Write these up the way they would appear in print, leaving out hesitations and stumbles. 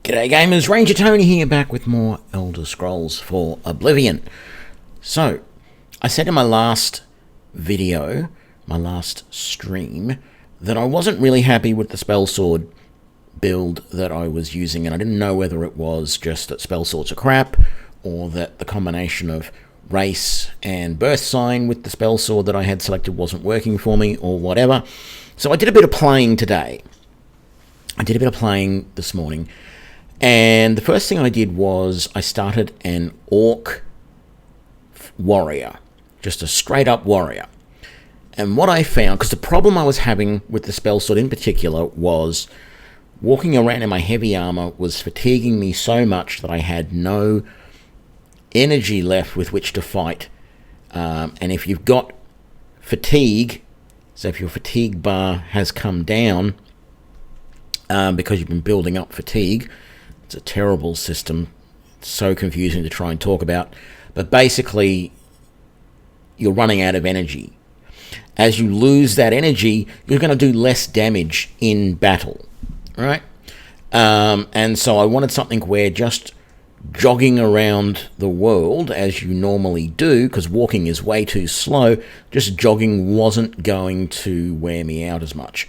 G'day gamers, Ranger Tony here, back with more Elder Scrolls for Oblivion. So, I said in my last video, my last stream, that I wasn't really happy with the spell sword build that I was using, and I didn't know whether it was just that spell swords are crap, or that the combination of race and Birthsign with the spell sword that I had selected wasn't working for me, or whatever. So I did a bit of playing today. I did a bit of playing this morning. And the first thing I did was I started an orc warrior, just a straight up warrior. And what I found, because the problem I was having with the spell sword in particular was walking around in my heavy armor was fatiguing me so much that I had no energy left with which to fight. And if you've got fatigue, so if your fatigue bar has come down because you've been building up fatigue, it's a terrible system. It's so confusing to try and talk about. But basically, you're running out of energy. As you lose that energy, you're going to do less damage in battle, right? And so I wanted something where just jogging around the world, as you normally do, because walking is way too slow, just jogging wasn't going to wear me out as much.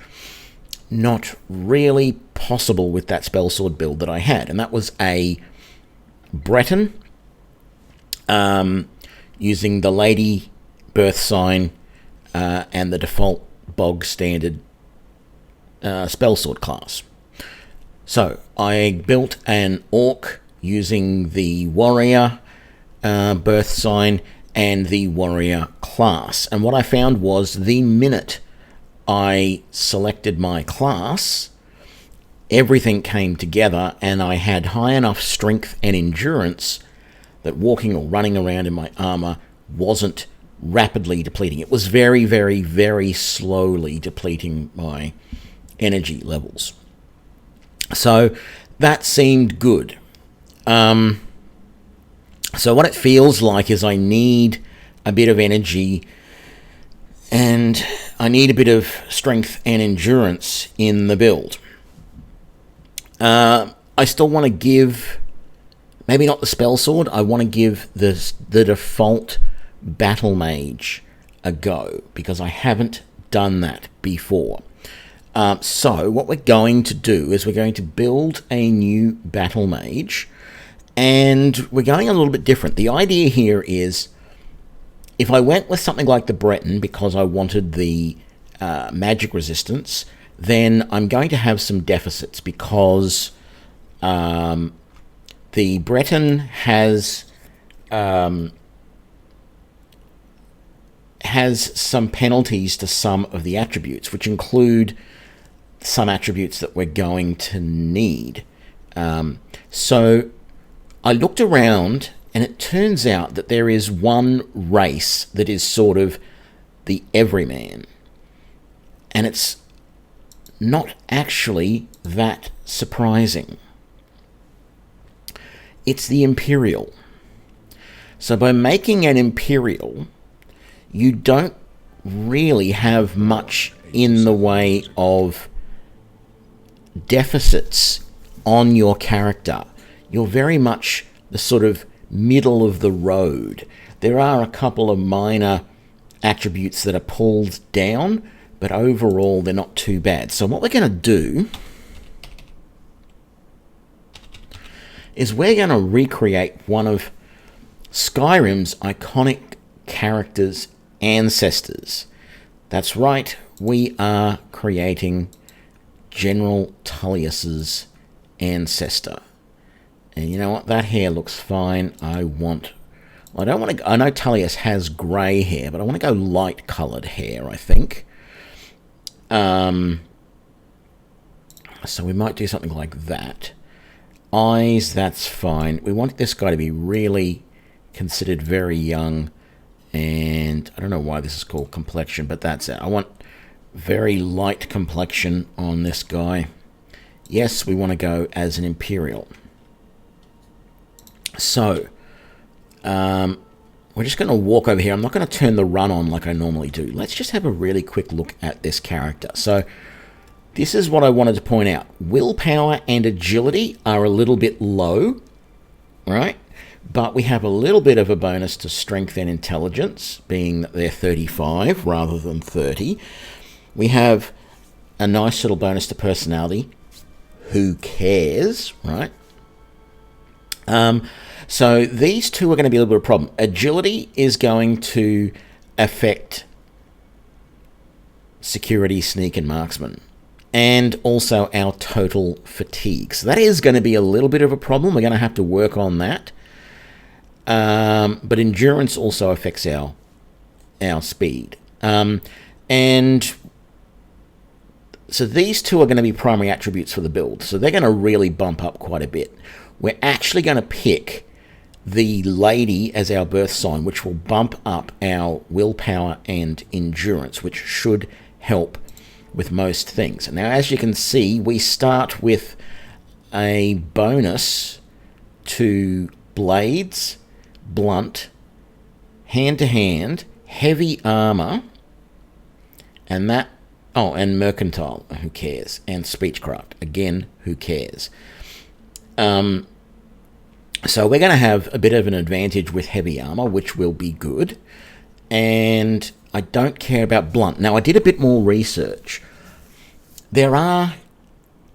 Not really possible with that spell sword build that I had, and that was a Breton using the Lady Birthsign and the default bog standard spell sword class. So I built an orc using the warrior Birthsign and the warrior class, and what I found was the minute I selected my class, everything came together, and I had high enough strength and endurance that walking or running around in my armor wasn't rapidly depleting. It was very, very, very slowly depleting my energy levels. So that seemed good. So what it feels like is I need a bit of energy and I need a bit of strength and endurance in the build. I still want to give, maybe not the spell sword, I want to give the default Battlemage a go, because I haven't done that before. So what we're going to do is we're going to build a new Battlemage, and we're going a little bit different. The idea here is, if I went with something like the Breton because I wanted the magic resistance, then I'm going to have some deficits, because the Breton has some penalties to some of the attributes, which include some attributes that we're going to need. So I looked around, and it turns out that there is one race that is sort of the everyman. And it's not actually that surprising. It's the Imperial. So by making an Imperial, you don't really have much in the way of deficits on your character. You're very much the sort of middle of the road. There are a couple of minor attributes that are pulled down, but overall they're not too bad. So what we're going to do is we're going to recreate one of Skyrim's iconic characters' ancestors. That's right, we are creating General Tullius's ancestor. And you know what? That hair looks fine. I don't want to. I know Tullius has grey hair, but I want to go light-coloured hair, I think. So we might do something like that. Eyes, that's fine. We want this guy to be really considered very young. And I don't know why this is called complexion, but that's it. I want very light complexion on this guy. Yes, we want to go as an Imperial. So, we're just going to walk over here. I'm not going to turn the run on like I normally do. Let's just have a really quick look at this character. So, this is what I wanted to point out. Willpower and agility are a little bit low, right? But we have a little bit of a bonus to strength and intelligence, being that they're 35 rather than 30. We have a nice little bonus to personality. Who cares, right? So these two are going to be a little bit of a problem. Agility is going to affect security, sneak, and marksman, and also our total fatigue. So that is going to be a little bit of a problem. We're going to have to work on that. But endurance also affects our speed. And so these two are going to be primary attributes for the build. So they're going to really bump up quite a bit. We're actually going to pick the lady as our birth sign, which will bump up our willpower and endurance, which should help with most things. Now, as you can see, we start with a bonus to blades, blunt, hand-to-hand, heavy armor, and that, oh, and mercantile, who cares, and speechcraft, again, who cares. So we're going to have a bit of an advantage with heavy armor, which will be good, and I don't care about blunt. Now, I did a bit more research. There are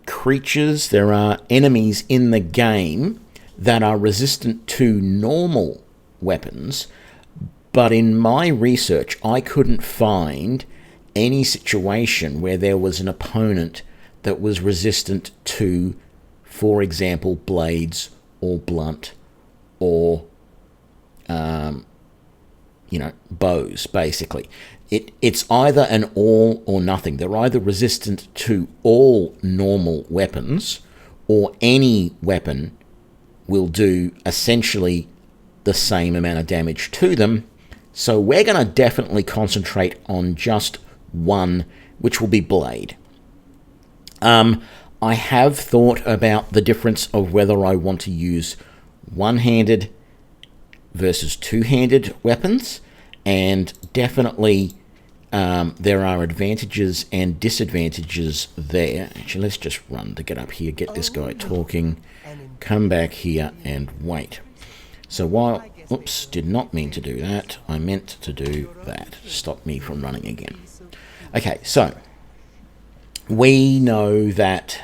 creatures, there are enemies in the game that are resistant to normal weapons, but in my research, I couldn't find any situation where there was an opponent that was resistant to, for example, blades or blunt or, bows, basically. It's either an all or nothing. They're either resistant to all normal weapons, or any weapon will do essentially the same amount of damage to them. So we're going to definitely concentrate on just one, which will be blade. I have thought about the difference of whether I want to use one-handed versus two-handed weapons, and definitely there are advantages and disadvantages there. Actually, let's just run to get up here, get this guy talking, come back here and wait. So while, oops, did not mean to do that. I meant to do that. Stop me from running again. Okay, so we know that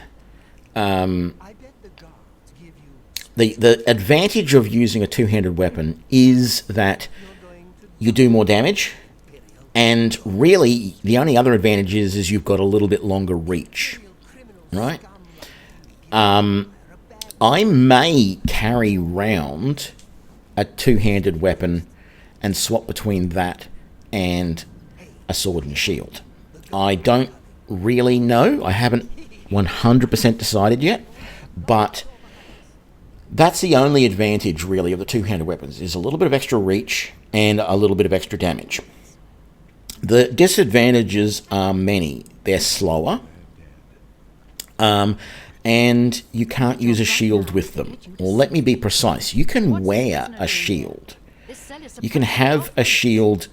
the advantage of using a two-handed weapon is that you do more damage, and really the only other advantage is you've got a little bit longer reach, right? I may carry round a two-handed weapon and swap between that and a sword and shield. I don't really know. I haven't 100% decided yet, but that's the only advantage really of the two-handed weapons, is a little bit of extra reach and a little bit of extra damage. The disadvantages are many. They're slower, and you can't use a shield with them. Or let me be precise, you can wear a shield. You can have a shield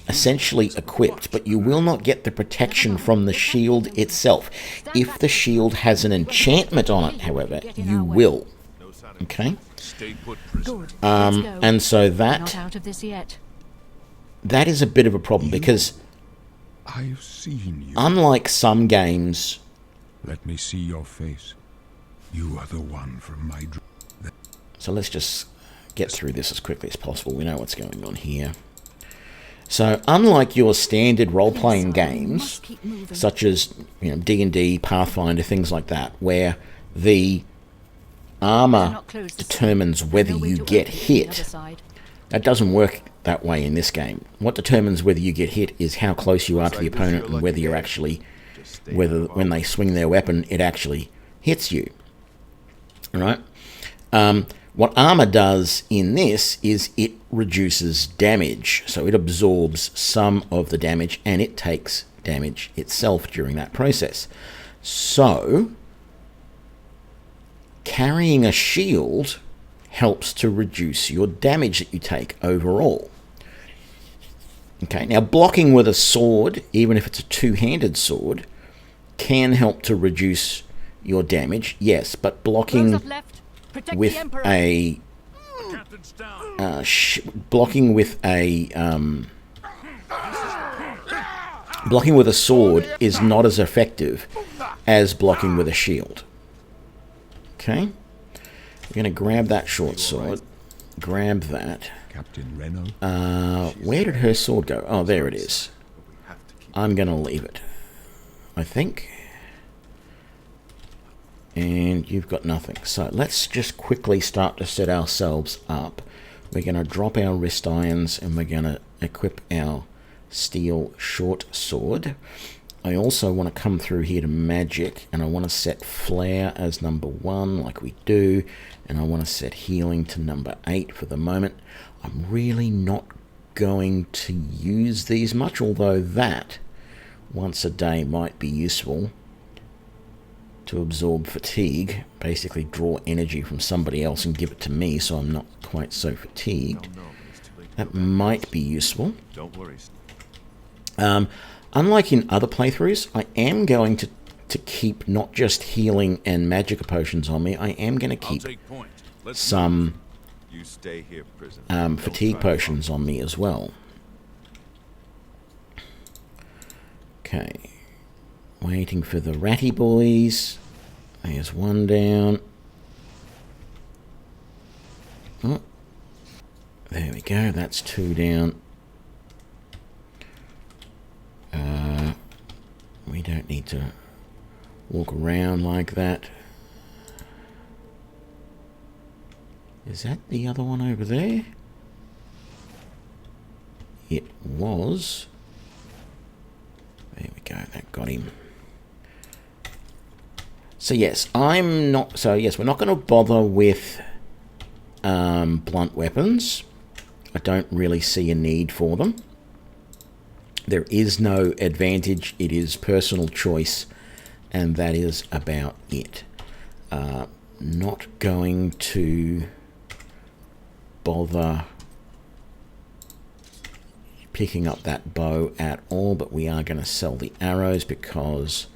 essentially equipped, but you will not get the protection from the shield itself. If the shield has an enchantment on it, however, you will. Okay? And so that is a bit of a problem, because I've seen you. Unlike some games, Let me see your face. You are the one from my dream. so let's just get through this as quickly as possible. We know what's going on here. So unlike your standard role-playing games, such as D&D, Pathfinder, things like that, where the armor determines whether you get hit, that doesn't work that way in this game. What determines whether you get hit is how close you are to the opponent, and whether you're actually, whether when they swing their weapon, it actually hits you. All right? What armor does in this is it reduces damage. So it absorbs some of the damage, and it takes damage itself during that process. So carrying a shield helps to reduce your damage that you take overall. Okay, now blocking with a sword, even if it's a two-handed sword, can help to reduce your damage, yes, but blocking with a blocking with a sword is not as effective as blocking with a shield. Okay, we're going to grab that short sword. Grab that. Captain Reno. Where did her sword go? Oh, there it is. I'm going to leave it, I think. And you've got nothing. So let's just quickly start to set ourselves up. We're going to drop our wrist irons and we're going to equip our steel short sword. I also want to come through here to magic, and I want to set flare as number 1 like we do, and I want to set healing to number 8 for the moment. I'm really not going to use these much, although that once a day might be useful to absorb fatigue, basically draw energy from somebody else and give it to me so I'm not quite so fatigued. That might be useful. Don't worry. Unlike in other playthroughs, I am going to keep not just healing and magic potions on me, I am going to keep some fatigue potions on me as well. Okay. Waiting for the ratty boys. There's one down. Oh. There we go, that's 2 down. We don't need to walk around like that. Is that the other one over there? It was. There we go, that got him. So yes, we're not going to bother with blunt weapons. I don't really see a need for them. There is no advantage. It is personal choice, and that is about it. Not going to bother picking up that bow at all, but we are going to sell the arrows because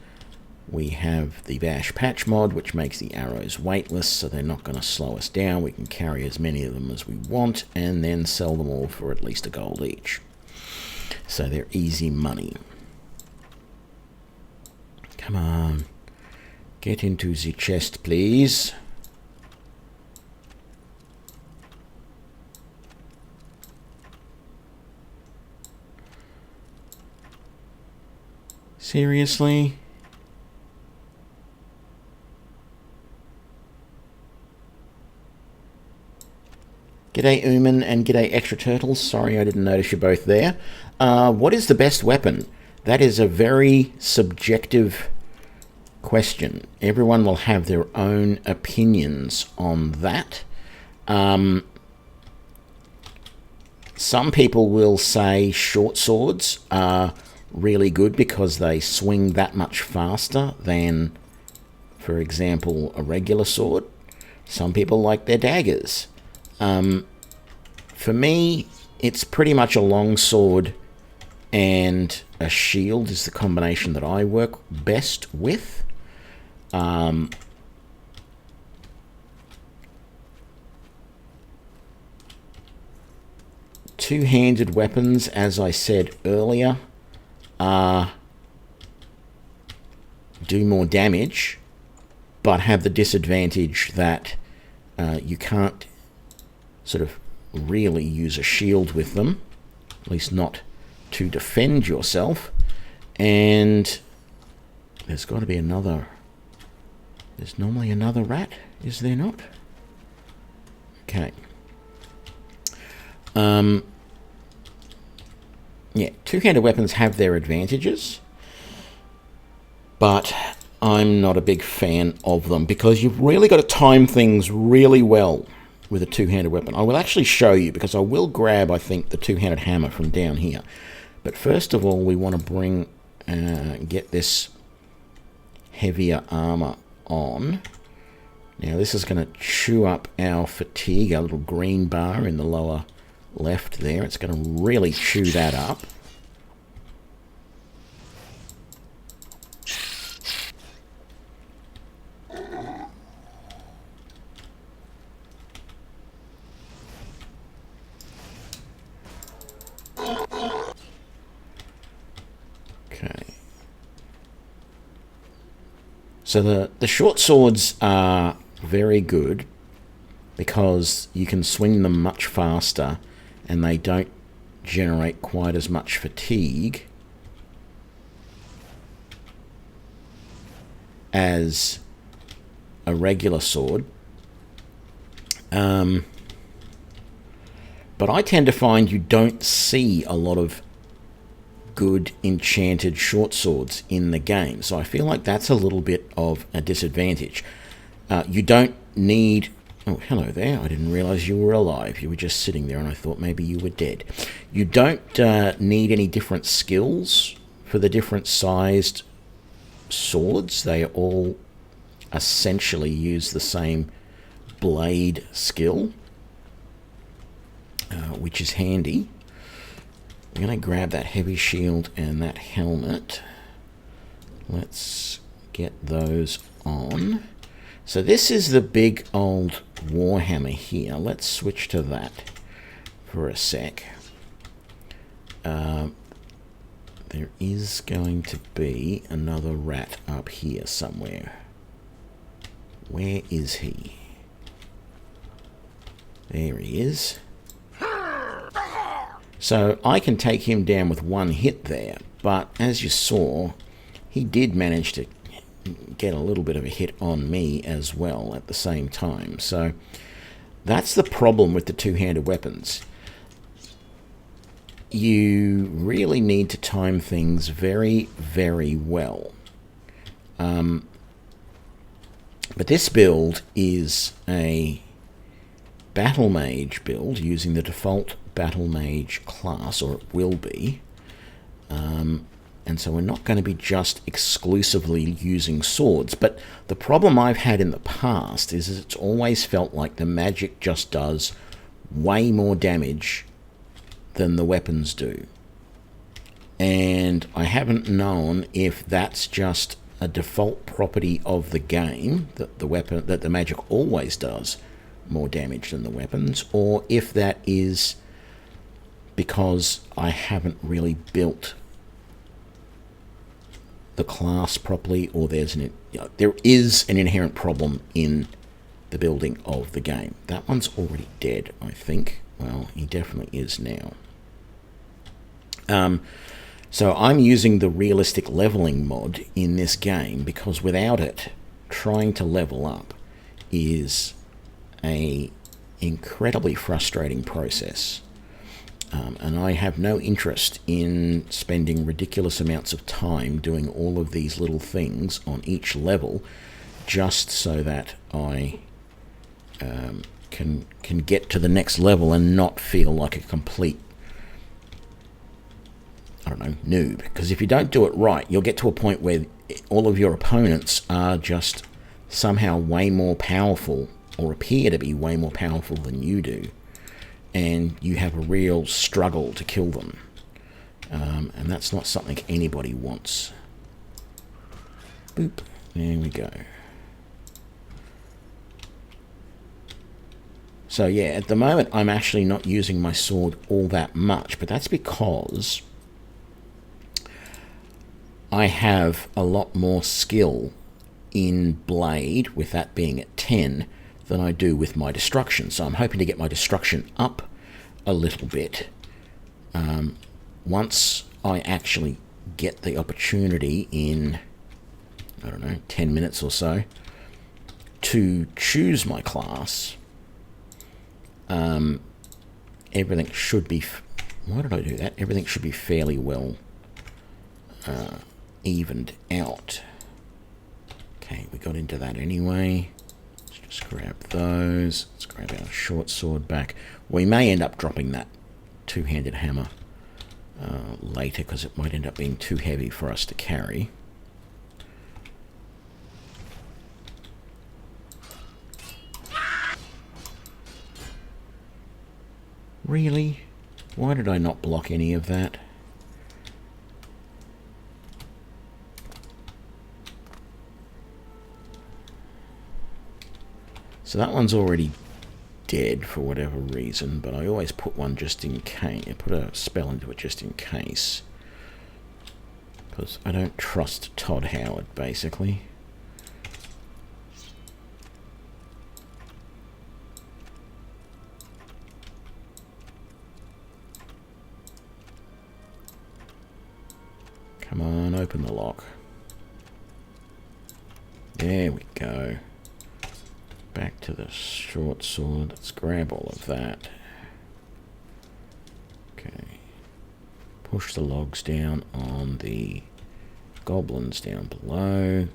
we have the Bash Patch mod, which makes the arrows weightless, so they're not going to slow us down. We can carry as many of them as we want and then sell them all for at least $1 each. So they're easy money. Come on. Get into the chest, please. Seriously? G'day Ooman and g'day Extra Turtles. Sorry I didn't notice you both there. What is the best weapon? That is a very subjective question. Everyone will have their own opinions on that. Some people will say short swords are really good because they swing that much faster than, for example, a regular sword. Some people like their daggers. For me, it's pretty much a long sword and a shield is the combination that I work best with. Two-handed weapons, as I said earlier, do more damage, but have the disadvantage that you can't sort of really use a shield with them, at least not to defend yourself. And there's got to be another. There's normally another rat, is there not? Okay. Yeah, two-handed weapons have their advantages, but I'm not a big fan of them because you've really got to time things really well with a two-handed weapon. I will actually show you because I will grab, I think, the two-handed hammer from down here. But first of all, we want to get this heavier armor on. Now this is going to chew up our fatigue, our little green bar in the lower left there. It's going to really chew that up. So the short swords are very good because you can swing them much faster and they don't generate quite as much fatigue as a regular sword. But I tend to find you don't see a lot of good enchanted short swords in the game, so I feel like that's a little bit of a disadvantage. You don't need... Oh, hello there. I didn't realize you were alive. You were just sitting there and I thought maybe you were dead. You don't need any different skills for the different sized swords. They all essentially use the same blade skill, which is handy. I'm going to grab that heavy shield and that helmet. Let's get those on. So this is the big old warhammer here. Let's switch to that for a sec. There is going to be another rat up here somewhere. Where is he? There he is. So I can take him down with one hit there, but as you saw, he did manage to get a little bit of a hit on me as well at the same time. So that's the problem with the two-handed weapons. You really need to time things very, very well. But this build is a Battlemage build using the default Battlemage class, or it will be. And so we're not going to be just exclusively using swords. But the problem I've had in the past is it's always felt like the magic just does way more damage than the weapons do. And I haven't known if that's just a default property of the game, that the magic always does more damage than the weapons, or if that is because I haven't really built the class properly, or there is an inherent problem in the building of the game. That one's already dead, I think. Well, he definitely is now. So I'm using the realistic leveling mod in this game because without it, trying to level up is a incredibly frustrating process. And I have no interest in spending ridiculous amounts of time doing all of these little things on each level just so that I can get to the next level and not feel like a complete, I don't know, noob. Because if you don't do it right, you'll get to a point where all of your opponents are just somehow way more powerful, or appear to be way more powerful than you do, and you have a real struggle to kill them. And that's not something anybody wants. Boop. There we go. So yeah, at the moment I'm actually not using my sword all that much, but that's because I have a lot more skill in blade, with that being at 10, than I do with my destruction. So I'm hoping to get my destruction up a little bit once I actually get the opportunity in, I don't know, 10 minutes or so to choose my class. Everything should be... Why did I do that? Everything should be fairly well evened out. Okay, we got into that anyway. Let's just grab those. Let's grab our short sword back. We may end up dropping that two-handed hammer later, because it might end up being too heavy for us to carry. Really? Why did I not block any of that? So that one's already dead for whatever reason, but I always put one just in case. I put a spell into it just in case, because I don't trust Todd Howard, basically. open the lock. There we go. Back to the short sword. Let's grab all of that. Okay. Push the logs down on the goblins down below.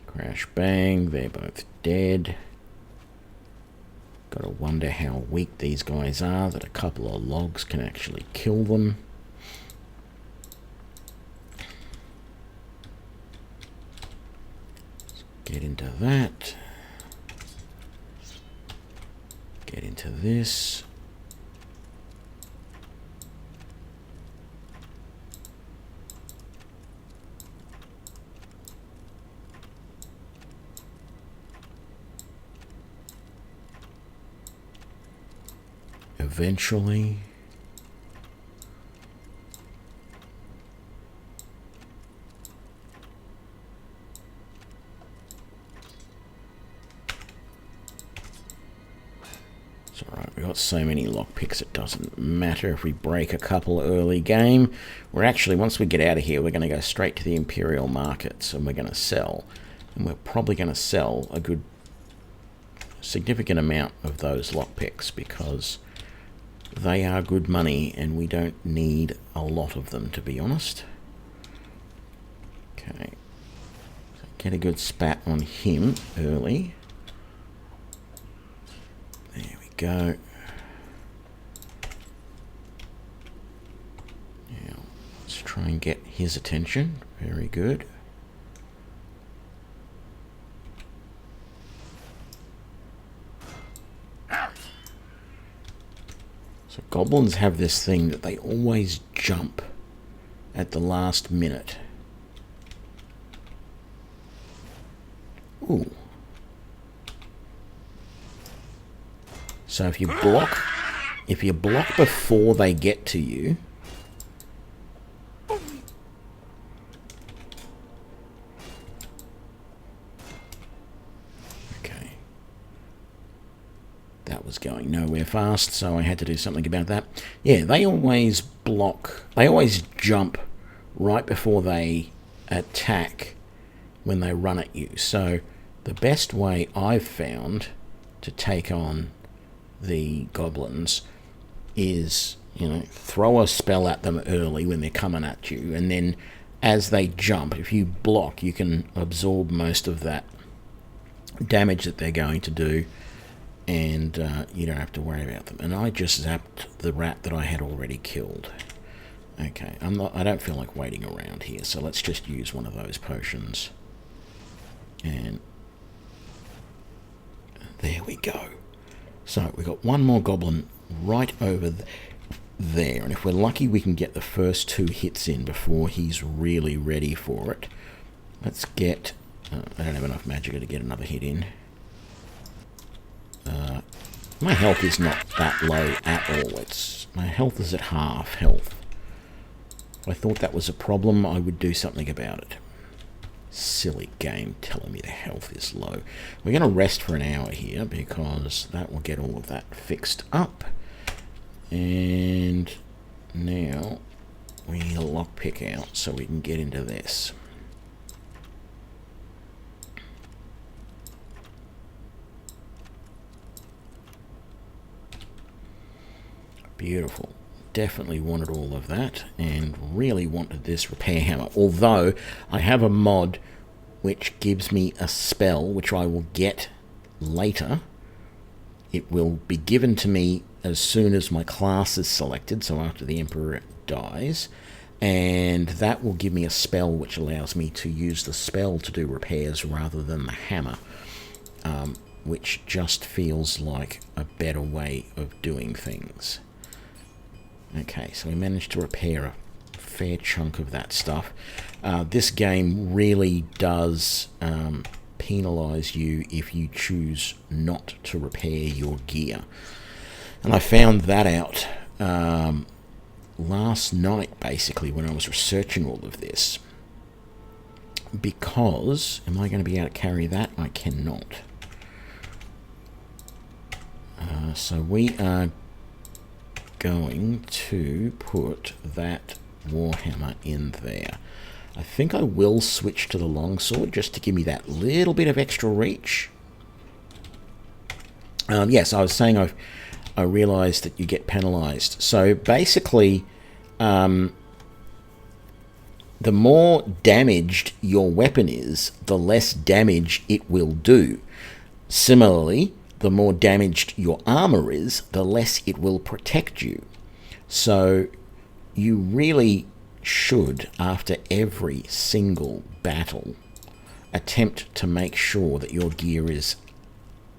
Crash bang. They're both dead. Gotta wonder how weak these guys are, that a couple of logs can actually kill them. Let's get into that. Get into this. Eventually. It's alright, we've got so many lockpicks it doesn't matter if we break a couple early game. We're actually, once we get out of here, we're going to go straight to the Imperial markets and we're going to sell. And we're probably going to sell a good significant amount of those lockpicks because they are good money and we don't need a lot of them, to be honest. Okay. So get a good spat on him early. There we go. Now, let's try and get his attention. Very good. So goblins have this thing that they always jump at the last minute. Ooh. So if you block before they get to you, going nowhere fast, so I had to do something about that. Yeah, they always block, they always jump right before they attack when they run at you. So the best way I've found to take on the goblins is, you know, throw a spell at them early when they're coming at you, and then as they jump, if you block, you can absorb most of that damage that they're going to do, and you don't have to worry about them. And I just zapped the rat that I had already killed. Okay, I don't feel like waiting around here, so let's just use one of those potions. And there we go. So we've got one more goblin right over there, and if we're lucky we can get the first 2 hits in before he's really ready for it. Let's get... I don't have enough magicka to get another hit in. My health is not that low at all. My health is at half health. If I thought that was a problem, I would do something about it. Silly game telling me the health is low. We're going to rest for an hour here because that will get all of that fixed up. And now we need a lockpick out so we can get into this. Beautiful. Definitely wanted all of that and really wanted this repair hammer. Although I have a mod which gives me a spell which I will get later. It will be given to me as soon as my class is selected, so after the Emperor dies. And that will give me a spell which allows me to use the spell to do repairs rather than the hammer. Which just feels like a better way of doing things. Okay, so we managed to repair a fair chunk of that stuff. This game really does penalise you if you choose not to repair your gear. And I found that out last night, basically, when I was researching all of this. Because, am I going to be able to carry that? I cannot. So we are going to put that warhammer in there. I think I will switch to the longsword just to give me that little bit of extra reach. Yes, I was saying I realised that you get penalised. So basically, the more damaged your weapon is, the less damage it will do. Similarly, the more damaged your armour is, the less it will protect you. So you really should, after every single battle, attempt to make sure that your gear is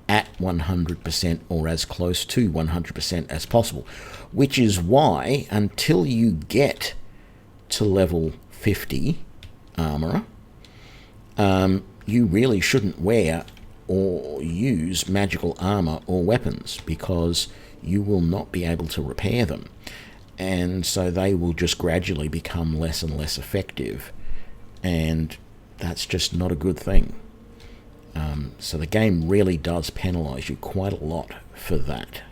at 100% or as close to 100% as possible. Which is why, until you get to level 50 armourer, you really shouldn't wear or use magical armour or weapons, because you will not be able to repair them. And so they will just gradually become less and less effective. And that's just not a good thing. So the game really does penalise you quite a lot for that.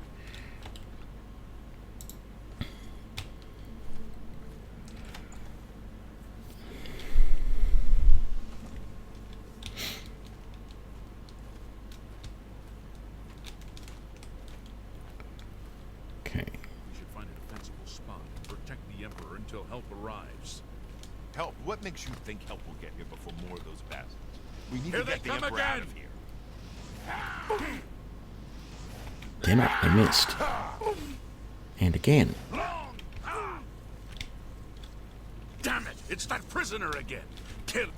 Okay. We should find a defensible spot and protect the Emperor until help arrives. Help? What makes you think help will get here before more of those bastards? We need Here to get they the come Emperor again! out of here. Damn it, I missed. And again. Damn it! It's that prisoner again! Kill.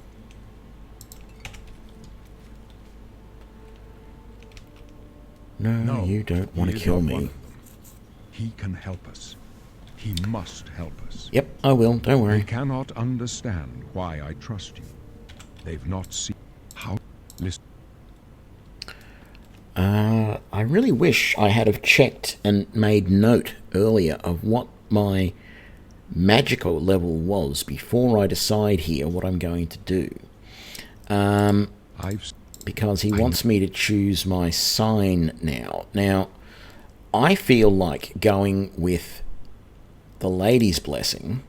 No, you don't want to he is kill not me. one. He can help us. He must help us. Yep, I will, don't They worry. cannot understand why I trust you. They've not seen how... Listen. I really wish I had have checked and made note earlier of what my magical level was before I decide here what I'm going to do. Because he wants me to choose my sign now. Now, I feel like going with the Lady's Blessing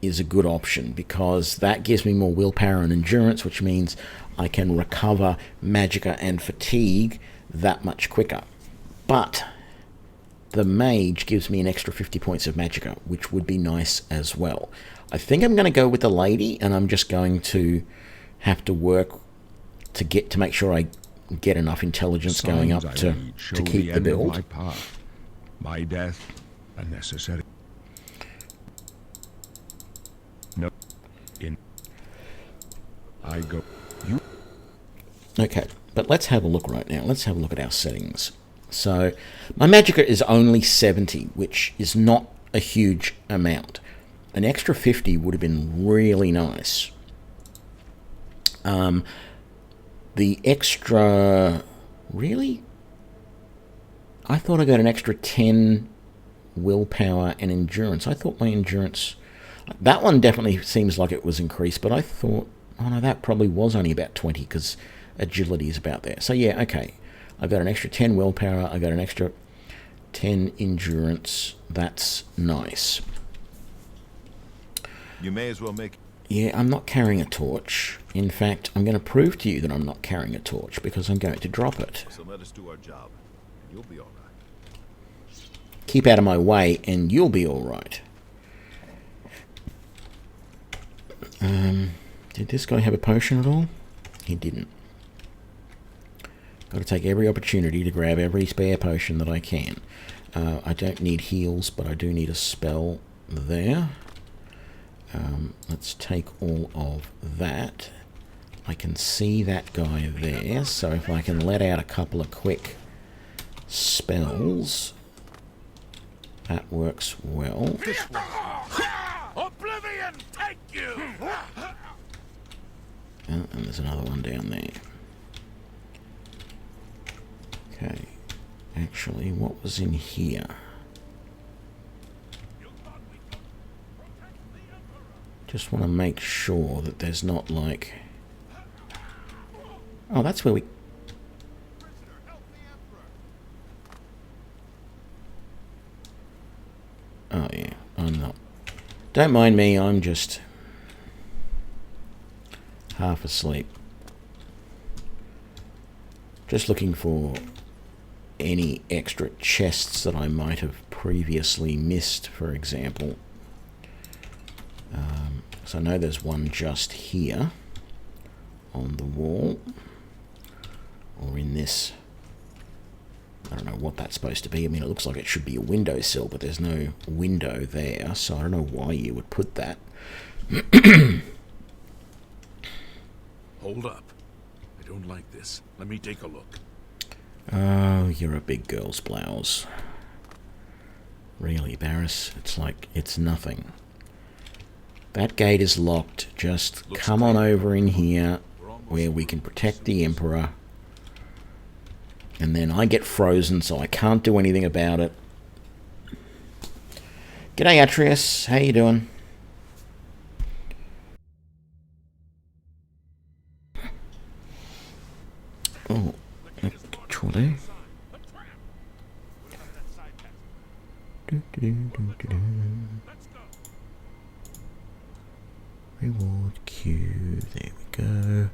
is a good option, because that gives me more willpower and endurance, which means I can recover magicka and fatigue that much quicker. But the mage gives me an extra 50 points of magicka, which would be nice as well. I think I'm going to go with the lady, and I'm just going to have to work to make sure I get enough intelligence going up to keep the build. My path, my death, a necessary. No, in. I go. You. Okay, but let's have a look right now. Let's have a look at our settings. So, my magicka is only 70, which is not a huge amount. An extra 50 would have been really nice. The extra... Really? I thought I got an extra 10 willpower and endurance. I thought my endurance... That one definitely seems like it was increased, but I thought... Oh no, that probably was only about 20, because agility is about there. So yeah, okay. I got an extra 10 willpower. I got an extra 10 endurance. That's nice. You may as well make... Yeah, I'm not carrying a torch. In fact, I'm going to prove to you that I'm not carrying a torch, because I'm going to drop it. So let us do our job, and you'll be all right. Keep out of my way, and you'll be all right. Did this guy have a potion at all? He didn't. Got to take every opportunity to grab every spare potion that I can. I don't need heals, but I do need a spell there. Let's take all of that. I can see that guy there, so if I can let out a couple of quick spells, that works well. Oblivion, take you! And there's another one down there. Okay. Actually, what was in here? Just want to make sure that there's not like... Oh, that's where we... Oh yeah, I'm not... Don't mind me, I'm just... half asleep. Just looking for any extra chests that I might have previously missed, for example. So I know there's one just here on the wall, or in this. I don't know what that's supposed to be. I mean, it looks like it should be a windowsill, but there's no window there, so I don't know why you would put that. Hold up. I don't like this. Let me take a look. Oh, you're a big girl's blouse. Really, Barris? It's like, it's nothing. That gate is locked. Just come on over in here where we can protect the Emperor. And then I get frozen, so I can't do anything about it. G'day, Atreus. How you doing? Oh, actually... Reward queue. There we go.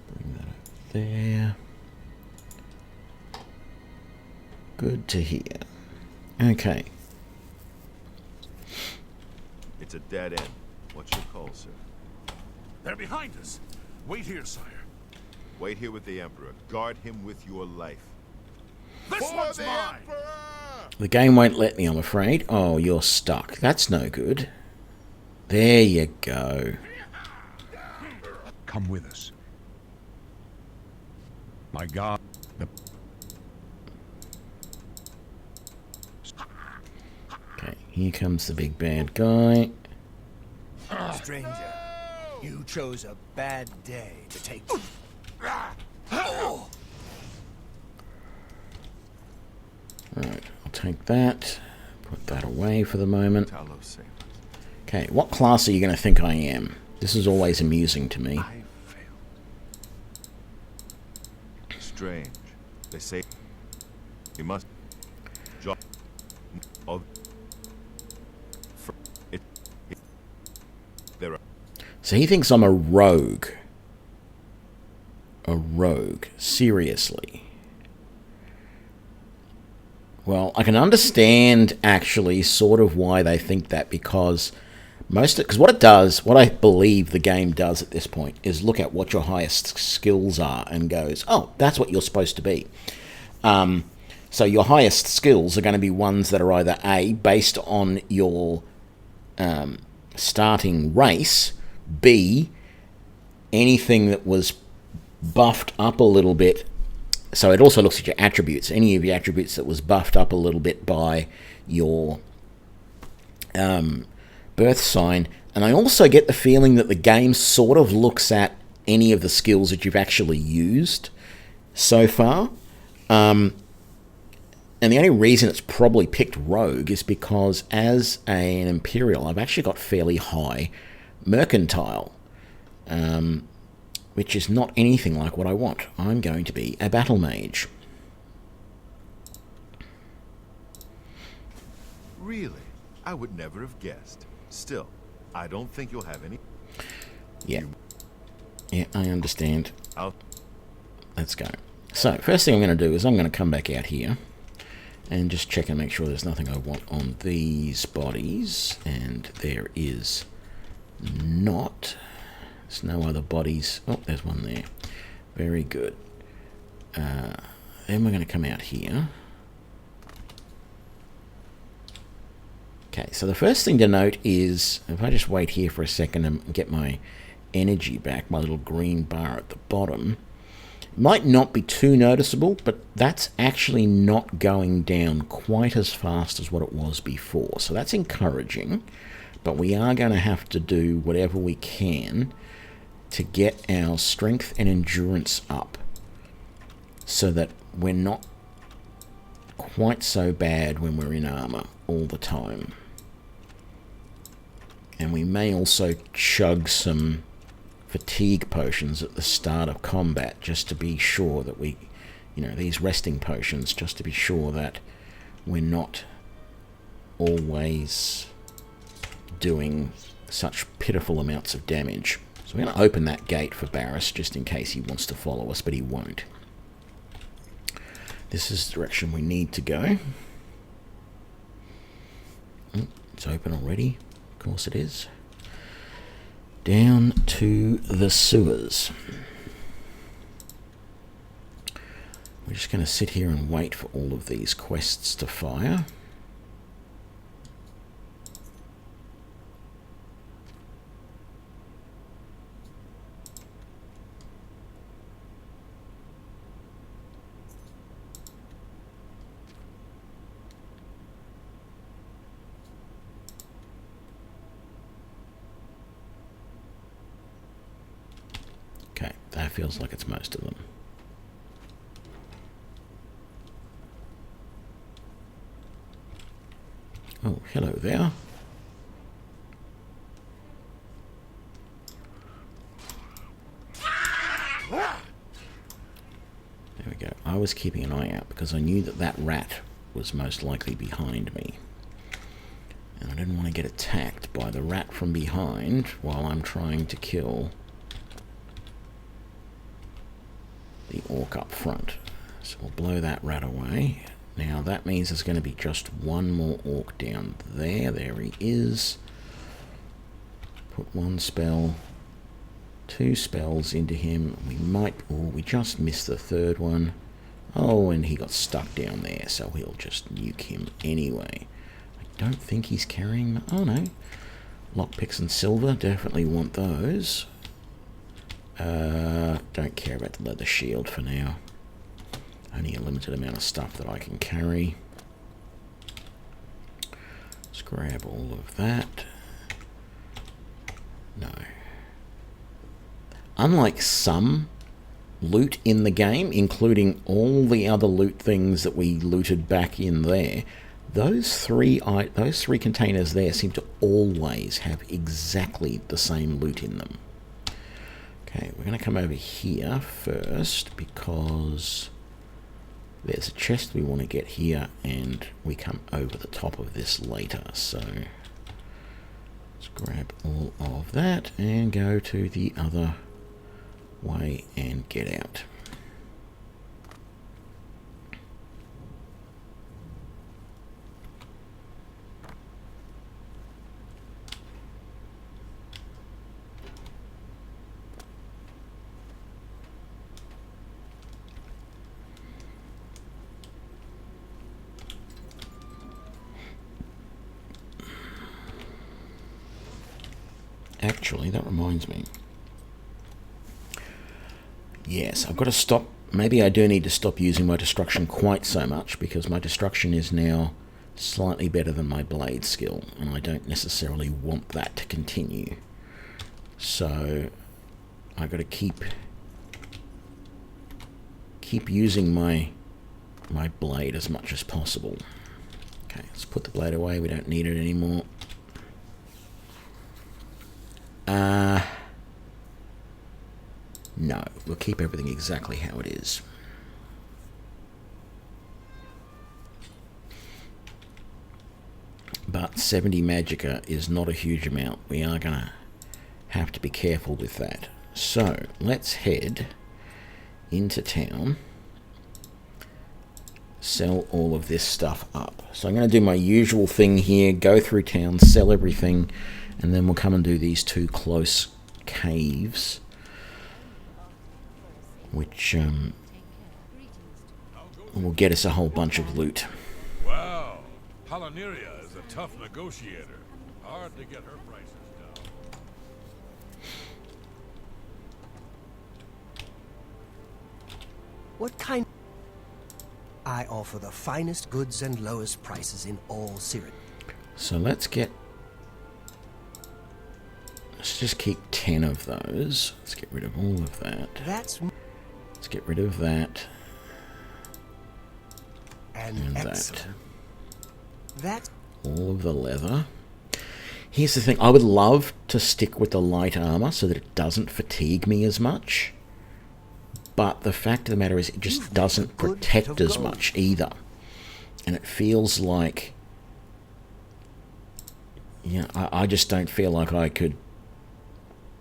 Bring that up there. Good to hear. Okay. It's a dead end. What's your call, sir? They're behind us. Wait here, sire. Wait here with the Emperor. Guard him with your life. This one's mine! The game won't let me, I'm afraid. Oh, you're stuck. That's no good. There you go. Come with us. My God. Okay, here comes the big bad guy. Stranger, you chose a bad day to take... Right, I'll take that. Put that away for the moment. Talos saved us. Okay, what class are you going to think I am? This is always amusing to me. I failed. Strange. They say you must. There are. So he thinks I'm a rogue. A rogue. Seriously. Well, I can understand, actually, sort of why they think that, because what it does, what I believe the game does at this point, is look at what your highest skills are and goes, oh, that's what you're supposed to be. So your highest skills are going to be ones that are either A, based on your starting race, B, anything that was buffed up a little bit. So it also looks at your attributes, any of your attributes that was buffed up a little bit by your birth sign. And I also get the feeling that the game sort of looks at any of the skills that you've actually used so far. And the only reason it's probably picked Rogue is because as an Imperial, I've actually got fairly high Mercantile. Which is not anything like what I want. I'm going to be a Battlemage. Really? I would never have guessed. Still, I don't think you'll have any. Yeah. Yeah, I understand. I'll... Let's go. So, first thing I'm going to do is I'm going to come back out here and just check and make sure there's nothing I want on these bodies. And there is not. There's no other bodies. Oh, there's one there. Very good. Then we're going to come out here. Okay, so the first thing to note is, if I just wait here for a second and get my energy back, my little green bar at the bottom, it might not be too noticeable, but that's actually not going down quite as fast as what it was before. So that's encouraging, but we are going to have to do whatever we can to get our strength and endurance up so that we're not quite so bad when we're in armor all the time. And we may also chug some fatigue potions at the start of combat just to be sure that we, these resting potions, just to be sure that we're not always doing such pitiful amounts of damage. So we're going to open that gate for Barris just in case he wants to follow us, but he won't. This is the direction we need to go. Oh, it's open already. Of course it is. Down to the sewers. We're just going to sit here and wait for all of these quests to fire. Okay, that feels like it's most of them. Oh, hello there. There we go. I was keeping an eye out because I knew that that rat was most likely behind me. And I didn't want to get attacked by the rat from behind while I'm trying to kill the orc up front. So we'll blow that rat away. Now that means there's going to be just one more orc down there. There he is. Put one spell, two spells into him. We might, or we just missed the third one. Oh, and he got stuck down there, so we'll just nuke him anyway. I don't think he's carrying, oh no. Lockpicks and silver, definitely want those. Don't care about the leather shield for now. Only a limited amount of stuff that I can carry. Let's grab all of that. No. Unlike some loot in the game, including all the other loot things that we looted back in there, those three containers there seem to always have exactly the same loot in them. Okay, we're going to come over here first because there's a chest we want to get here, and we come over the top of this later. So let's grab all of that and go to the other way and get out. Actually, that reminds me. Yes, I've got to stop. Maybe I do need to stop using my destruction quite so much, because my destruction is now slightly better than my blade skill, and I don't necessarily want that to continue. So I've got to keep using my blade as much as possible. Okay, let's put the blade away. We don't need it anymore. No, we'll keep everything exactly how it is. But 70 magicka is not a huge amount. We are going to have to be careful with that. So, let's head into town. Sell all of this stuff up. So I'm going to do my usual thing here. Go through town, sell everything, and then we'll come and do these two close caves, which will get us a whole bunch of loot. Wow, Paloneria is a tough negotiator. Hard to get her prices down. What kind? I offer the finest goods and lowest prices in all Syria. So let's just keep 10 of those. Let's get rid of all of that. Let's get rid of that. And that. All of the leather. Here's the thing. I would love to stick with the light armor so that it doesn't fatigue me as much. But the fact of the matter is it just doesn't protect as much either. And it feels like... I just don't feel like I could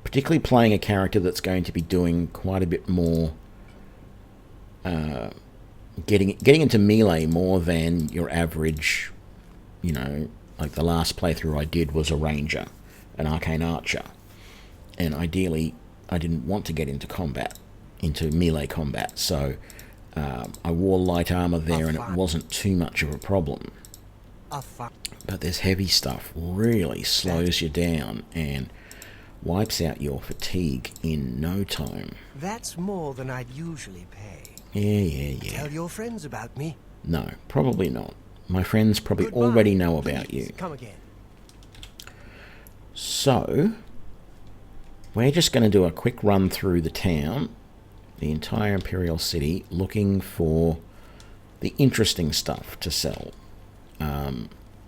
particularly playing a character that's going to be doing quite a bit more, getting into melee more than your average, you know, like the last playthrough I did was a ranger, an arcane archer, and ideally I didn't want to get into combat, into melee combat, so I wore light armor there and it wasn't too much of a problem. But this heavy stuff really slows you down and wipes out your fatigue in no time. That's more than I'd usually pay. Yeah. Tell your friends about me. No, probably not. My friends probably Goodbye. already know about you. Come again. So, we're just going to do a quick run through the town, the entire Imperial city, looking for the interesting stuff to sell.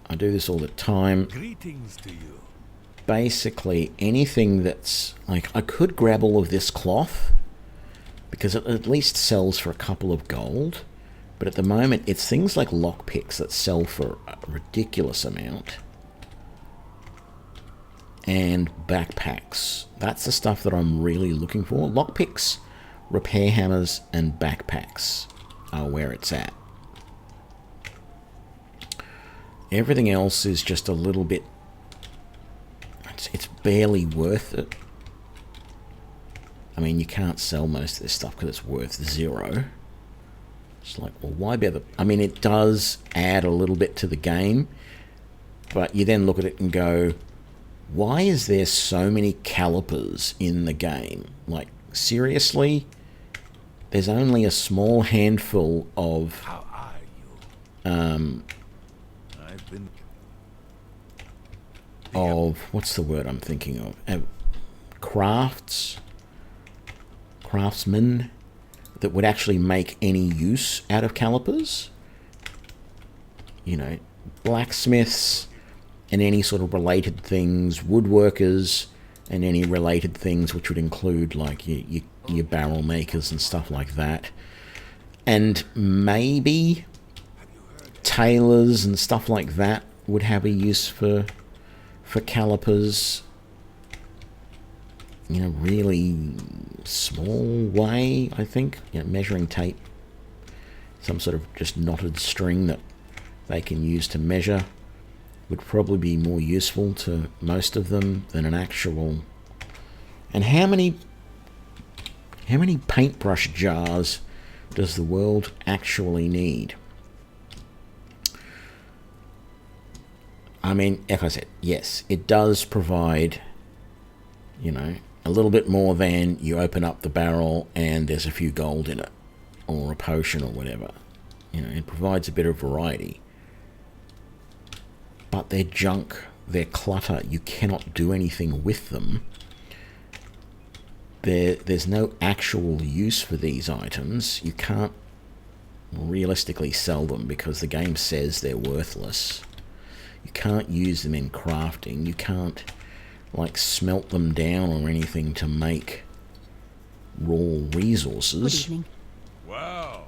I do this all the time. Greetings to you. Basically, anything that's like, I could grab all of this cloth because it at least sells for a couple of gold, but at the moment it's things like lockpicks that sell for a ridiculous amount, and backpacks. That's the stuff that I'm really looking for. Lockpicks, repair hammers, and backpacks are where it's at. Everything else is just a little bit, it's barely worth it. I mean, you can't sell most of this stuff because it's worth 0. It's like, well, why bother? I mean, it does add a little bit to the game, but you then look at it and go, why is there so many calipers in the game? Like, seriously? There's only a small handful of How are you? I've been what's the word I'm thinking of? Craftsmen that would actually make any use out of calipers. You know, blacksmiths and any sort of related things, woodworkers and any related things, which would include like your barrel makers and stuff like that, and maybe tailors and stuff like that would have a use for calipers. You know, really small way, I think. You know, measuring tape, some sort of just knotted string that they can use to measure, would probably be more useful to most of them than an actual. And how many paintbrush jars does the world actually need? I mean, like I said, yes, it does provide, you know, a little bit more than you open up the barrel and there's a few gold in it, or a potion or whatever. You know, it provides a bit of variety. But they're junk, they're clutter, you cannot do anything with them. There's no actual use for these items. You can't realistically sell them because the game says they're worthless. You can't use them in crafting. You can't like smelt them down or anything to make raw resources. Good evening. Wow.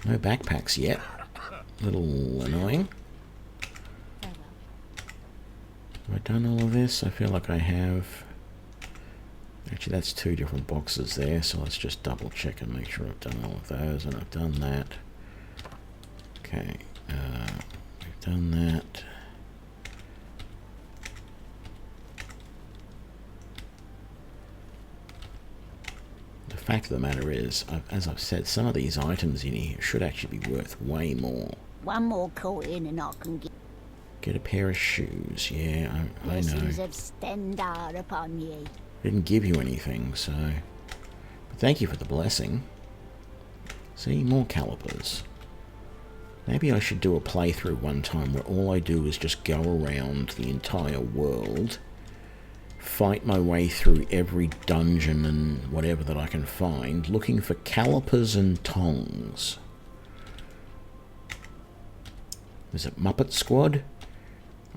No backpacks yet. Little annoying. Very well. Have I done all of this? I feel like I have. Actually, that's 2 different boxes there, so let's just double check and make sure I've done all of those, and I've done that. Okay, we've done that. The fact of the matter is, as I've said, some of these items in here should actually be worth way more. One more coin and I can Get a pair of shoes, yeah, I know. blessings of Stendar upon ye. Didn't give you anything, so. But thank you for the blessing. See, more calipers. Maybe I should do a playthrough one time where all I do is just go around the entire world, fight my way through every dungeon and whatever that I can find, looking for calipers and tongs. Is it Muppet Squad?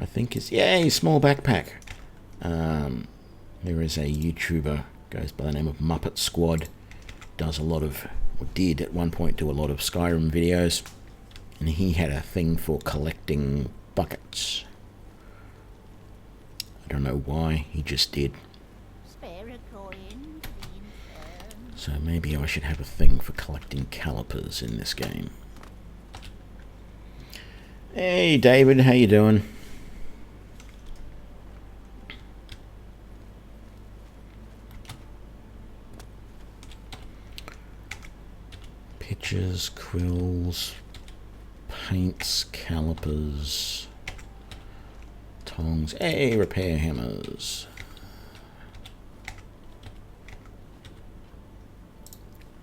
I think it's... Yay, small backpack. There is a YouTuber, goes by the name of Muppet Squad, does a lot of, did at one point do a lot of Skyrim videos, and he had a thing for collecting buckets. I don't know why, he just did. Spare a coin, clean firm. So maybe I should have a thing for collecting calipers in this game. Hey David, how you doing? Pictures, quills, paints, calipers, tongs, hey, repair hammers.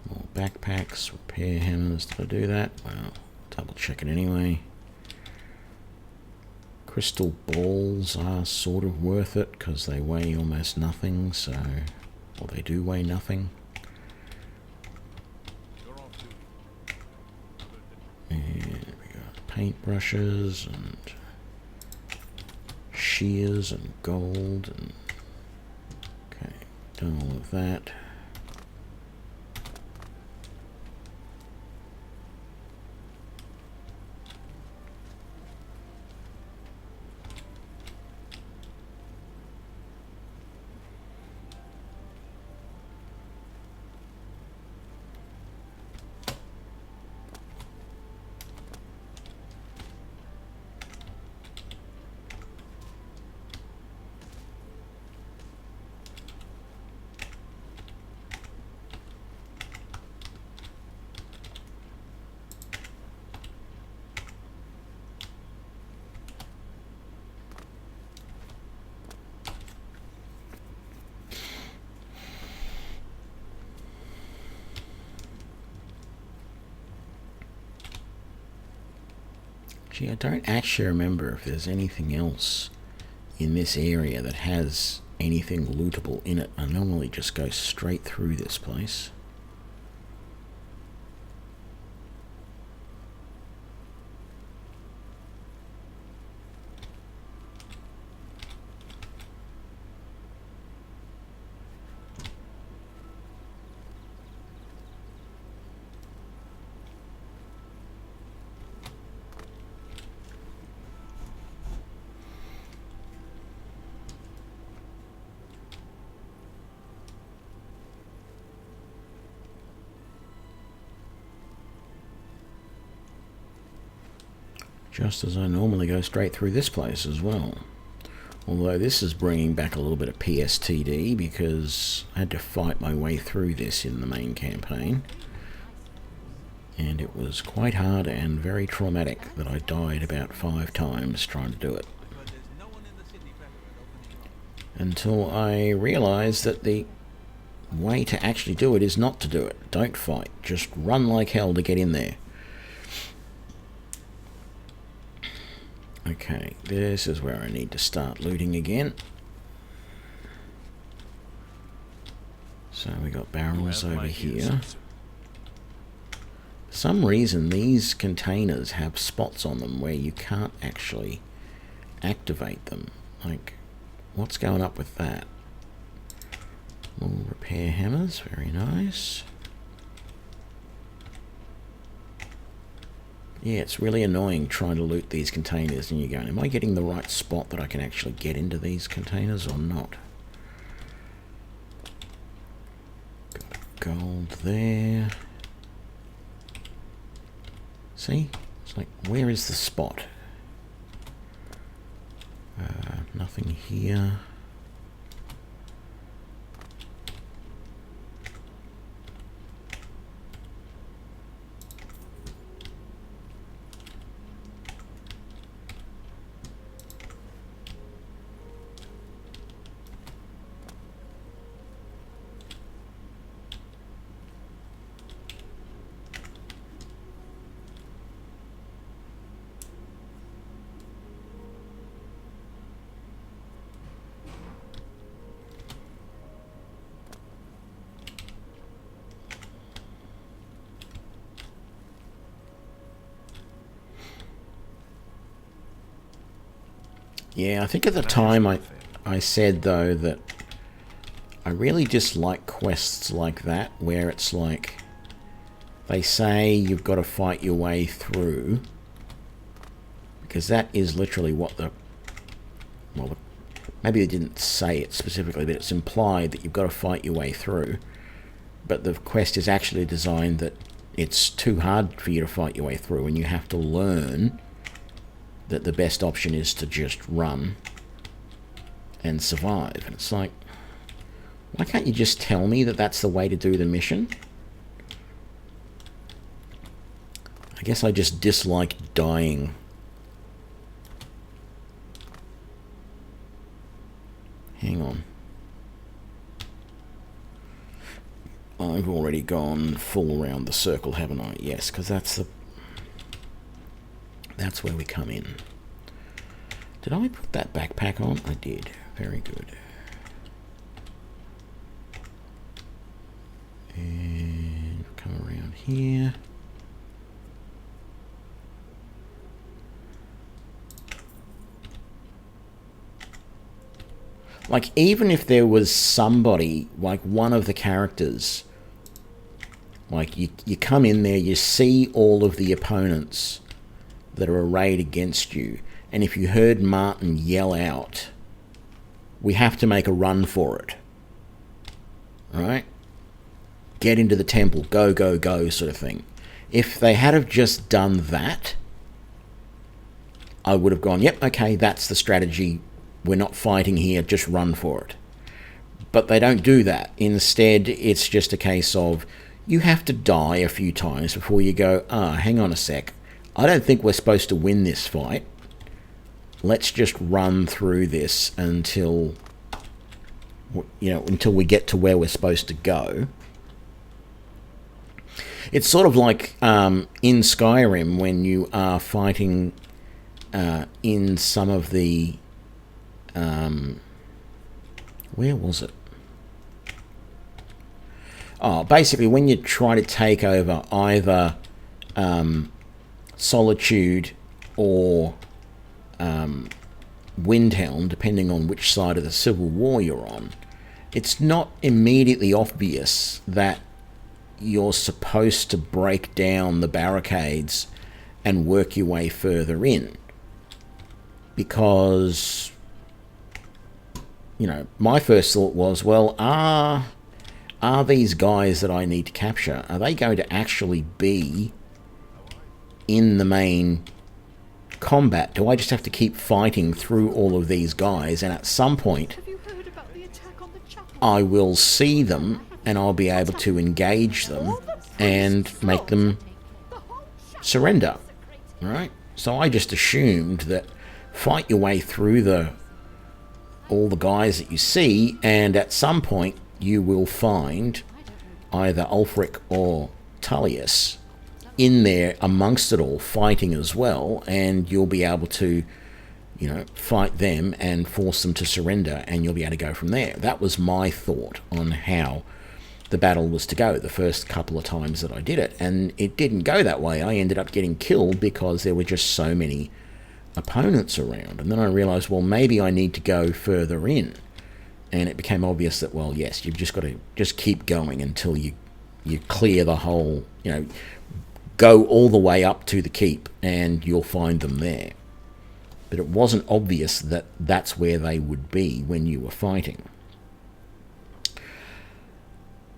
More backpacks, repair hammers. Did I do that? Well, double check it anyway. Crystal balls are sort of worth it because they weigh almost nothing, so, or they do weigh nothing. And we got paintbrushes and shears and gold and okay, done all of that. Gee, I don't actually remember if there's anything else in this area that has anything lootable in it. I normally just go straight through this place. Just as I normally go straight through this place as well. Although this is bringing back a little bit of PSTD because I had to fight my way through this in the main campaign. And it was quite hard and very traumatic that I died about 5 times trying to do it. Until I realised that the way to actually do it is not to do it. Don't fight. Just run like hell to get in there. Okay, this is where I need to start looting again. So we got barrels over here. For some reason these containers have spots on them where you can't actually activate them. Like, what's going up with that? More repair hammers, very nice. Yeah, it's really annoying trying to loot these containers and you're going, am I getting the right spot that I can actually get into these containers or not? Got gold there. See? It's like, where is the spot? Nothing here. Yeah, I think at the time I said, though, that I really dislike quests like that, where it's like, they say you've got to fight your way through, because that is literally what the, well, maybe they didn't say it specifically, but it's implied that you've got to fight your way through. But the quest is actually designed that it's too hard for you to fight your way through, and you have to learn that the best option is to just run and survive. And it's like, why can't you just tell me that that's the way to do the mission? I guess I just dislike dying. Hang on. I've already gone full around the circle, haven't I? Yes, because that's where we come in. Did I put that backpack on? I did. Very good. And come around here. Like, even if there was somebody, like one of the characters, like you come in there, you see all of the opponents that are arrayed against you, and if you heard Martin yell out, we have to make a run for it. Right? Get into the temple, go, go, go, sort of thing. If they had have just done that, I would have gone, yep, okay, that's the strategy. We're not fighting here, just run for it. But they don't do that. Instead, it's just a case of you have to die a few times before you go, hang on a sec. I don't think we're supposed to win this fight. Let's just run through this until, until we get to where we're supposed to go. It's sort of like in Skyrim when you are fighting in some of the... where was it? Oh, basically when you try to take over either Solitude or Windhelm, depending on which side of the Civil War you're on, it's not immediately obvious that you're supposed to break down the barricades and work your way further in. Because, my first thought was, well, are these guys that I need to capture, are they going to actually be in the main combat? Do I just have to keep fighting through all of these guys, and at some point I will see them and I'll be able to engage them and make them surrender, right? So I just assumed that fight your way through all the guys that you see, and at some point you will find either Ulfric or Tullius in there amongst it all, fighting as well, and you'll be able to, fight them and force them to surrender, and you'll be able to go from there. That was my thought on how the battle was to go the first couple of times that I did it, and it didn't go that way. I ended up getting killed because there were just so many opponents around, and then I realized, well, maybe I need to go further in, and it became obvious that, well, yes, you've just got to just keep going until you clear the whole, go all the way up to the keep and you'll find them there. But it wasn't obvious that that's where they would be when you were fighting.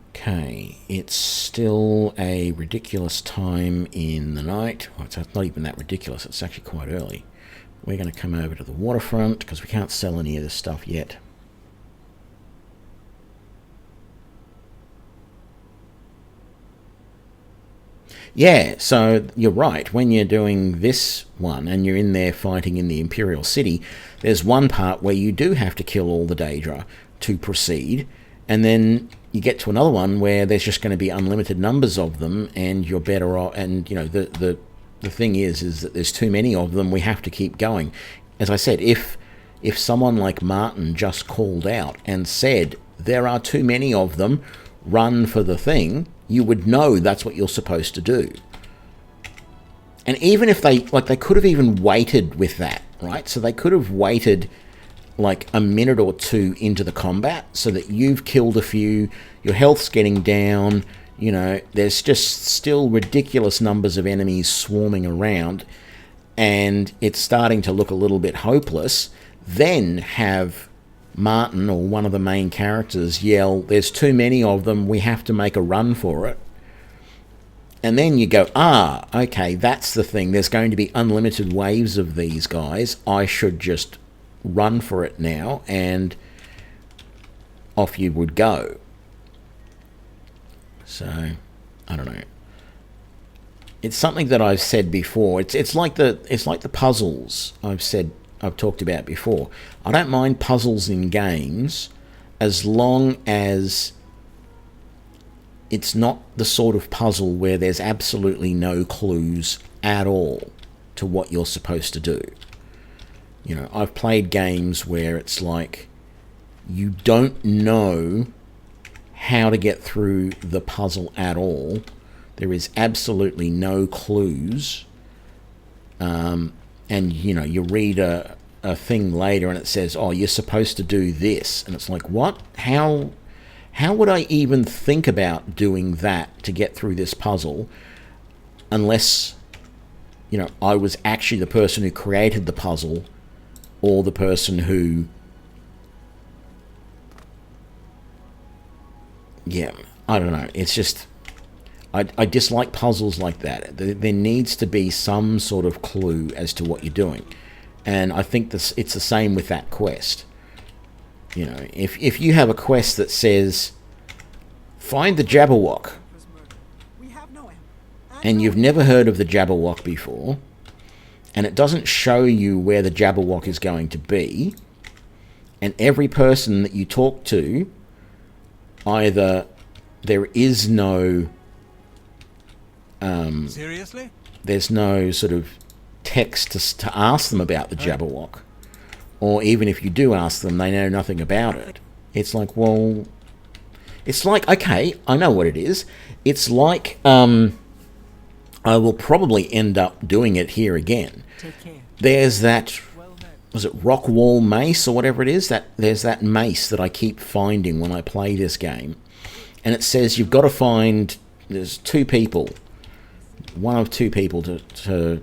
Okay, it's still a ridiculous time in the night. Well, it's not even that ridiculous, it's actually quite early. We're going to come over to the waterfront because we can't sell any of this stuff yet. Yeah, so you're right. When you're doing this one and you're in there fighting in the Imperial City, there's one part where you do have to kill all the Daedra to proceed, and then you get to another one where there's just going to be unlimited numbers of them, and you're better off. And the thing is that there's too many of them. We have to keep going. As I said, if someone like Martin just called out and said there are too many of them, run for the thing, you would know that's what you're supposed to do. And even if they could have even waited with that, right? So they could have waited like a minute or two into the combat so that you've killed a few, your health's getting down, You know, there's just still ridiculous numbers of enemies swarming around, and it's starting to look a little bit hopeless. Then have Martin, or one of the main characters, yell, "There's too many of them, we have to make a run for it." And then you go, ah, okay, that's the thing. There's going to be unlimited waves of these guys. I should just run for it now, and off you would go. So, I don't know. It's something that I've said before. It's like the puzzles I've talked about before. I don't mind puzzles in games as long as it's not the sort of puzzle where there's absolutely no clues at all to what you're supposed to do. You know, I've played games where it's like you don't know how to get through the puzzle at all. There is absolutely no clues. And, you know, you read a thing later and it says, oh, you're supposed to do this. And it's like, what? How would I even think about doing that to get through this puzzle unless, you know, I was actually the person who created the puzzle, or the person who... Yeah, I don't know. It's just... I dislike puzzles like that. There needs to be some sort of clue as to what you're doing. And I think it's the same with that quest. You know, if you have a quest that says, find the Jabberwock, and you've never heard of the Jabberwock before, and it doesn't show you where the Jabberwock is going to be, and every person that you talk to, either there is no... Seriously? There's no sort of text to ask them about the Jabberwock. Or even if you do ask them, they know nothing about it. It's like, well... It's like, okay, I know what it is. It's like, I will probably end up doing it here again. There's that... Was it rock wall mace or whatever it is? There's that mace that I keep finding when I play this game. And it says you've got to find... There's two people. One of two people to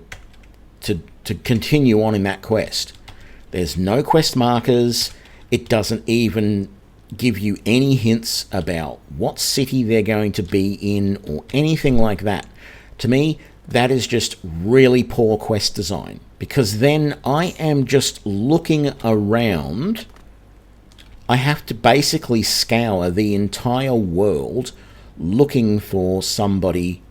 continue on in that quest. There's no quest markers. It doesn't even give you any hints about what city they're going to be in or anything like that. To me, that is just really poor quest design, because then I am just looking around. I have to basically scour the entire world looking for somebody,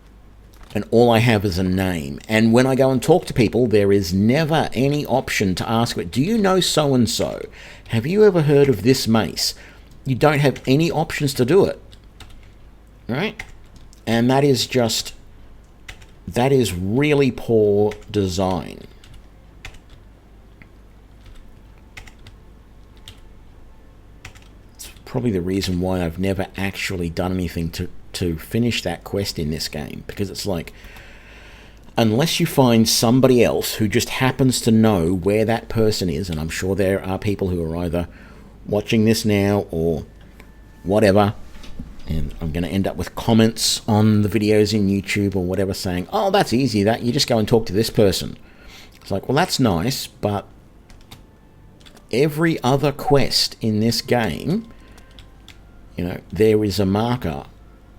and all I have is a name. And when I go and talk to people, there is never any option to ask, do you know so-and-so? Have you ever heard of this mace? You don't have any options to do it. Right? And that is just... That is really poor design. It's probably the reason why I've never actually done anything to finish that quest in this game, because it's like, unless you find somebody else who just happens to know where that person is, and I'm sure there are people who are either watching this now or whatever, and I'm going to end up with comments on the videos in YouTube or whatever saying, oh, that's easy, that you just go and talk to this person. It's like, well, that's nice, but every other quest in this game, you know, there is a marker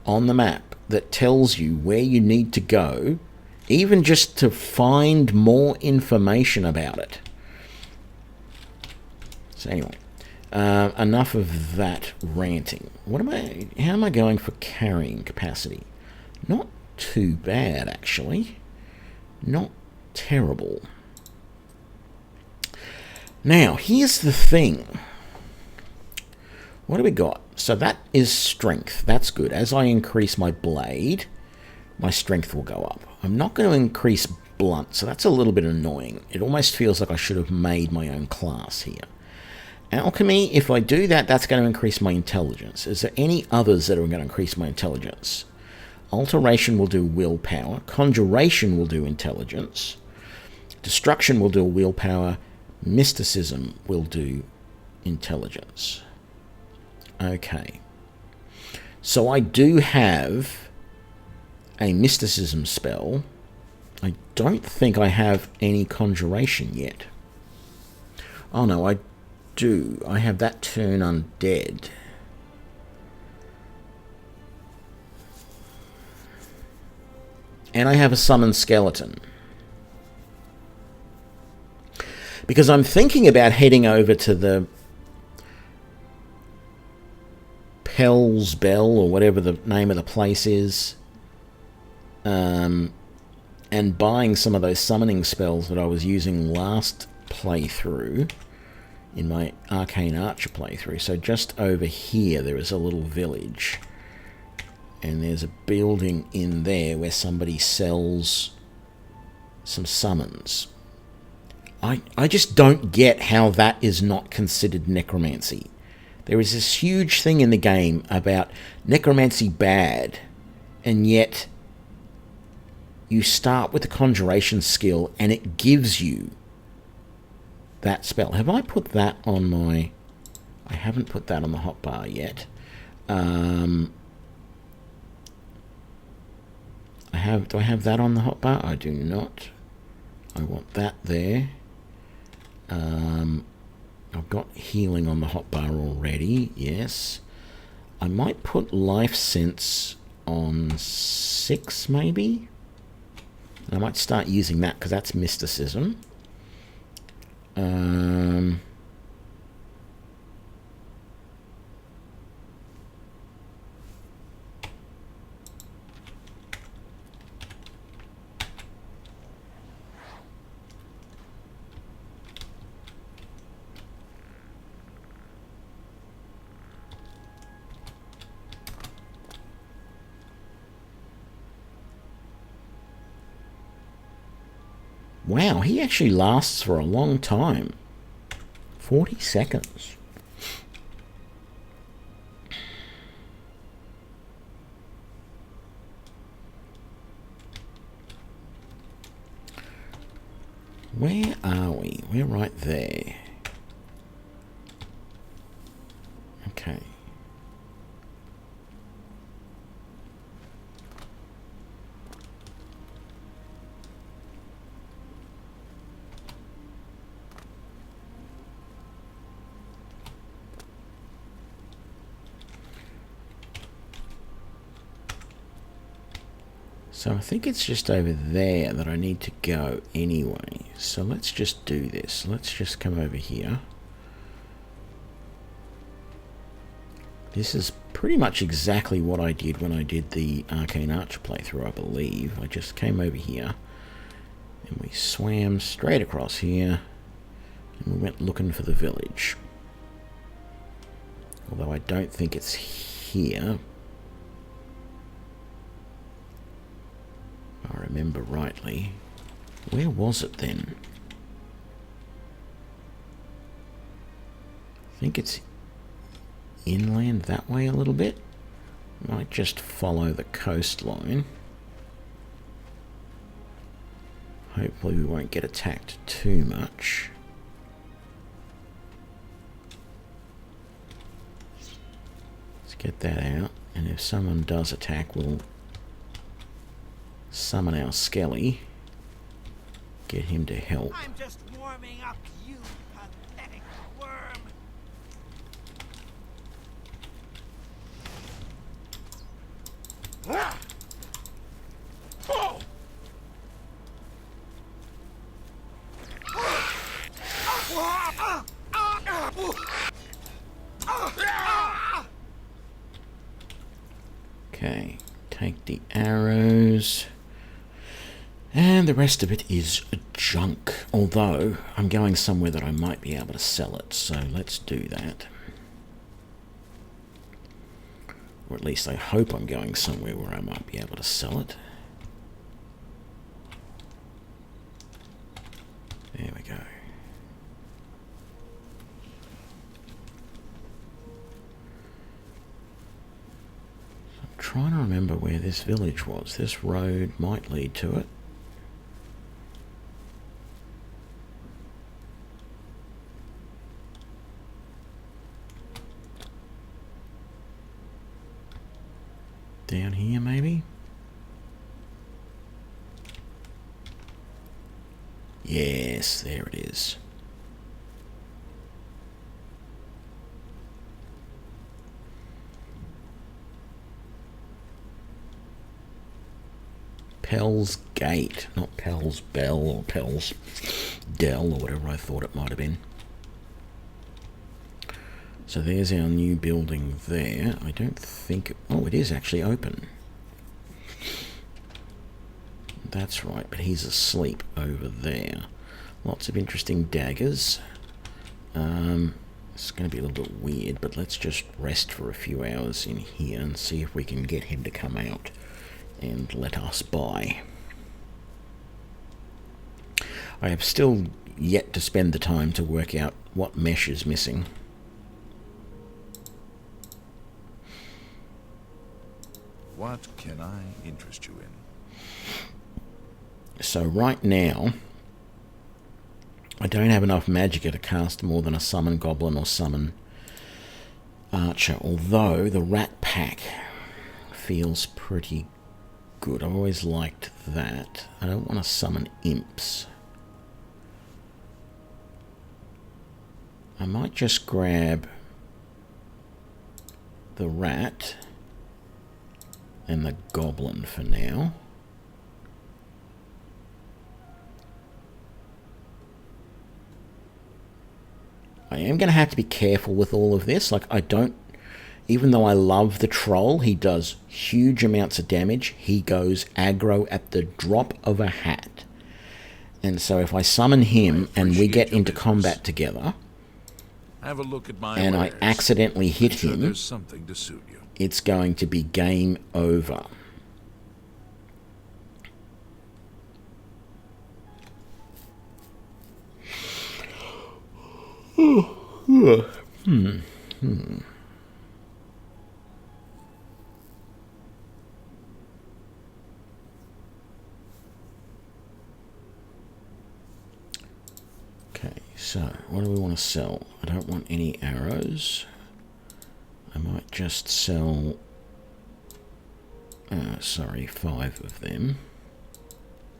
on the map that tells you where you need to go, even just to find more information about it. So anyway, enough of that ranting. How am I going for carrying capacity? Not too bad, actually. Not terrible. Now, here's the thing. What do we got? So that is strength. That's good. As I increase my blade, my strength will go up. I'm not going to increase blunt, so that's a little bit annoying. It almost feels like I should have made my own class here. Alchemy, if I do that, that's going to increase my intelligence. Is there any others that are going to increase my intelligence? Alteration will do willpower. Conjuration will do intelligence. Destruction will do willpower. Mysticism will do intelligence. Okay. So I do have a mysticism spell. I don't think I have any conjuration yet. Oh no, I do. I have that turn undead. And I have a summon skeleton. Because I'm thinking about heading over to the Pell's Bell, or whatever the name of the place is, and buying some of those summoning spells that I was using last playthrough, in my Arcane Archer playthrough. So just over here there is a little village, and there's a building in there where somebody sells some summons. I just don't get how that is not considered necromancy. There is this huge thing in the game about necromancy bad, and yet you start with the conjuration skill and it gives you that spell. Have I put that on my... I haven't put that on the hotbar yet. Do I have that on the hotbar? I do not. I want that there. I've got healing on the hotbar already, yes. I might put life sense on 6, maybe? I might start using that, because that's mysticism. Wow, he actually lasts for a long time. 40 seconds. Where are we? We're right there. Okay. So I think it's just over there that I need to go anyway. So let's just do this. Let's just come over here. This is pretty much exactly what I did when I did the Arcane Archer playthrough, I believe. I just came over here and we swam straight across here and we went looking for the village. Although I don't think it's here. If I remember rightly. Where was it then? I think it's inland that way a little bit. Might just follow the coastline. Hopefully we won't get attacked too much. Let's get that out, and if someone does attack, we'll summon our Skelly. Get him to help. I'm just warming up, you pathetic worm. Okay, take the arrows. And the rest of it is junk. Although, I'm going somewhere that I might be able to sell it, so let's do that. Or at least I hope I'm going somewhere where I might be able to sell it. There we go. So I'm trying to remember where this village was. This road might lead to it. Down here, maybe? Yes, there it is. Pell's Gate, not Pell's Bell or Pell's Dell or whatever I thought it might have been. So there's our new building there. I don't think... Oh, it is actually open. That's right, but he's asleep over there. Lots of interesting daggers. It's going to be a little bit weird, but let's just rest for a few hours in here and see if we can get him to come out and let us by. I have still yet to spend the time to work out what mesh is missing. What can I interest you in? So right now, I don't have enough magicka to cast more than a summon goblin or summon archer, although the rat pack feels pretty good. I've always liked that. I don't want to summon imps. I might just grab the rat and the goblin for now. I am going to have to be careful with all of this. Like, I don't... Even though I love the troll, he does huge amounts of damage. He goes aggro at the drop of a hat. And so if I summon him and we get into combat together, Have a look at my and I wares. accidentally hit Sure him, there's something to suit you. it's going to be game over. Okay, so what do we want to sell? I don't want any arrows. I might just sell, 5 of them.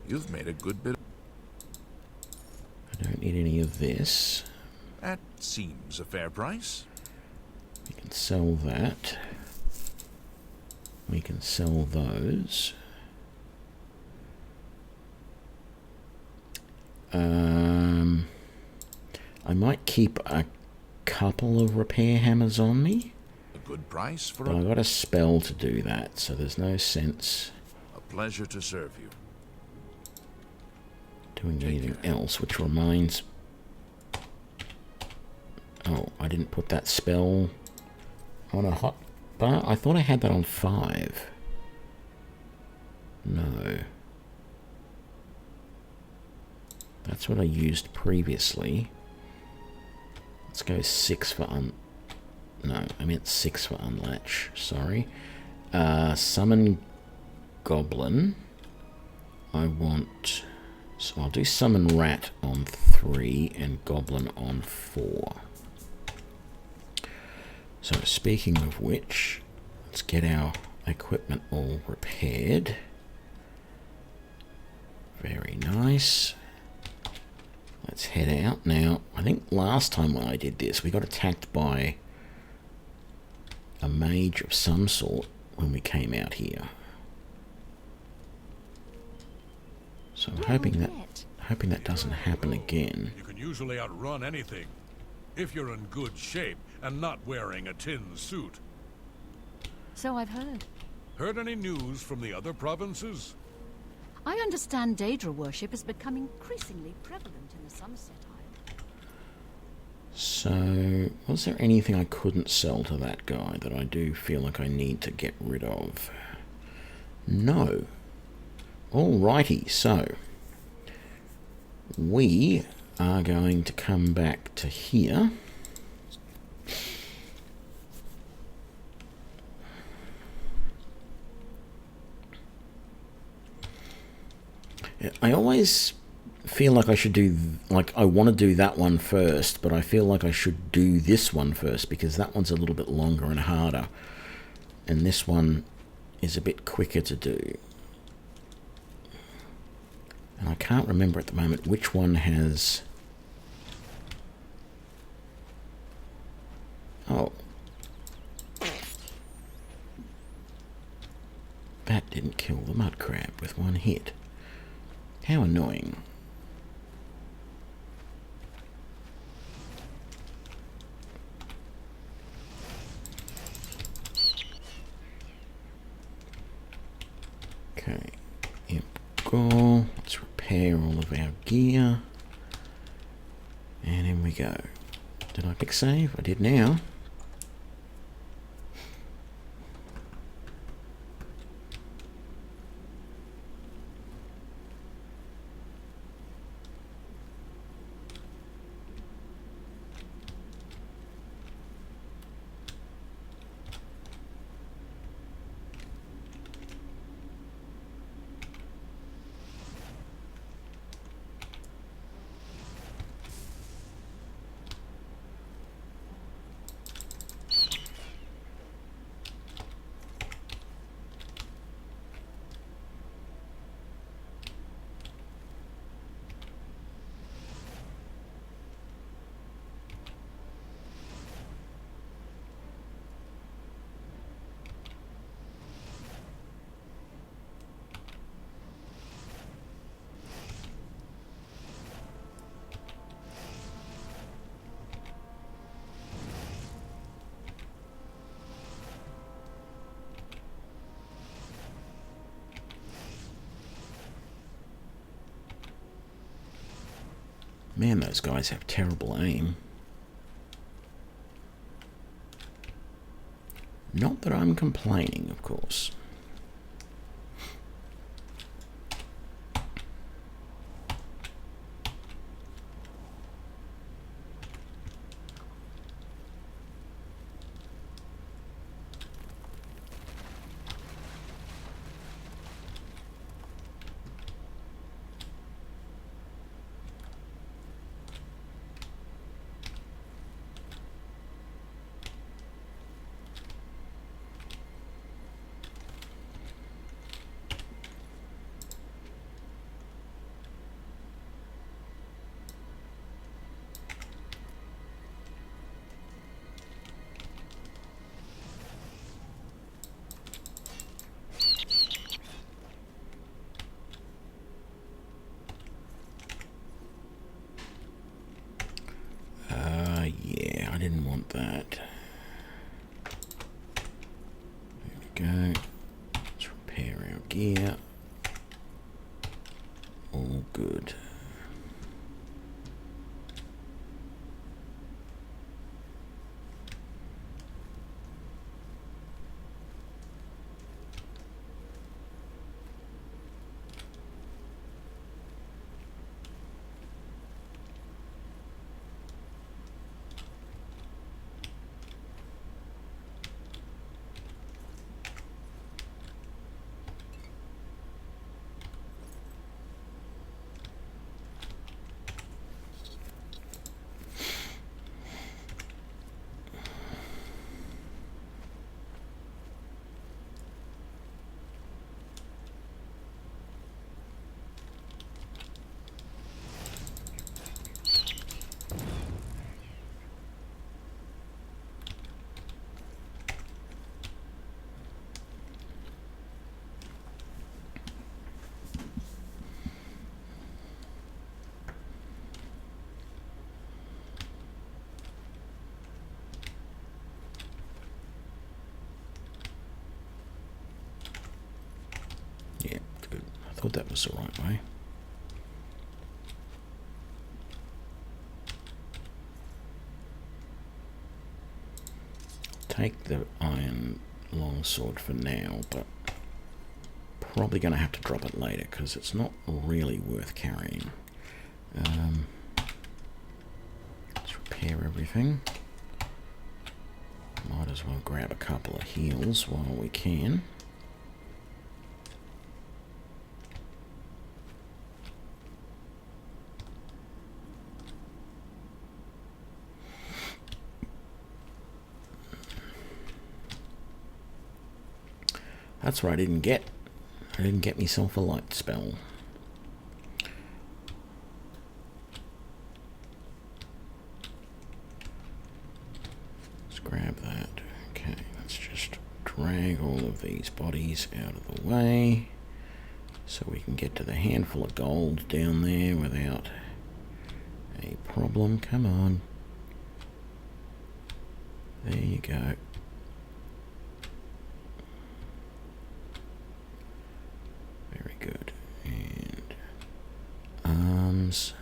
You've made a good bit. I don't need any of this. That seems a fair price. We can sell that. We can sell those. I might keep a couple of repair hammers on me, A good price for but I've got a spell to do that, so there's no sense a pleasure to serve you. doing anything else, which reminds... Oh, I didn't put that spell on a hot bar. I thought I had that on 5. No. That's what I used previously. Let's go 6 for No, I meant 6 for unlatch. Sorry. Summon goblin. I want... So I'll do summon rat on 3 and goblin on 4. So speaking of which, let's get our equipment all repaired. Very nice. Let's head out. Now, I think last time when I did this, we got attacked by a mage of some sort when we came out here. So I'm hoping that doesn't happen again. You can usually outrun anything, if you're in good shape and not wearing a tin suit. So I've heard. Heard any news from the other provinces? I understand Daedra worship is becoming increasingly prevalent in the Sunset Isle. So, was there anything I couldn't sell to that guy that I do feel like I need to get rid of? No. Alrighty, so we are going to come back to here. I always feel like I should do, like I want to do that one first, but I feel like I should do this one first because that one's a little bit longer and harder. And this one is a bit quicker to do. And I can't remember at the moment which one has... Oh. That didn't kill the mud crab with one hit. How annoying. Okay. Yep. Go. Let's repair all of our gear. And in we go. Did I pick save? I did now. Man, those guys have terrible aim. Not that I'm complaining, of course. Yeah, I didn't want that. There we go. Let's repair our gear. All good. Yeah, good. I thought that was the right way. Take the iron longsword for now, but probably going to have to drop it later because it's not really worth carrying. Let's repair everything. Might as well grab a couple of heals while we can. That's what I didn't get. I didn't get myself a light spell. drag all of these bodies out of the way so we can get to the handful of gold down there without a problem. Come on. There you go. Very good. And arms.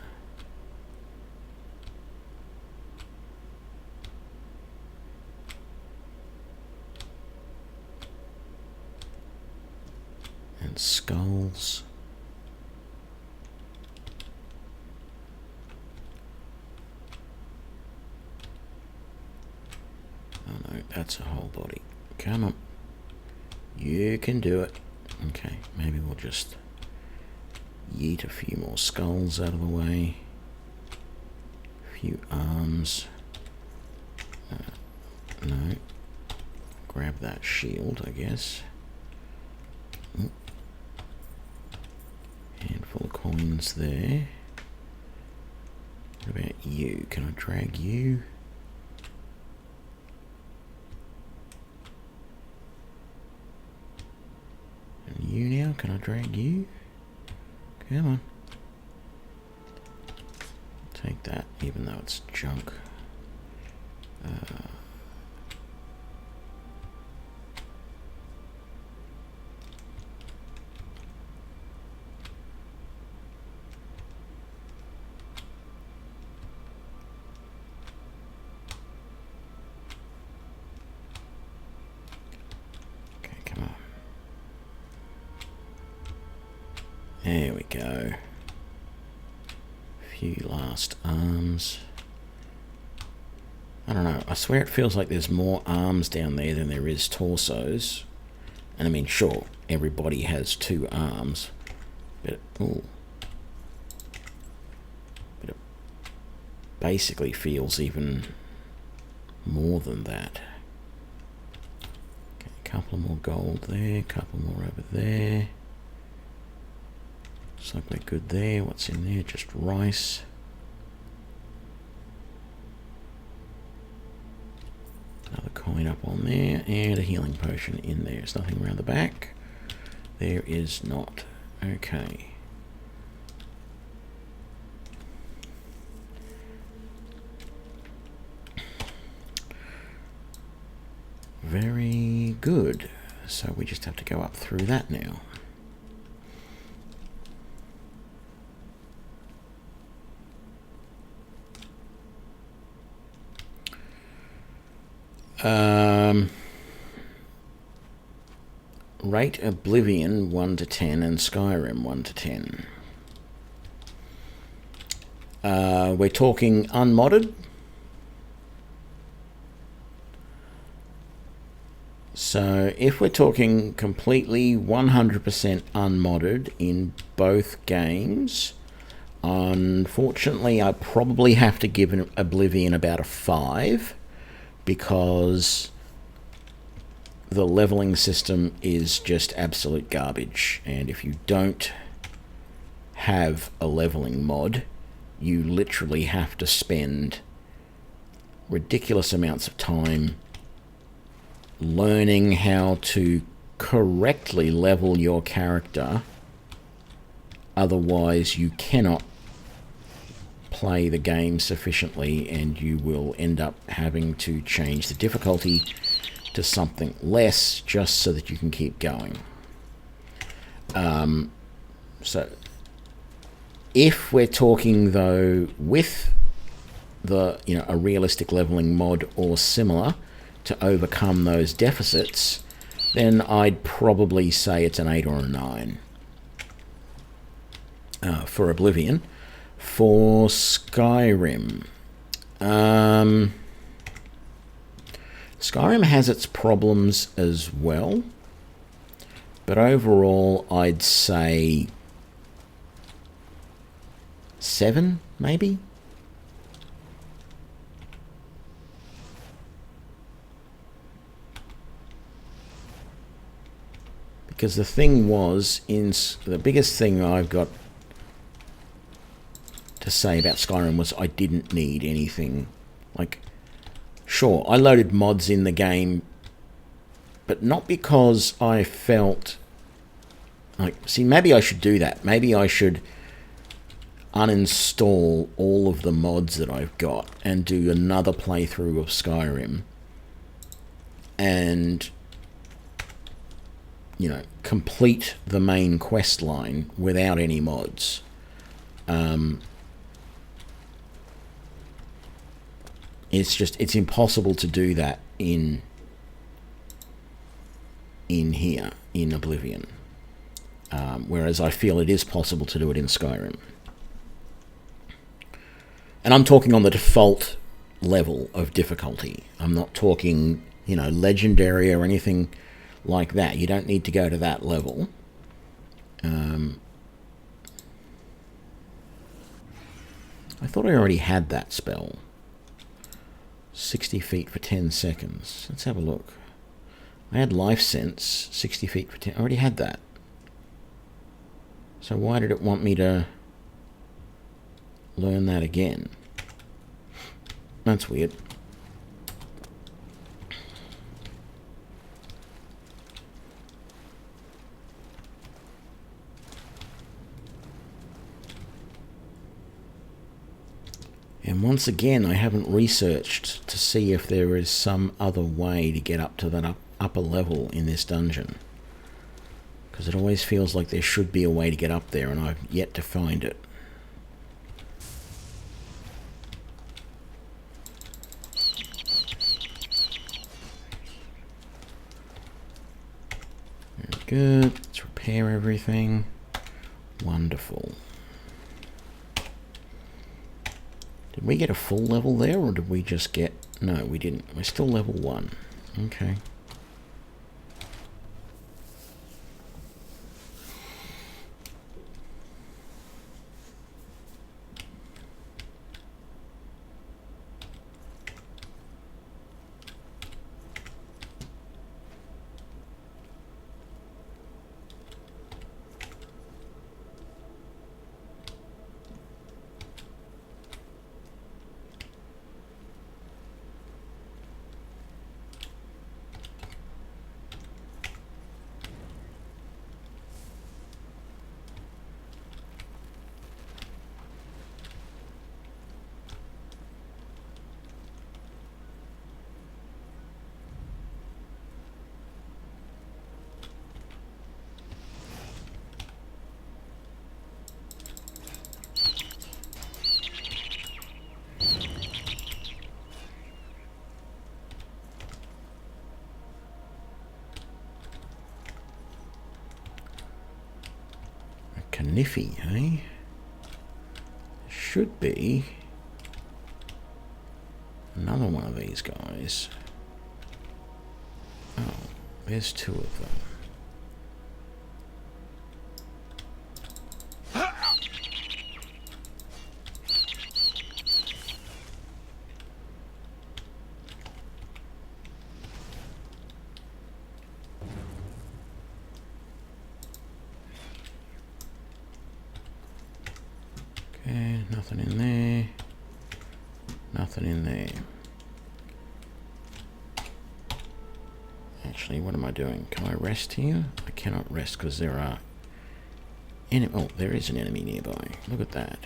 And skulls. Oh no, that's a whole body. Come on. You can do it. Okay, maybe we'll just yeet a few more skulls out of the way. A few arms. No. Grab that shield, I guess. Handful of coins there. What about you? Can I drag you? And you now? Can I drag you? Come on. Take that, even though it's junk. There we go. A few last arms. I don't know. I swear it feels like there's more arms down there than there is torsos. And I mean, sure, everybody has 2 arms. But, ooh. But it basically feels even more than that. Okay, a couple more gold there, a couple more over there. Looks like we're good there. What's in there? Just rice. Another coin up on there. And a healing potion in there. There's nothing around the back. There is not. Okay. Very good. So we just have to go up through that now. Rate Oblivion 1 to 10 and Skyrim 1 to 10. We're talking unmodded. So if we're talking completely 100% unmodded in both games, unfortunately I probably have to give Oblivion about a 5. Because the leveling system is just absolute garbage, and if you don't have a leveling mod, you literally have to spend ridiculous amounts of time learning how to correctly level your character. Otherwise you cannot play the game sufficiently, and you will end up having to change the difficulty to something less just so that you can keep going. So if we're talking though with the a realistic leveling mod or similar to overcome those deficits, then I'd probably say it's an 8 or a 9 for Oblivion. For Skyrim, Skyrim has its problems as well, but overall I'd say 7, maybe. Because the thing was, the biggest thing I've got to say about Skyrim was I didn't need anything. Like, sure, I loaded mods in the game but not because I felt like, see, maybe I should do that. Maybe I should uninstall all of the mods that I've got and do another playthrough of Skyrim and, you know, complete the main quest line without any mods. It's impossible to do that in here, in Oblivion. Whereas I feel it is possible to do it in Skyrim. And I'm talking on the default level of difficulty. I'm not talking, you know, legendary or anything like that. You don't need to go to that level. I thought I already had that spell. 60 feet for 10 seconds. Let's have a look. I had life sense, 60 feet for 10. I already had that. So why did it want me to learn that again? That's weird. And once again, I haven't researched to see if there is some other way to get up to that upper level in this dungeon. Because it always feels like there should be a way to get up there, and I've yet to find it. Very good. Let's repair everything. Wonderful. Did we get a full level there, or did we just get... No, we didn't. We're still level 1. Okay. Niffy, eh? Should be another one of these guys. Oh, there's 2 of them. Nothing in there. Nothing in there. Actually, what am I doing? Can I rest here? I cannot rest because there are... Oh, there is an enemy nearby. Look at that.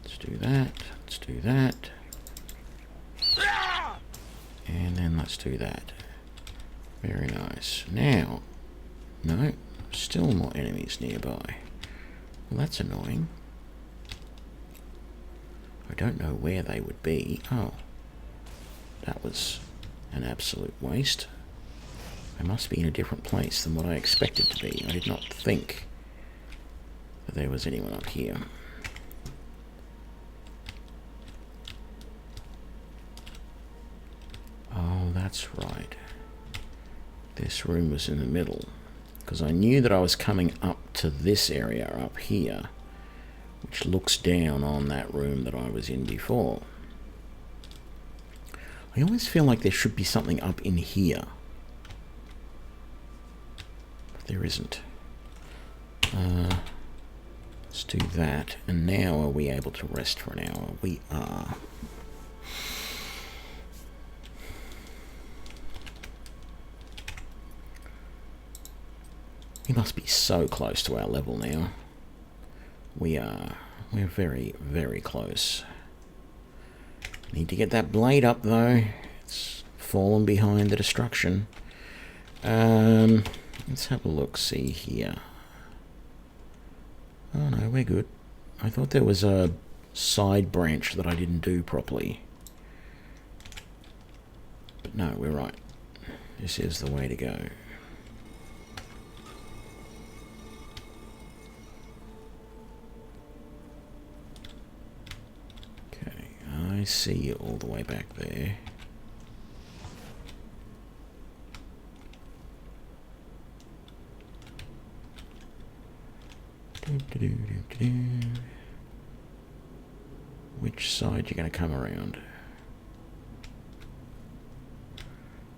Let's do that. Let's do that. And then let's do that. Very nice. Now... No. Still more enemies nearby. Well, that's annoying. I don't know where they would be. Oh. That was an absolute waste. They must be in a different place than what I expected to be. I did not think that there was anyone up here. Oh, that's right. This room was in the middle. Because I knew that I was coming up to this area up here, which looks down on that room that I was in before. I always feel like there should be something up in here. But there isn't. Let's do that. And now are we able to rest for an hour? We are. He must be so close to our level now. We are. We're very, very close. Need to get that blade up, though. It's fallen behind the destruction. Let's have a look, see here. Oh no, we're good. I thought there was a side branch that I didn't do properly. But no, we're right. This is the way to go. Okay, I see you all the way back there. Which side you going to come around?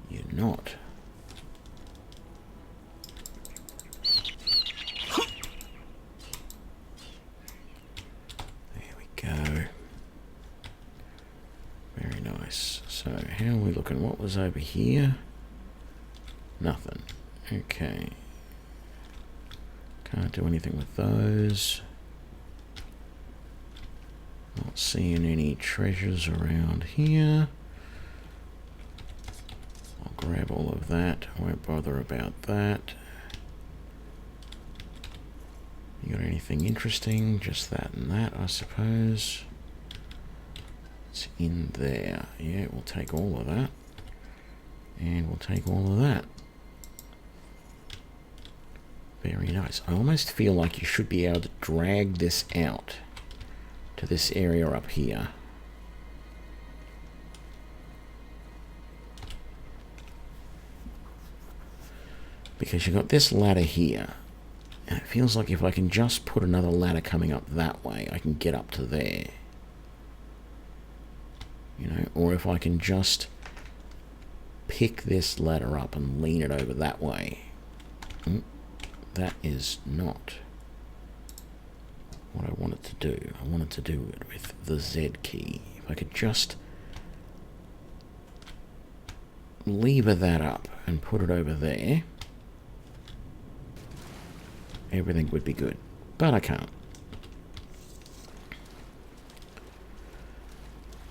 You're not. There we go. Very nice. So, how are we looking? What was over here? Nothing. Okay. Can't do anything with those. Not seeing any treasures around here. I'll grab all of that. I won't bother about that. You got anything interesting? Just that and that, I suppose. It's in there. Yeah, we'll take all of that. And we'll take all of that. Very nice. I almost feel like you should be able to drag this out to this area up here. Because you've got this ladder here. And it feels like if I can just put another ladder coming up that way, I can get up to there. You know, or if I can just pick this ladder up and lean it over that way. That is not what I wanted to do. I wanted to do it with the Z key. If I could just lever that up and put it over there, everything would be good. But I can't.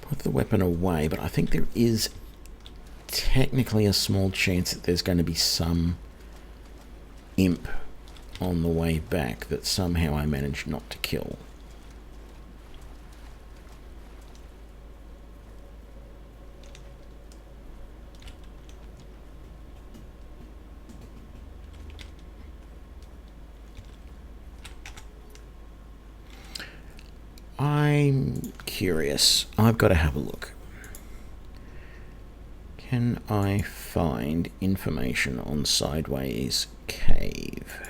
Put the weapon away, but I think there is technically a small chance that there's going to be some imp on the way back that somehow I managed not to kill. I'm curious. I've got to have a look. Can I find information on Sideways Cave?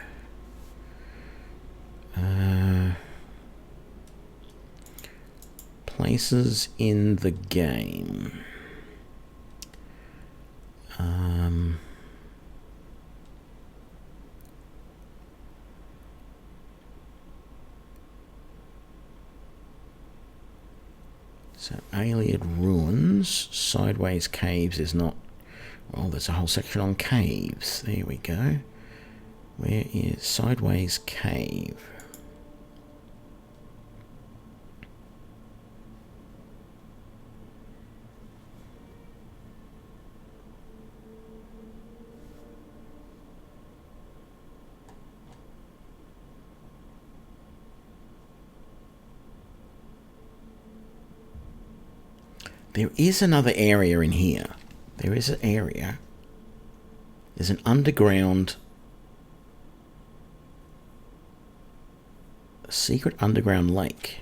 Places in the game. So Alien Ruins, Sideways Caves is not... Well, there's a whole section on caves. There we go. Where is Sideways Cave? There is another area in here. There is an area. There's an underground... a secret underground lake.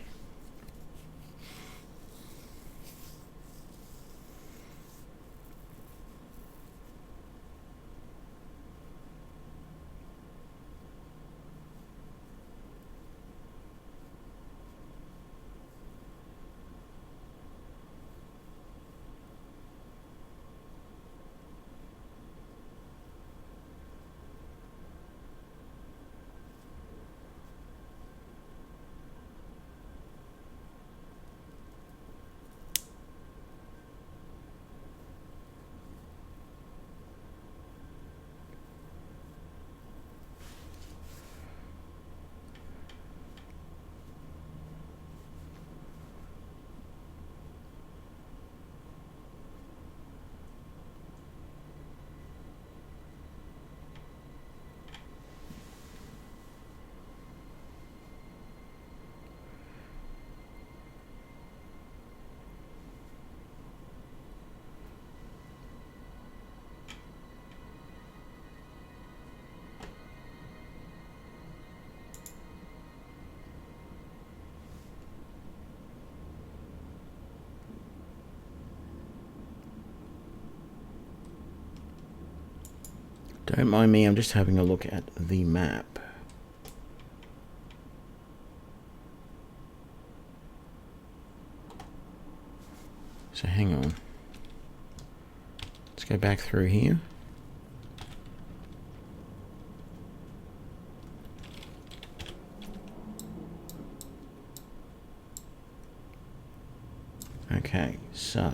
Don't mind me, I'm just having a look at the map. So hang on. Let's go back through here. Okay, so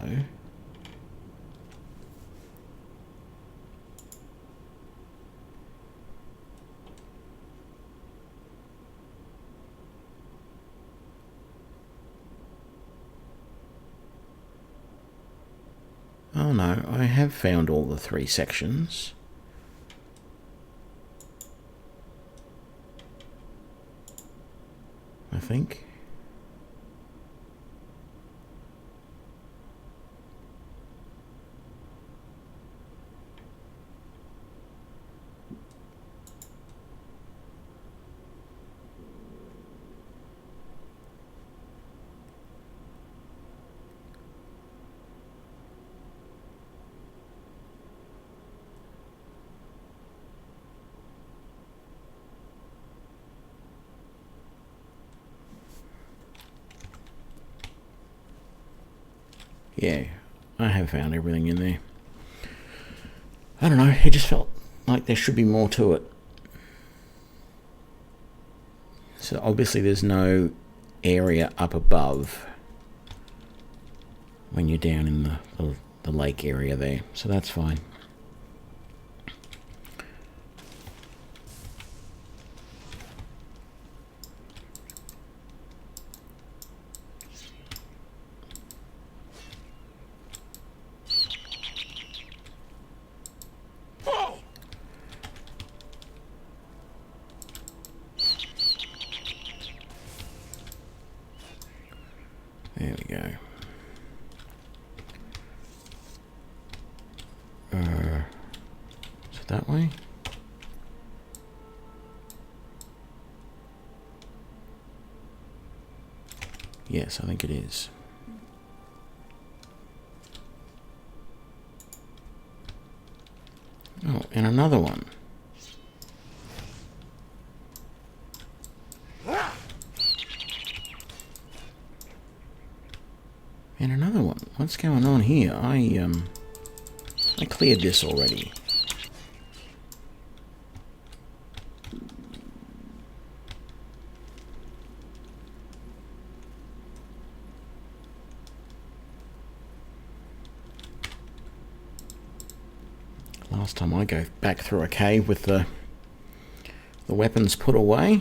oh no, I have found all the 3 sections. I think. Yeah, I have found everything in there. I don't know, it just felt like there should be more to it. So obviously there's no area up above when you're down in the lake area there, so that's fine. There we go. Is it that way? Yes, I think it is. Oh, and another one. And another one. What's going on here? I cleared this already. Last time I go back through a cave with the weapons put away,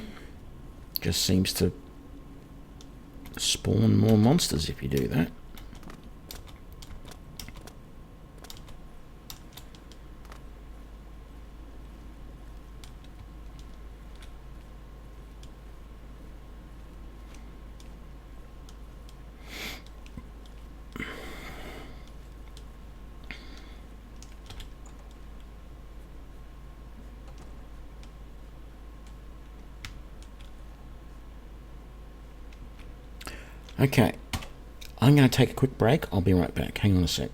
just seems to spawn more monsters if you do that. Okay, I'm going to take a quick break. I'll be right back. Hang on a sec.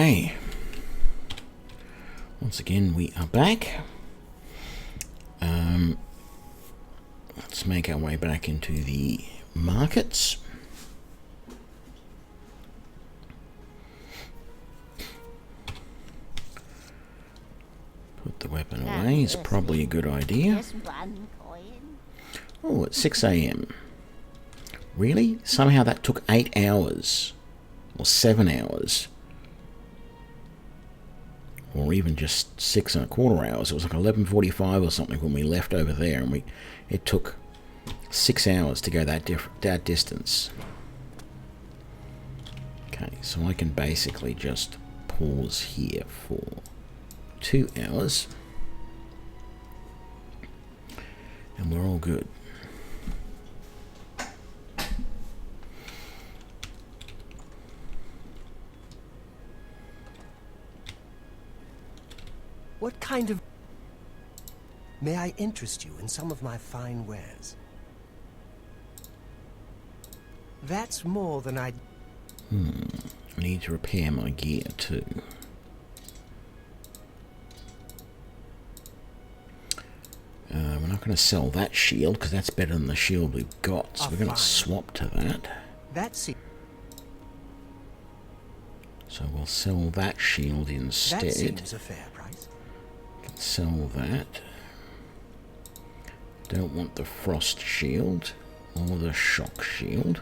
Okay. Once again, we are back. Let's make our way back into the markets. Put the weapon away is probably a good idea. Just 1 coin. Oh, it's 6 AM. Really? Somehow that took 8 hours. Or 7 hours. Or even just 6 1/4 hours. It was like 11:45 or something when we left over there, and it took 6 hours to go that distance. Okay, so I can basically just pause here for 2 hours, and we're all good. What kind of... May I interest you in some of my fine wares? That's more than I need to repair my gear too. We're not going to sell that shield because that's better than the shield we've got, so we're going to swap to that. That's it. So we'll sell that shield instead. That seems a fair price. Sell that. Don't want the frost shield or the shock shield.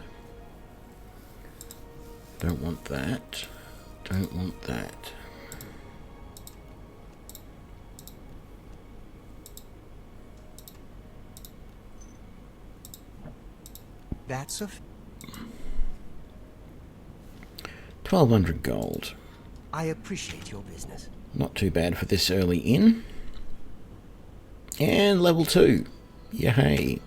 Don't want that. Don't want that. That's a... 1,200 gold. I appreciate your business. Not too bad for this early in. And level 2. Yay.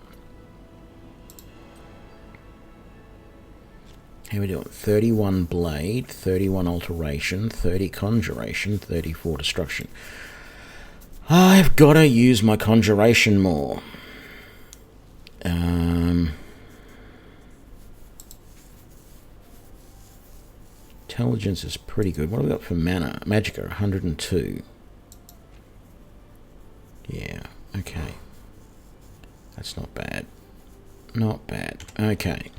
How we doing? 31 blade, 31 alteration, 30 conjuration, 34 destruction. I've got to use my conjuration more. Intelligence is pretty good. What have we got for mana? Magicka, 102. Yeah, okay. That's not bad. Not bad. Okay.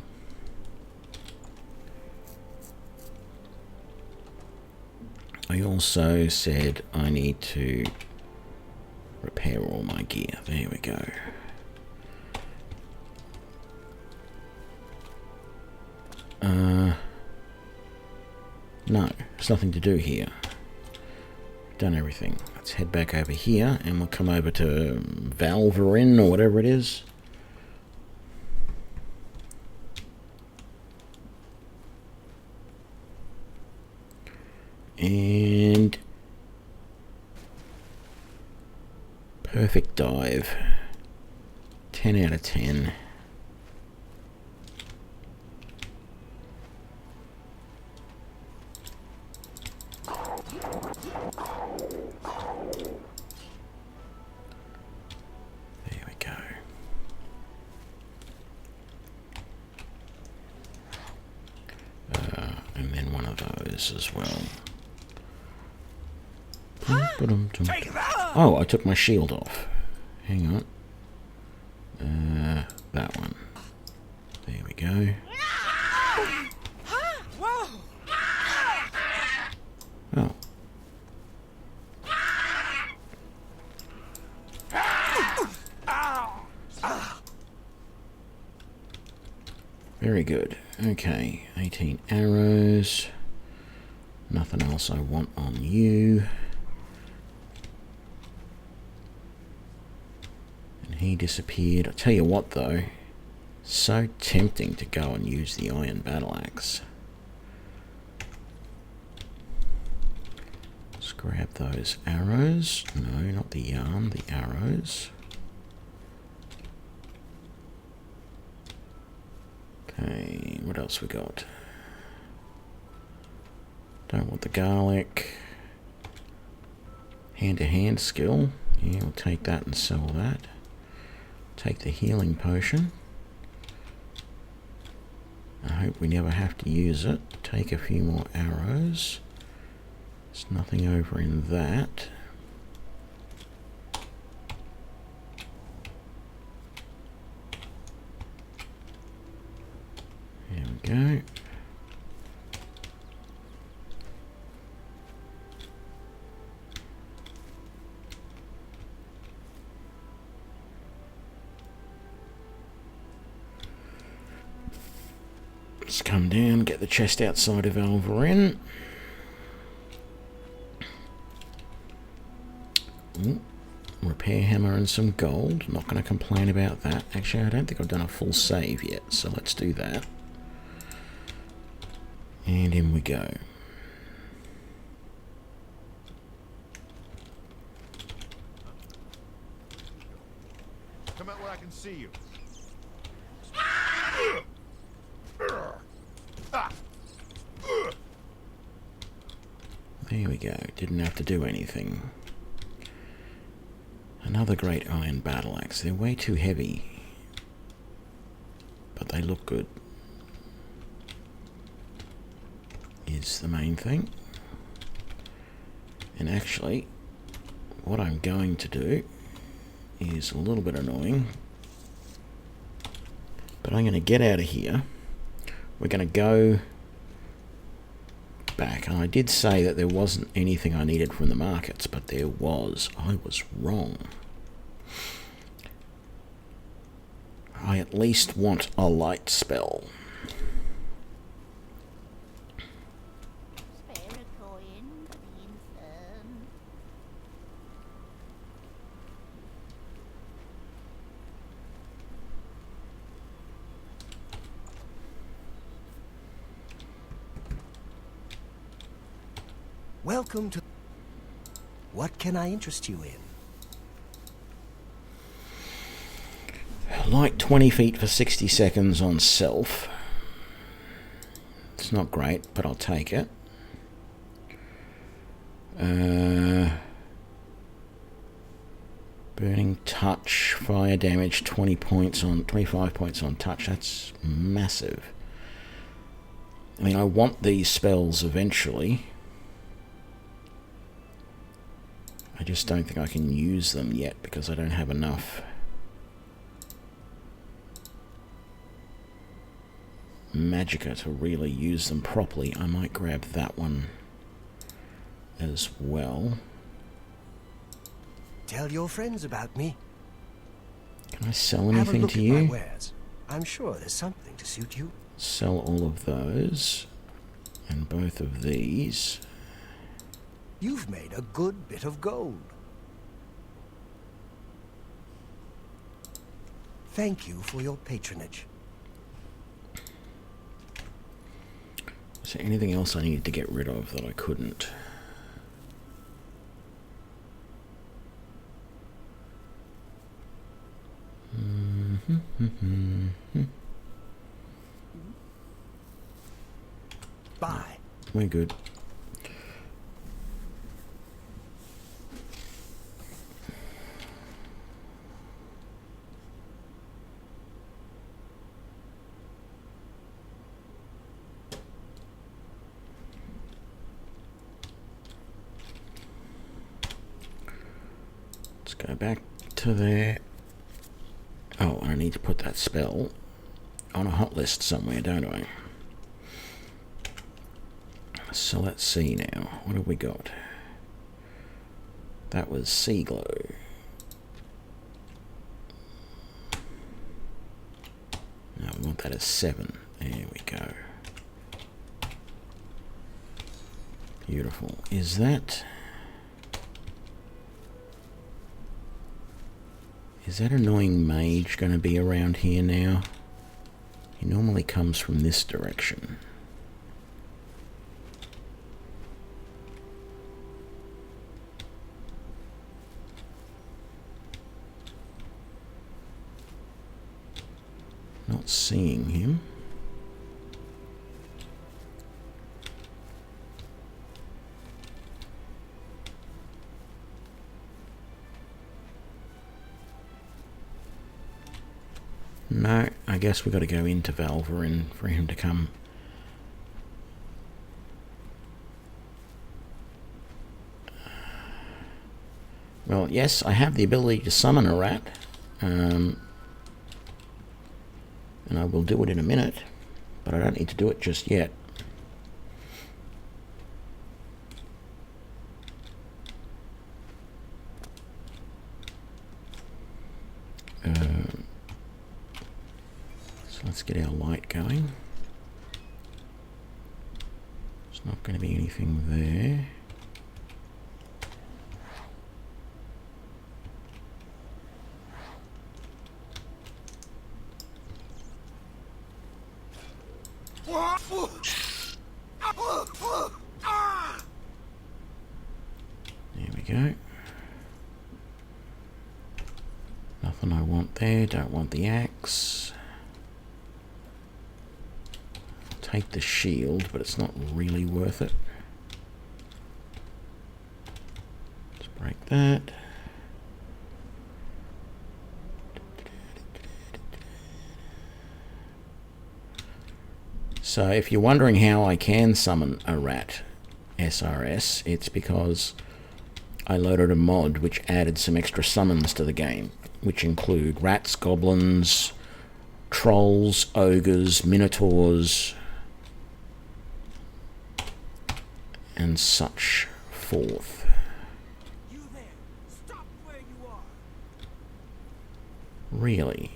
I also said I need to repair all my gear. There we go. No, there's nothing to do here. Done everything. Let's head back over here and we'll come over to Valverin or whatever it is. And perfect dive. 10 out of 10. There we go. And then one of those as well. Oh, I took my shield off. Hang on. That one. There we go. Oh. Very good. Okay, 18 arrows. Nothing else I want on you. And he disappeared. I tell you what though, so tempting to go and use the iron battle axe. Let's grab those arrows. No, not the yarn, the arrows. Okay, what else we got? Don't want the garlic. Hand-to-hand skill. Yeah, we'll take that and sell that. Take the healing potion. I hope we never have to use it. Take a few more arrows. There's nothing over in that. There we go. Let's come down, get the chest outside of Valverin. Ooh, repair hammer and some gold. Not going to complain about that. Actually, I don't think I've done a full save yet, so let's do that. And in we go. Come out where I can see you. There we go. Didn't have to do anything. Another great iron battle axe. They're way too heavy, but they look good. Is the main thing. And actually, what I'm going to do is a little bit annoying, but I'm going to get out of here. We're going to go back, and I did say that there wasn't anything I needed from the markets, but there was. I was wrong. I at least want a light spell. Spare a coin for the infirm. Welcome to... What can I interest you in? Light 20 feet for 60 seconds on self. It's not great, but I'll take it. Burning touch, fire damage, 20 points on, 25 points on touch. That's massive. I mean, I want these spells eventually. I just don't think I can use them yet because I don't have enough magicka to really use them properly. I might grab that one as well. Tell your friends about me. Can I sell Have a anything look to at my you? wares. I'm sure there's something to suit you. Sell all of those and both of these. You've made a good bit of gold. Thank you for your patronage. Is there anything else I needed to get rid of that I couldn't? Bye. We're good. Let's go back to there. Oh, I need to put that spell on a hot list somewhere, don't I? So let's see now. What have we got? That was Sea Glow. No, we want that as 7. There we go. Beautiful. Is that annoying mage going to be around here now? He normally comes from this direction. Not seeing him. No, I guess we've got to go into Valverin for him to come. Well, yes, I have the ability to summon a rat. And I will do it in a minute. But I don't need to do it just yet. So let's get our light going. There's not going to be anything there. There we go. Nothing I want there. Don't want the axe. Take the shield, but it's not really worth it. Let's break that. So if you're wondering how I can summon a rat SRS, it's because I loaded a mod which added some extra summons to the game, which include rats, goblins, trolls, ogres, minotaurs, and such forth. You there! Stop where you are! Really?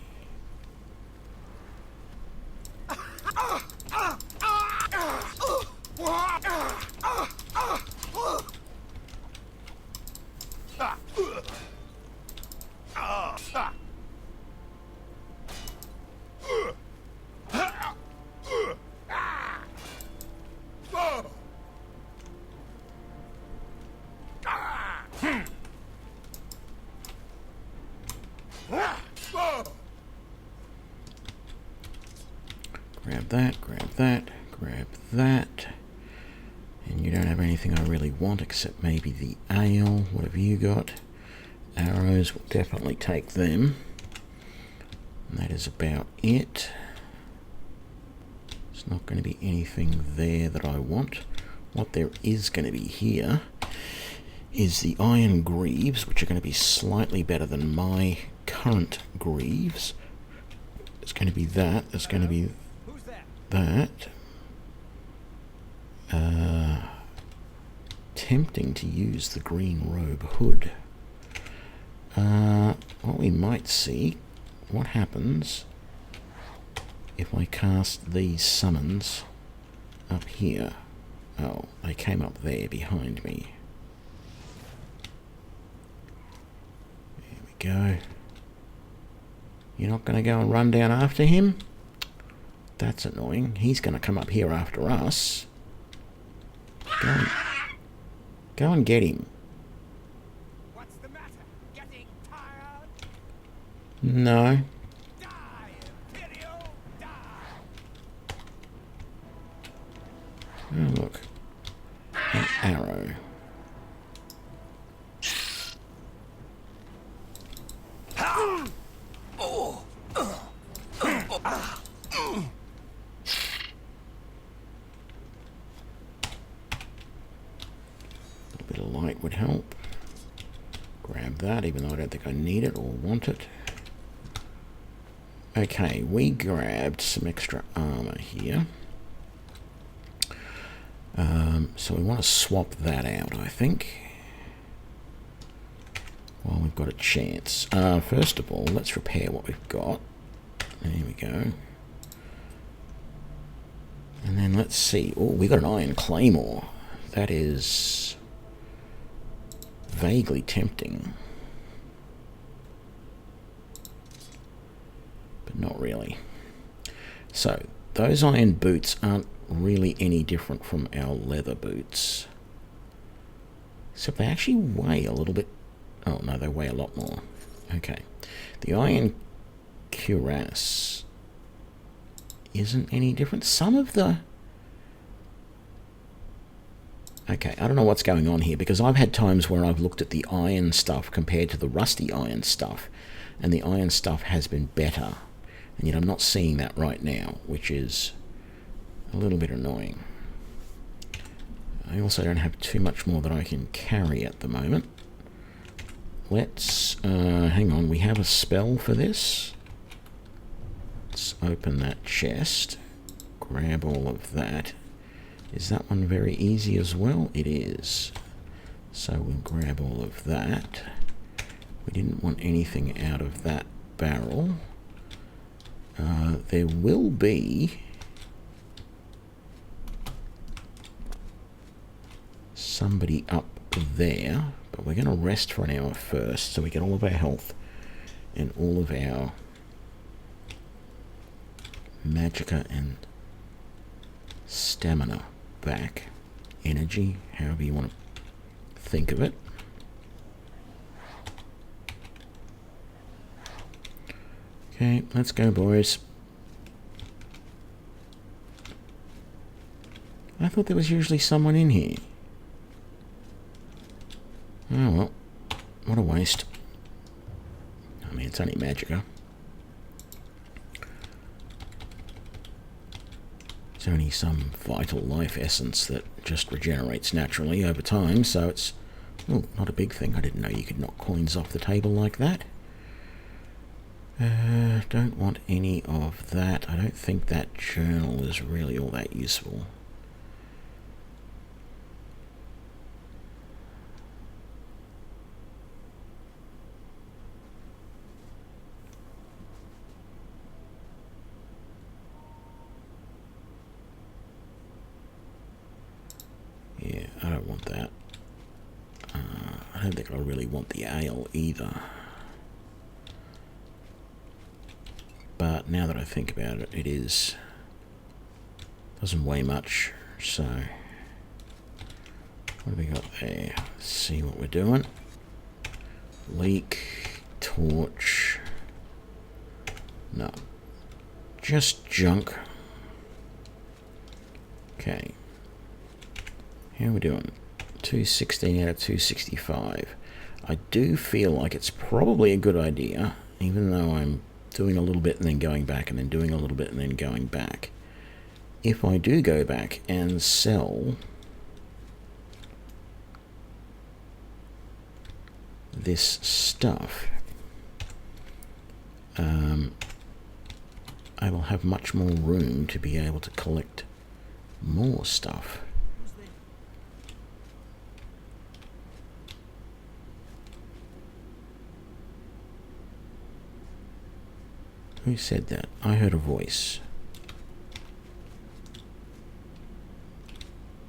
Grab that, grab that, grab that. And you don't have anything I really want except maybe the ale. What have you got? Arrows, will definitely take them. And that is about it. There's not going to be anything there that I want. What there is going to be here is the iron greaves, which are going to be slightly better than my current greaves. It's going to be that. There's going to be that. Tempting to use the green robe hood. What we might see, what happens if I cast these summons up here. Oh, they came up there behind me. There we go. You're not going to go and run down after him? That's annoying. He's going to come up here after us. Go and get him. What's the matter? Getting tired? No. Die, Imperial! Die! Oh, look. An arrow. A bit of light would help. Grab that, even though I don't think I need it or want it. Okay, we grabbed some extra armor here. So we want to swap that out, I think. While we've got a chance. First of all, let's repair what we've got. There we go. And then let's see. Oh, we got an iron claymore. That is vaguely tempting. But not really. So, those iron boots aren't really any different from our leather boots. Except they actually weigh a little bit. Oh, no, they weigh a lot more. Okay. The iron cuirass isn't any different. Some of the... Okay, I don't know what's going on here, because I've had times where I've looked at the iron stuff compared to the rusty iron stuff, and the iron stuff has been better. And yet I'm not seeing that right now, which is a little bit annoying. I also don't have too much more that I can carry at the moment. let's, hang on, we have a spell for this. Let's open that chest, grab all of that. Is that one very easy as well? It is. So we'll grab all of that. We didn't want anything out of that barrel. There will be somebody up there, but we're going to rest for an hour first so we get all of our health and all of our magicka and stamina back. Energy, however you want to think of it. Okay, let's go, boys. I thought there was usually someone in here. Oh well, what a waste. I mean, it's only magicka. It's only some vital life essence that just regenerates naturally over time, so it's, well, not a big thing. I didn't know you could knock coins off the table like that. Don't want any of that. I don't think that journal is really all that useful. Yeah, I don't want that. I don't think I really want the ale either. But now that I think about it, it is, doesn't weigh much, so what have we got there? Let's see what we're doing. Leak, torch, no, just junk. Okay, how are we doing? 216 out of 265. I do feel like it's probably a good idea, even though I'm doing a little bit and then going back and then doing a little bit and then going back. If I do go back and sell this stuff, I will have much more room to be able to collect more stuff. Who said that? I heard a voice.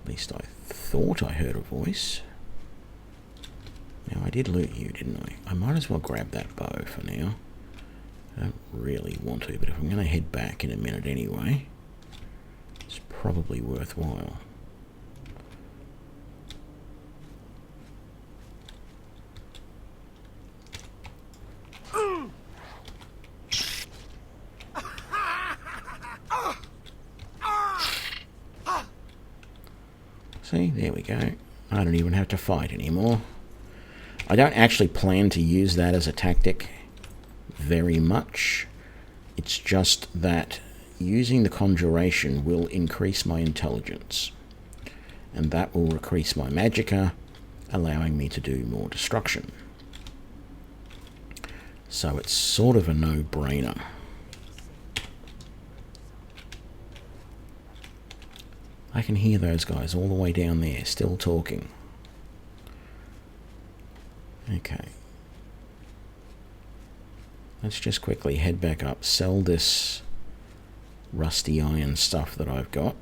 At least I thought I heard a voice. Now, I did loot you, didn't I? I might as well grab that bow for now. I don't really want to, but if I'm going to head back in a minute anyway, it's probably worthwhile. See, there we go. I don't even have to fight anymore. I don't actually plan to use that as a tactic very much. It's just that using the Conjuration will increase my intelligence. And that will increase my magicka, allowing me to do more destruction. So it's sort of a no-brainer. I can hear those guys all the way down there, still talking. Okay. Let's just quickly head back up, sell this rusty iron stuff that I've got.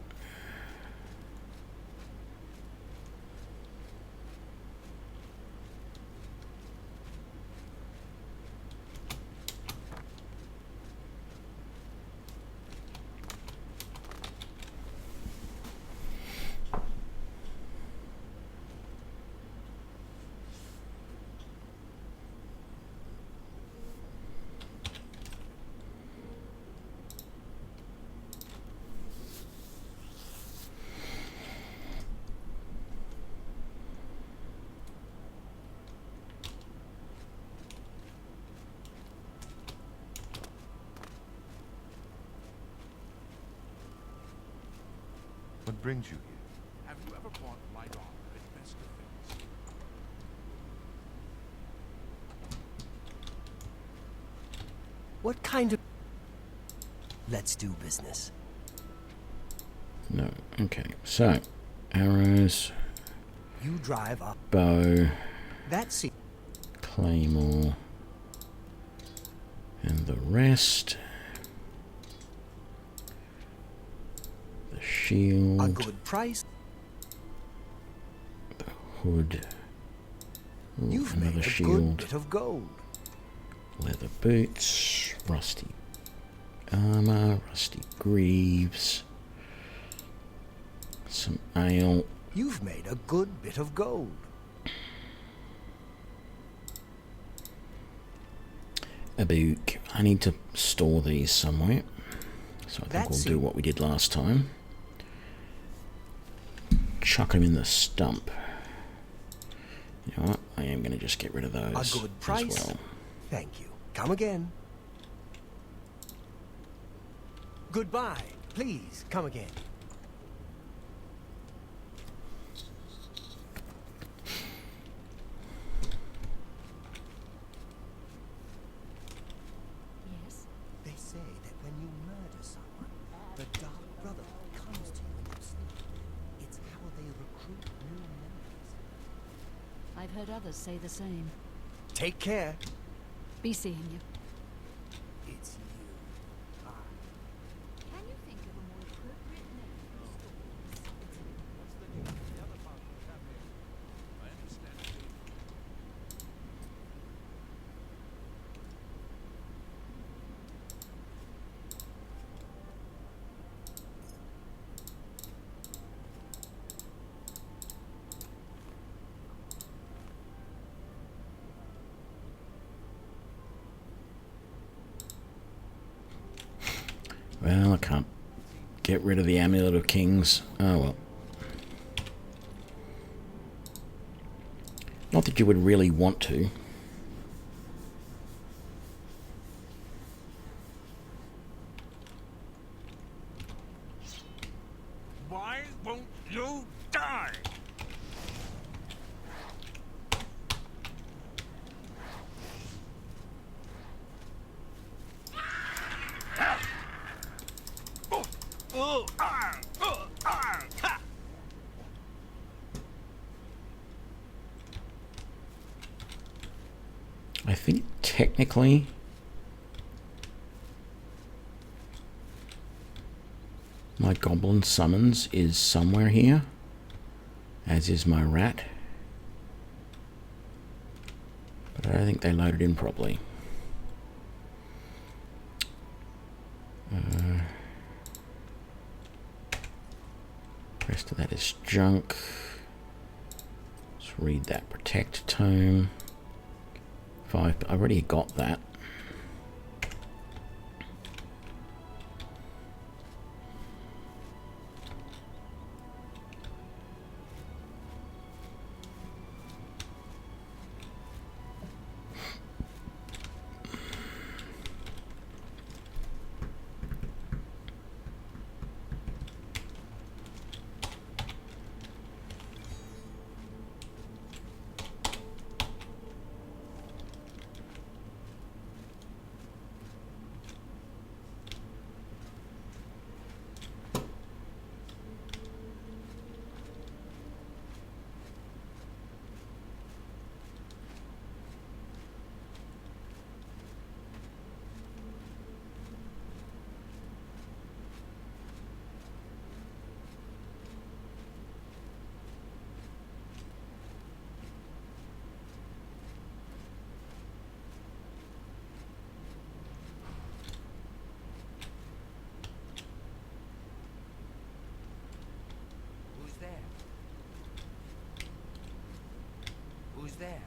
What brings you here? Have you ever bought light armor at best defense? What kind of... Let's do business. No. Okay. So, arrows, You drive up. bow, That's it. claymore, and the rest. The shield, A good price. the hood. Ooh, You've another made a good shield. bit of gold. Leather boots, rusty armor, rusty greaves, some ale. You've made a good bit of gold. A book. I need to store these somewhere. So I think That's we'll do it. what we did last time. Chuck them in the stump. You know what? I am going to just get rid of those A good price. as well. Thank you. Come again. Goodbye. Please, come again. Yes? They say that when you murder someone, the Dark Brotherhood comes to you in your sleep. It's how they recruit new members. I've heard others say the same. Take care. Be seeing you. It's you. Can you think of a more appropriate name for a story? I understand. Well, I can't get rid of the Amulet of Kings. Oh well. Not that you would really want to. Why won't you die? I think technically my goblin summons is somewhere here, as is my rat. But I don't think they loaded in properly. Rest of that is junk. Let's read that protect tome. 5, but I already got that. Who's there? Who's there?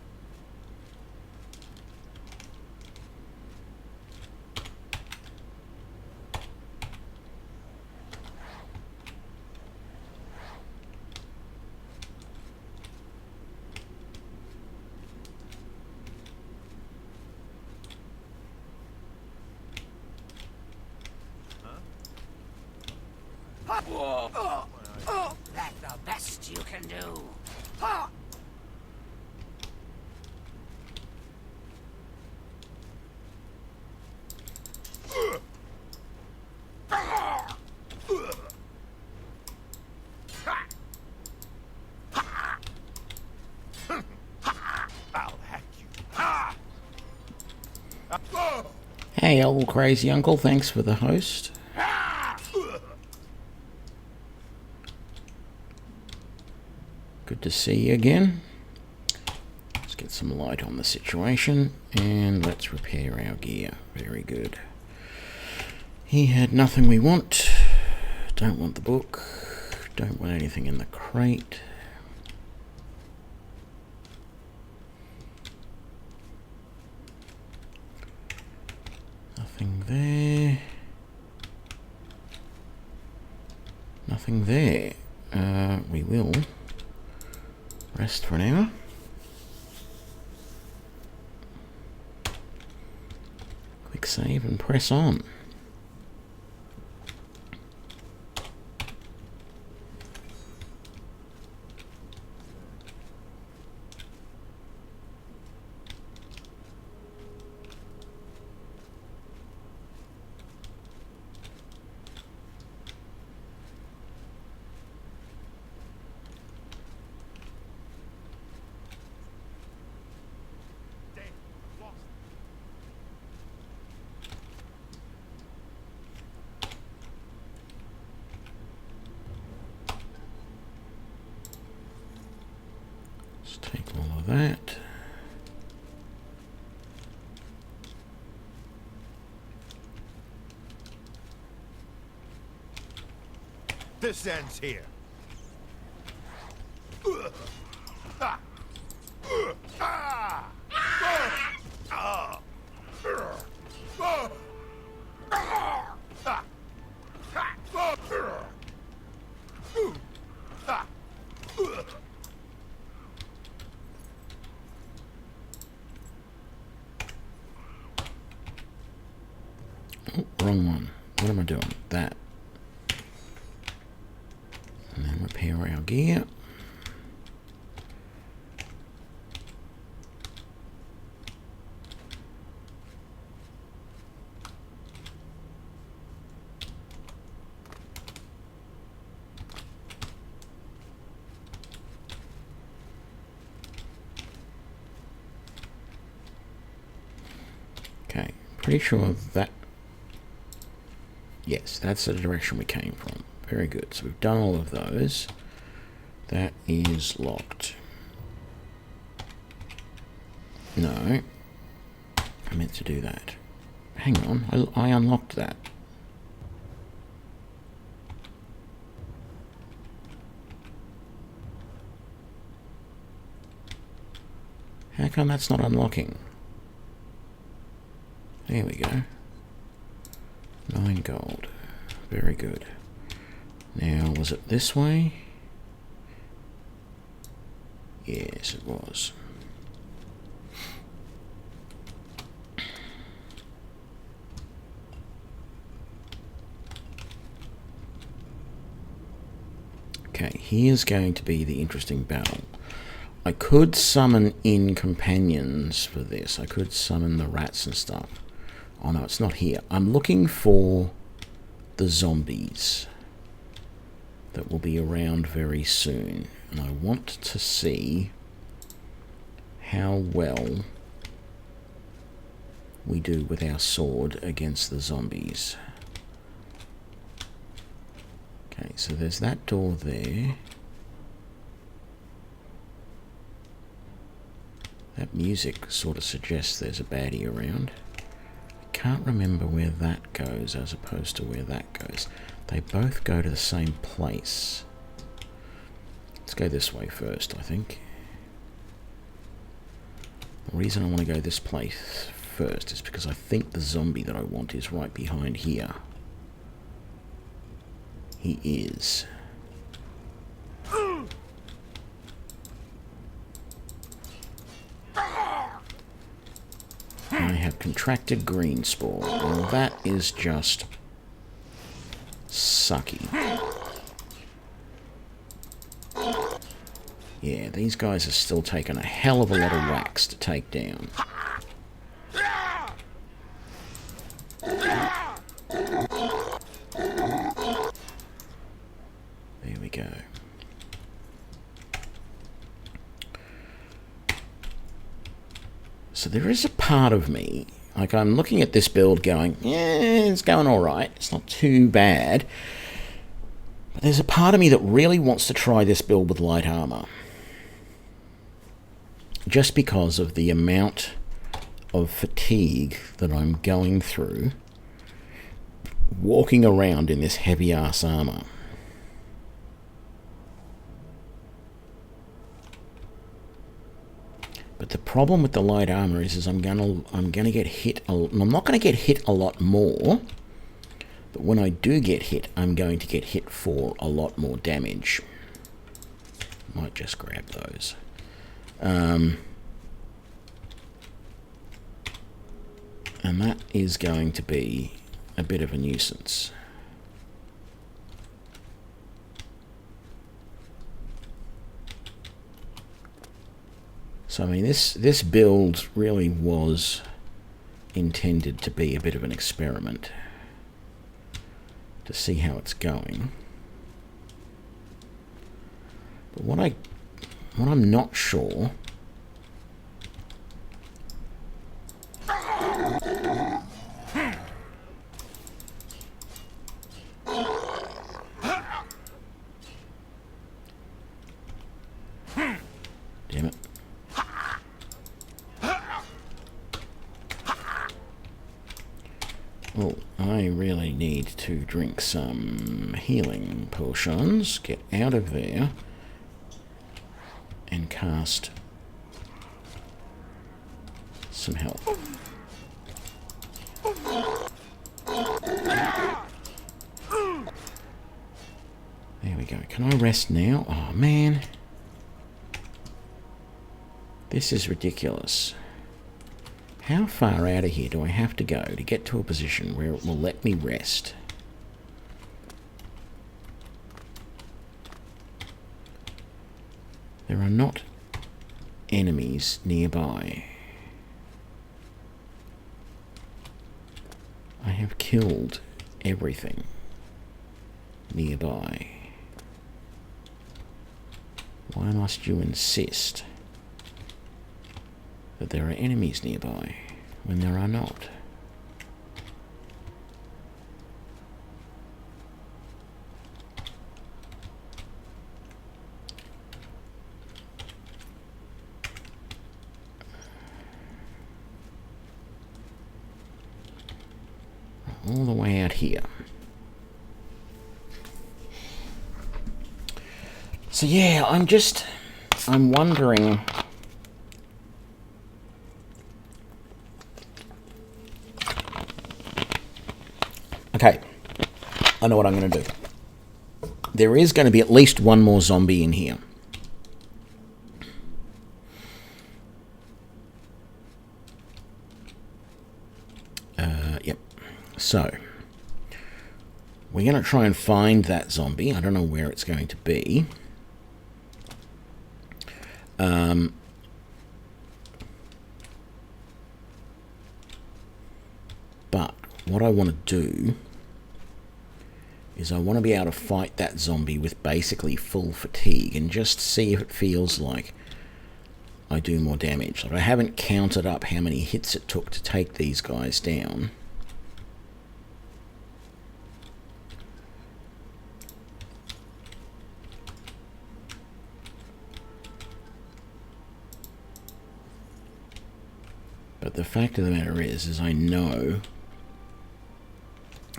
That's the best you can do. Hey, old crazy uncle, thanks for the host. Good to see you again. Let's get some light on the situation, and let's repair our gear. Very good. He had nothing we want. Don't want the book. Don't want anything in the crate. Nothing there. Nothing there. We will rest for an hour. Quick save and press on. Take all of that. This ends here. Oh, wrong one. What am I doing? That. And then repair our gear. Okay, pretty sure that... Yes, that's the direction we came from. Very good. So we've done all of those. That is locked. No. I meant to do that. Hang on. I unlocked that. How come that's not unlocking? There we go. 9 gold. Very good. Now, was it this way? Yes, it was. Okay, here's going to be the interesting battle. I could summon in companions for this. I could summon the rats and stuff. Oh no, it's not here. I'm looking for the zombies that will be around very soon. And I want to see how well we do with our sword against the zombies. Okay, so there's that door there. That music sort of suggests there's a baddie around. Can't remember where that goes as opposed to where that goes. They both go to the same place. Let's go this way first, I think. The reason I want to go this place first is because I think the zombie that I want is right behind here. He is. I have contracted green spore. Well, that is just sucky. Yeah, these guys are still taking a hell of a lot of wax to take down. There we go. So there is a part of me, Like, I'm looking at this build going, yeah, it's going all right. It's not too bad. But there's a part of me that really wants to try this build with light armor. Just because of the amount of fatigue that I'm going through walking around in this heavy-ass armor. But the problem with the light armor is I'm gonna get hit. I'm not gonna get hit a lot more, but when I do get hit, I'm going to get hit for a lot more damage. Might just grab those. And that is going to be a bit of a nuisance. So, I mean, this build really was intended to be a bit of an experiment to see how it's going. But what I'm not sure damn it. Well, I really need to drink some healing potions, get out of there, and cast some help. There we go. Can I rest now? Oh, man. This is ridiculous. How far out of here do I have to go to get to a position where it will let me rest? There are not enemies nearby. I have killed everything nearby. Why must you insist that there are enemies nearby when there are not? All the way out here. So yeah, I'm wondering. Okay, I know what I'm going to do. There is going to be at least one more zombie in here. Yep. So, we're going to try and find that zombie. I don't know where it's going to be. But what I want to do is I want to be able to fight that zombie with basically full fatigue and just see if it feels like I do more damage. Like, I haven't counted up how many hits it took to take these guys down. But the fact of the matter is I know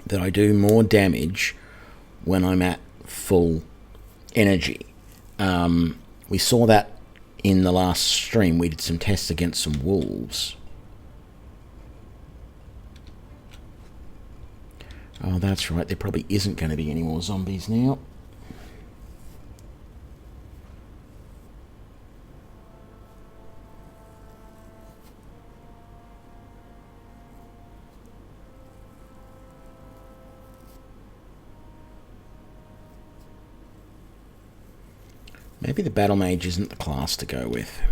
that I do more damage when I'm at full energy. We saw that in the last stream. We did some tests against some wolves. Oh, that's right. There probably isn't going to be any more zombies now. Maybe the Battlemage isn't the class to go with.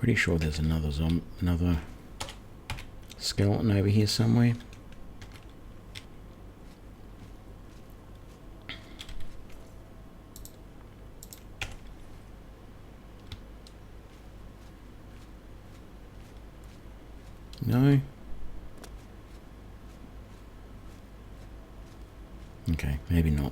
pretty sure there's another skeleton over here somewhere. No? Okay, maybe not.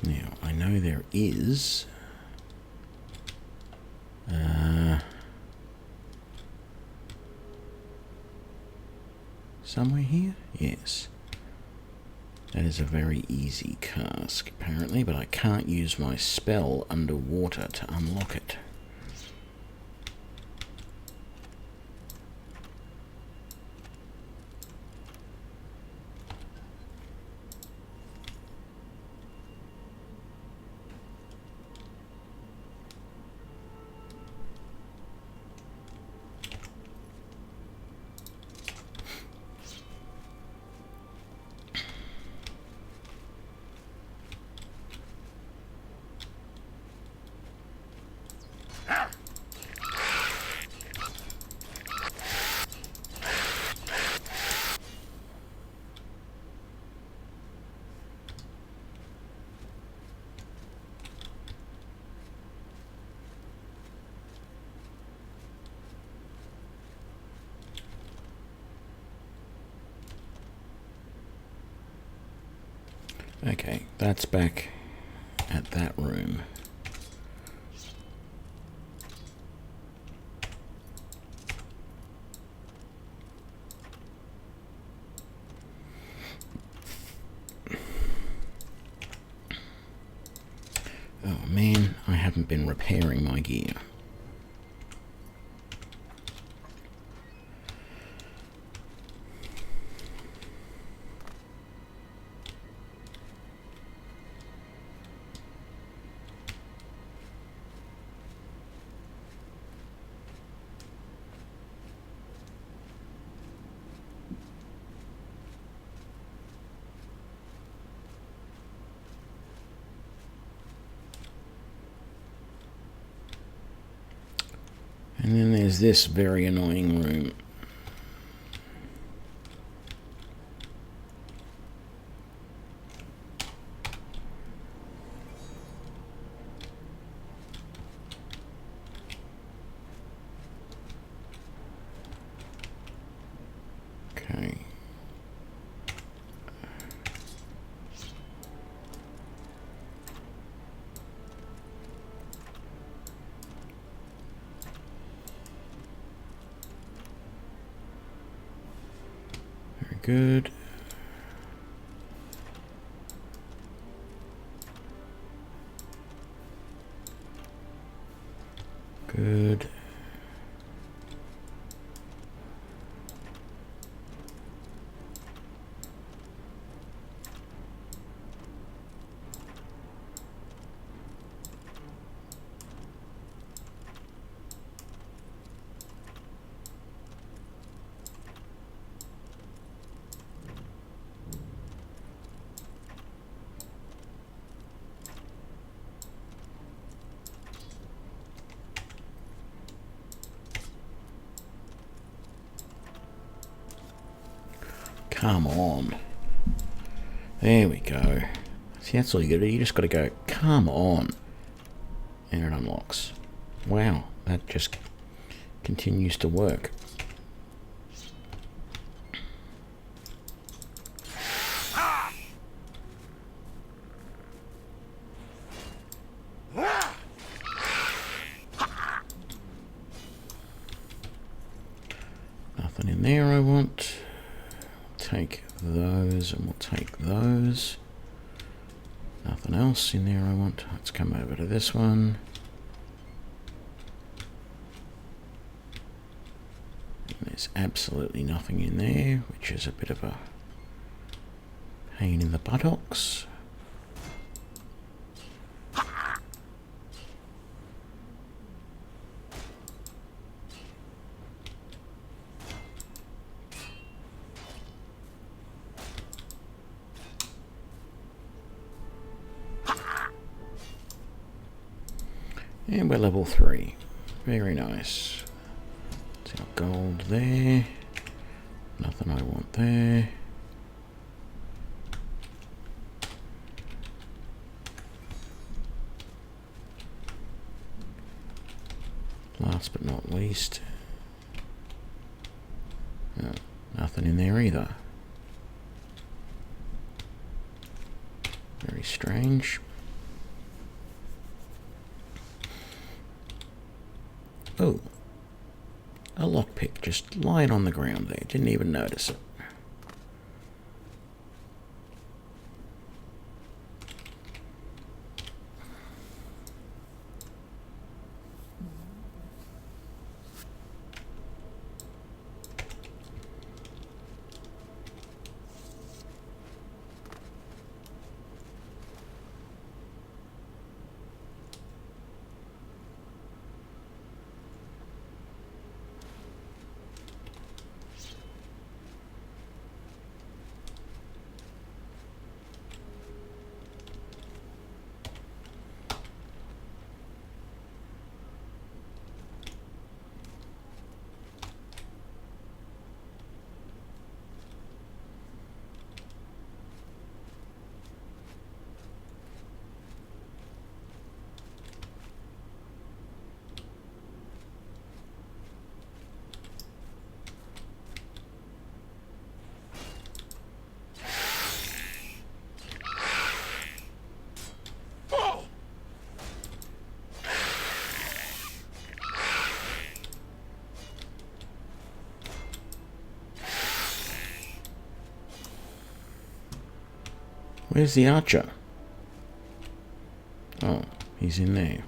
Now, I know there is somewhere here? Yes. That is a very easy cask, apparently, but I can't use my spell underwater to unlock it. Okay, that's back at that room. Oh man, I haven't been repairing my gear. And then there's this very annoying room. Okay. Good. Good. Come on. There we go. See, that's all you gotta do. You just gotta go, come on. And it unlocks. Wow, that just continues to work. Nothing in there I want. Take those and we'll take those. Nothing else in there I want. Let's come over to this one. And there's absolutely nothing in there, which is a bit of a pain in the buttocks. And we're level 3. Very nice. It's our gold there. Nothing I want there. Last but not least, oh, nothing in there either. Very strange. Oh, a lockpick just lying on the ground there. Didn't even notice it. Where's the archer? Oh, he's in there.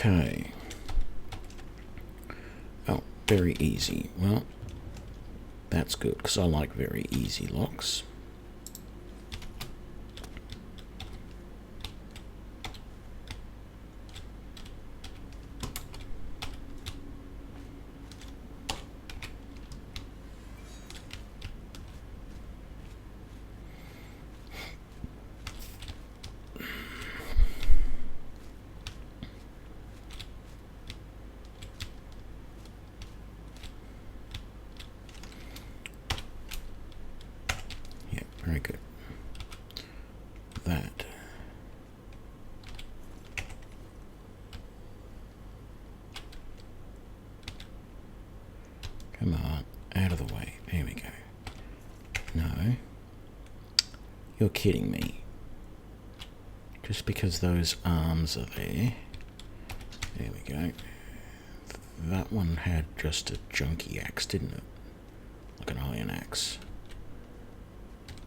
Okay. Oh, very easy. Well, that's good, because I like very easy locks. Very good. That. Come on, out of the way. There we go. No. You're kidding me. Just because those arms are there. There we go. That one had just a junky axe, didn't it? Like an iron axe.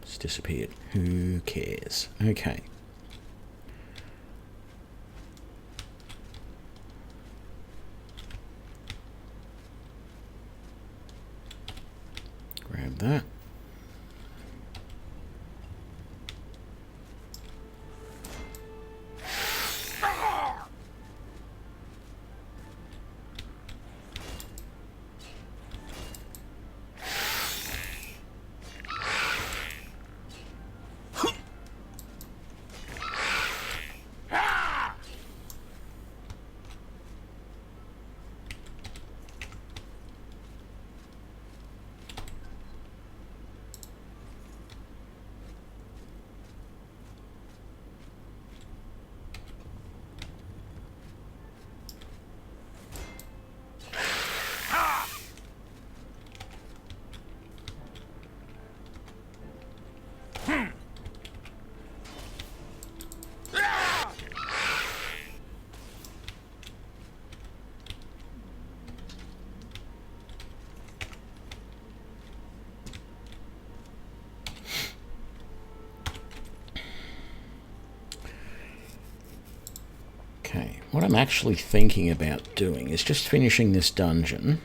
It's disappeared. Who cares? Okay. Grab that. Okay, what I'm actually thinking about doing is just finishing this dungeon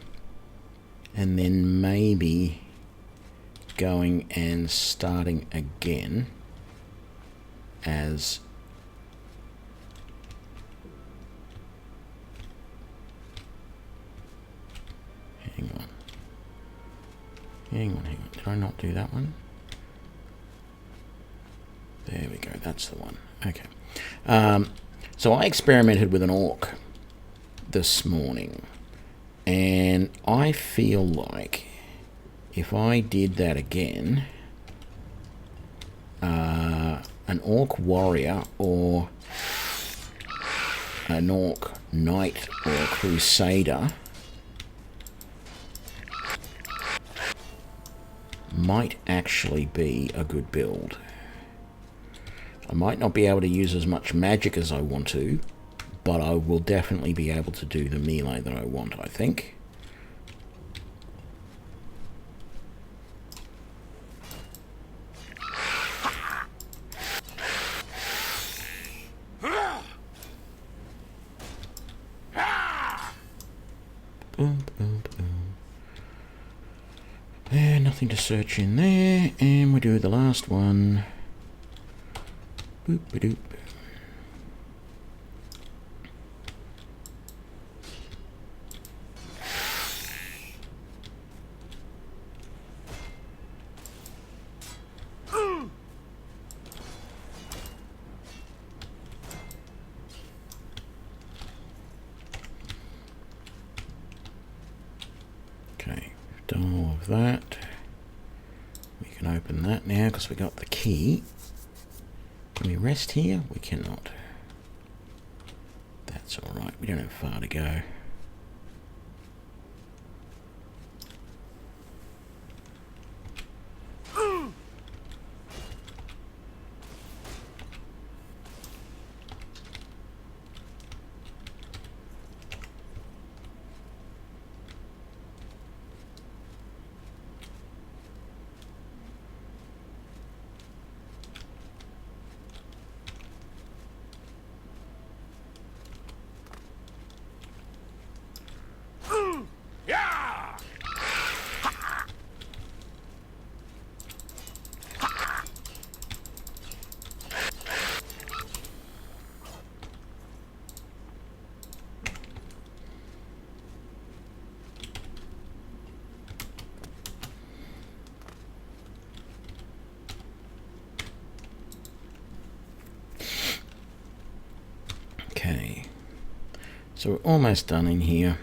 and then maybe going and starting again as hang on. Did I not do that one? There we go, that's the one. Okay. So I experimented with an orc this morning, and I feel like if I did that again, an orc warrior or an orc knight or crusader might actually be a good build. I might not be able to use as much magic as I want to, but I will definitely be able to do the melee that I want, I think. Boom, boom, boom. Nothing to search in there, and we do the last one. Boop-a-doop. Okay, done all of that. We can open that now because we got the key. Can we rest here? We cannot. That's alright, we don't have far to go. Okay, so we're almost done in here.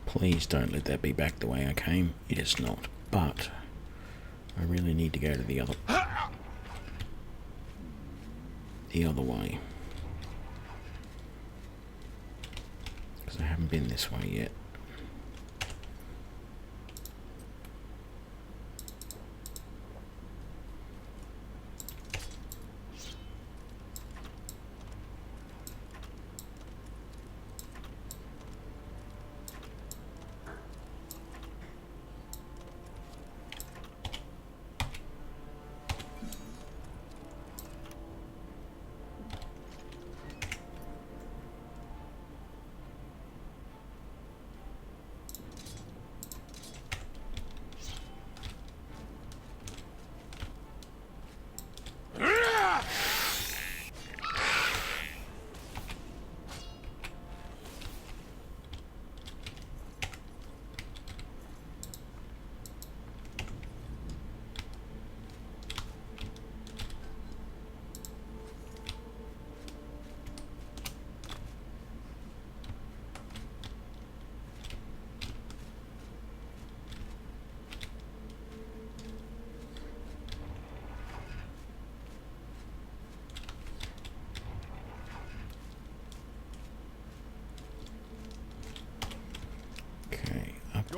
Please don't let that be back the way I came. It is not. But I really need to go to the other way. Because I haven't been this way yet.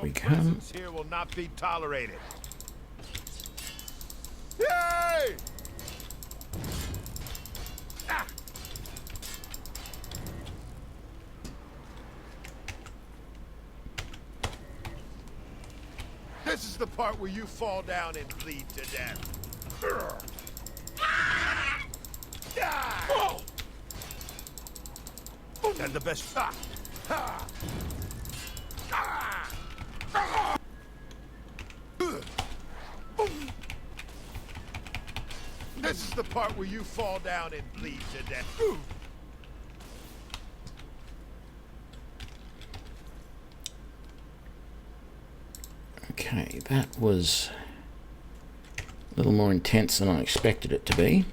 we Your come. presence here will not be tolerated. Yay! Ah! This is the part where you fall down and bleed to death. And the best shot. This is the part where you fall down and bleed to death. Okay, that was a little more intense than I expected it to be.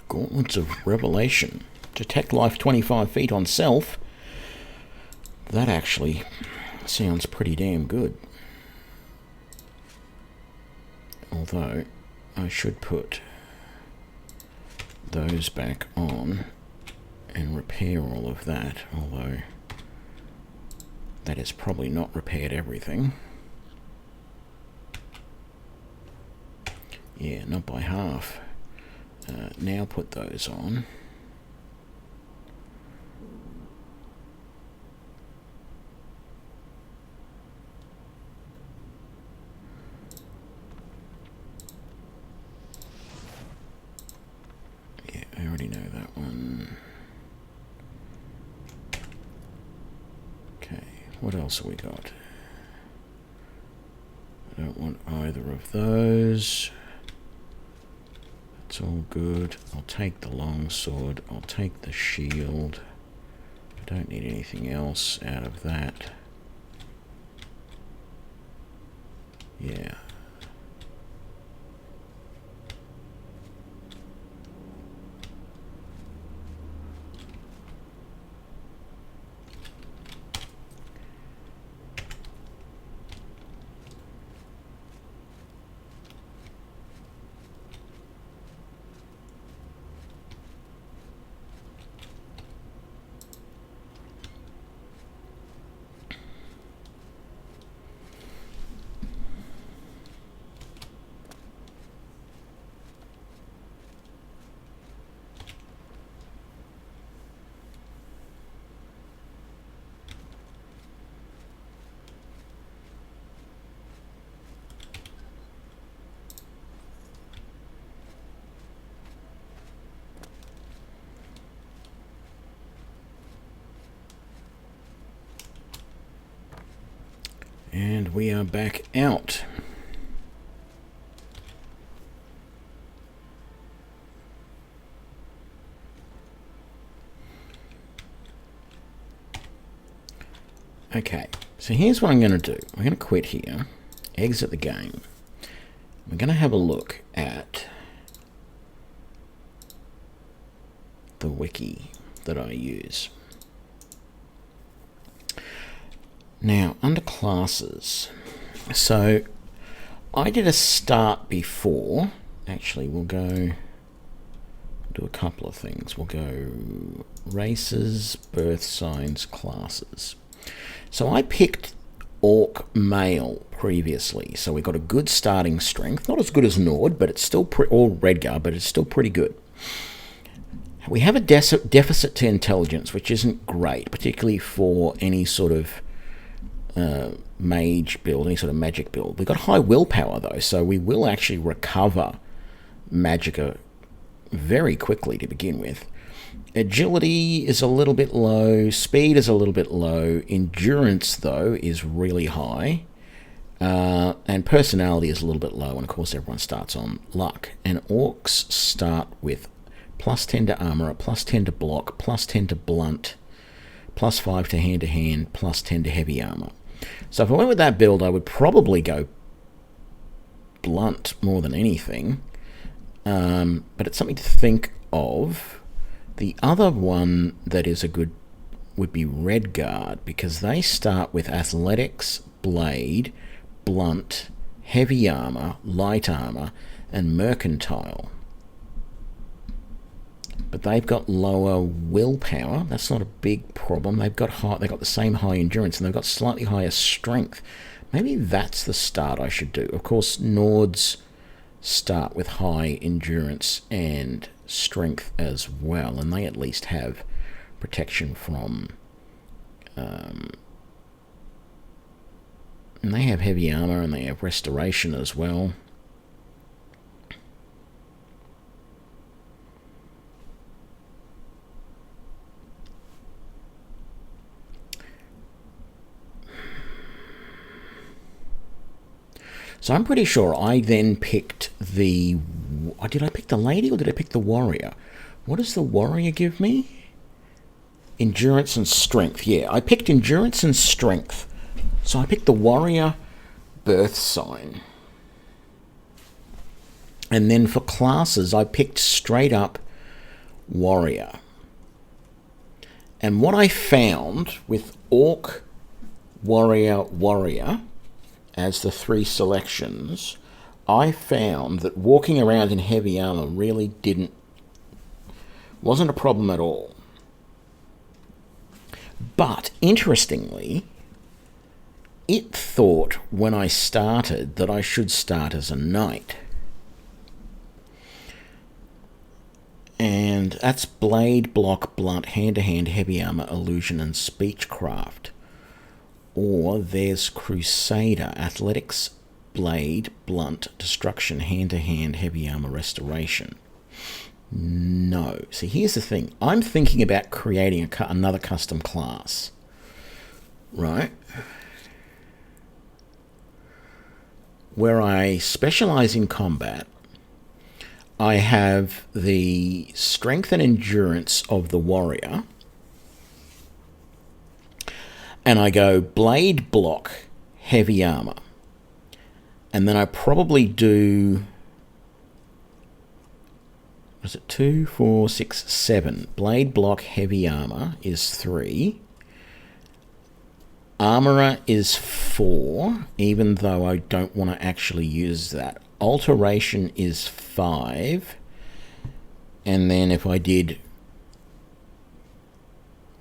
Gauntlets of Revelation. Detect life 25 feet on self. That actually sounds pretty damn good. Although, I should put those back on and repair all of that. Although, that has probably not repaired everything. Yeah, not by half. Now put those on. Yeah, I already know that one. Okay, what else have we got? I don't want either of those. It's all good. I'll take the longsword. I'll take the shield. I don't need anything else out of that. Yeah. And we are back out. Okay, so here's what I'm going to do. I'm going to quit here, exit the game. We're going to have a look at the wiki that I use. Now, under classes, so I did a start before. Actually, we'll go do a couple of things. We'll go races, birth signs, classes. So I picked Orc Male previously, so we got a good starting strength. Not as good as Nord, but it's still or Redgar, but it's still pretty good. We have a deficit to intelligence, which isn't great, particularly for any sort of mage build, any sort of magic build. We've got high willpower though, so we will actually recover magicka very quickly to begin with. Agility is a little bit low, speed is a little bit low, endurance though is really high, and personality is a little bit low, and of course everyone starts on luck. And orcs start with plus 10 to armor, plus 10 to block, plus 10 to blunt, plus 5 to hand, plus 10 to heavy armor. So if I went with that build, I would probably go blunt more than anything. but it's something to think of. The other one that is a good would be Redguard, because they start with athletics, blade, blunt, heavy armor, light armor, and mercantile. But they've got lower willpower. That's not a big problem. They've got the same high endurance, and they've got slightly higher strength. Maybe that's the start I should do. Of course, Nords start with high endurance and strength as well, and they at least have protection from and they have heavy armor, and they have restoration as well. So I'm pretty sure I then picked the... Did I pick the lady or did I pick the warrior? What does the warrior give me? Endurance and strength. Yeah, I picked endurance and strength. So I picked the warrior Birthsign. And then for classes, I picked straight up warrior. And what I found with orc, warrior, warrior, as the three selections, I found that walking around in heavy armor really wasn't a problem at all. But interestingly, it thought when I started that I should start as a knight. And that's blade, block, blunt, hand-to-hand, heavy armor, illusion, and speechcraft. Or there's Crusader, athletics, blade, blunt, destruction, hand-to-hand, heavy armor, restoration. No. See, here's the thing. I'm thinking about creating another custom class. Right? Where I specialize in combat. I have the strength and endurance of the warrior. And I go blade, block, heavy armor. And then I probably do... Was it 2, 4, 6, 7? Blade, block, heavy armor is 3. Armorer is 4, even though I don't want to actually use that. Alteration is 5. And then if I did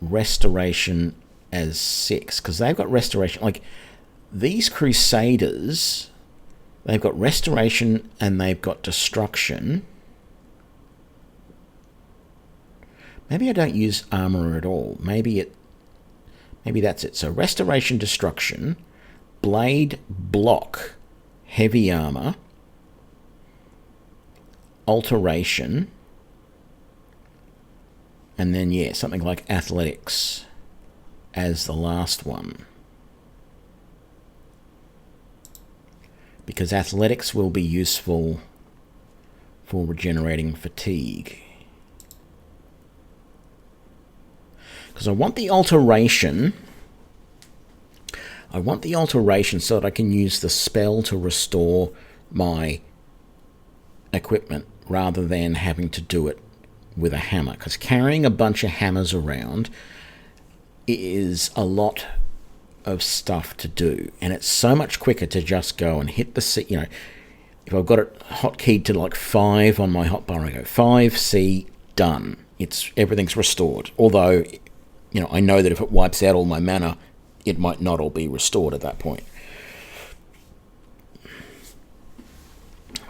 restoration as 6, because they've got restoration, like these Crusaders, they've got restoration and they've got destruction. Maybe I don't use armor at all. Maybe that's it. So restoration, destruction, blade, block, heavy armor, alteration, and then yeah, something like athletics as the last one. Because athletics will be useful for regenerating fatigue. Because I want the alteration. I want the alteration so that I can use the spell to restore my equipment rather than having to do it with a hammer. Because carrying a bunch of hammers around is a lot of stuff to do. And it's so much quicker to just go and hit the C. You know, if I've got it hotkeyed to like 5 on my hotbar, I go 5, C, done. Everything's restored. Although... You know, I know that if it wipes out all my mana, it might not all be restored at that point.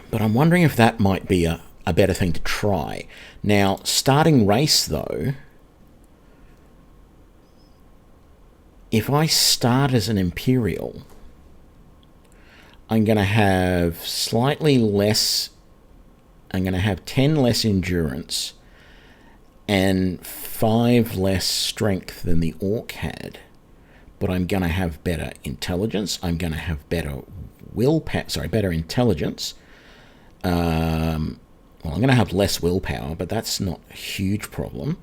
But I'm wondering if that might be a better thing to try. Now, starting race, though, if I start as an Imperial, I'm going to have slightly less... I'm going to have 10 less endurance and 5 less strength than the orc had, but I'm going to have better intelligence. I'm going to have better better intelligence. Well, I'm going to have less willpower, but that's not a huge problem.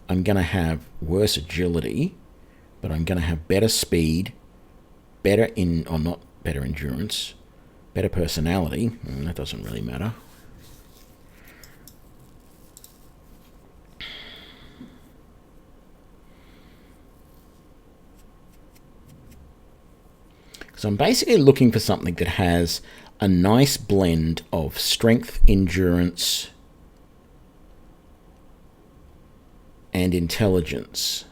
I'm going to have worse agility, but I'm going to have better speed, not better endurance, better personality. That doesn't really matter. So I'm basically looking for something that has a nice blend of strength, endurance, and intelligence.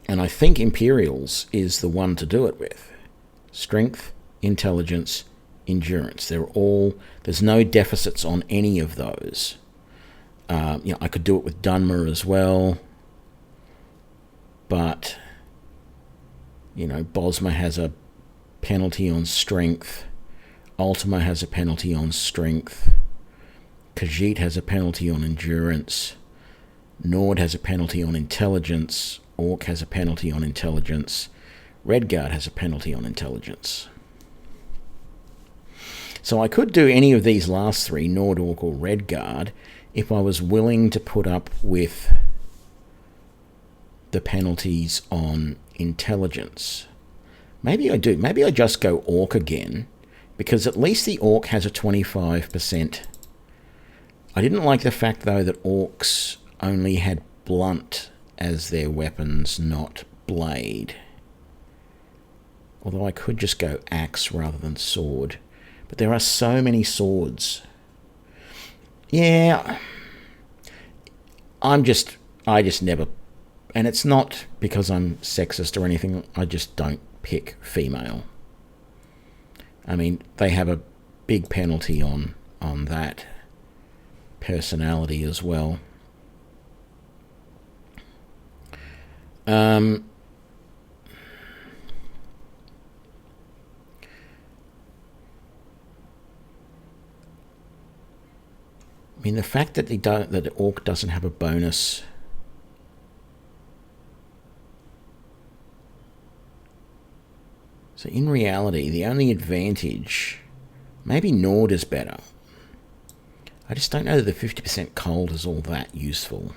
And I think Imperials is the one to do it with. Strength, intelligence, endurance. There's no deficits on any of those. I could do it with Dunmer as well. But, Bosma has a penalty on strength. Ultima has a penalty on strength. Khajiit has a penalty on endurance. Nord has a penalty on intelligence. Orc has a penalty on intelligence. Redguard has a penalty on intelligence. So I could do any of these last three, Nord, Orc, or Redguard, if I was willing to put up with the penalties on intelligence. Maybe I do. Maybe I just go Orc again, because at least the Orc has a 25%. I didn't like the fact, though, that Orcs only had blunt as their weapons, not blade. Although I could just go axe rather than sword. But there are so many swords. Yeah. I just never... And it's not because I'm sexist or anything. I just don't pick female. I mean, they have a big penalty on that personality as well. I mean, the fact that that Orc doesn't have a bonus. So in reality, the only advantage, maybe Nord is better. I just don't know that the 50% cold is all that useful.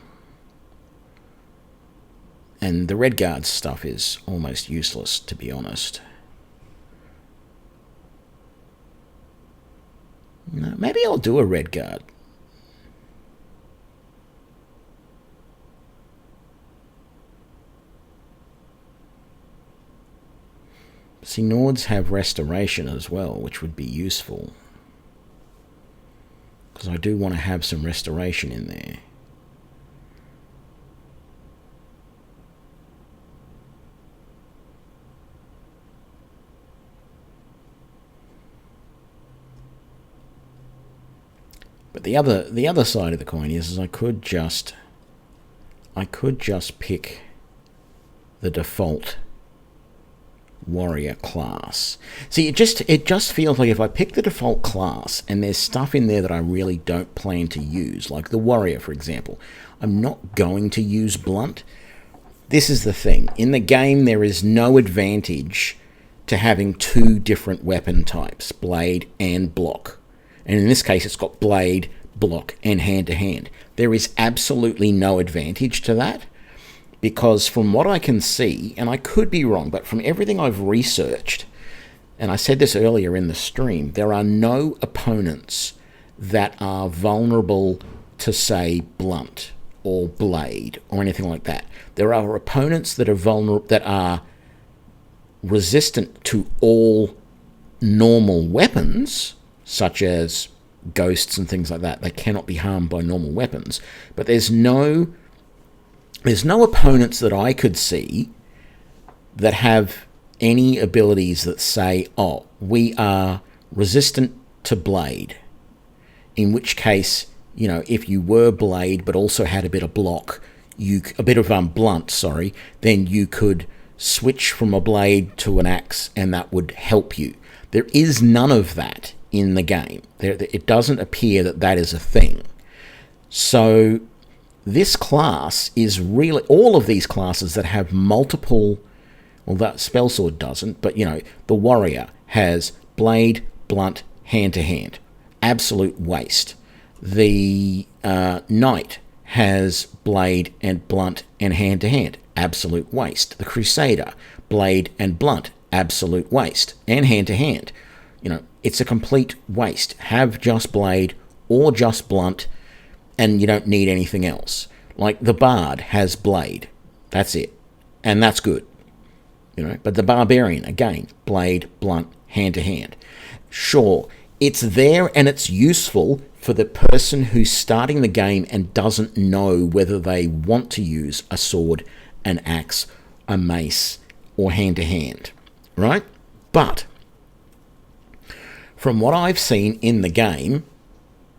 And the Redguard stuff is almost useless, to be honest. No, maybe I'll do a Redguard. See, Nords have Restoration as well, which would be useful. Because I do want to have some Restoration in there. But the other side of the coin is I could just pick the default warrior class. See, it just feels like if I pick the default class and there's stuff in there that I really don't plan to use, like the warrior, for example, I'm not going to use blunt. This is the thing. In the game, there is no advantage to having two different weapon types, blade and block. And in this case, it's got blade, block, and hand-to-hand. There is absolutely no advantage to that, because from what I can see, and I could be wrong, but from everything I've researched, and I said this earlier in the stream, there are no opponents that are vulnerable to, say, blunt or blade or anything like that. There are opponents that are vulnerable, that are resistant to all normal weapons, such as ghosts and things like that. They cannot be harmed by normal weapons. But there's no opponents that I could see that have any abilities that say, oh, we are resistant to blade. In which case, if you were blade but also had a bit of block, a bit of blunt, then you could switch from a blade to an axe and that would help you. There is none of that in the game. It doesn't appear that that is a thing. So this class is really, all of these classes that have multiple, well, that Spellsword doesn't, but the warrior has blade, blunt, hand-to-hand. Absolute waste. The knight has blade and blunt and hand-to-hand. Absolute waste. The crusader, blade and blunt. Absolute waste. And hand-to-hand. It's a complete waste. Have just blade or just blunt, and you don't need anything else. Like the bard has blade. That's it. And that's good. But the Barbarian, again, blade, blunt, hand-to-hand. Sure, it's there and it's useful for the person who's starting the game and doesn't know whether they want to use a sword, an axe, a mace, or hand-to-hand, right? But from what I've seen in the game,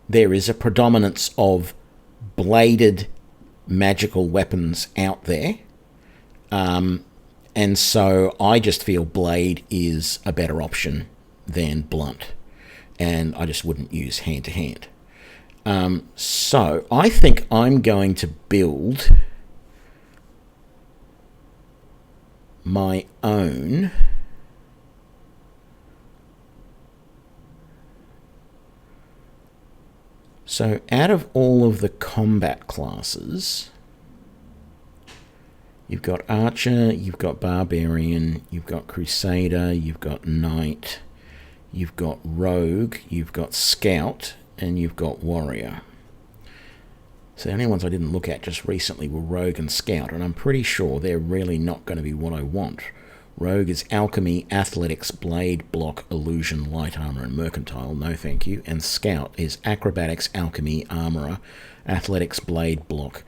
there is a predominance of bladed magical weapons out there. And so I just feel blade is a better option than blunt. And I just wouldn't use hand-to-hand. So I think I'm going to build my own So out of all of the combat classes, you've got Archer, you've got Barbarian, you've got Crusader, you've got Knight, you've got Rogue, you've got Scout, and you've got Warrior. So the only ones I didn't look at just recently were Rogue and Scout, and I'm pretty sure they're really not going to be what I want. Rogue is Alchemy, Athletics, Blade, Block, Illusion, Light Armor, and Mercantile. No thank you. And Scout is Acrobatics, Alchemy, Armorer, Athletics, Blade, Block,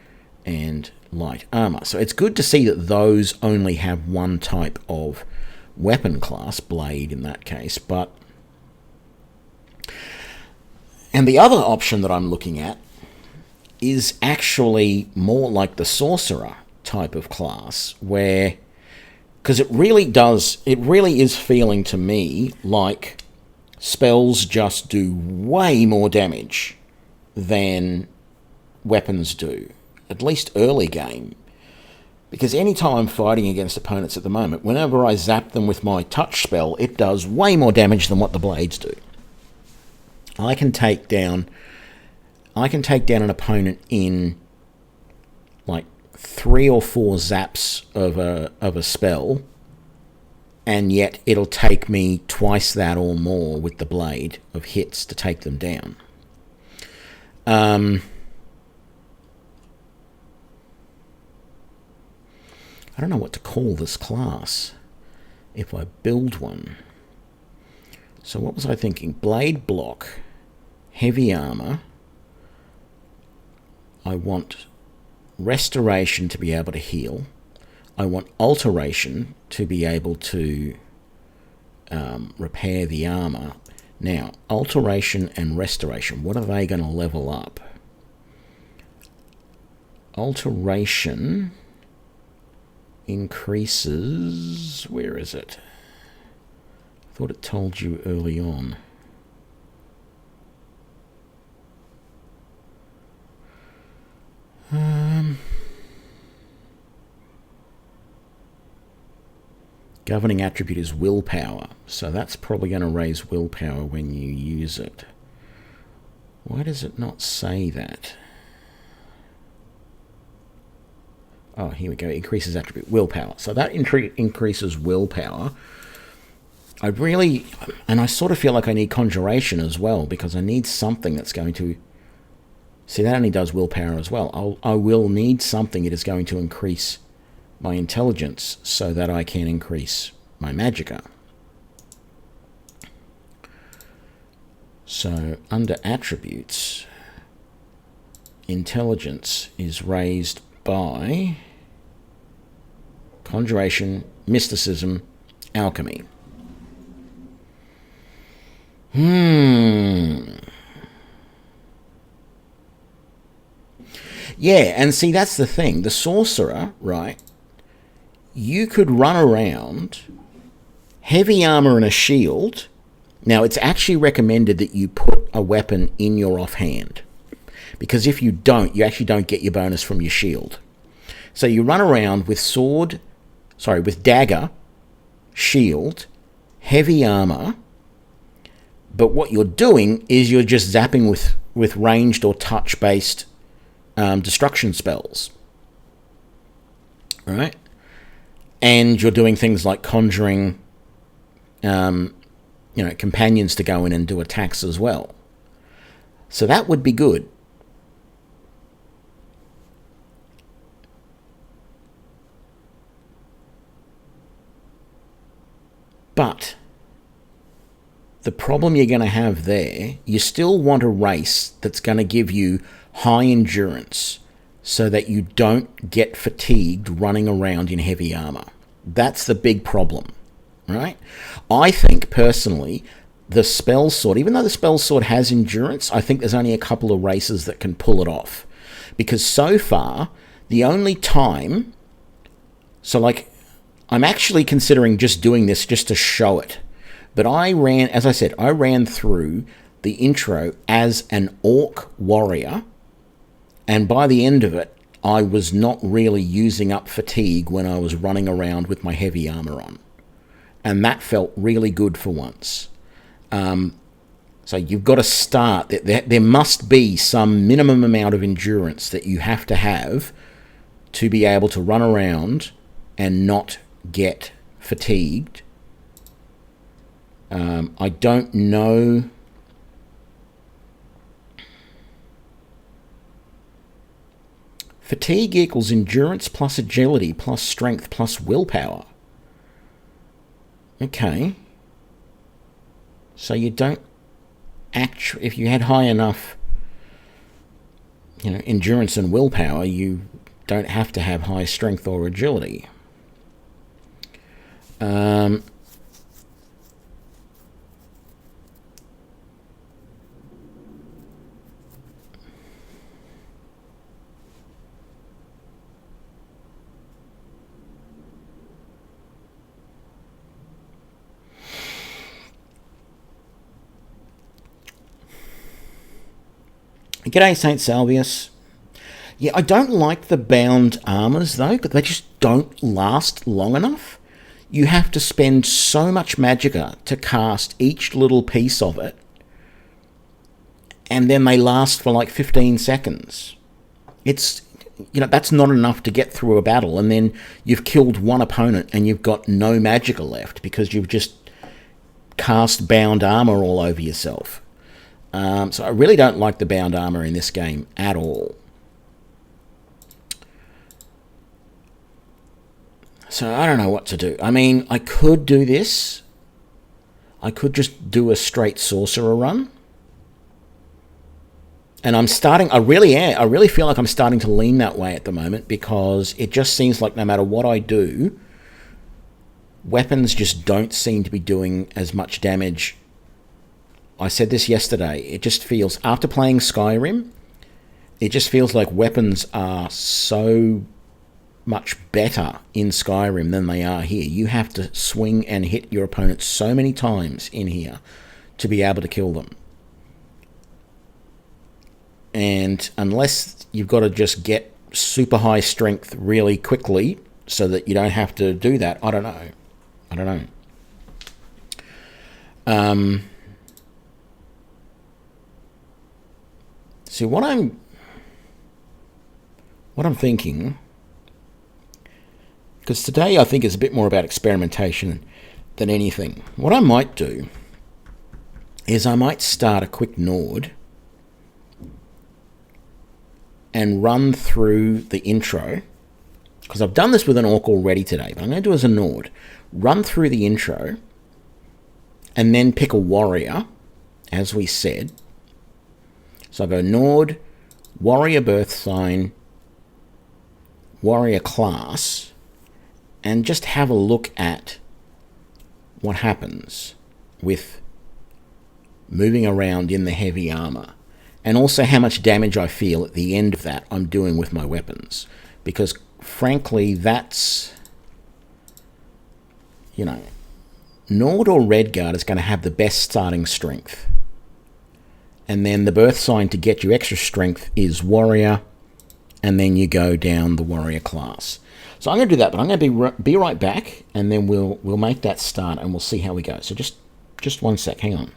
and Light Armor. So it's good to see that those only have one type of weapon class, Blade in that case. And the other option that I'm looking at is actually more like the Sorcerer type of class, where... Because it really is feeling to me like spells just do way more damage than weapons do, at least early game. Because anytime I'm fighting against opponents at the moment, whenever I zap them with my touch spell, it does way more damage than what the blades do. I can take down an opponent in like 3 or 4 zaps of a spell, and yet it'll take me twice that or more with the blade of hits to take them down. I don't know what to call this class if I build one. So what was I thinking? Blade, block, heavy armor. I want Restoration to be able to heal. I want Alteration to be able to repair the armor. Now, Alteration and Restoration, what are they going to level up? Alteration increases... Where is it? I thought it told you early on. Governing attribute is willpower, so that's probably going to raise willpower when you use it. Why does it not say that? Oh, here we go. Increases attribute willpower. So that increases willpower. And I sort of feel like I need Conjuration as well, because I need something that's going to... See, that only does willpower as well. I will need something that is going to increase my intelligence so that I can increase my magicka. So, under attributes, intelligence is raised by Conjuration, Mysticism, Alchemy. Yeah, and see, that's the thing. The Sorcerer, right, you could run around, heavy armor and a shield. Now, it's actually recommended that you put a weapon in your offhand, because if you don't, you actually don't get your bonus from your shield. So you run around with with dagger, shield, heavy armor, but what you're doing is you're just zapping with ranged or touch-based destruction spells, right? And you're doing things like conjuring, companions to go in and do attacks as well. So that would be good. the problem you're going to have there, you still want a race that's going to give you high endurance so that you don't get fatigued running around in heavy armor. That's the big problem, right? I think, personally, the spell sword, even though the spell sword has endurance, I think there's only a couple of races that can pull it off. Because so far, the only time... So, like, I'm actually considering just doing this just to show it. But I ran, as I said, I ran through the intro as an orc warrior, and by the end of it, I was not really using up fatigue when I was running around with my heavy armor on. And that felt really good for once. So you've got to start. There must be some minimum amount of endurance that you have to be able to run around and not get fatigued. I don't know. Fatigue equals endurance plus agility plus strength plus willpower. Okay. So you don't actually, if you had high enough, endurance and willpower, you don't have to have high strength or agility. G'day, St. Salvius. Yeah, I don't like the bound armors, though, because they just don't last long enough. You have to spend so much magicka to cast each little piece of it, and then they last for like 15 seconds. It's, that's not enough to get through a battle, and then you've killed one opponent and you've got no magicka left because you've just cast bound armor all over yourself. So I really don't like the bound armor in this game at all. So I don't know what to do. I mean, I could do this. I could just do a straight sorcerer run. And I really feel like I'm starting to lean that way at the moment, because it just seems like no matter what I do, weapons just don't seem to be doing as much damage. I said this yesterday, it just feels, after playing Skyrim, it just feels like weapons are so much better in Skyrim than they are here. You have to swing and hit your opponent so many times in here to be able to kill them. And unless you've got to just get super high strength really quickly so that you don't have to do that, I don't know. See, what I'm thinking, because today I think is a bit more about experimentation than anything. What I might do is I might start a quick Nord and run through the intro, because I've done this with an orc already today, but I'm going to do it as a Nord. Run through the intro and then pick a warrior, as we said. So I go Nord, Warrior Birthsign, Warrior Class, and just have a look at what happens with moving around in the heavy armor, and also how much damage I feel at the end of that I'm doing with my weapons. Because frankly, that's, Nord or Redguard is going to have the best starting strength. And then the birth sign to get you extra strength is Warrior, and then you go down the Warrior class. So I'm going to do that, but I'm going to be right back, and then we'll make that start, and we'll see how we go. So just one sec, hang on.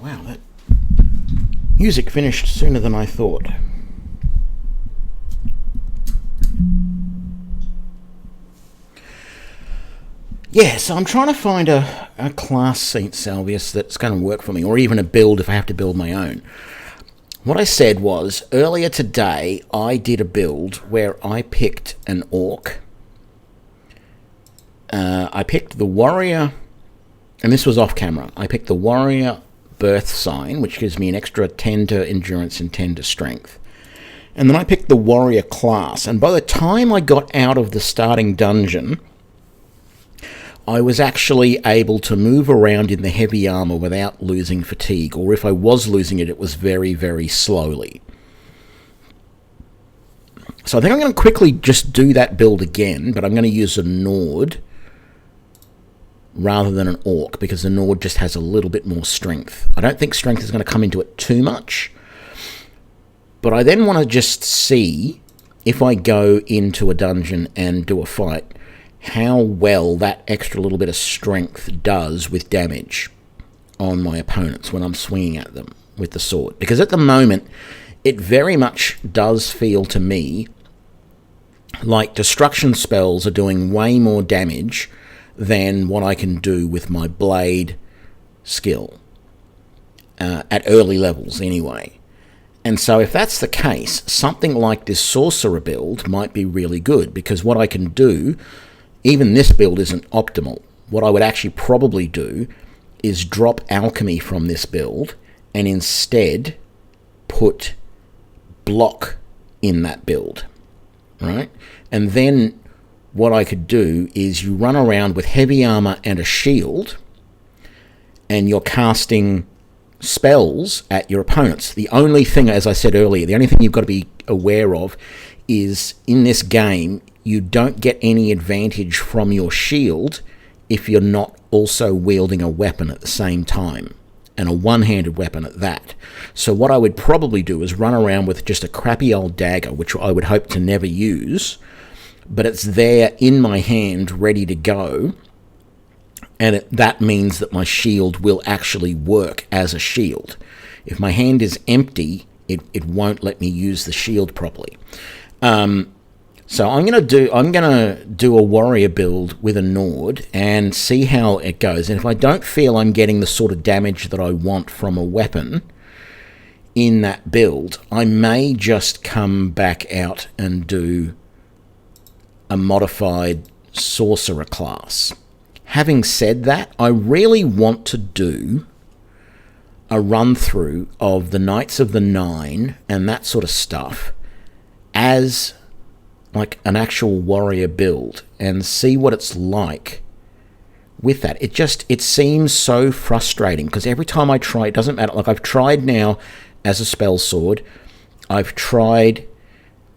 Wow, that music finished sooner than I thought. Yeah, so I'm trying to find a class St. Salvius that's going to work for me, or even a build if I have to build my own. What I said was, earlier today, I did a build where I picked an orc. I picked the warrior, and this was off camera. I picked the warrior Birthsign, which gives me an extra 10 to endurance and 10 to strength. And then I picked the warrior class, and by the time I got out of the starting dungeon, I was actually able to move around in the heavy armor without losing fatigue, or if I was losing it, it was very, very slowly. So I think I'm going to quickly just do that build again, but I'm going to use a Nord rather than an Orc, because the Nord just has a little bit more strength. I don't think strength is going to come into it too much, but I then want to just see, if I go into a dungeon and do a fight, how well that extra little bit of strength does with damage on my opponents when I'm swinging at them with the sword. Because at the moment, it very much does feel to me like destruction spells are doing way more damage than what I can do with my blade skill, at early levels anyway. And so if that's the case, something like this sorcerer build might be really good, because what I can do, even this build isn't optimal. What I would actually probably do is drop alchemy from this build and instead put block in that build, right? And then what I could do is you run around with heavy armor and a shield, and you're casting spells at your opponents. The only thing, as I said earlier, the only thing you've got to be aware of is in this game, you don't get any advantage from your shield if you're not also wielding a weapon at the same time, and a one-handed weapon at that. So what I would probably do is run around with just a crappy old dagger, which I would hope to never use, but it's there in my hand ready to go, and that means that my shield will actually work as a shield. If my hand is empty, it won't let me use the shield properly. So I'm gonna do a warrior build with a Nord and see how it goes. And if I don't feel I'm getting the sort of damage that I want from a weapon in that build, I may just come back out and do a modified sorcerer class. Having said that, I really want to do a run through of the Knights of the Nine and that sort of stuff as like an actual warrior build and see what it's like with that. It seems so frustrating, because every time I try, it doesn't matter. Like, I've tried now as a spell sword. I've tried,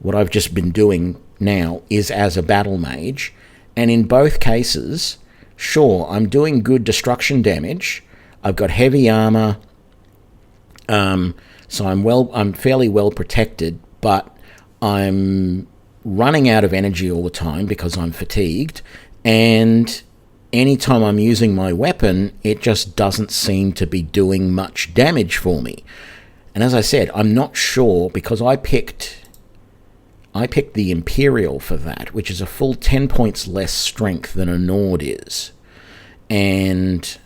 what I've just been doing now is as a battle mage, and in both cases, sure, I'm doing good destruction damage. I've got heavy armor, so I'm fairly well protected, but I'm running out of energy all the time because I'm fatigued, and anytime I'm using my weapon, it just doesn't seem to be doing much damage for me. And as I said, I'm not sure, because I picked the Imperial for that, which is a full 10 points less strength than a Nord is, and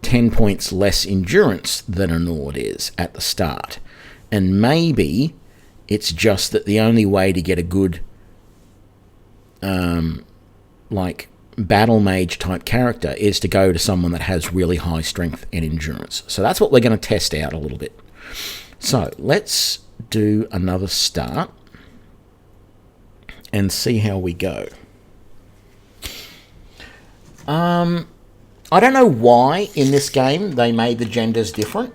10 points less endurance than a Nord is at the start. And maybe it's just that the only way to get a good, like, battle mage type character is to go to someone that has really high strength and endurance. So that's what we're going to test out a little bit. So let's do another start and see how we go. I don't know why in this game they made the genders different.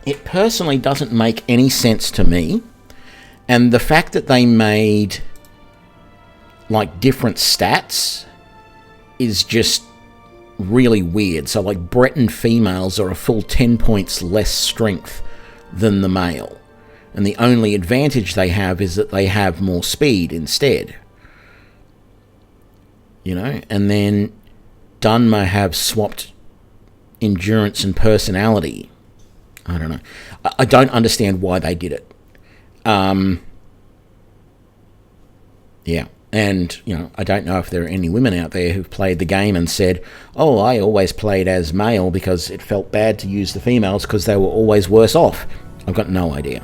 It personally doesn't make any sense to me. And the fact that they made like different stats is just really weird. So like Breton females are a full 10 points less strength than the male. And the only advantage they have is that they have more speed instead. You know, and then Dunmer have swapped endurance and personality. I don't know. I don't understand why they did it. Yeah. And, you know, I don't know if there are any women out there who've played the game and said, oh, I always played as male because it felt bad to use the females because they were always worse off. I've got no idea.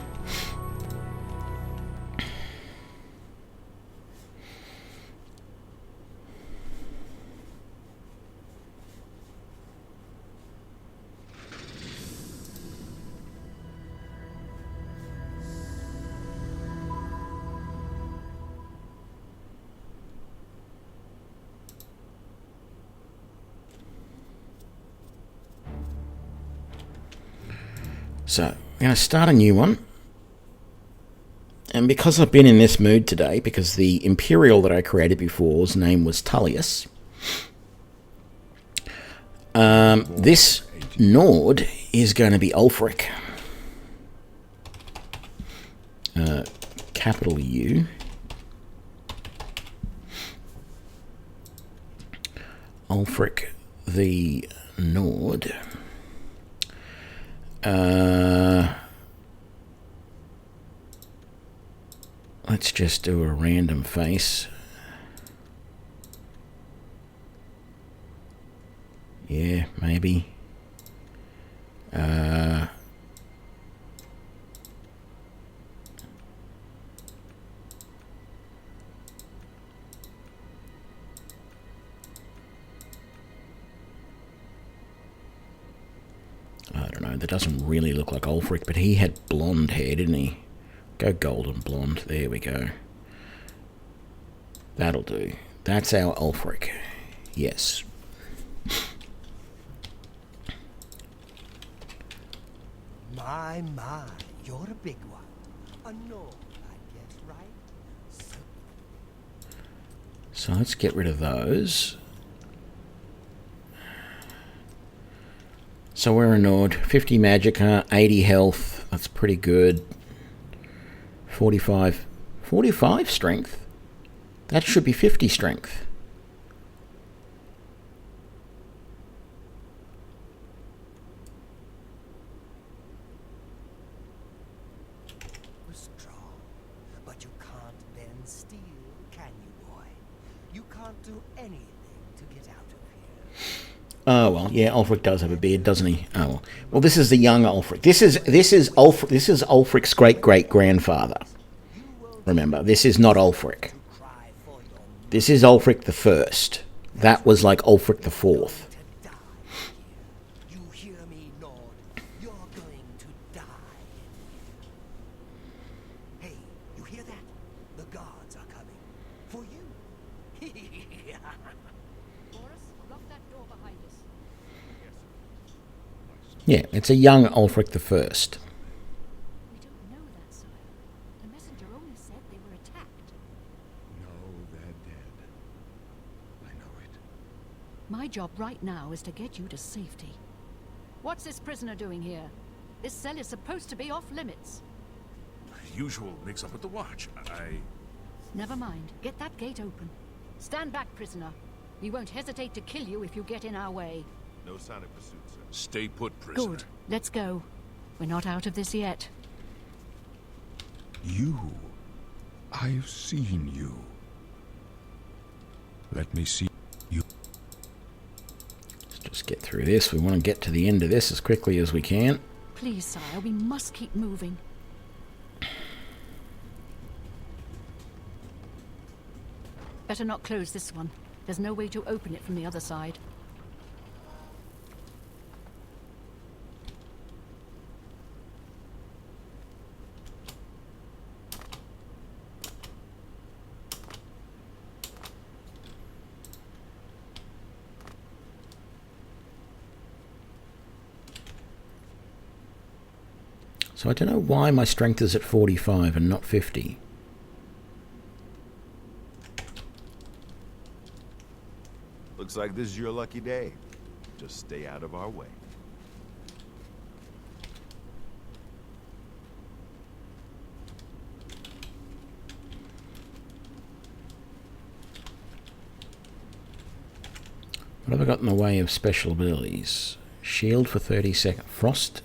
So, I'm going to start a new one. And because I've been in this mood today, because the Imperial that I created before's name was Tullius, this Nord is going to be Ulfric. Capital U. Ulfric the Nord. Let's just do a random face. Yeah, maybe. I don't know, that doesn't really look like Ulfric, but he had blonde hair, didn't he? Go golden blonde, there we go. That'll do. That's our Ulfric. Yes. My, you're a big one. A Nord, I guess, right? So let's get rid of those. So we're a Nord. 50 magicka, 80 health. That's pretty good. 45 strength. That should be 50 strength. You're strong, but you can't bend steel, can you, boy? You can't do anything to get out of here. Oh well, yeah, Ulfric does have a beard, doesn't he? Oh well. Well, this is the young Ulfric. This is Ulfric's great grandfather. Remember, this is not Ulfric. This is Ulfric the First. That was like Ulfric the Fourth. You hear me, Nord? You're going to die. Hey, you hear that? The guards are coming for you. Boris, lock that door behind us. Yeah, it's a young Ulfric the First. We don't know that, sire. The messenger only said they were attacked. No, they're dead. I know it. My job right now is to get you to safety. What's this prisoner doing here? This cell is supposed to be off limits. Usual mix-up with the watch. Never mind. Get that gate open. Stand back, prisoner. We won't hesitate to kill you if you get in our way. No sign of pursuit, sir. Stay put, prisoner. Good. Let's go. We're not out of this yet. You. I've seen you. Let me see you. Let's just get through this. We want to get to the end of this as quickly as we can. Please, sire, we must keep moving. Better not close this one. There's no way to open it from the other side. So I don't know why my strength is at 45 and not 50. Looks like this is your lucky day. Just stay out of our way. What have I got in the way of special abilities? Shield for 30 seconds. Frost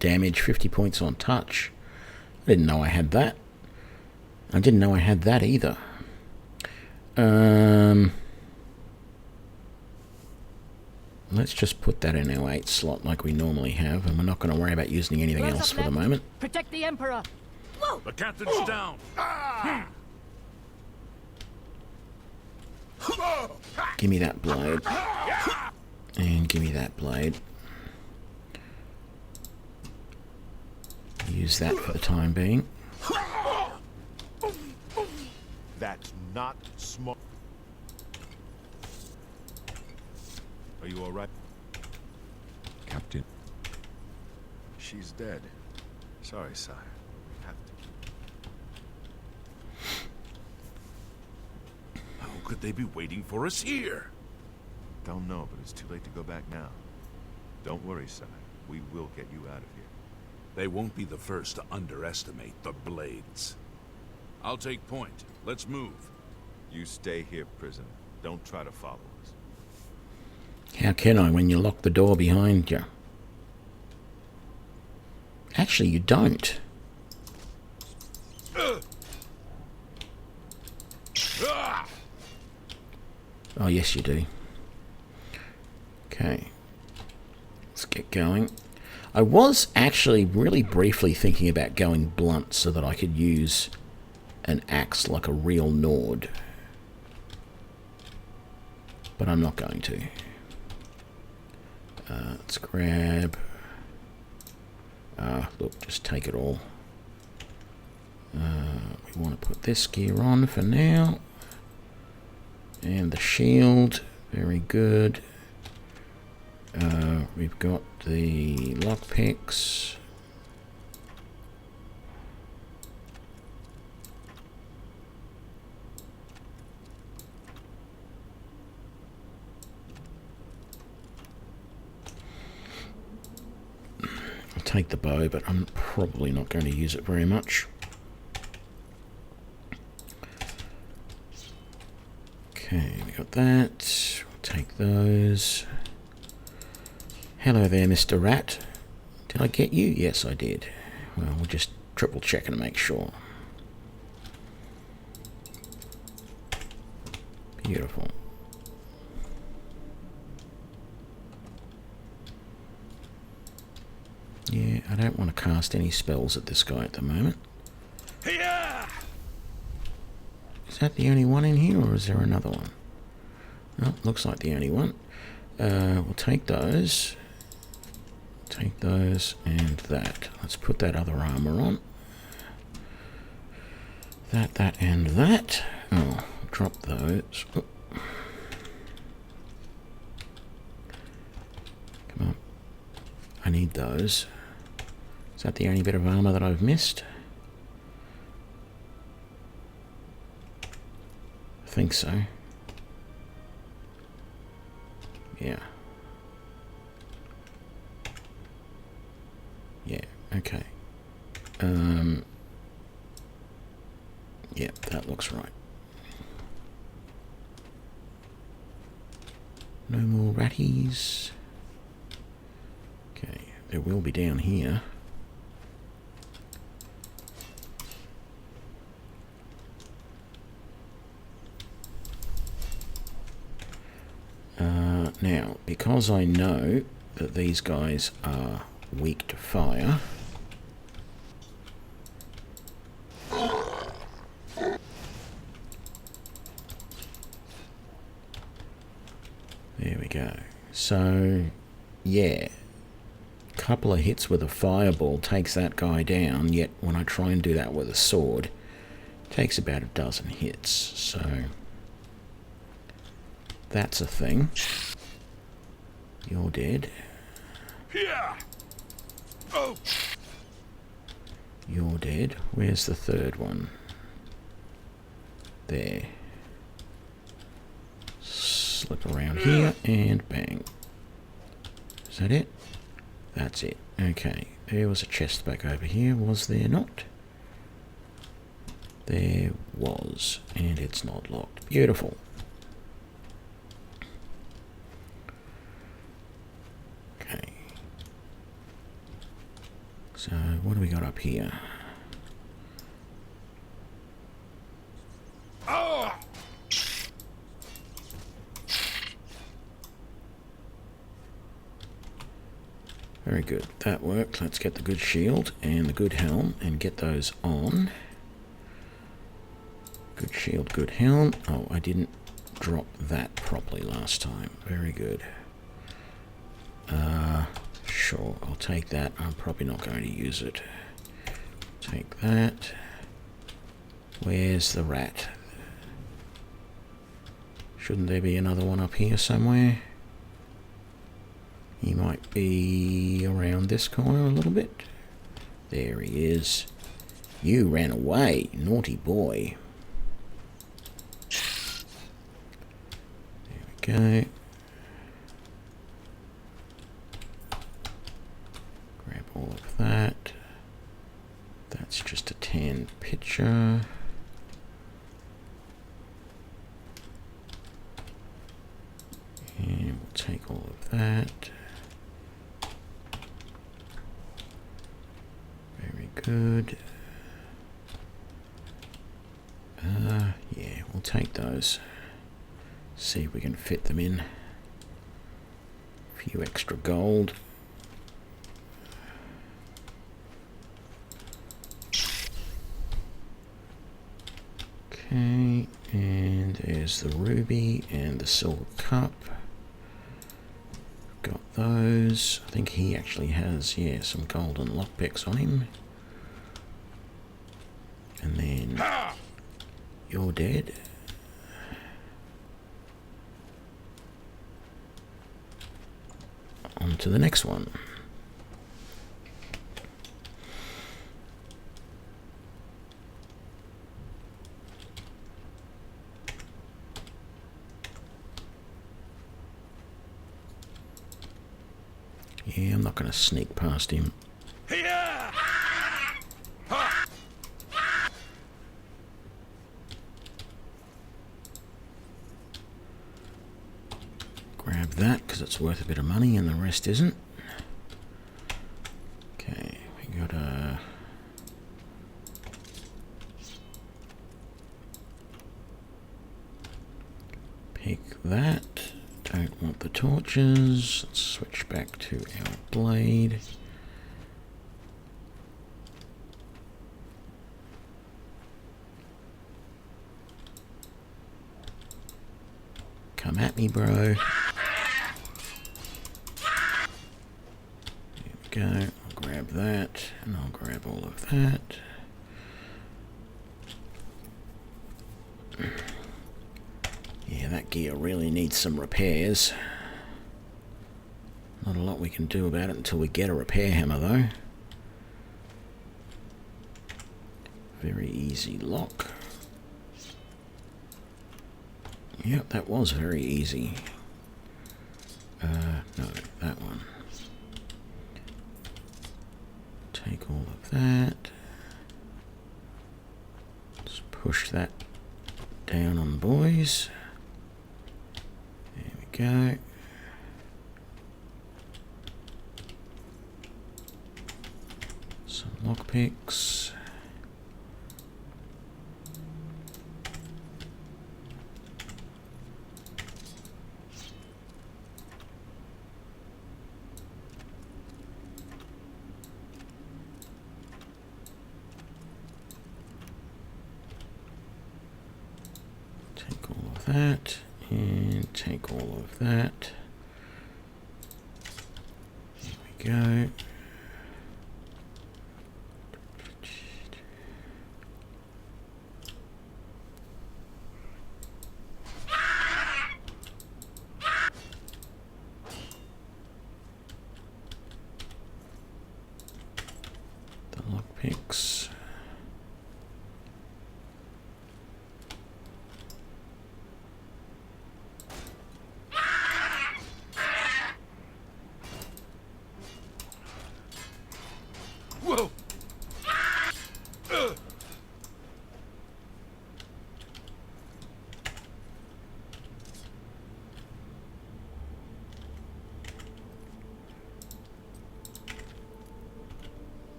damage 50 points on touch. I didn't know I had that. I didn't know I had that either. Let's just put that in our 8 slot like we normally have, and we're not going to worry about using anything Close else up for the left. moment. Protect the Emperor. The captain's down. Give me that blade. And give me that blade. Use that for the time being. That's not smart. Are you all right? Captain. She's dead. Sorry, sire. Have to. How could they be waiting for us here? Don't know, but it's too late to go back now. Don't worry, sire. We will get you out of here. They won't be the first to underestimate the Blades. I'll take point. Let's move. You stay here, prisoner. Don't try to follow us. How can I when you lock the door behind you? Actually, you don't. Oh, yes, you do. Okay. Let's get going. I was actually really briefly thinking about going blunt so that I could use an axe like a real Nord. But I'm not going to. Let's grab... look, just take it all. We want to put this gear on for now. And the shield, very good. We've got the lockpicks. I'll take the bow, but I'm probably not going to use it very much. Okay, we got that. We'll take those. Hello there, Mr. Rat. Did I get you? Yes, I did. Well, we'll just triple check and make sure. Beautiful. Yeah, I don't want to cast any spells at this guy at the moment. Yeah! Is that the only one in here, or is there another one? No, looks like the only one. We'll take those. Take those and that. Let's put that other armor on. That, and that. Oh, drop those. Oh. Come on. I need those. Is that the only bit of armor that I've missed? I think so. Yeah. Yeah, okay. Yeah, that looks right. No more ratties. Okay, there will be down here. Now, because I know that these guys are weak to fire, there we go. So, yeah, a couple of hits with a fireball takes that guy down, yet when I try and do that with a sword, it takes about a dozen hits, so that's a thing. You're dead. Yeah! Oh! You're dead. Where's the third one? There. Slip around here and bang. Is that it? That's it. Okay. There was a chest back over here, was there not? There was. And it's not locked. Beautiful. So, what do we got up here? Very good. That worked. Let's get the good shield and the good helm and get those on. Good shield, good helm. Oh, I didn't drop that properly last time. Very good. Sure, I'll take that. I'm probably not going to use it. Take that. Where's the rat? Shouldn't there be another one up here somewhere? He might be around this corner a little bit. There he is. You ran away, naughty boy. There we go. Grab all of that. That's just a tan picture. And we'll take all of that. Very good. Yeah, we'll take those. See if we can fit them in. A few extra gold. Okay, and there's the ruby and the silver cup. Got those. I think he actually has, yeah, some golden lockpicks on him. And then you're dead. On to the next one. Yeah, I'm not going to sneak past him. Grab that because it's worth a bit of money and the rest isn't. Okay, we got a... pick that. Don't want the torches. Let's switch back to our blade. Come at me, bro. There we go. I'll grab that, and I'll grab all of that. Yeah, that gear really needs some repairs. Not a lot we can do about it until we get a repair hammer, though. Very easy lock. Yep, that was very easy. No, that one. Take all of that. Let's push that down on the boys. There we go. Some lockpicks. Take all of that, and take all of that. There we go. The lockpicks. Whoa!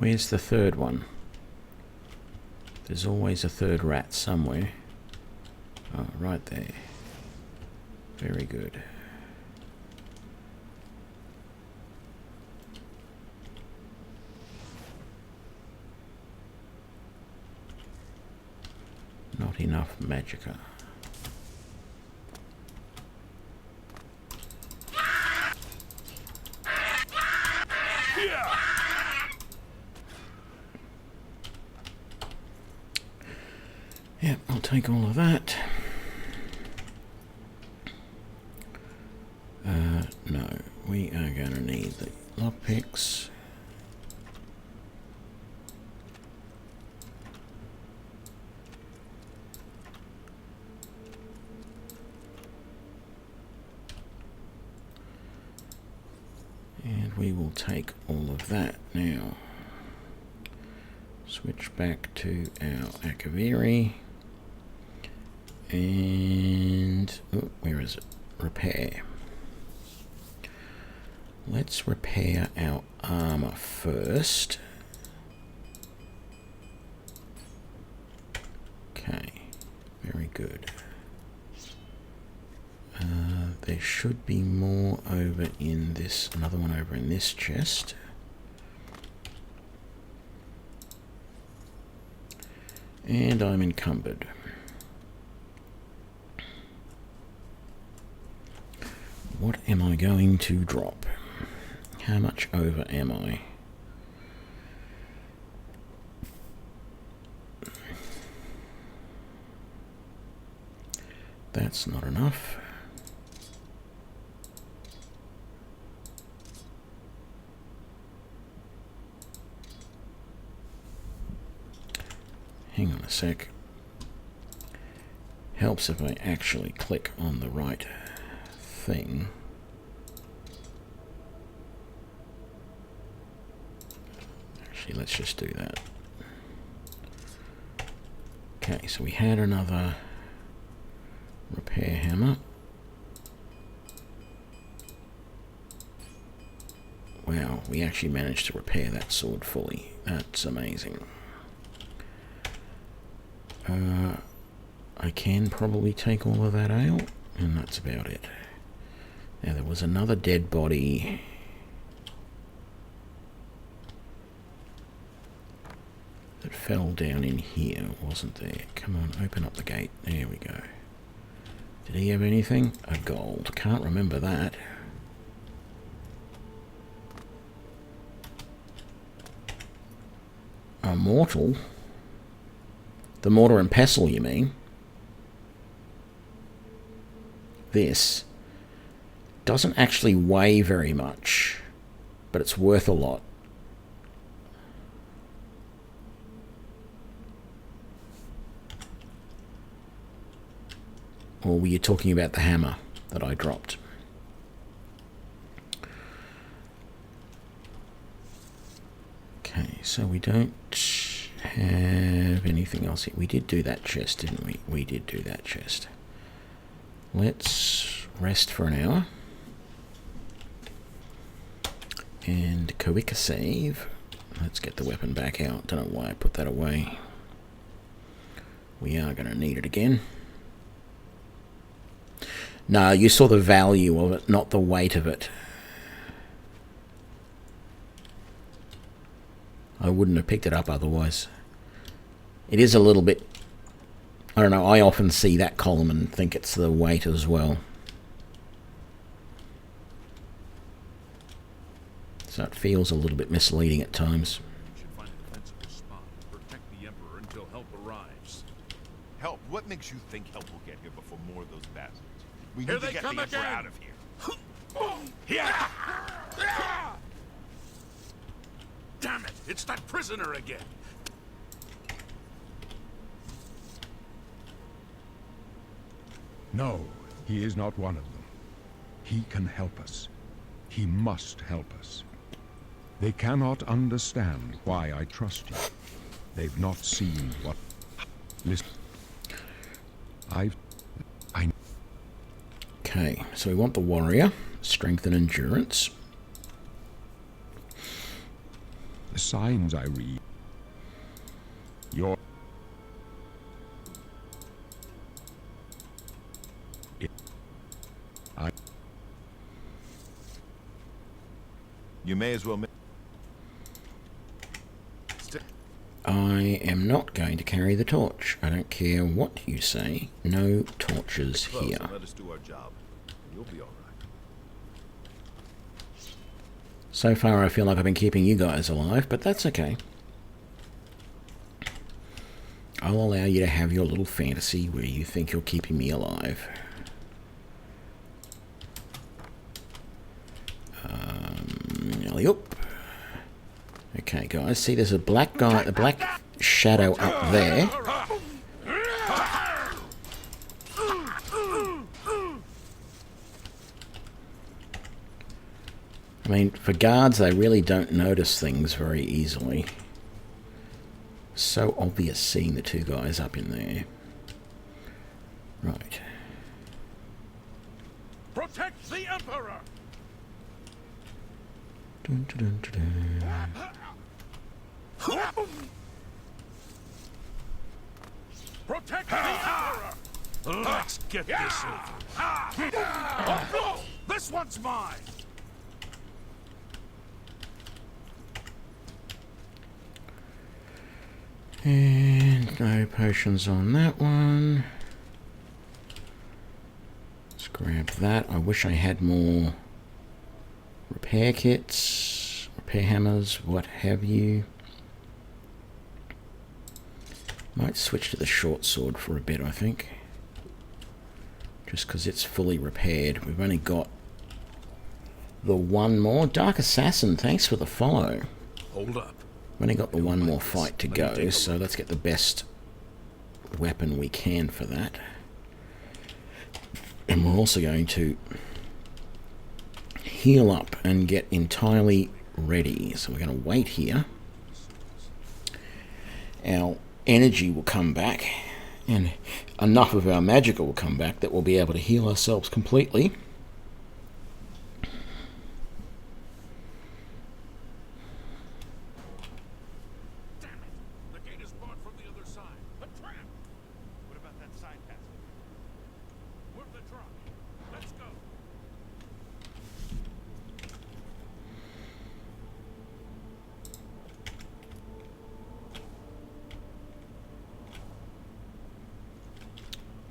Where's the third one? There's always a third rat somewhere. Oh, right there. Very good. Not enough magicka. Yep, I'll take all of that. No, we are going to need the lockpicks. And we will take all of that now. Switch back to our Akaviri. And oh, where is it? Repair. Let's repair our armor first. Okay, very good. There should be more over in this, another one over in this chest. And I'm encumbered. What am I going to drop? How much over am I? That's not enough. Hang on a sec. Helps if I actually click on the right thing. Actually, let's just do that. Okay, so we had another repair hammer. Wow, we actually managed to repair that sword fully. That's amazing. I can probably take all of that ale, and that's about it. Now, there was another dead body. That fell down in here, wasn't there? Come on, open up the gate. There we go. Did he have anything? A gold. Can't remember that. A mortal? The mortar and pestle, you mean? This doesn't actually weigh very much, but it's worth a lot. Or were you talking about the hammer that I dropped? Okay, so we don't have anything else here. We did do that chest, didn't we? We did do that chest. Let's rest for an hour. And quick save. Let's get the weapon back out. Don't know why I put that away. We are going to need it again. No, you saw the value of it, not the weight of it. I wouldn't have picked it up otherwise. It is a little bit... I don't know, I often see that column and think it's the weight as well. So it feels a little bit misleading at times. We should find a defensible spot and protect the Emperor until help arrives. Help? What makes you think help will get here before more of those bastards? We Here need they to get come the Emperor again. out of here. Damn it! It's that prisoner again! No, he is not one of them. He can help us. He must help us. They cannot understand why I trust you. They've not seen what... Listen. Okay, so we want the warrior. Strength and endurance. signs I read. Your... You may as well... I am not going to carry the torch. I don't care what you say. No torches here. Let us do our job. You'll be all right. So far I feel like I've been keeping you guys alive, but that's okay. I'll allow you to have your little fantasy where you think you're keeping me alive. Alley-oop. Okay, guys, see there's a black guy, a black shadow up there. I mean, for guards, they really don't notice things very easily. So obvious seeing the two guys up in there. Right. Protect the Emperor! Dun, dun, dun, dun. Protect the Emperor! Let's get this over. Oh no! This one's mine! And no potions on that one. Let's grab that. I wish I had more repair kits, repair hammers, what have you. Might switch to the short sword for a bit, I think. Just because it's fully repaired. We've only got the one more. Dark Assassin, thanks for the follow. Hold up. We've only got the one more fight to go, so let's get the best weapon we can for that. And we're also going to heal up and get entirely ready. So we're going to wait here. Our energy will come back, and enough of our magicka will come back that we'll be able to heal ourselves completely.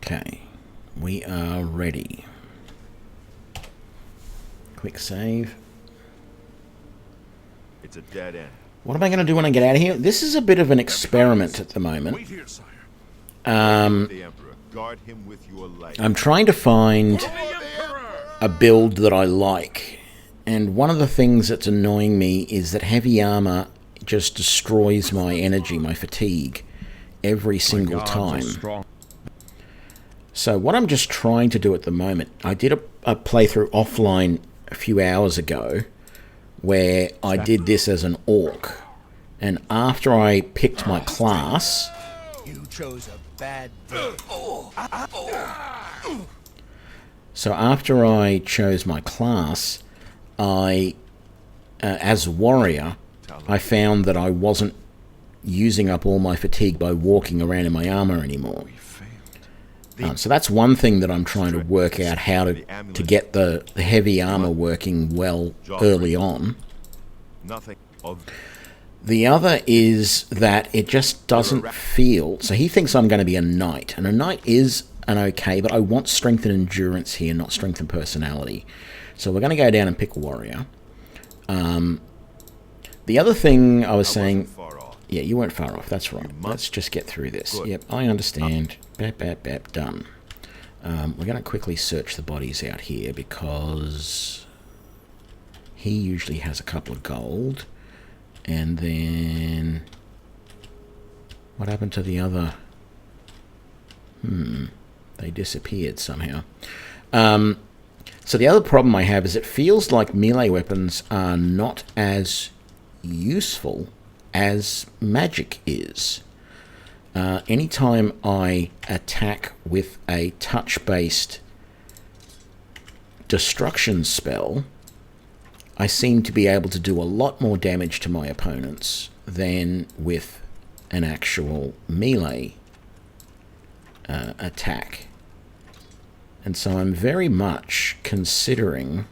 Okay, we are ready. Quick save. It's a dead end. What am I going to do when I get out of here? This is a bit of an experiment at the moment. Wait here, sire. The Emperor. Guard him with your life. I'm trying to find a build that I like. And one of the things that's annoying me is that heavy armor just destroys my energy, my fatigue, every single time. So what I'm just trying to do at the moment, I did a playthrough offline a few hours ago where I did this as an orc. And after I picked my class... You chose a bad day. So after I chose my class, I, as a warrior, I found that I wasn't using up all my fatigue by walking around in my armor anymore. So that's one thing that I'm trying to work out, how to get the heavy armor working well early on. The other is that it just doesn't feel... So he thinks I'm going to be a knight, and a knight is an okay, but I want strength and endurance here, not strength and personality. So we're going to go down and pick warrior. The other thing I was saying... Yeah, you weren't far off, that's right. Let's just get through this. Yep, I understand. Bap, bap, bap, done. We're going to quickly search the bodies out here because he usually has a couple of gold. And then... What happened to the other? They disappeared somehow. So the other problem I have is it feels like melee weapons are not as useful as magic is. Anytime I attack with a touch-based destruction spell, I seem to be able to do a lot more damage to my opponents than with an actual melee attack. And so I'm very much considering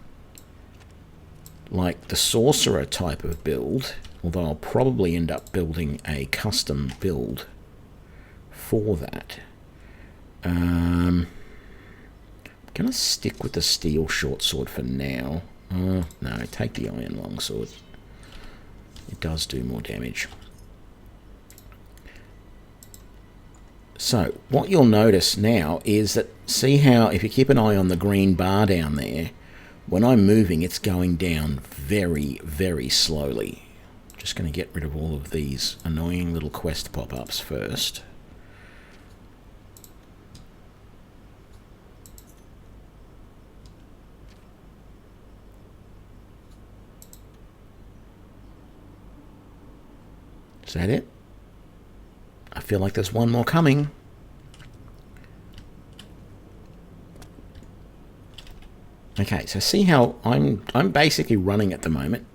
like the sorcerer type of build, although I'll probably end up building a custom build for that. I'm gonna stick with the steel short sword for now. No, take the iron longsword. It does do more damage. So what you'll notice now is that, see how if you keep an eye on the green bar down there, when I'm moving it's going down very, very slowly. Just going to get rid of all of these annoying little quest pop-ups first. Is that it? I feel like there's one more coming. Okay, so see how I'm basically running at the moment.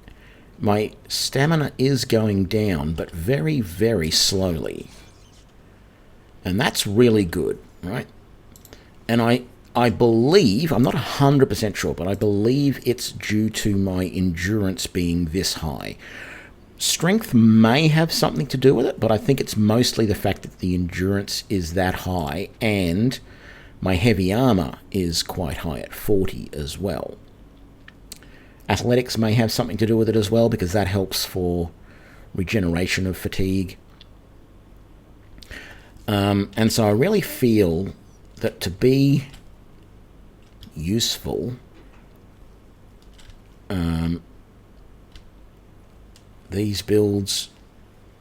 My stamina is going down, but very, very slowly. And that's really good, right? And I believe, I'm not 100% sure, but I believe it's due to my endurance being this high. Strength may have something to do with it, but I think it's mostly the fact that the endurance is that high, and my heavy armor is quite high at 40 as well. Athletics may have something to do with it as well, because that helps for regeneration of fatigue. And so I really feel that to be useful, these builds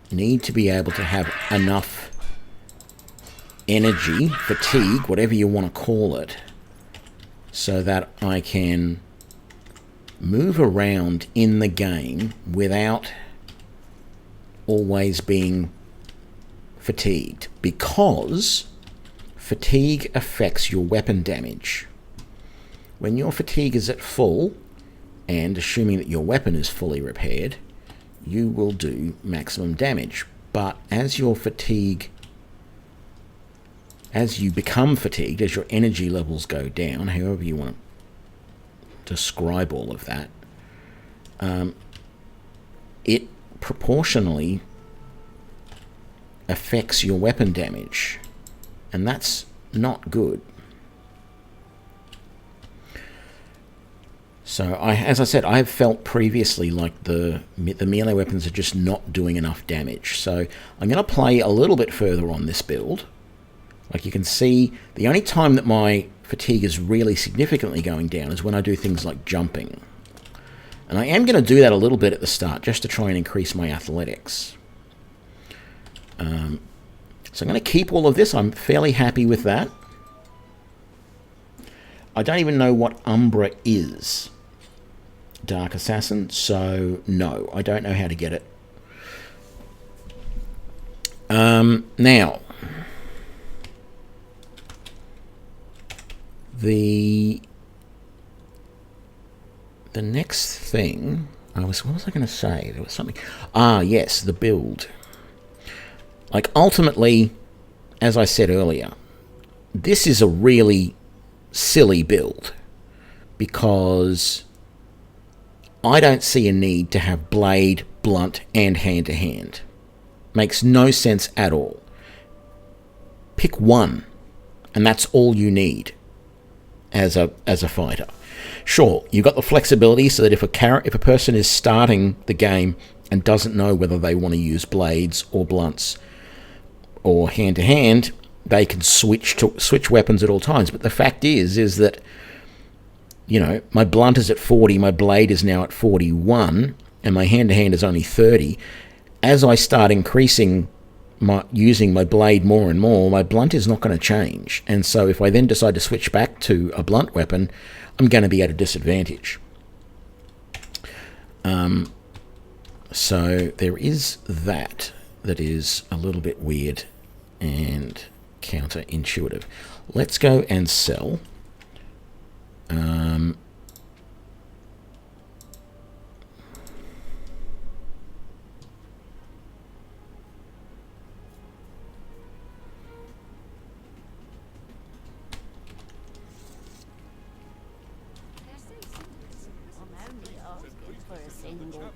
need to be able to have enough energy, fatigue, whatever you want to call it, so that I can move around in the game without always being fatigued, because fatigue affects your weapon damage. When your fatigue is at full, and assuming that your weapon is fully repaired, you will do maximum damage. But as your fatigue, as you become fatigued, as your energy levels go down, however you want to describe all of that, it proportionally affects your weapon damage, and that's not good. So, as I said, I've felt previously like the melee weapons are just not doing enough damage. So I'm going to play a little bit further on this build. Like you can see, the only time that my fatigue is really significantly going down is when I do things like jumping. And I am going to do that a little bit at the start, just to try and increase my athletics. So I'm going to keep all of this. I'm fairly happy with that. I don't even know what Umbra is. Dark Assassin, so no, I don't know how to get it. Now, the next thing, what was I going to say? There was something. Yes, the build. Like, ultimately, as I said earlier, this is a really silly build, because I don't see a need to have blade, blunt, and hand-to-hand. Makes no sense at all. Pick one, and that's all you need as a fighter. Sure, you've got the flexibility so that if a person is starting the game and doesn't know whether they want to use blades or blunts or hand-to-hand, they can switch weapons at all times. But the fact is that, you know, my blunt is at 40, my blade is now at 41, and my hand-to-hand is only 30. As I start increasing using my blade more and more, my blunt is not going to change. And so if I then decide to switch back to a blunt weapon, I'm going to be at a disadvantage. So there is that is a little bit weird and counterintuitive. Let's go and sell.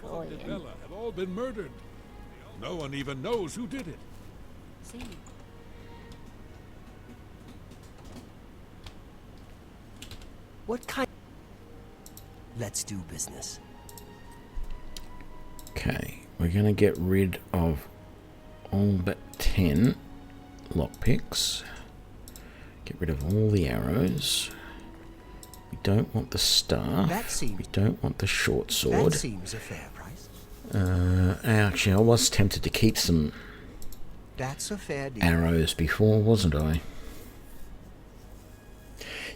Toyen. Bella have all been murdered. No one even knows who did it. See. What kind? Let's do business. Okay, we're going to get rid of all but 10 lockpicks. Get rid of all the arrows. We don't want the staff. We don't want the short sword. That seems a fair price. Actually, I was tempted to keep some That's a fair deal. arrows before, wasn't I?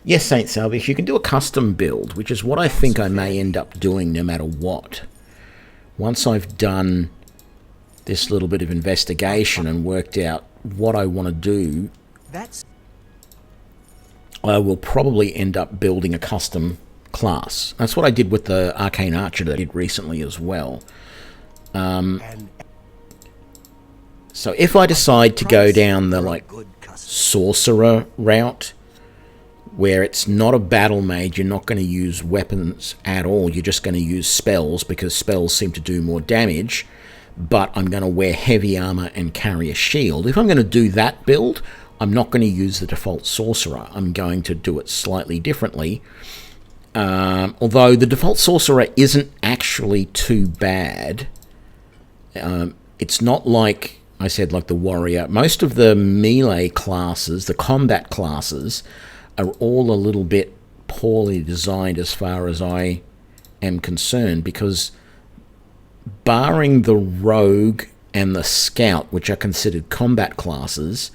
Yes, Saint Salvish, you can do a custom build, which is what I think I may end up doing no matter what. Once I've done this little bit of investigation and worked out what I want to do, I will probably end up building a custom class. That's what I did with the Arcane Archer that I did recently as well. So if I decide to go down the sorcerer route, where it's not a battle mage, you're not going to use weapons at all, you're just going to use spells, because spells seem to do more damage, but I'm going to wear heavy armor and carry a shield. If I'm going to do that build, I'm not going to use the default sorcerer. I'm going to do it slightly differently. Although the default sorcerer isn't actually too bad. It's not like I said, like the warrior. Most of the melee classes, the combat classes, are all a little bit poorly designed as far as I am concerned, because barring the rogue and the scout, which are considered combat classes,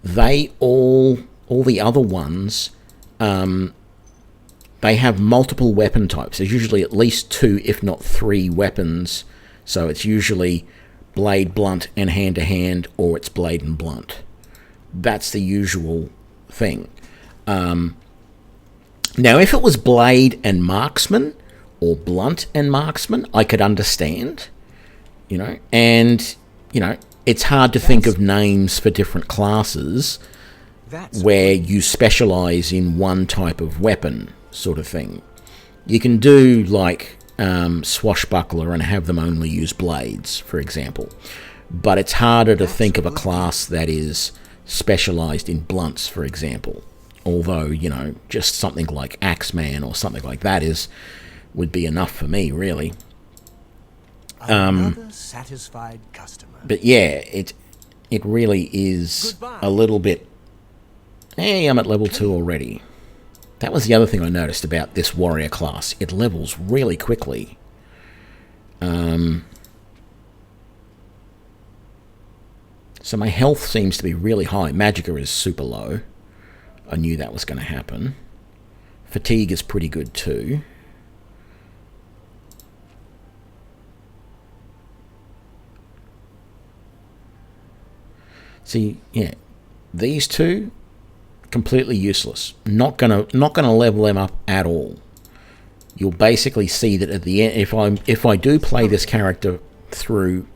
they all the other ones, they have multiple weapon types. There's usually at least 2, if not 3 weapons. So it's usually blade, blunt, and hand-to-hand, or it's blade and blunt. That's the usual thing. Now, if it was blade and marksman, or blunt and marksman, I could understand, and, it's hard to think of names for different classes where you specialize in one type of weapon, sort of thing. You can do, like, swashbuckler and have them only use blades, for example. But it's harder to think of a class that is specialized in blunts, for example. Although, just something like Axeman or something like that would be enough for me, really. Another satisfied customer. But yeah, it really is a little bit... Hey, I'm at level 2 already. That was the other thing I noticed about this warrior class. It levels really quickly. So my health seems to be really high. Magicka is super low. I knew that was going to happen. Fatigue is pretty good too. See, yeah, these two, completely useless. Not gonna level them up at all. You'll basically see that at the end, if I do play this character through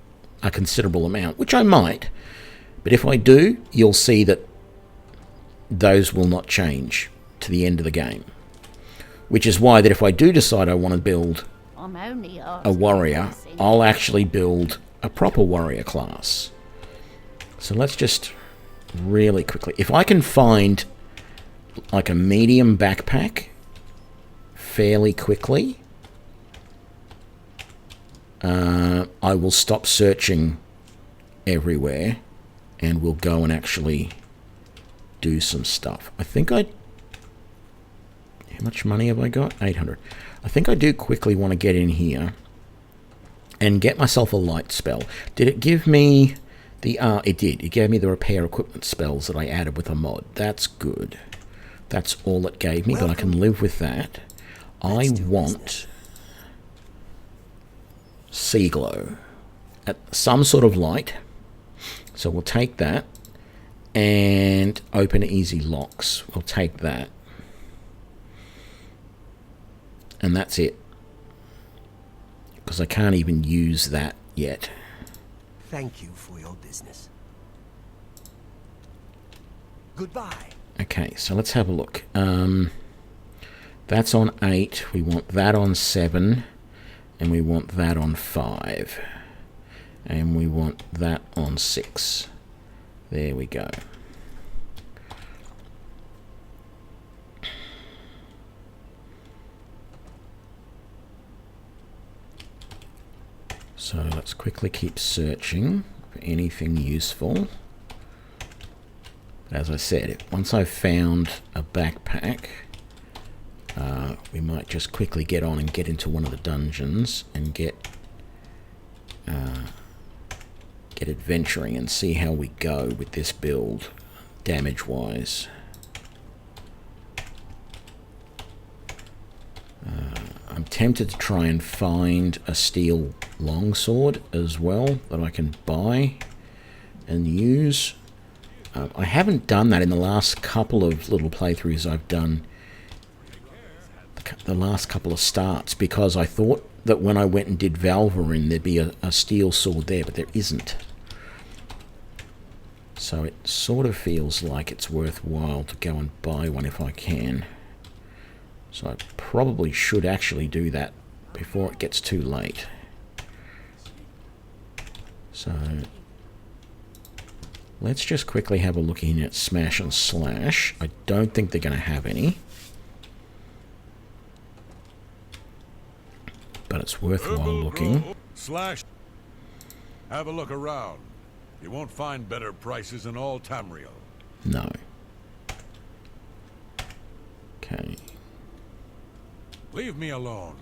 a considerable amount, which I might, but if I do, you'll see that those will not change to the end of the game. Which is why that if I do decide I want to build a warrior, I'll actually build a proper warrior class. So let's just really quickly... If I can find like a medium backpack fairly quickly, I will stop searching everywhere and we'll go and actually do some stuff. I think how much money have I got? 800. I think I do quickly want to get in here and get myself a light spell. Did it give me the... it did. It gave me the repair equipment spells that I added with a mod. That's good. That's all it gave me, but I can live with that. I want sea glow at some sort of light. So we'll take that. And open easy locks. We'll take that. And that's it. Because I can't even use that yet. Thank you for your business. Goodbye. Okay, so let's have a look. That's on 8. We want that on 7. and we want that on 5. And we want that on 6. There we go. So let's quickly keep searching for anything useful. As I said, once I've found a backpack, we might just quickly get on and get into one of the dungeons and get adventuring and see how we go with this build, damage-wise. I'm tempted to try and find a steel longsword as well that I can buy and use. I haven't done that in the last couple of little playthroughs I've done, the last couple of starts, because I thought that when I went and did Valverin there'd be a steel sword there, but there isn't. So it sort of feels like it's worthwhile to go and buy one if I can. So I probably should actually do that before it gets too late. So let's just quickly have a look in at Smash and Slash. I don't think they're going to have any, but it's worthwhile looking. Slash. Have a look around. You won't find better prices in all Tamriel. No. Okay. Leave me alone.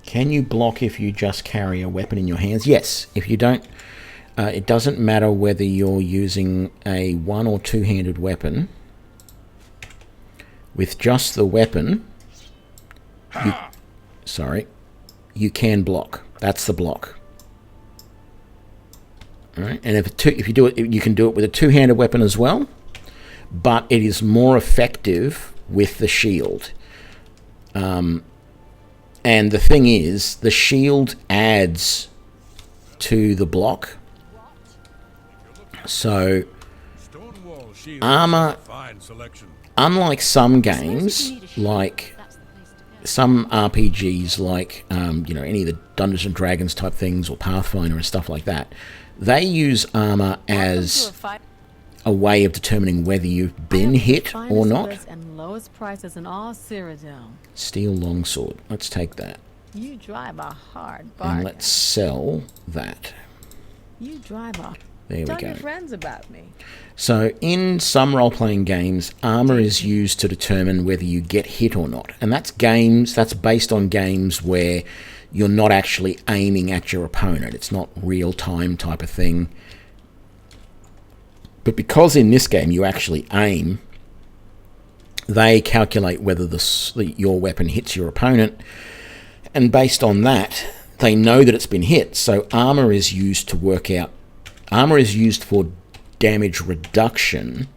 Can you block if you just carry a weapon in your hands? Yes. If you don't, it doesn't matter whether you're using a one- or two-handed weapon. With just the weapon, you can block. That's the block. All right, and if you do it, you can do it with a two-handed weapon as well, but it is more effective with the shield. And the thing is, the shield adds to the block. So armor, unlike some games, like some RPGs, like any of the Dungeons and Dragons type things, or Pathfinder and stuff like that, they use armor as a way of determining whether you've been hit or not. And lowest prices in all Cyrodiil. Steel longsword. Let's take that. You drive a hard bargain. And let's sell that. You drive a... There we Tell go. your friends about me. So in some role-playing games, armor is used to determine whether you get hit or not. And that's based on games where you're not actually aiming at your opponent. It's not real-time type of thing. But because in this game you actually aim, they calculate whether your weapon hits your opponent. And based on that, they know that it's been hit. So armor is used to work out. Armor is used for damage reduction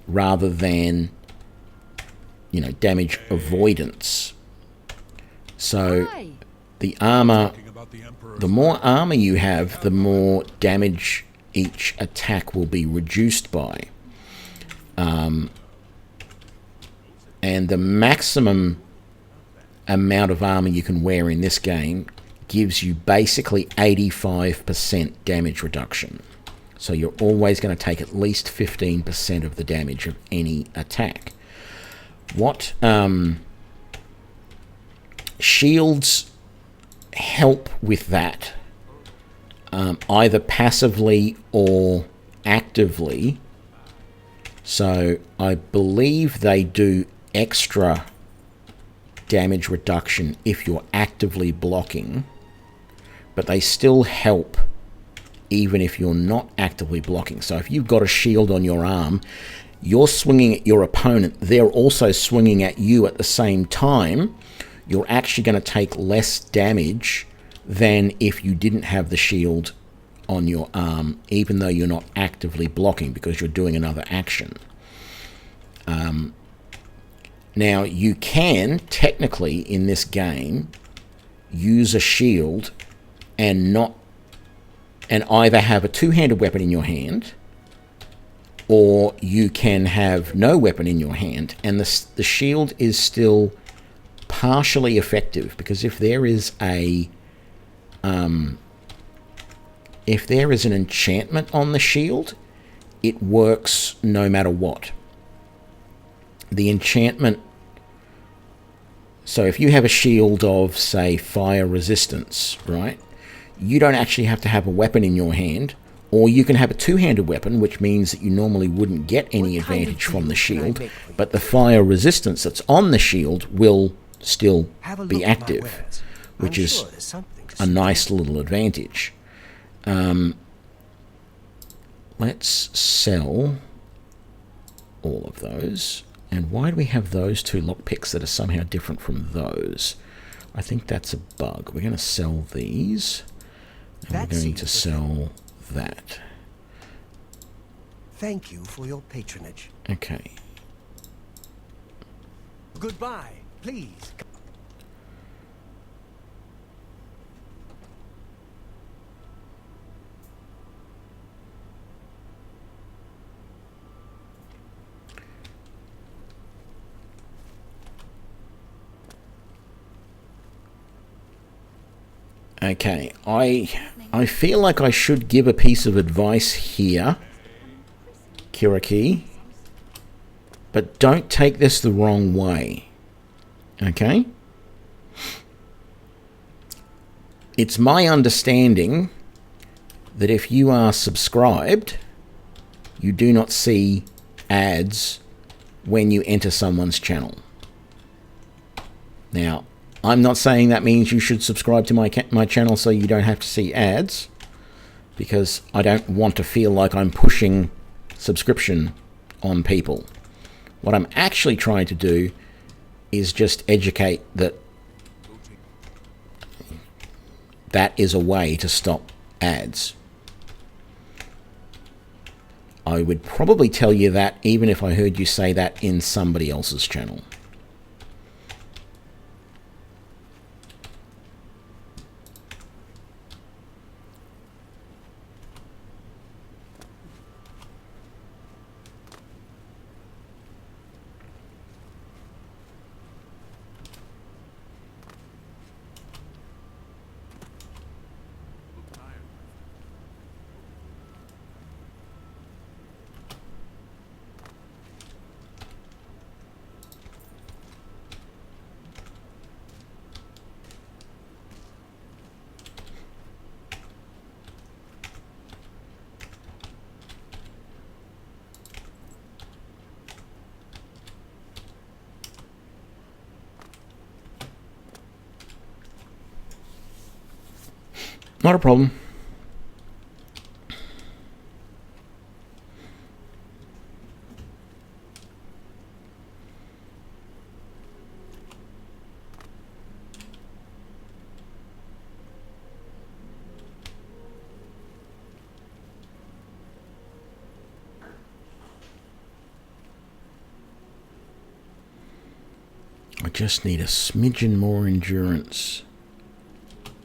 rather than, damage avoidance. So the armor, the more armor you have, the more damage each attack will be reduced by. And the maximum amount of armor you can wear in this game gives you basically 85% damage reduction. So you're always going to take at least 15% of the damage of any attack. What shields help with that, either passively or actively. So I believe they do extra damage reduction if you're actively blocking, but they still help even if you're not actively blocking. So if you've got a shield on your arm, you're swinging at your opponent, they're also swinging at you at the same time, you're actually going to take less damage than if you didn't have the shield on your arm, even though you're not actively blocking because you're doing another action. Now, you can, technically, in this game, use a shield and and either have a two-handed weapon in your hand, or you can have no weapon in your hand, and the shield is still partially effective, because if there is an enchantment on the shield, it works no matter what. The enchantment, so if you have a shield of, say, fire resistance, right, you don't actually have to have a weapon in your hand, or you can have a two-handed weapon, which means that you normally wouldn't get any advantage from the shield, but the fire resistance that's on the shield will still be active, which is a nice little advantage. Let's sell all of those. And why do we have those two lockpicks that are somehow different from those? I think that's a bug. We're going to sell these, and we're going to sell that. Thank you for your patronage. Okay. Goodbye, please. Okay, I feel like I should give a piece of advice here, Kiriki, but don't take this the wrong way, okay? It's my understanding that if you are subscribed, you do not see ads when you enter someone's channel. Now, I'm not saying that means you should subscribe to my channel so you don't have to see ads, because I don't want to feel like I'm pushing subscription on people. What I'm actually trying to do is just educate that that is a way to stop ads. I would probably tell you that even if I heard you say that in somebody else's channel. Not a problem. I just need a smidgen more endurance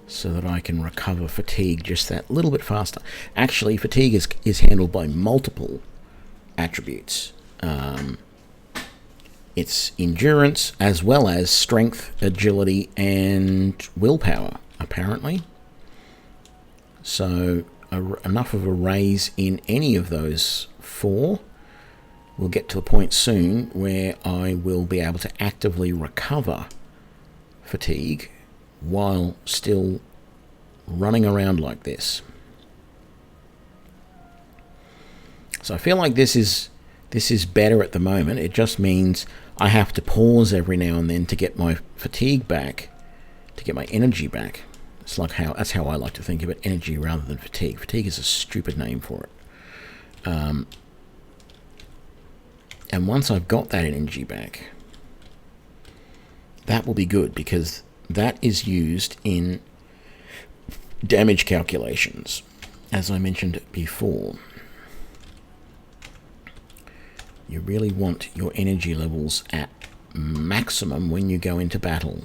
so that I can recover fatigue just that little bit faster. Actually, fatigue is handled by multiple attributes. It's endurance as well as strength, agility, and willpower, apparently. So enough of a raise in any of those four. We'll get to the point soon where I will be able to actively recover fatigue while still running around like this. So I feel like this is better at the moment. It just means I have to pause every now and then to get my fatigue back, to get my energy back. It's like that's how I like to think of it, energy rather than fatigue. Fatigue is a stupid name for it. And once I've got that energy back, that will be good, because that is used in damage calculations, as I mentioned before. You really want your energy levels at maximum when you go into battle.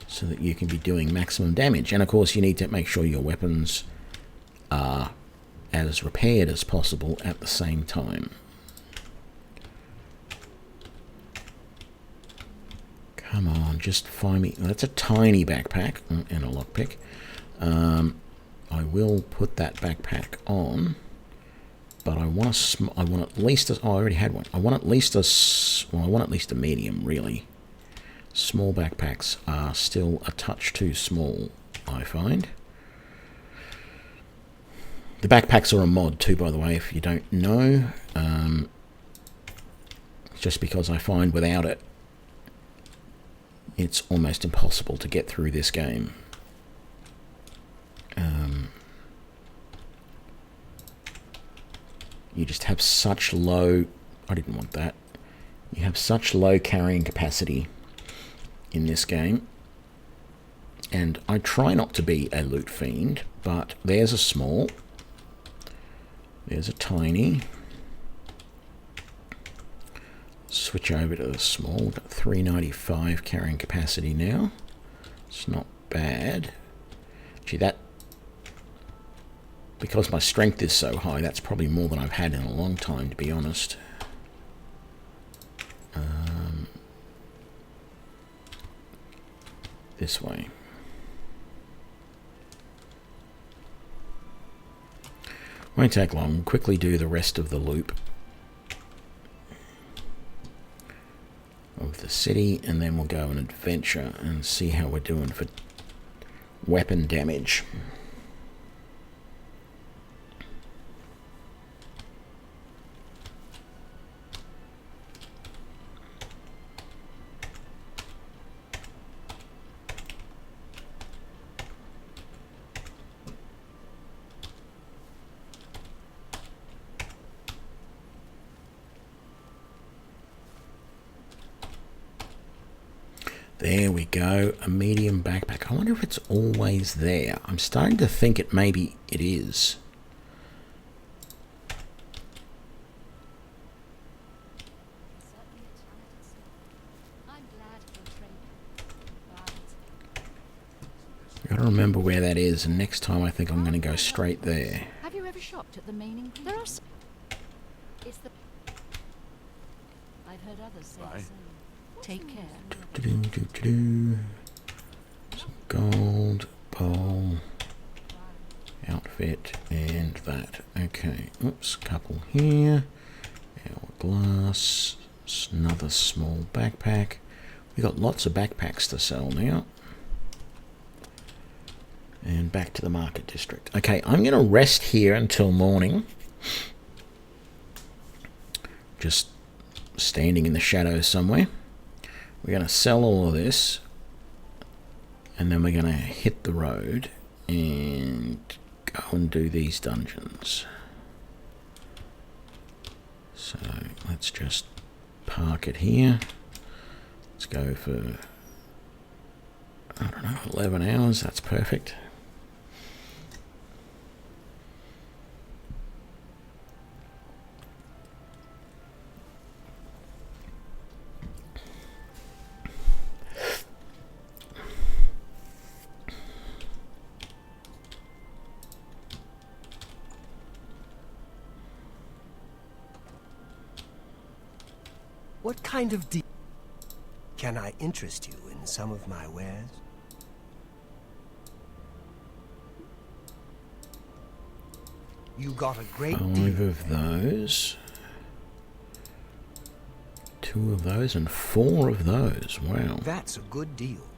So so that you can be doing maximum damage. And of course you need to make sure your weapons are as repaired as possible at the same time. Come on, just find me. That's a tiny backpack and a lockpick. I will put that backpack on, but I want at least a, oh, I already had one. I want at least a medium, really. Small backpacks are still a touch too small, I find. The backpacks are a mod too, by the way, if you don't know. Just because I find without it, it's almost impossible to get through this game. You just have such low... I didn't want that. You have such low carrying capacity in this game. And I try not to be a loot fiend, but there's a small. There's a tiny. Switch over to the small. We've got 395 carrying capacity now. It's not bad. Gee, that... because my strength is so high, that's probably more than I've had in a long time, to be honest. This way. Won't take long. We'll quickly do the rest of the loop of the city, and then we'll go and adventure and see how we're doing for weapon damage. There we go, a medium backpack. I wonder if it's always there. I'm starting to think it maybe it is. I've got to remember where that is, and next time I think I'm going to go straight there. Have you ever shopped at the main ingredient? There are some... It's the... I've heard others say the same. Take care. Some gold, bowl, outfit, and that. Okay, oops, couple here. Hourglass, another small backpack. We've got lots of backpacks to sell now. And back to the market district. Okay, I'm going to rest here until morning. Just standing in the shadows somewhere. We're going to sell all of this, and then we're going to hit the road and go and do these dungeons. So let's just park it here. Let's go for, I don't know, 11 hours. That's perfect. What kind of deal can I interest you in some of my wares? You got a great deal. 5 of those. 2 of those and 4 of those. Wow. That's a good deal.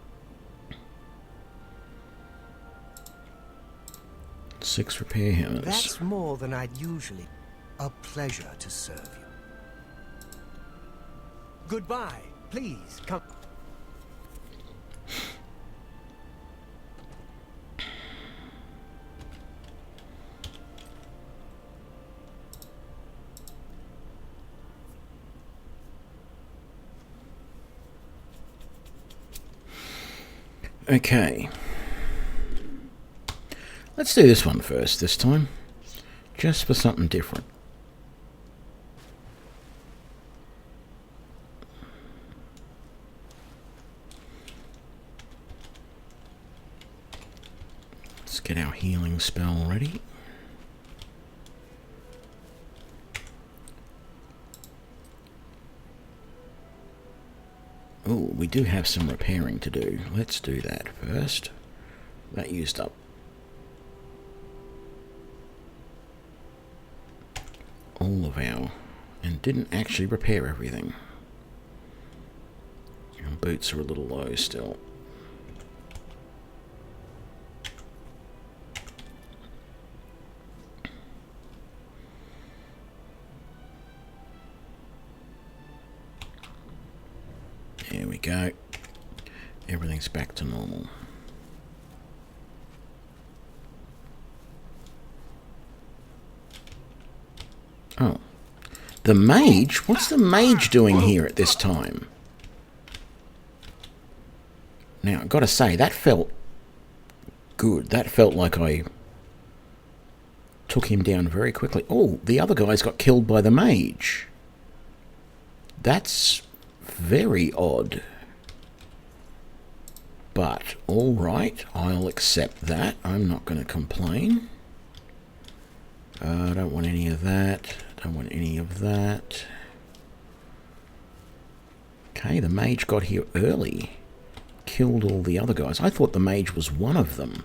6 repair hammers. That's more than I'd usually. A pleasure to serve you. Goodbye. Please come. Okay. Let's do this one first this time. Just for something different. healing spell ready. Oh, we do have some repairing to do. Let's do that first. That used up all of our... and didn't actually repair everything. Our boots are a little low still. There we go. Everything's back to normal. Oh. The mage? What's the mage doing here at this time? Now, I've got to say, that felt good. That felt like I took him down very quickly. Oh, the other guys got killed by the mage. That's very odd. But, alright, I'll accept that. I'm not going to complain. I don't want any of that. Don't want any of that. Okay, the mage got here early. Killed all the other guys. I thought the mage was one of them,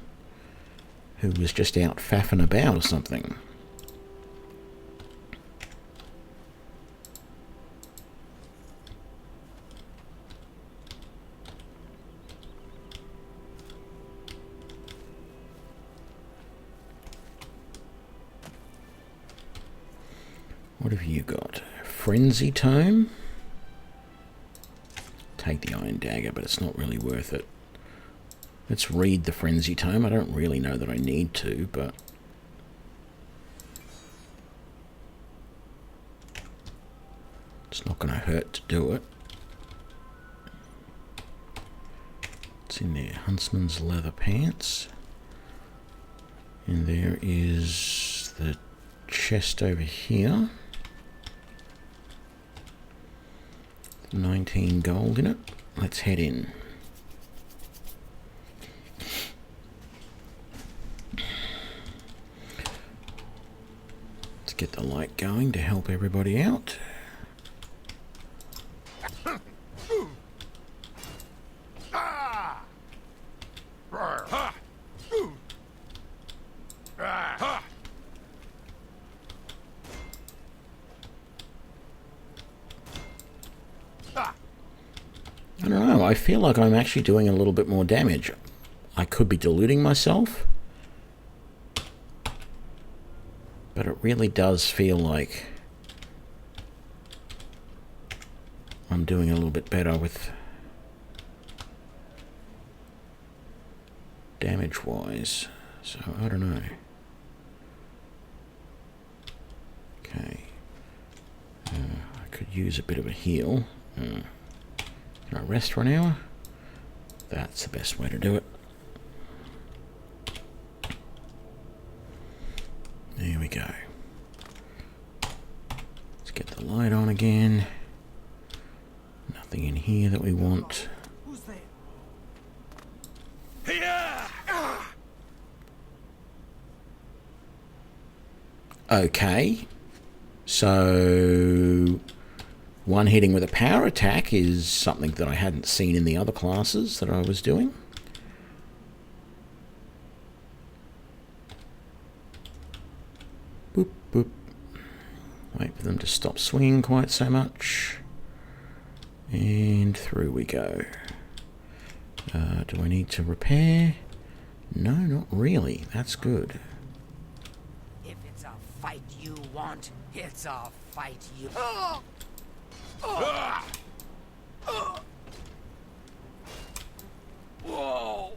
who was just out faffing about or something. What have you got? Frenzy Tome? Take the Iron Dagger, but it's not really worth it. Let's read the Frenzy Tome. I don't really know that I need to, but... it's not going to hurt to do it. It's in there. Huntsman's leather pants. And there is the chest over here. 19 gold in it. Let's head in. Let's get the light going to help everybody out. I don't know, I feel like I'm actually doing a little bit more damage. I could be deluding myself, but it really does feel like I'm doing a little bit better with damage-wise, so I don't know. Okay, I could use a bit of a heal. Can I rest for an hour? That's the best way to do it. There we go. Let's get the light on again. Nothing in here that we want. Who's there? Okay. So... one hitting with a power attack is something that I hadn't seen in the other classes that I was doing. Boop, boop. Wait for them to stop swinging quite so much. And through we go. Do I need to repair? No, not really. That's good. If it's a fight you want, it's a fight you... Whoa!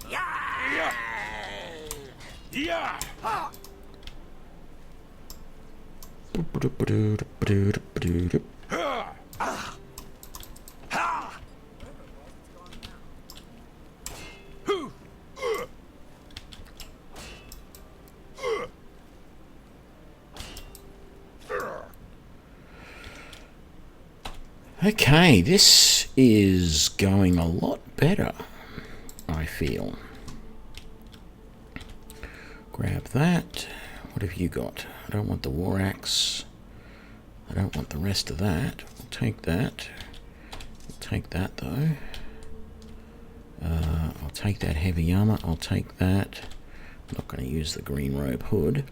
Yeah! Yeah! Okay, this is going a lot better, I feel. Grab that. What have you got? I don't want the war axe. I don't want the rest of that. We'll take that. We'll take that though. I'll take that heavy armor. I'll take that. I'm not going to use the green robe hood.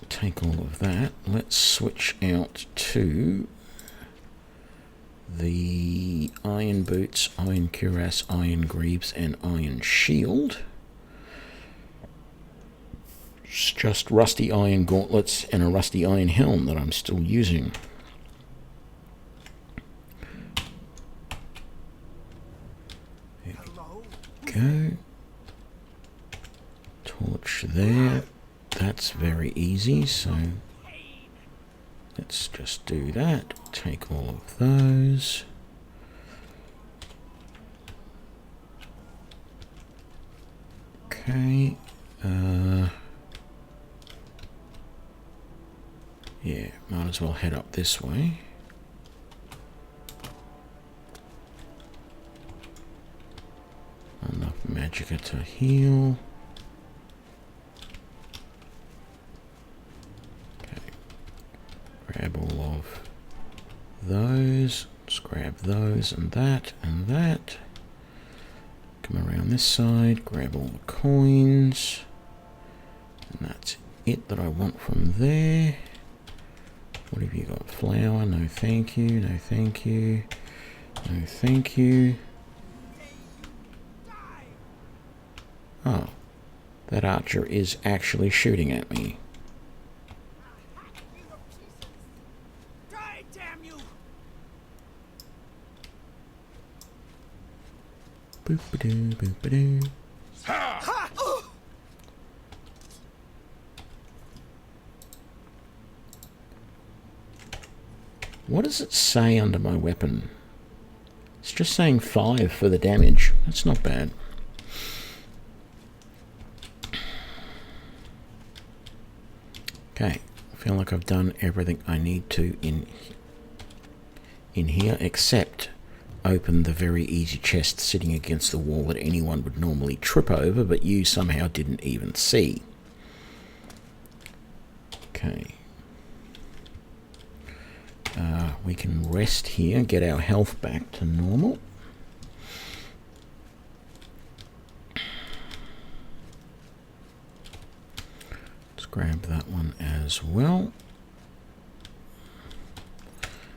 Take all of that. Let's switch out to the iron boots, iron cuirass, iron greaves, and iron shield. It's just rusty iron gauntlets and a rusty iron helm that I'm still using. There we go. Torch there. That's very easy, so let's just do that. Take all of those. Okay. Yeah, might as well head up this way. Enough magicka to heal. Grab all of those. Let's grab those and that and that. Come around this side, grab all the coins. And that's it that I want from there. What have you got? Flour? No thank you, no thank you, no thank you. Oh, that archer is actually shooting at me. Boop-a-doo, boop-a-doo. What does it say under my weapon? It's just saying 5 for the damage. That's not bad. Okay, I feel like I've done everything I need to in here, except open the very easy chest sitting against the wall that anyone would normally trip over, but you somehow didn't even see. Okay. We can rest here, get our health back to normal. Let's grab that one as well.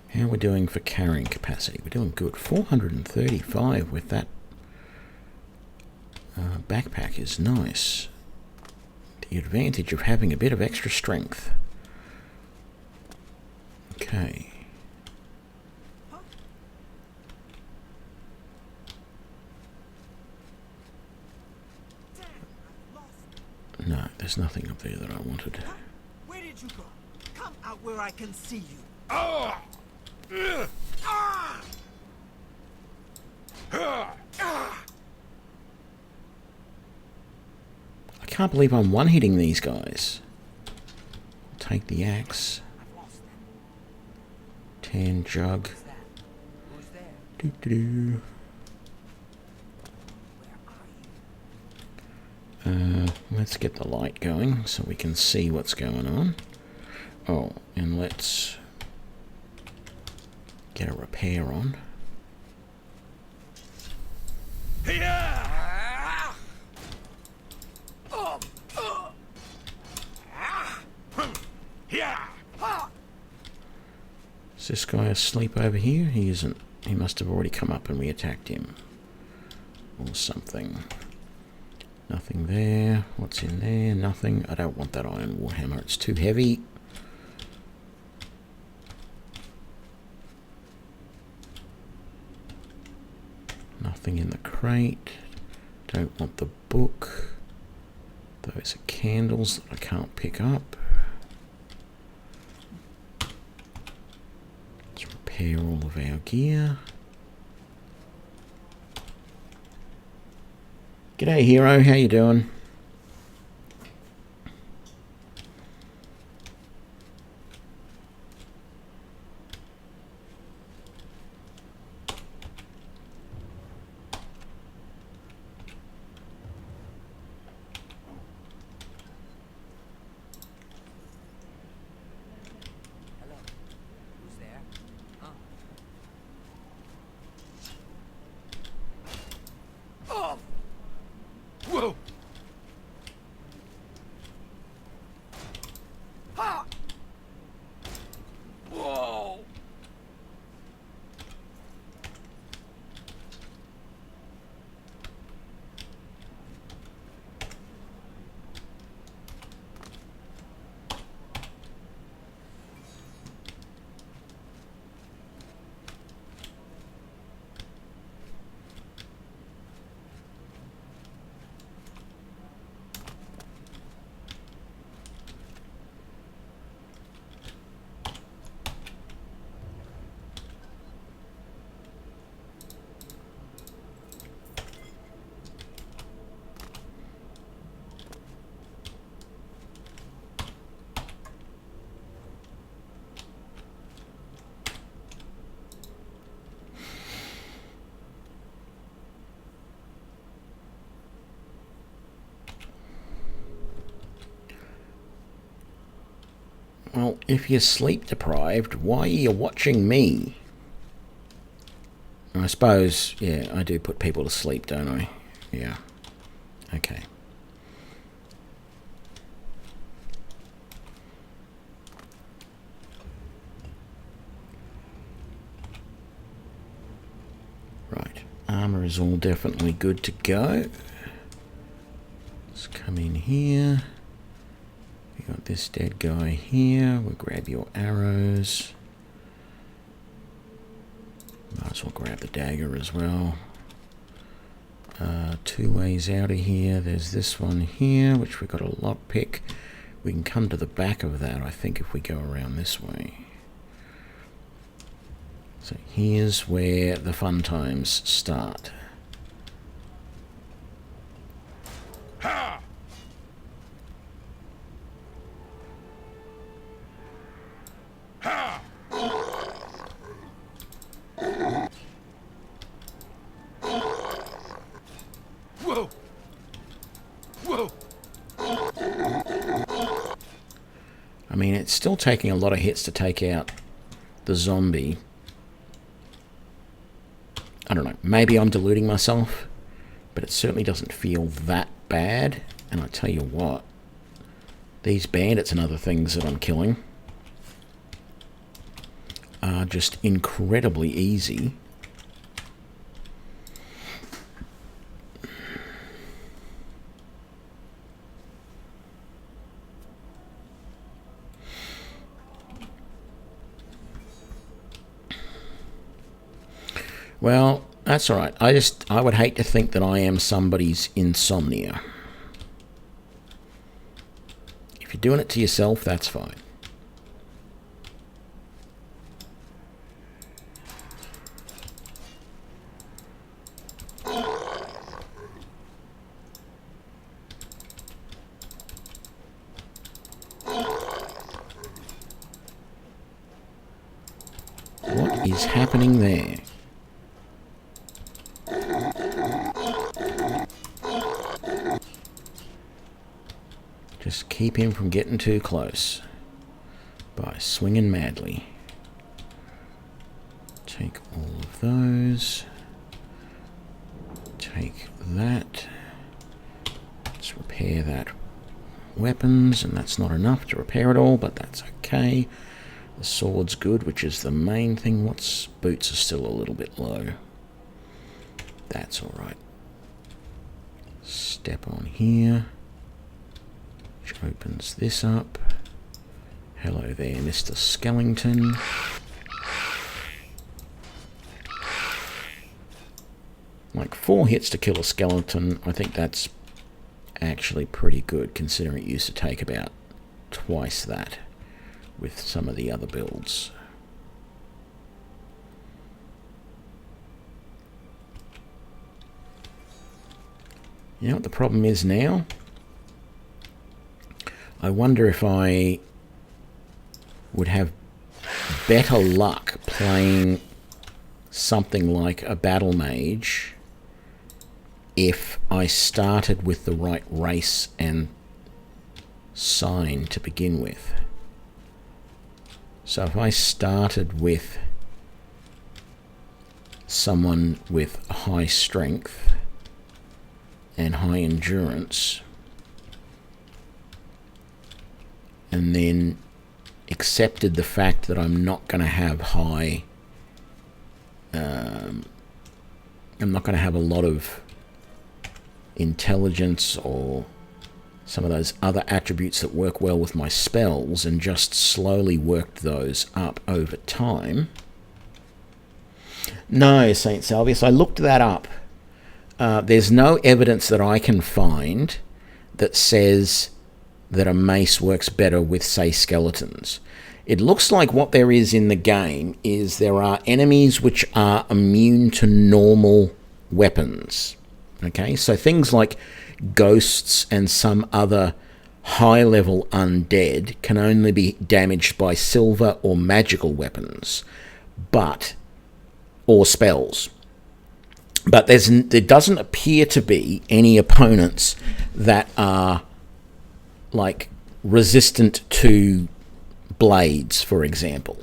How are we doing for carrying capacity? We're doing good. 435 with that backpack is nice. The advantage of having a bit of extra strength. Okay. No, there's nothing up there that I wanted. Where did you go? Come out where I can see you. Ah! I can't believe I'm one-hitting these guys. I'll take the axe. 10 jug. Who's there? Doo-doo-doo. Let's get the light going so we can see what's going on. Oh, and let's get a repair on. Is this guy asleep over here? He isn't. He must have already come up and we attacked him. Or something. Nothing there. What's in there? Nothing. I don't want that iron warhammer. It's too heavy. Nothing in the crate. Don't want the book. Those are candles that I can't pick up. Let's repair all of our gear. G'day hero, how you doing? Well, if you're sleep deprived, why are you watching me? I suppose, yeah, I do put people to sleep, don't I? Yeah. Okay. Right. Armor is all definitely good to go. Let's come in here. We got this dead guy here. We'll grab your arrows. Might as well grab the dagger as well. 2 ways out of here. There's this one here, which we've got a lockpick. We can come to the back of that, I think, if we go around this way. So here's where the fun times start. Ha! Ha! Whoa! Whoa! I mean, it's still taking a lot of hits to take out the zombie. I don't know, maybe I'm deluding myself, but it certainly doesn't feel that bad. And I tell you what, these bandits and other things that I'm killing are just incredibly easy. Well, that's all right. I would hate to think that I am somebody's insomnia. If you're doing it to yourself, that's fine. What is happening there? Just keep him from getting too close by swinging madly. Take all of those. Take that. Let's repair that weapons, and that's not enough to repair it all, but that's okay. The sword's good, which is the main thing. What's boots are still a little bit low. That's all right. Step on here. Which opens this up. Hello there, Mr. Skellington. Like 4 hits to kill a skeleton, I think that's actually pretty good, considering it used to take about twice that with some of the other builds. You know what the problem is now? I wonder if I would have better luck playing something like a Battlemage if I started with the right race and sign to begin with. So if I started with someone with high strength and high endurance, and then accepted the fact that I'm not going to have high, I'm not going to have a lot of intelligence or some of those other attributes that work well with my spells, and just slowly worked those up over time. No, St. Salvius, I looked that up. There's no evidence that I can find that says that a mace works better with, say, skeletons. It looks like what there is in the game is there are enemies which are immune to normal weapons. Okay, so things like ghosts and some other high-level undead can only be damaged by silver or magical weapons, or spells. But there doesn't appear to be any opponents that are like resistant to blades, for example.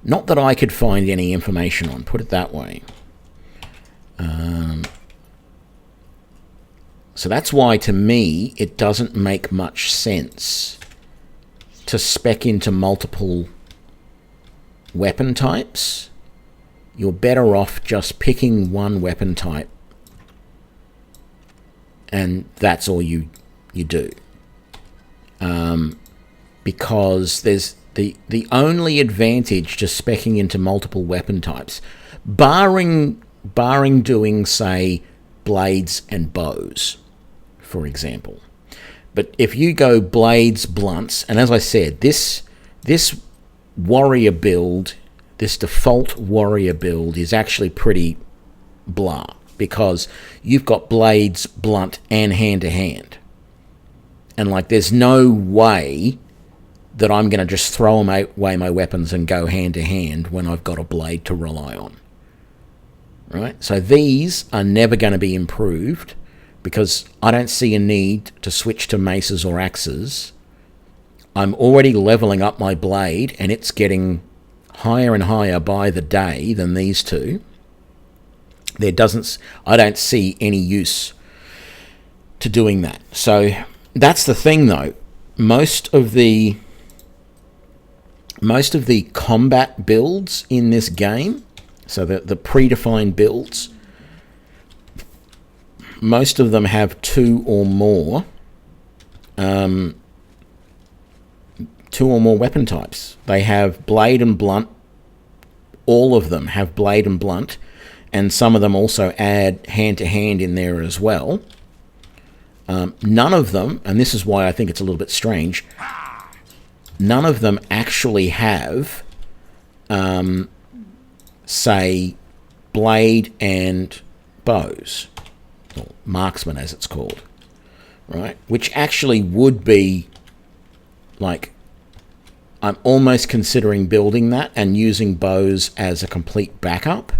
Not that I could find any information on, put it that way. So that's why, to me, it doesn't make much sense to spec into multiple weapon types. You're better off just picking one weapon type, and that's all you do. Because there's the only advantage to specking into multiple weapon types, barring doing, say, blades and bows, for example. But if you go blades, blunts, and as I said, this warrior build, this default warrior build is actually pretty blah, because you've got blades, blunt, and hand-to-hand. And, like, there's no way that I'm going to just throw away my weapons and go hand-to-hand when I've got a blade to rely on. Right? So these are never going to be improved, because I don't see a need to switch to maces or axes. I'm already leveling up my blade, and it's getting higher and higher by the day than these two. I don't see any use to doing that. So that's the thing, though. Most of the combat builds in this game, so the predefined builds, most of them have two or more weapon types. They have blade and blunt. All of them have blade and blunt, and some of them also add hand-to-hand in there as well. None of them, and this is why I think it's a little bit strange, none of them actually have, say, blade and bows, or marksman as it's called, right? Which actually would be, like, I'm almost considering building that and using bows as a complete backup.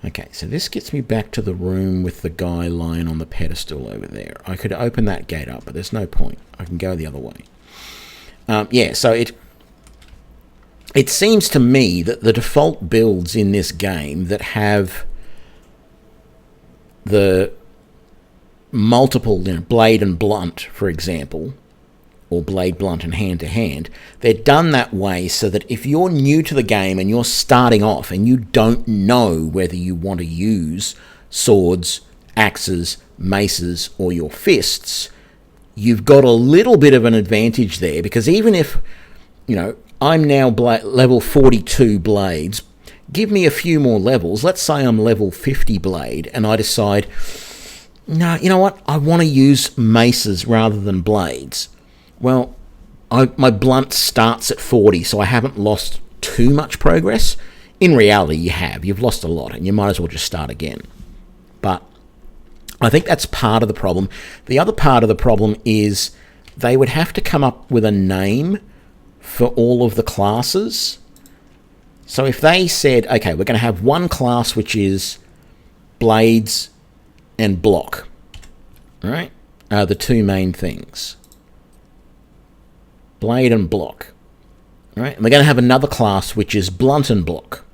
Okay, so this gets me back to the room with the guy lying on the pedestal over there. I could open that gate up, but there's no point. I can go the other way. Yeah, so it seems to me that the default builds in this game that have the multiple, blade and blunt, for example, or blade, blunt, and hand-to-hand, they're done that way so that if you're new to the game and you're starting off and you don't know whether you want to use swords, axes, maces, or your fists, you've got a little bit of an advantage there, because even if, I'm now level 42 blades, give me a few more levels. Let's say I'm level 50 blade, and I decide, no, you know what? I want to use maces rather than blades. Well, my blunt starts at 40, so I haven't lost too much progress. In reality, you have. You've lost a lot, and you might as well just start again. But I think that's part of the problem. The other part of the problem is they would have to come up with a name for all of the classes. So if they said, okay, we're going to have one class which is blades and block, right? Are the two main things. Blade and block, right? And they're going to have another class which is blunt and block.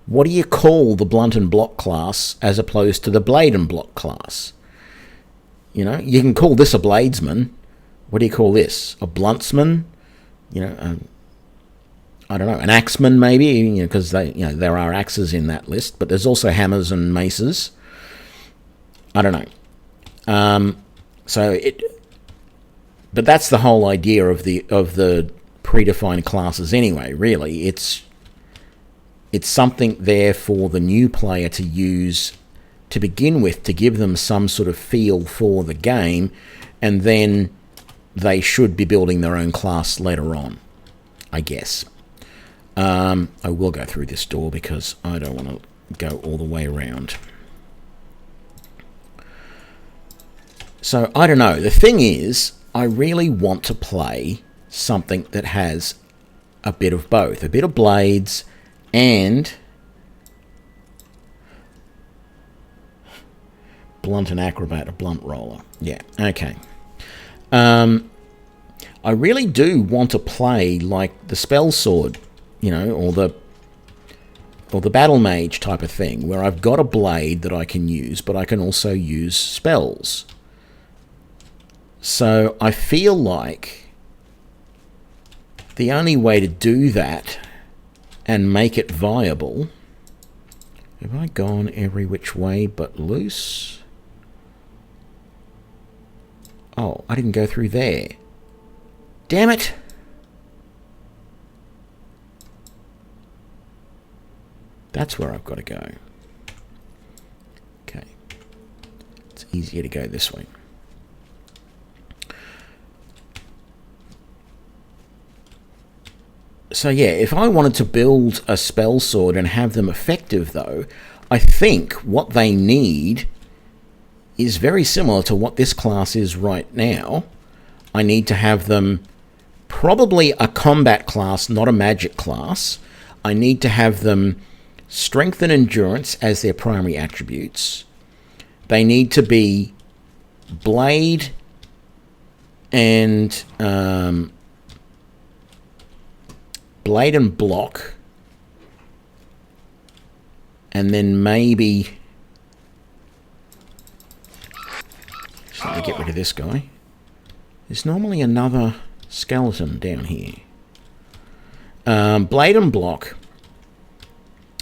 What do you call the blunt and block class as opposed to the blade and block class? You can call this a bladesman. What do you call this? A bluntsman? I don't know, an axeman maybe, because there are axes in that list, but there's also hammers and maces. I don't know. But that's the whole idea of the predefined classes anyway, really. It's something there for the new player to use to begin with, to give them some sort of feel for the game, and then they should be building their own class later on, I guess. I will go through this door because I don't want to go all the way around. So, I don't know. The thing is, I really want to play something that has a bit of both. A bit of blades and blunt and acrobat, a blunt roller. Yeah, okay. I really do want to play like the spell sword, you know, or the Battlemage type of thing, where I've got a blade that I can use, but I can also use spells. So I feel like the only way to do that and make it viable... Have I gone every which way but loose? Oh, I didn't go through there. Damn it! That's where I've got to go. Okay. It's easier to go this way. So yeah, if I wanted to build a spell sword and have them effective though, I think what they need is very similar to what this class is right now. I need to have them probably a combat class, not a magic class. I need to have them strength and endurance as their primary attributes. They need to be blade and blade and block, and then maybe just let me get rid of this guy. There's normally another skeleton down here. Blade and block,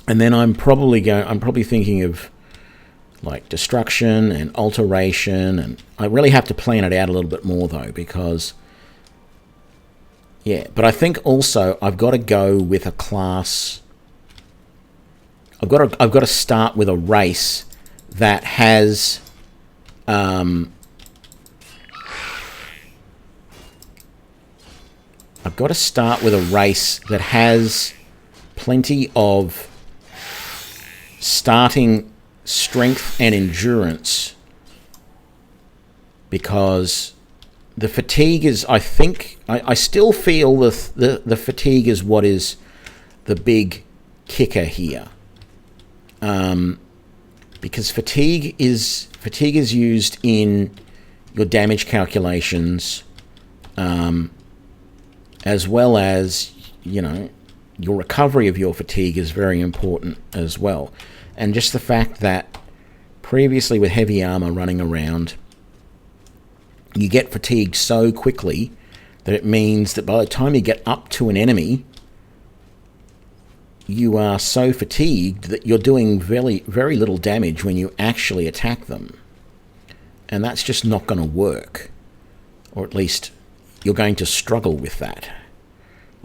and then I'm probably thinking of like destruction and alteration, and I really have to plan it out a little bit more though, because yeah, but I think also I've got to go with a class. I've got to start with a race that has I've got to start with a race that has plenty of starting strength and endurance, because the fatigue is, I think, I still feel the fatigue is what is the big kicker here. Because fatigue is used in your damage calculations, as well as, you know, your recovery of your fatigue is very important as well. And just the fact that previously with heavy armor running around, you get fatigued so quickly that it means that by the time you get up to an enemy, you are so fatigued that you're doing very, very little damage when you actually attack them. And that's just not going to work. Or at least you're going to struggle with that.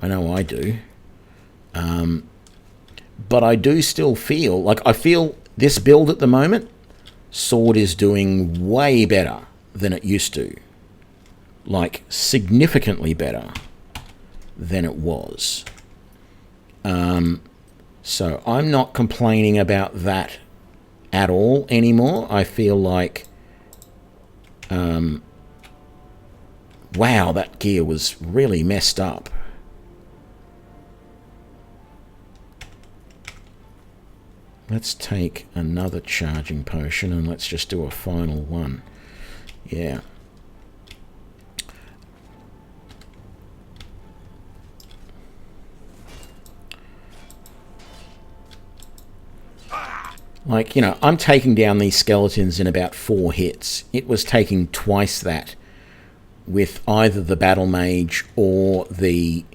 I know I do. But I do still feel, like I feel this build at the moment, sword is doing way better than it used to. Like, significantly better than it was. So I'm not complaining about that at all anymore. I feel like, wow, that gear was really messed up. Let's take another charging potion and let's just do a final one. Yeah. Like, you know, I'm taking down these skeletons in about 4 hits. It was taking twice that with either the Battlemage or the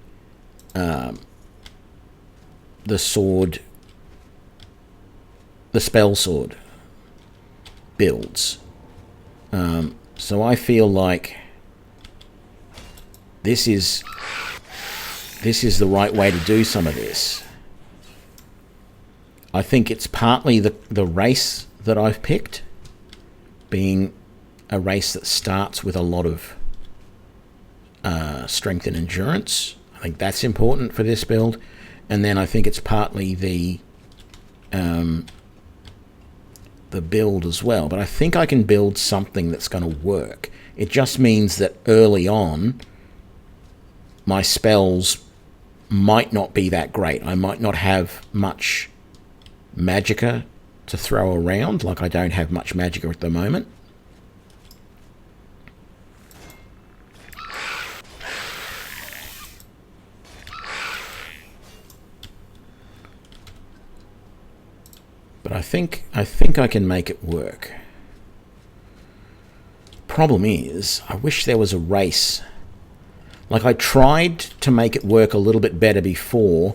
sword, the spell sword builds. So I feel like this is the right way to do some of this. I think it's partly the race that I've picked, being a race that starts with a lot of strength and endurance. I think that's important for this build. And then I think it's partly the build as well. But I think I can build something that's going to work. It just means that early on, my spells might not be that great. I might not have much magicka to throw around, like I don't have much magicka at the moment. I think I can make it work. Problem is, I wish there was a race. Like, I tried to make it work a little bit better before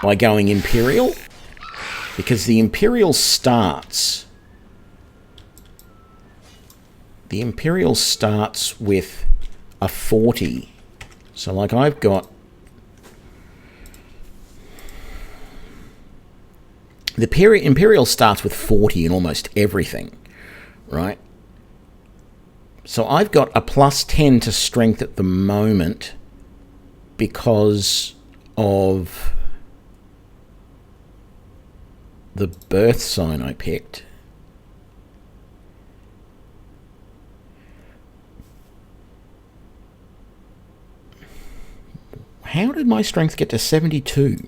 by going Imperial, because the Imperial starts... The Imperial starts with a 40. So, like, I've got... The Imperial starts with 40 in almost everything, right? So I've got a plus 10 to strength at the moment because of the Birthsign I picked. How did my strength get to 72?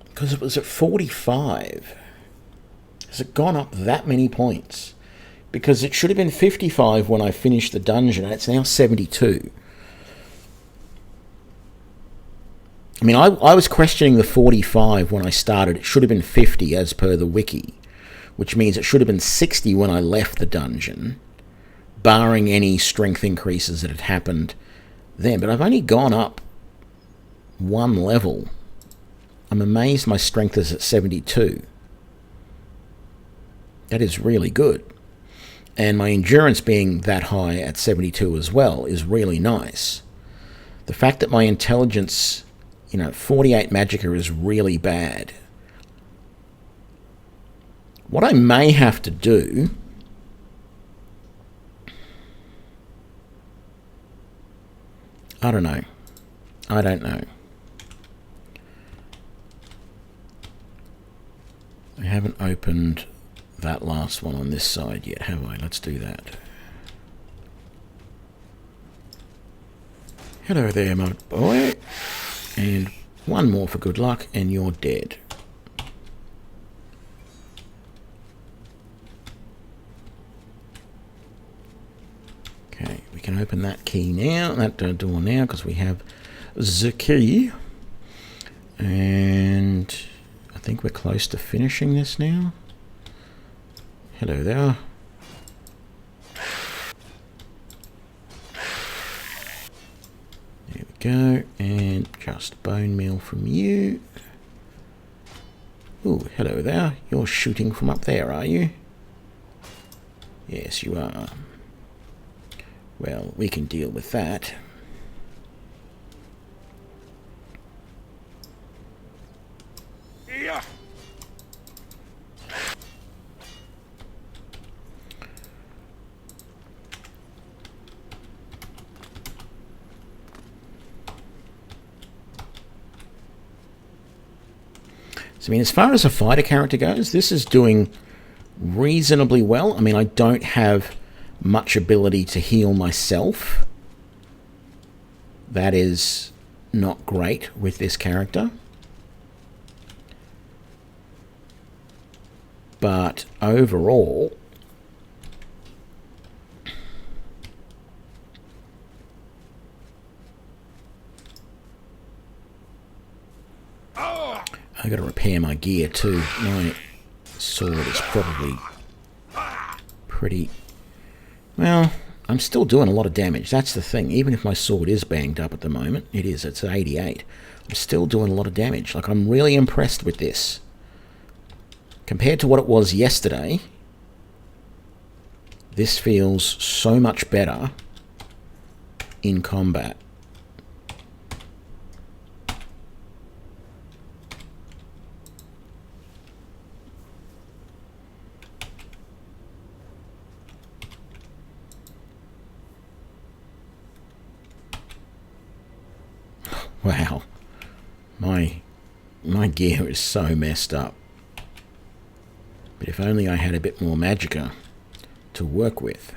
Because it was at 45. Has it gone up that many points? Because it should have been 55 when I finished the dungeon, and it's now 72. I mean, I was questioning the 45 when I started. It should have been 50 as per the wiki, which means it should have been 60 when I left the dungeon, barring any strength increases that had happened then. But I've only gone up one level. I'm amazed my strength is at 72. That is really good. And my endurance being that high at 72 as well is really nice. The fact that my intelligence, 48 magicka is really bad. What I may have to do... I don't know. I haven't opened that last one on this side yet, have I? Let's do that. Hello there, my boy. And one more for good luck, and you're dead. Okay, we can open that key now, that door now, because we have the key. And... I think we're close to finishing this now. Hello there. There we go. And just bone meal from you. Ooh, hello there. You're shooting from up there, are you? Yes, you are. Well, we can deal with that. So, I mean, as far as a fighter character goes, this is doing reasonably well. I mean, I don't have much ability to heal myself. That is not great with this character. But overall, I got to repair my gear too. My sword is probably pretty... Well, I'm still doing a lot of damage. That's the thing. Even if my sword is banged up at the moment, it's at 88. I'm still doing a lot of damage. Like, I'm really impressed with this. Compared to what it was yesterday, this feels so much better in combat. Wow, my gear is so messed up. But if only I had a bit more magicka to work with.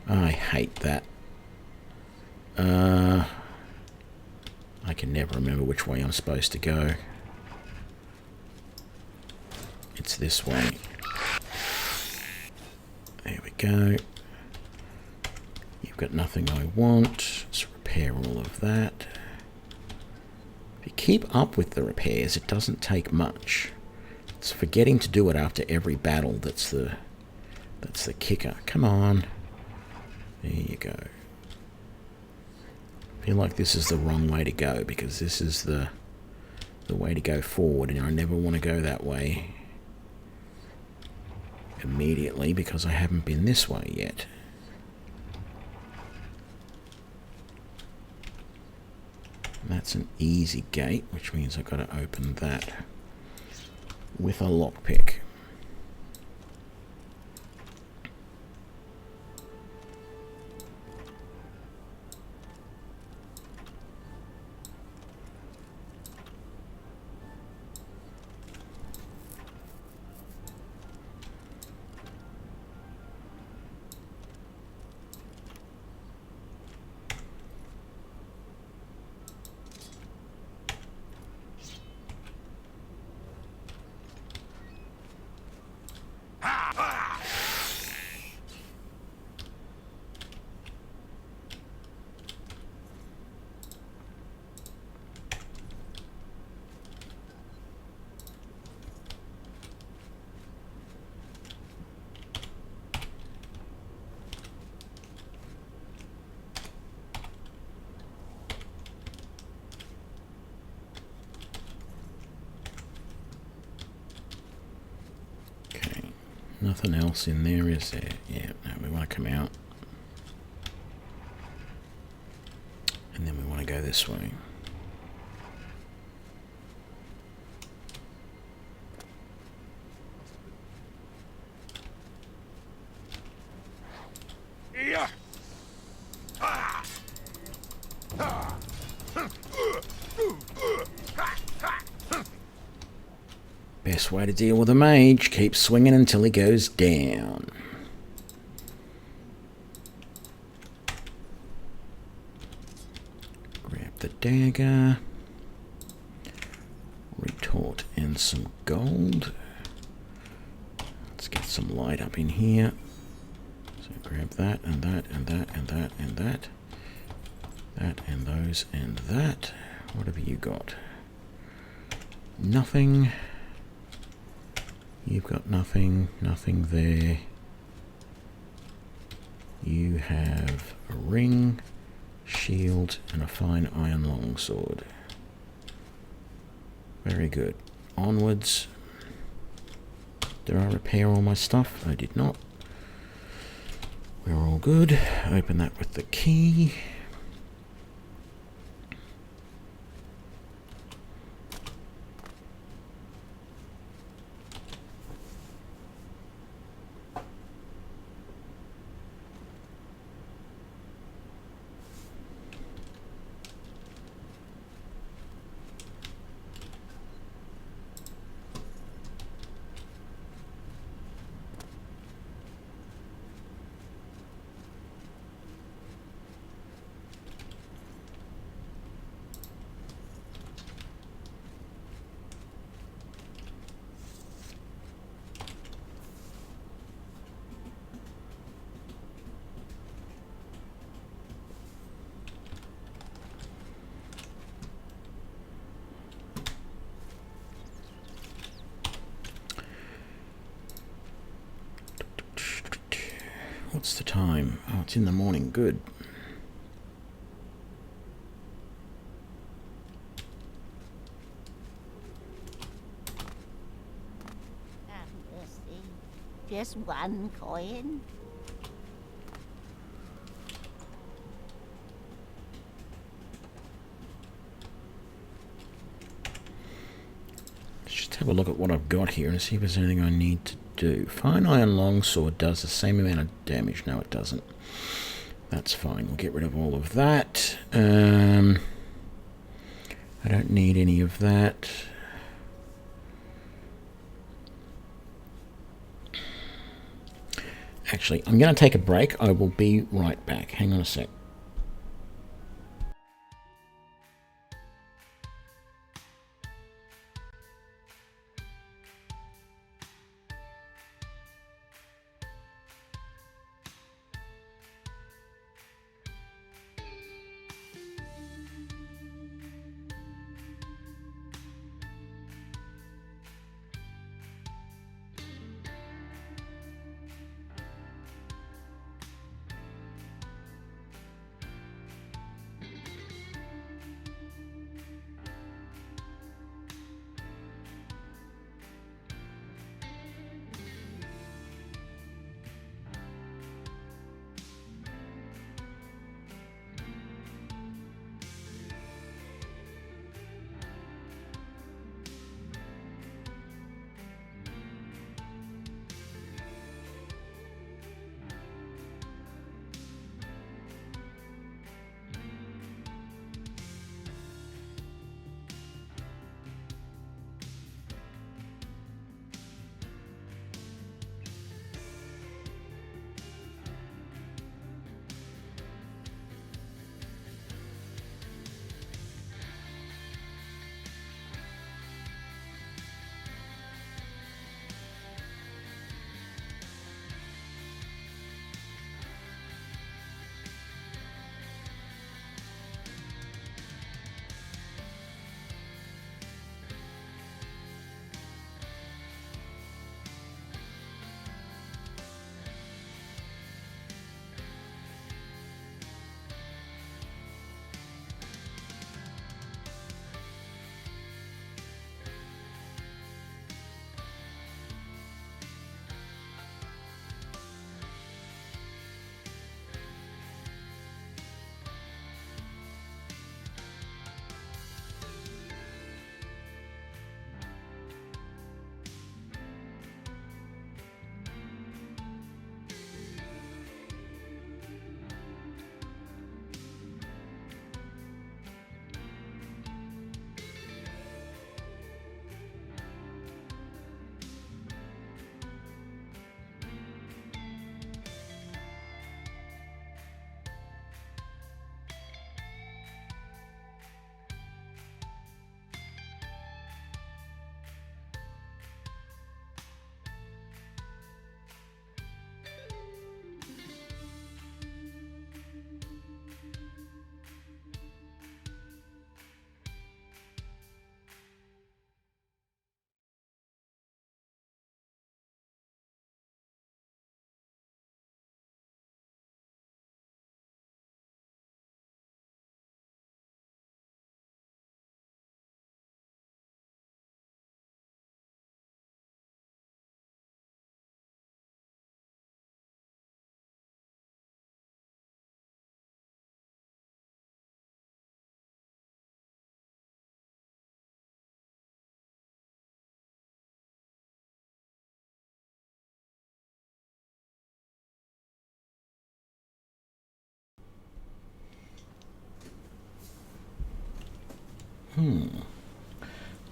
I hate that. I can never remember which way I'm supposed to go. It's this way. There we go. got nothing I want. Let's repair all of that. If you keep up with the repairs, it doesn't take much. It's forgetting to do it after every battle that's the kicker. Come on. There you go. I feel like this is the wrong way to go, because this is the way to go forward, and I never want to go that way immediately because I haven't been this way yet. And that's an easy gate, which means I've got to open that with a lockpick. Nothing else in there, is there? Yeah, no, we want to come out. And then we want to go this way. Yeah. Best way to deal with a mage, keep swinging until he goes down. Grab the dagger. Retort and some gold. Let's get some light up in here. So grab that and that and that and that and that. That and those and that. What have you got? Nothing. You've got nothing, nothing there. You have a ring, shield, and a fine iron longsword. Very good. Onwards. Did I repair all my stuff? I did not. We're all good. Open that with the key. What's the time? Oh, it's in the morning. Good. Just one coin. Let's just have a look at what I've got here and see if there's anything I need to do. Fine iron longsword does the same amount of damage. No, it doesn't. That's fine. We'll get rid of all of that. I don't need any of that. Actually, I'm going to take a break. I will be right back. Hang on a sec.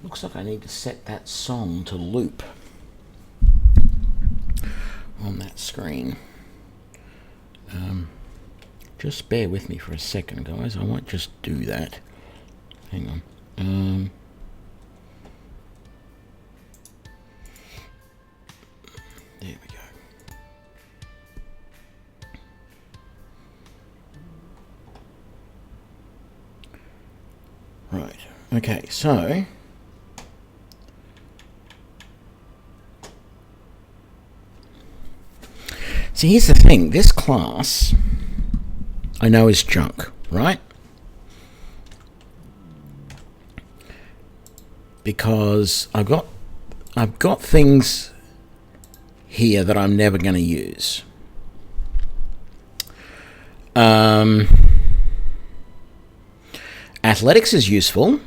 Looks like I need to set that song to loop on that screen. Just bear with me for a second, guys. I won't just do that. Hang on. There we go. Right. Okay, so here's the thing. This class I know is junk, right? Because I've got things here that I'm never going to use. Athletics is useful.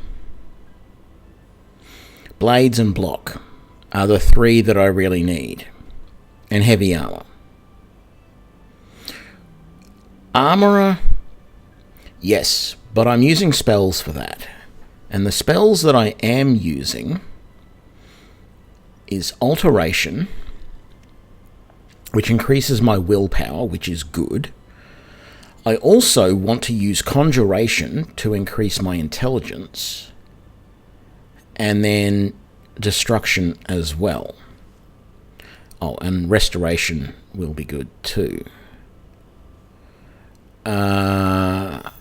Blades and block are the three that I really need. And heavy armor. Armorer, yes, but I'm using spells for that. And the spells that I am using is Alteration, which increases my willpower, which is good. I also want to use Conjuration to increase my intelligence, and then Destruction as well. Oh, and Restoration will be good too. And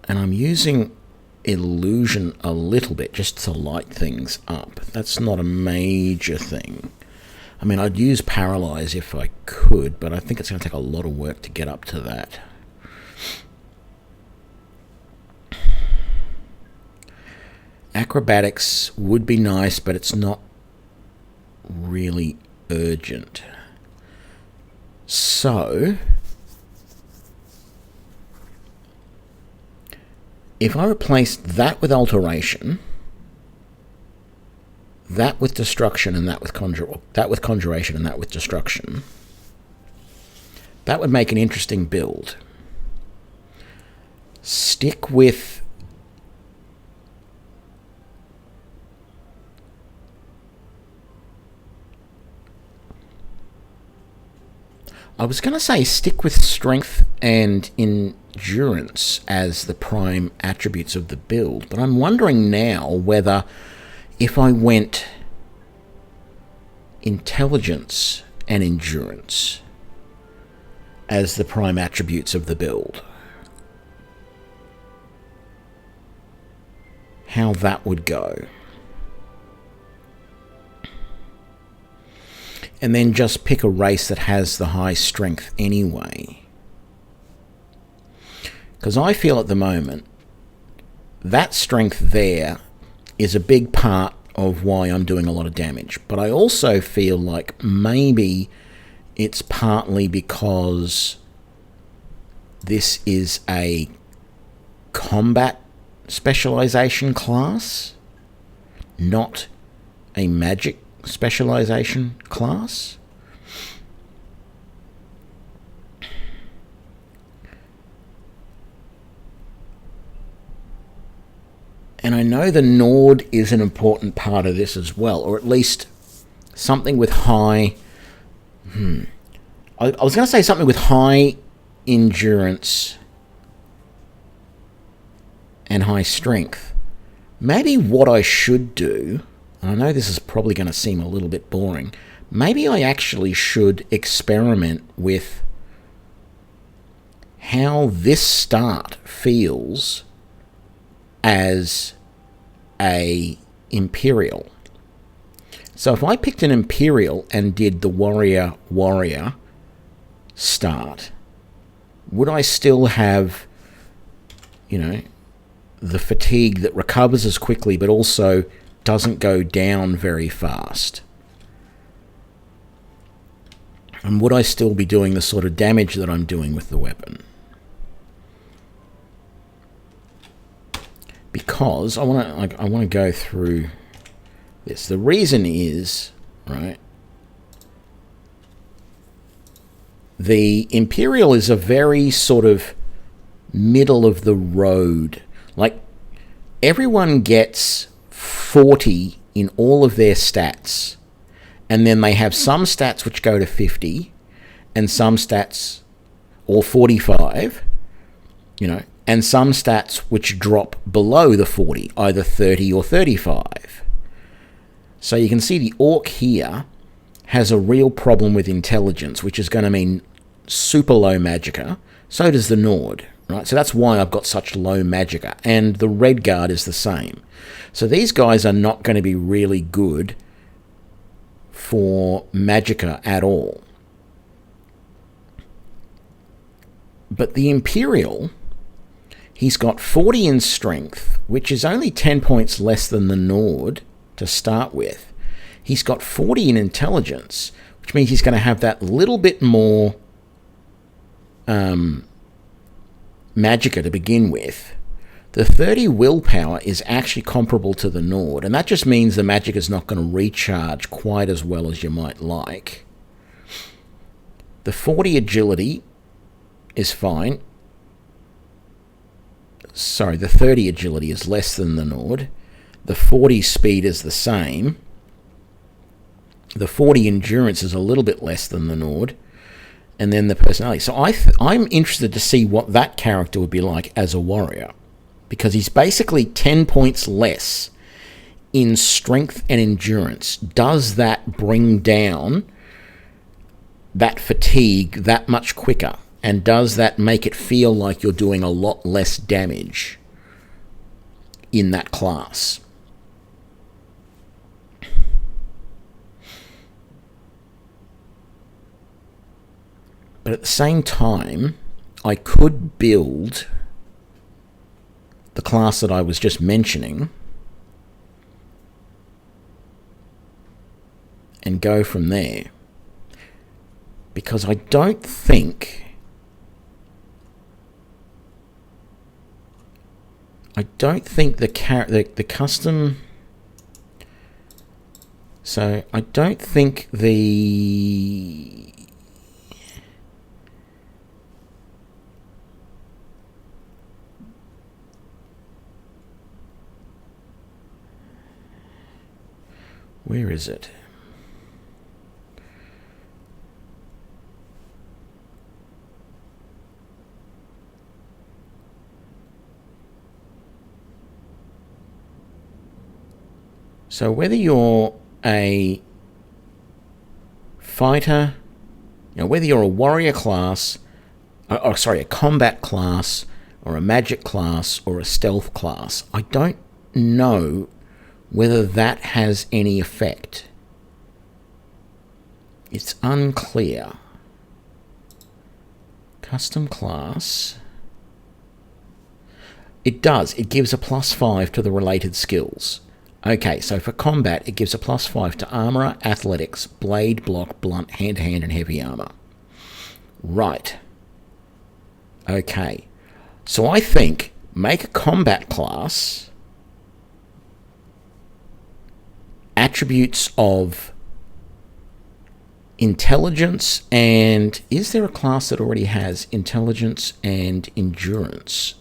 I'm using Illusion a little bit just to light things up. That's not a major thing. I mean, I'd use Paralyze if I could, but I think it's going to take a lot of work to get up to that. Acrobatics would be nice, but it's not really urgent. So if I replace that with Alteration, that with Destruction, and that with Conjuration, and that with Destruction, that would make an interesting build. Stick with I was going to say stick with Strength and Endurance as the prime attributes of the build, but I'm wondering now whether if I went Intelligence and Endurance as the prime attributes of the build, how that would go. And then just pick a race that has the high strength anyway. Because I feel at the moment that strength there is a big part of why I'm doing a lot of damage. But I also feel like maybe it's partly because this is a combat specialization class, not a magic specialization class. And I know the Nord is an important part of this as well, or at least something with high... I was going to say something with high endurance and high strength. Maybe what I should do, and I know this is probably going to seem a little bit boring, maybe I actually should experiment with how this start feels as a Imperial. So if I picked an Imperial and did the warrior start, would I still have, the fatigue that recovers as quickly but also doesn't go down very fast? And would I still be doing the sort of damage that I'm doing with the weapon? Because I want to go through this. The reason is, right, the Imperial is a very sort of middle of the road. Like, everyone gets 40 in all of their stats, and then they have some stats which go to 50 and some stats, or 45, and some stats which drop below the 40, either 30 or 35. So you can see the Orc here has a real problem with intelligence, which is going to mean super low magicka. So does the Nord, right? So that's why I've got such low magicka. And the Red Guard is the same. So these guys are not going to be really good for magicka at all. But the Imperial, he's got 40 in strength, which is only 10 points less than the Nord to start with. He's got 40 in intelligence, which means he's going to have that little bit more magicka to begin with. The 30 willpower is actually comparable to the Nord, and that just means the magic is not going to recharge quite as well as you might like. The 40 agility is fine. Sorry, the 30 agility is less than the Nord. The 40 speed is the same. The 40 endurance is a little bit less than the Nord. And then the personality. So I'm interested to see what that character would be like as a warrior, because he's basically 10 points less in strength and endurance. Does that bring down that fatigue that much quicker? And does that make it feel like you're doing a lot less damage in that class? But at the same time, I could build the class that I was just mentioning and go from there. Because I don't think the custom... So I don't think the... Where is it? So whether you're a fighter, whether you're a warrior class, a combat class, or a magic class, or a stealth class, I don't know whether that has any effect. It's unclear. Custom class. It does. It gives a +5 to the related skills. Okay, so for combat, it gives a +5 to armor, athletics, blade, block, blunt, hand-to-hand, and heavy armor. Right. Okay. So I think make a combat class attributes of intelligence and... Is there a class that already has intelligence and endurance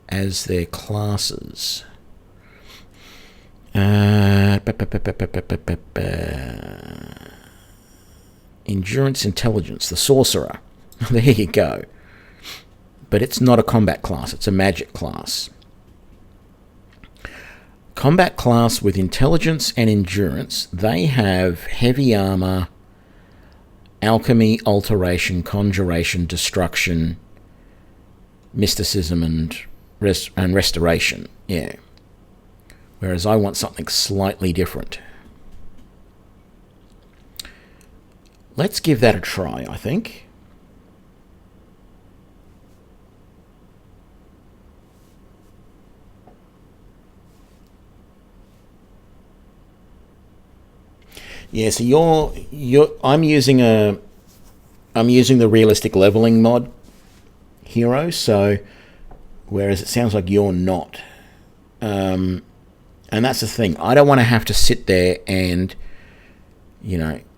as their classes? Endurance, intelligence, the sorcerer. There you go. But it's not a combat class, it's a magic class. Combat class with intelligence and endurance, they have heavy armor, alchemy, alteration, conjuration, destruction, mysticism, and restoration. Yeah. Whereas I want something slightly different. Let's give that a try, I think. Yeah, so I'm using the realistic leveling mod hero, so whereas it sounds like you're not. And that's the thing. I don't want to have to sit there and,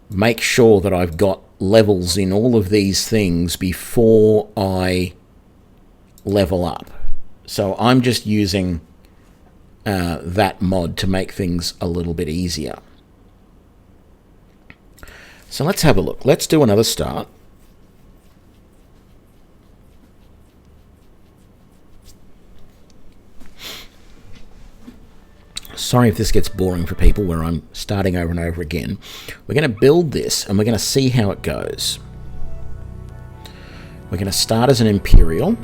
make sure that I've got levels in all of these things before I level up. So I'm just using that mod to make things a little bit easier. So let's have a look. Let's do another start. Sorry if this gets boring for people where I'm starting over and over again. We're going to build this and we're going to see how it goes. We're going to start as an Imperial.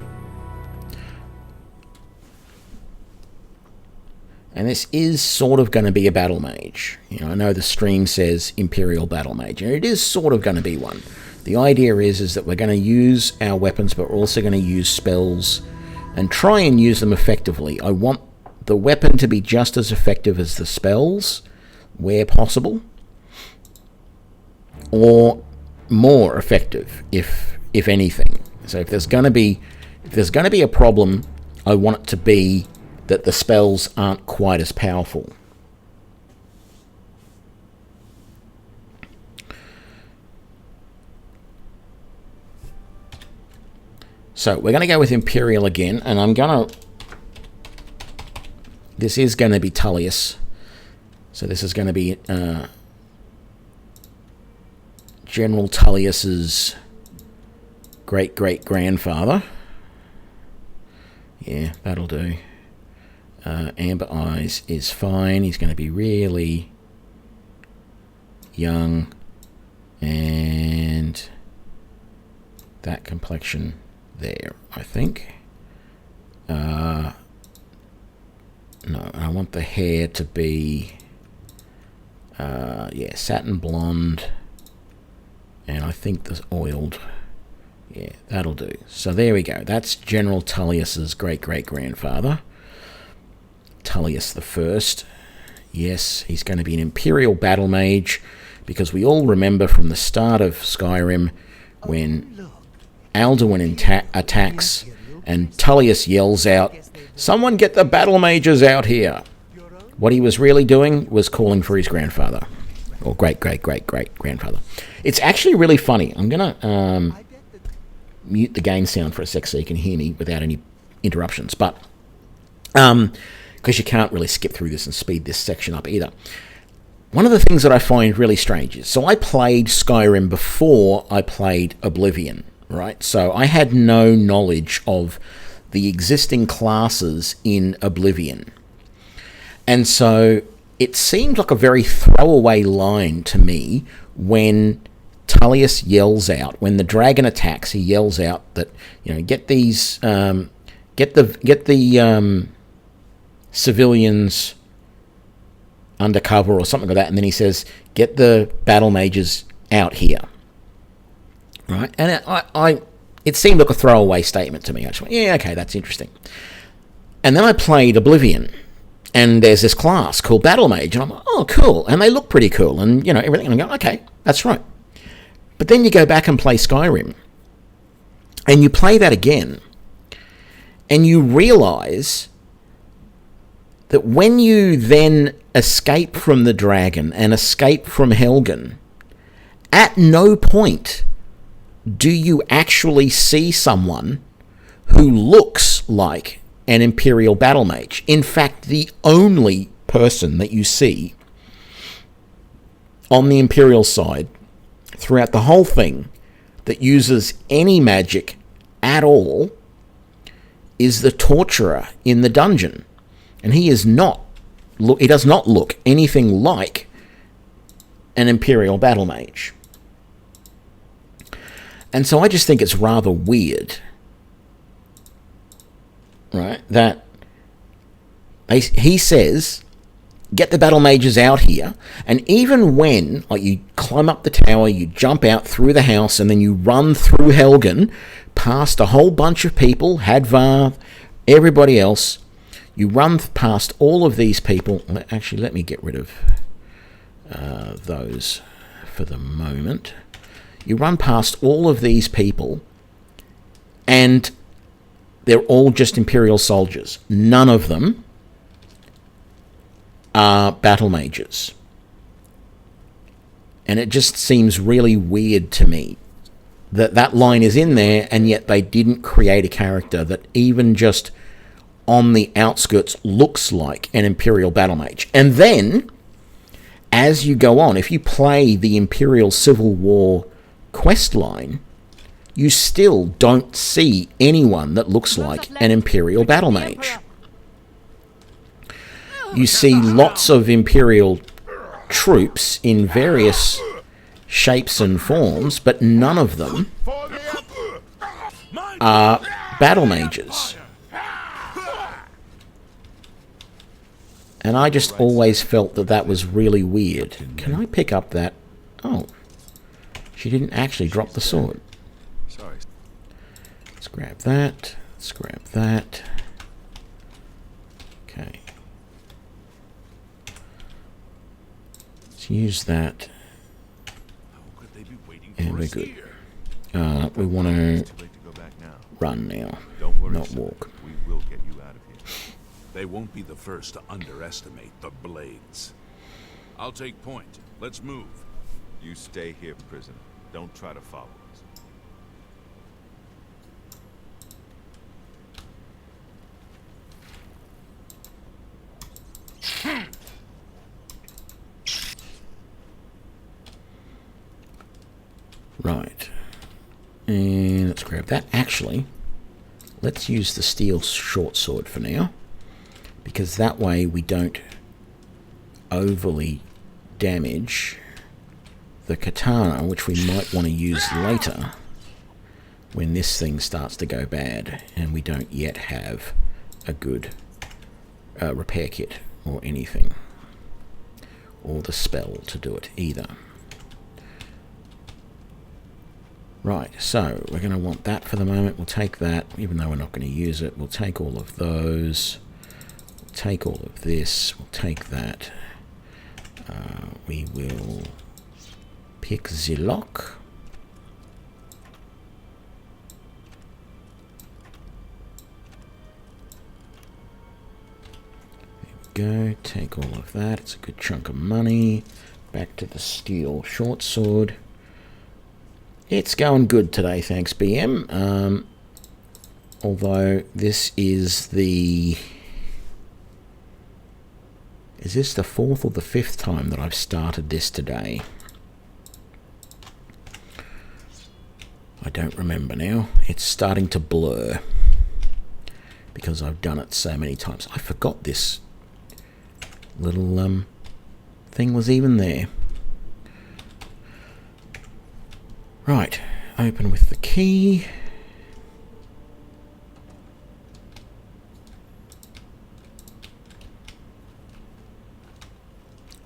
And this is sort of going to be a Battlemage. You know, I know the stream says Imperial Battlemage, and it is sort of going to be one. The idea is that we're going to use our weapons, but we're also going to use spells and try and use them effectively. I want the weapon to be just as effective as the spells, where possible, or more effective, if anything. So if there's going to be a problem, I want it to be that the spells aren't quite as powerful. So we're going to go with Imperial again, and I'm going to... This is going to be Tullius. So this is going to be General Tullius's great-great-grandfather. Yeah, that'll do. Amber Eyes is fine. He's going to be really young, and that complexion there, I think. No, I want the hair to be yeah, satin blonde, and I think the oiled. Yeah, that'll do. So there we go. That's General Tullius's great-great-grandfather. Tullius the First. Yes, he's going to be an Imperial Battlemage, because we all remember from the start of Skyrim when Alduin attacks and Tullius yells out, "Someone get the Battlemages out here!" What he was really doing was calling for his grandfather, or great-great-great-great-grandfather. It's actually really funny. I'm going to mute the game sound for a sec so you can hear me without any interruptions, but because you can't really skip through this and speed this section up either. One of the things that I find really strange is, so I played Skyrim before I played Oblivion, right? So I had no knowledge of the existing classes in Oblivion. And so it seemed like a very throwaway line to me when Tullius yells out, when the dragon attacks, he yells out that, you know, get these, get the civilians undercover or something like that, and then he says, get the battle mages out here, right? And it seemed like a throwaway statement to me. I just went, yeah, okay, that's interesting. And then I played Oblivion, and there's this class called Battlemage, and I'm like, oh, cool, and they look pretty cool, and, you know, everything, and I go, okay, that's right. But then you go back and play Skyrim, and you play that again, and you realize that when you then escape from the dragon and escape from Helgen, at no point do you actually see someone who looks like an Imperial Battlemage. In fact, the only person that you see on the Imperial side throughout the whole thing that uses any magic at all is the torturer in the dungeon. And he does not look anything like an Imperial Battlemage. And so I just think it's rather weird, right, that he says, get the Battlemages out here, and even when, like, you climb up the tower, you jump out through the house, and then you run through Helgen, past a whole bunch of people, Hadvar, everybody else, you run past all of these people. Actually, let me get rid of those for the moment. You run past all of these people, and they're all just Imperial soldiers. None of them are battle mages. And it just seems really weird to me that that line is in there, and yet they didn't create a character that even just on the outskirts looks like an Imperial Battlemage. And then, as you go on, if you play the Imperial Civil War quest line, you still don't see anyone that looks like an Imperial Battlemage. You see lots of Imperial troops in various shapes and forms, but none of them are battle mages. And I just always felt that that was really weird. Can I pick up that? Oh, she didn't actually drop the sword. Sorry. Let's grab that. Let's grab that. Okay. Let's use that. And we're good. We want to run now, Don't worry, not sir. walk. We will get you out of here. They won't be the first to underestimate the Blades. I'll take point. Let's move. You stay here, prisoner. Don't try to follow us. Right. And let's grab that. Actually, let's use the steel short sword for now, because that way we don't overly damage the katana, which we might want to use later when this thing starts to go bad and we don't yet have a good repair kit or anything, or the spell to do it either. Right, so we're going to want that for the moment. We'll take that, even though we're not going to use it. We'll take all of those. We'll take all of this. We'll take that. We will pick the lock. There we go. Take all of that. It's a good chunk of money. Back to the steel short sword. It's going good today, thanks BM. Although this is the... Is this the 4th or the 5th time that I've started this today? I don't remember now. It's starting to blur because I've done it so many times. I forgot this little thing was even there. Right, open with the key.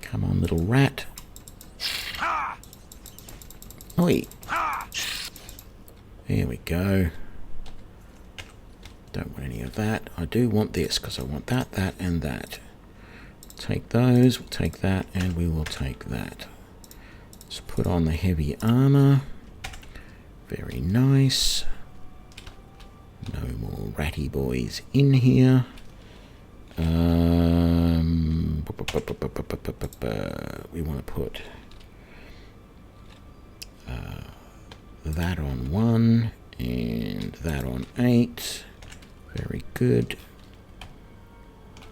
Come on, little rat. Oi. There we go. Don't want any of that. I do want this, because I want that, that, and that. Take those, we'll take that, and we will take that. Let's put on the heavy armor. Very nice. No more ratty boys in here. We want to put that on 1 and that on 8. Very good.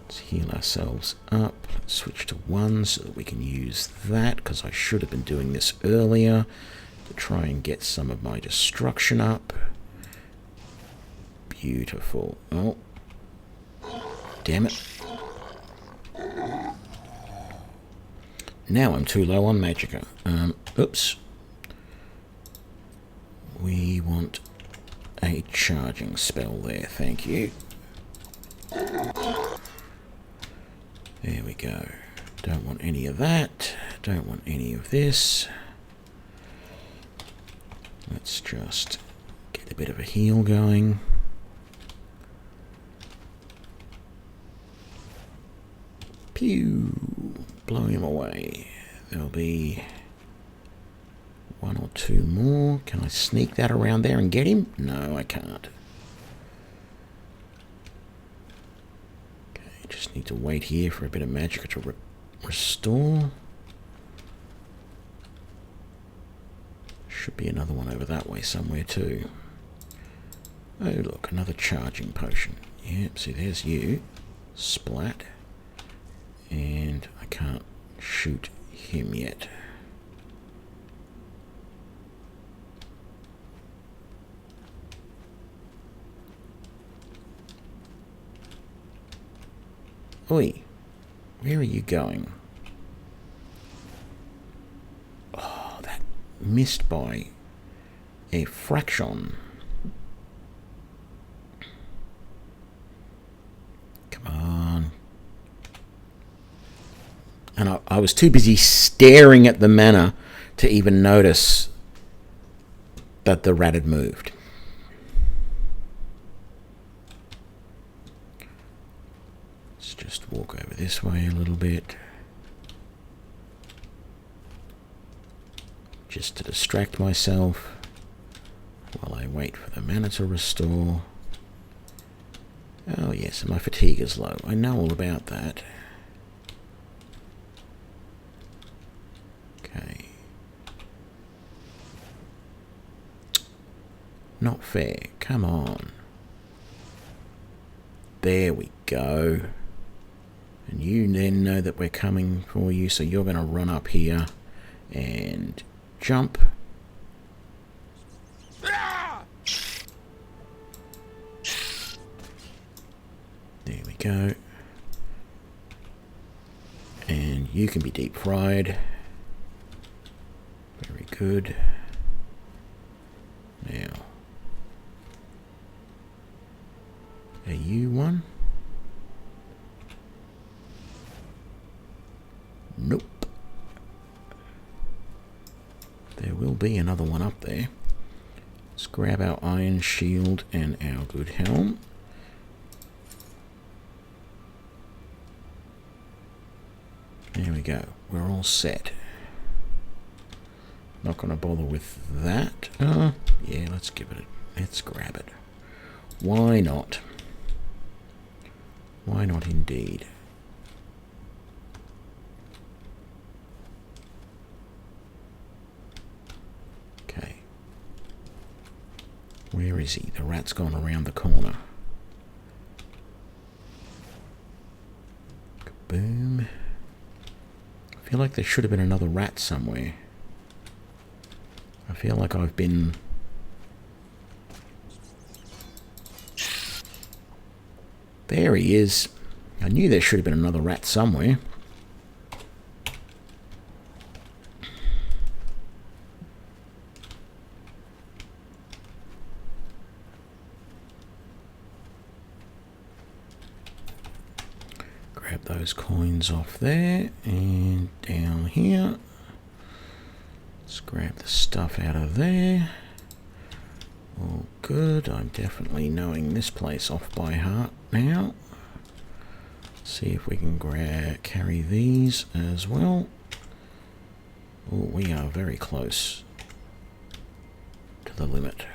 Let's heal ourselves up. Let's switch to 1 so that we can use that, because I should have been doing this earlier to try and get some of my destruction up. Beautiful. Oh. Damn it. Now I'm too low on magicka. Oops. We want a charging spell there, thank you. There we go. Don't want any of that. Don't want any of this. Let's just get a bit of a heal going. Pew! Blow him away. There'll be 1 or 2 more. Can I sneak that around there and get him? No, I can't. Okay, just need to wait here for a bit of magic to restore. Should be another one over that way somewhere too. Oh, look, another charging potion. Yep, see, there's you. Splat. And I can't shoot him yet. Oi, where are you going? Oh, that missed by a fraction. Come on. And I was too busy staring at the manor to even notice that the rat had moved. Let's just walk over this way a little bit. Just to distract myself while I wait for the mana to restore. Oh yes, and my fatigue is low. I know all about that. Okay. Not fair. Come on. There we go. And you then know that we're coming for you, so you're going to run up here and jump. There we go. And you can be deep fried. Very good. Now, are you one? Nope. There will be another one up there. Let's grab our iron shield and our good helm. There we go. We're all set. Not going to bother with that. Yeah, let's give it let's grab it. Why not? Why not indeed? Okay. Where is he? The rat's gone around the corner. Kaboom. I feel like there should have been another rat somewhere. I feel like I've been... There he is. I knew there should have been another rat somewhere. Grab those coins off there and down here. Let's grab the stuff out of there. All good. I'm definitely knowing this place off by heart now. See if we can carry these as well. Oh, we are very close to the limit.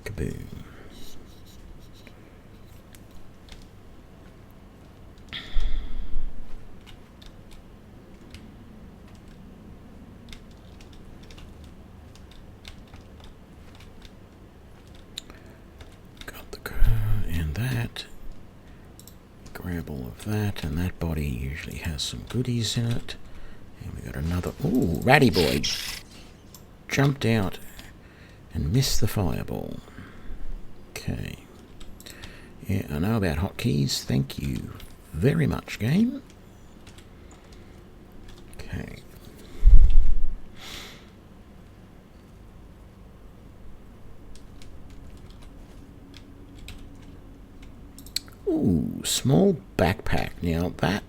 Kaboom. Grab all of that, and that body usually has some goodies in it. And we got another... Ooh, ratty boy jumped out and missed the fireball. Okay. Yeah, I know about hotkeys. Thank you very much, game. Okay. Ooh, small backpack. Now that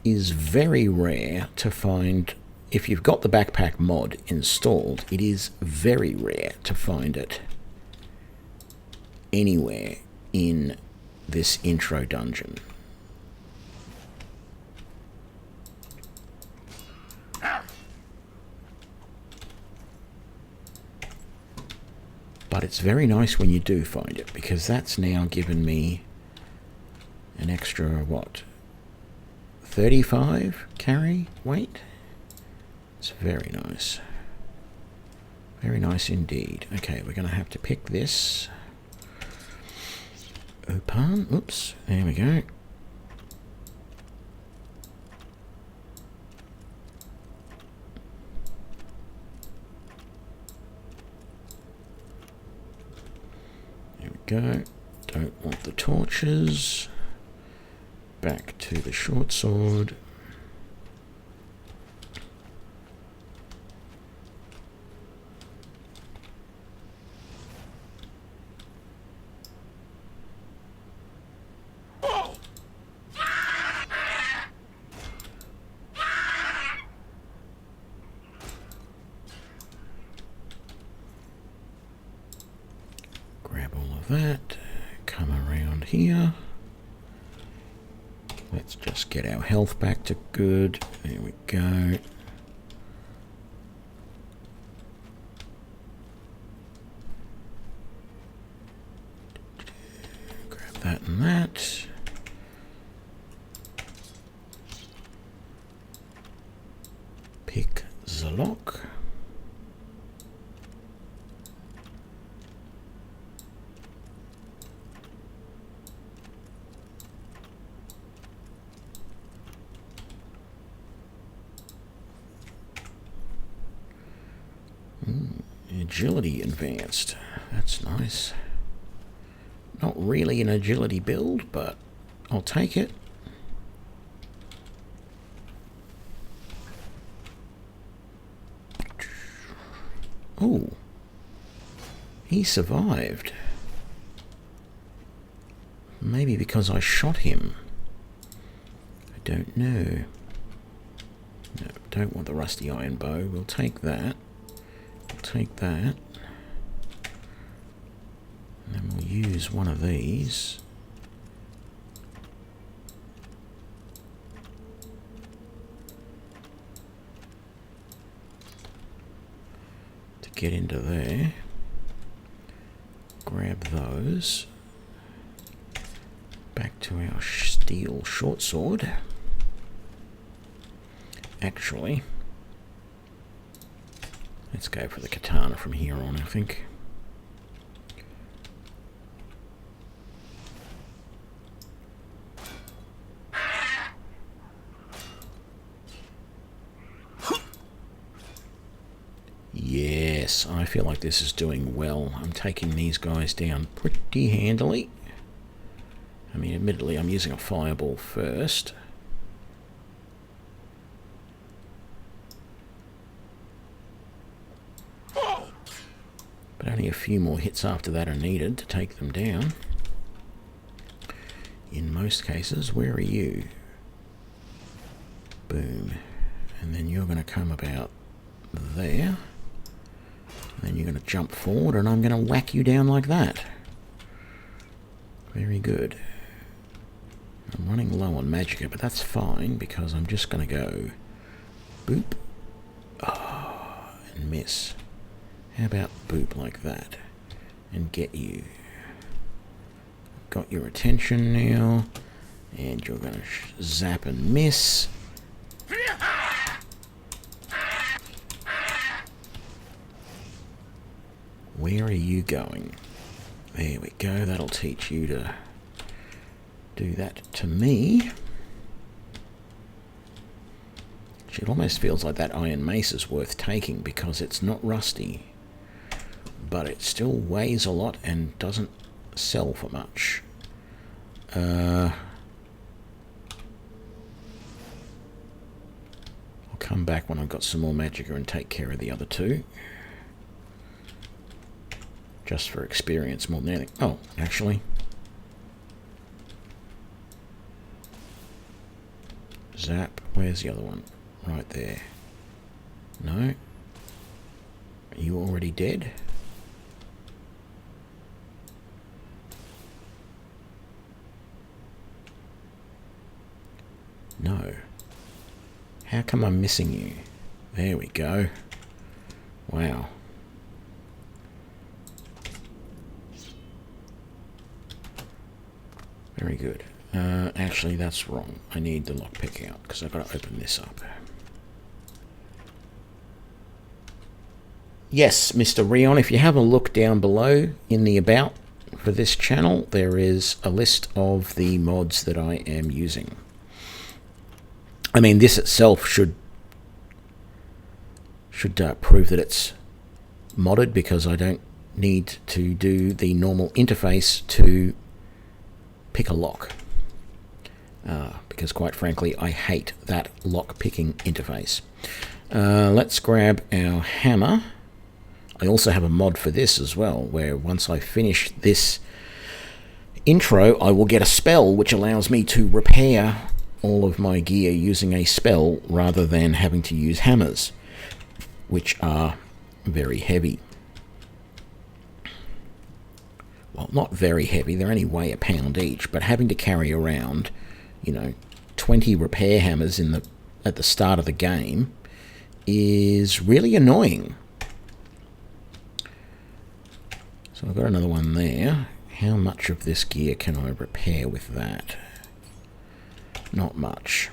is very rare to find. If you've got the backpack mod installed, it is very rare to find it anywhere in this intro dungeon. But it's very nice when you do find it, because that's now given me an extra, what, 35 carry weight. It's very nice. Very nice indeed. Okay, we're going to have to pick this open. Oops, there we go. There we go. Don't want the torches. Back to the short sword. Grab all of that. Come around here. Let's just get our health back to good. There we go. Grab that and that. Pick the lock. Agility advanced. That's nice. Not really an agility build, but I'll take it. Oh, he survived. Maybe because I shot him. I don't know. No, don't want the rusty iron bow. We'll take that. Take that, and then we'll use one of these to get into there. Grab those. Back to our steel short sword. Actually, let's go for the katana from here on, I think. Yes, I feel like this is doing well. I'm taking these guys down pretty handily. I mean, admittedly, I'm using a fireball first. But only a few more hits after that are needed to take them down. In most cases. Where are you? Boom. And then you're going to come about there. And then you're going to jump forward and I'm going to whack you down like that. Very good. I'm running low on magicka, but that's fine because I'm just going to go boop. Oh, and miss. How about boop like that? And get you. Got your attention now. And you're going to zap and miss. Where are you going? There we go. That'll teach you to do that to me. It almost feels like that iron mace is worth taking because it's not rusty. But it still weighs a lot and doesn't sell for much. I'll come back when I've got some more magicka and take care of the other two. Just for experience more than anything. Oh, actually. Zap. Where's the other one? Right there. No. Are you already dead? No. How come I'm missing you? There we go. Wow. Very good. Actually, that's wrong. I need the lockpick out because I've got to open this up. Yes, Mr. Rion, if you have a look down below in the About for this channel, there is a list of the mods that I am using. I mean, this itself should prove that it's modded, because I don't need to do the normal interface to pick a lock. Because quite frankly, I hate that lock picking interface. Let's grab our hammer. I also have a mod for this as well, where once I finish this intro, I will get a spell which allows me to repair all of my gear using a spell rather than having to use hammers, which are very heavy. Well, not very heavy, they only weigh a pound each, but having to carry around, 20 repair hammers at the start of the game is really annoying. So I've got another one there. How much of this gear can I repair with that? Not much.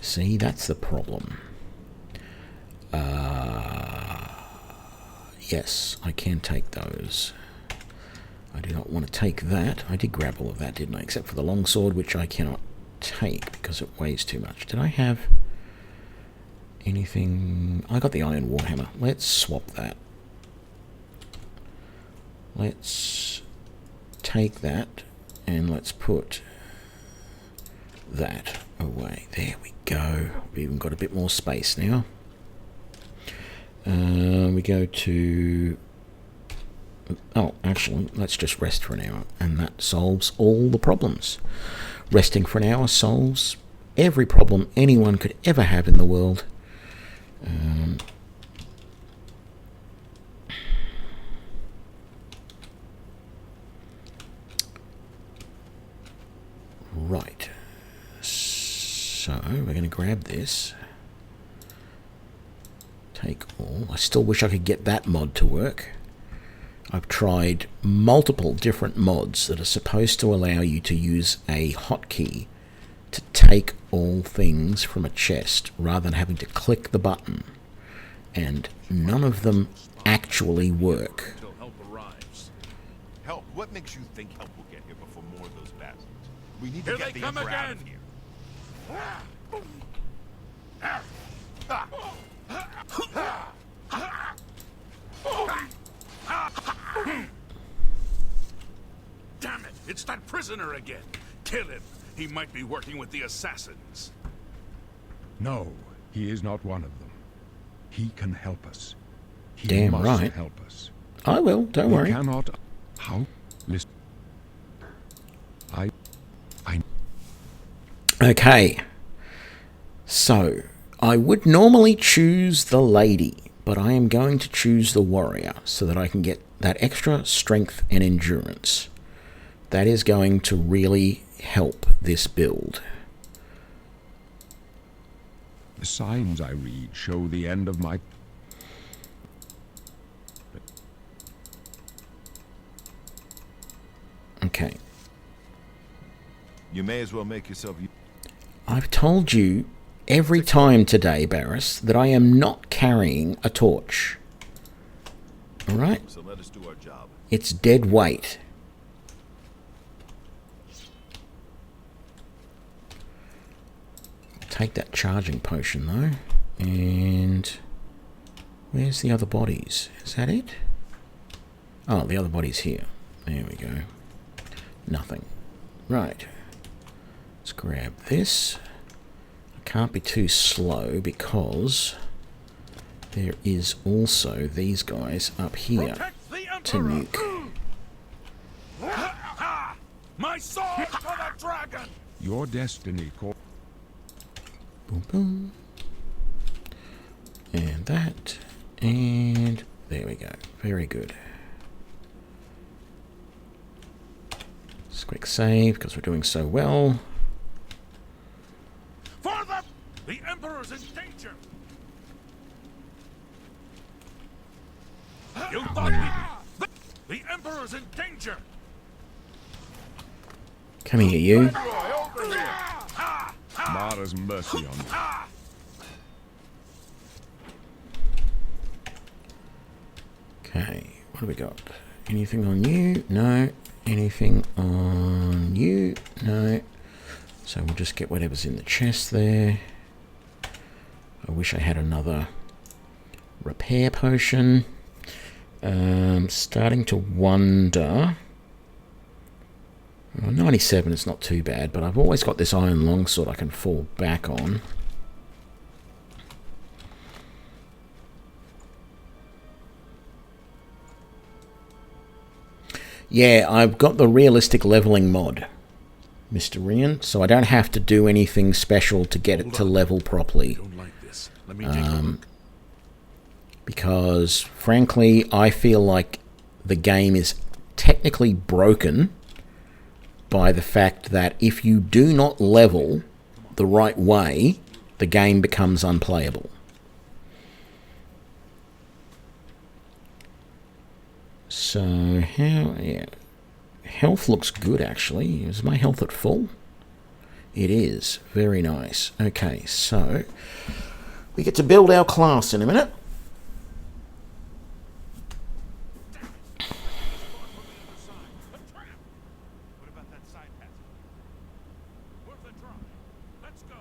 See, that's the problem. Yes, I can take those. I do not want to take that. I did grab all of that, didn't I? Except for the longsword, which I cannot take because it weighs too much. Did I have anything? I got the iron warhammer. Let's swap that. Let's take that and let's put that away. There we go. We've even got a bit more space now. We go to... Oh, actually, let's just rest for an hour, and that solves all the problems. Resting for an hour solves every problem anyone could ever have in the world. Right. So, we're going to grab this. Take all. I still wish I could get that mod to work. I've tried multiple different mods that are supposed to allow you to use a hotkey to take all things from a chest rather than having to click the button, and none of them actually work. Until help arrives. Help? What makes you think help will get here before more of those bastards? We need to Here get they the come Emperor out again. of here. Damn it! It's that prisoner again. Kill him. He might be working with the assassins. No, he is not one of them. He can help us. He Damn must right. help us. I will, don't We worry. cannot... How? Listen. I... Okay. So, I would normally choose the lady, but I am going to choose the warrior so that I can get that extra strength and endurance. That is going to really help this build. The signs I read show the end of my... Okay. You may as well make yourself... I've told you every time today, Barris, that I am not carrying a torch. Alright? So let us do our job. It's dead weight. Take that charging potion though. And where's the other bodies? Is that it? Oh, the other body's here. There we go. Nothing. Right. Let's grab this. I can't be too slow because there is also these guys up here Protect the to Emperor. nuke. My sword for the dragon. Your destiny call... Boom, boom. And that. And there we go. Very good. Just quick save because we're doing so well. For the Emperor's in danger. You thought the Emperor's in danger. Come here, you. Roy, Mara's mercy on me. Okay, what do we got? Anything on you? No. Anything on you? No. So we'll just get whatever's in the chest there. I wish I had another repair potion. Starting to wonder. Well, 97 is not too bad, but I've always got this iron longsword I can fall back on. Yeah, I've got the realistic leveling mod, Mr. Rian, so I don't have to do anything special to get it to level properly. I don't like this. Let me take a look. Because, frankly, I feel like the game is technically broken by the fact that if you do not level the right way, the game becomes unplayable. So, health looks good, actually. Is my health at full? It is. Very nice. Okay, so we get to build our class in a minute. What about that side passage? Worth a try. Let's go.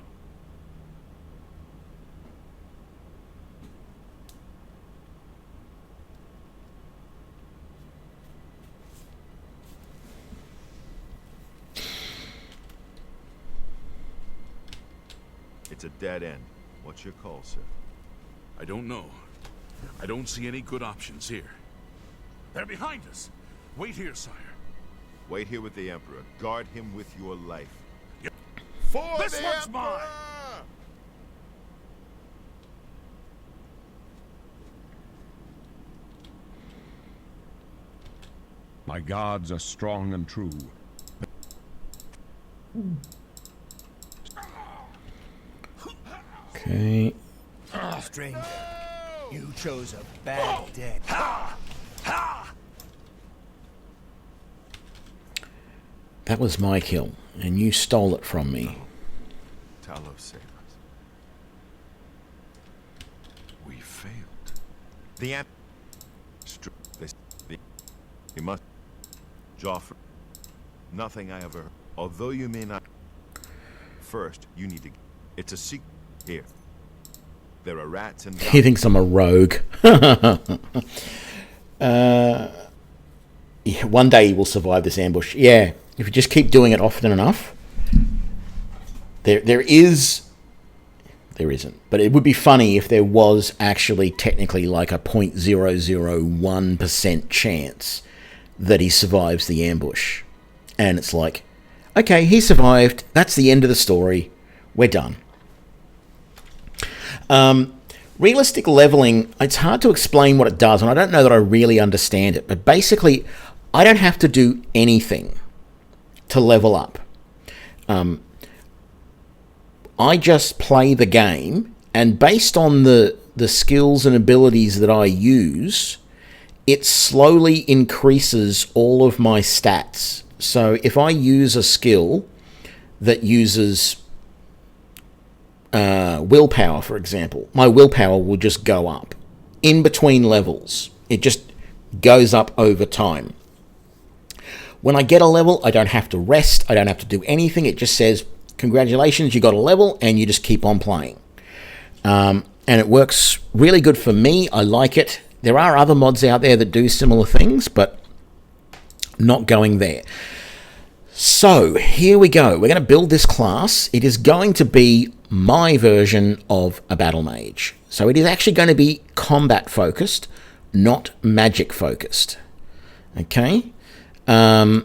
It's a dead end. What's your call, sir? I don't know. I don't see any good options here. They're behind us. Wait here, sire. Wait here with the Emperor. Guard him with your life. For this one's mine! My gods are strong and true. Okay. Stranger, you chose a bad day. That was my kill, and you stole it from me. Talos save us. We failed. The he must. Joffrey. Nothing I ever. Although you may not. First, you need to. It's a secret here. There are rats and. He thinks I'm a rogue. Yeah, one day he will survive this ambush. Yeah, if you just keep doing it often enough. There isn't, but it would be funny if there was actually technically like a 0.001% chance that he survives the ambush. And it's like, okay, he survived. That's the end of the story. We're done. Realistic leveling, it's hard to explain what it does, and I don't know that I really understand it. But basically, I don't have to do anything to level up. I just play the game, and based on the skills and abilities that I use, it slowly increases all of my stats. So if I use a skill that uses willpower, for example, my willpower will just go up in between levels. It just goes up over time. When I get a level, I don't have to rest. I don't have to do anything. It just says, congratulations, you got a level, and you just keep on playing. And it works really good for me. I like it. There are other mods out there that do similar things, but not going there. So here we go. We're going to build this class. It is going to be my version of a Battlemage. So it is actually going to be combat focused, not magic focused. Okay? And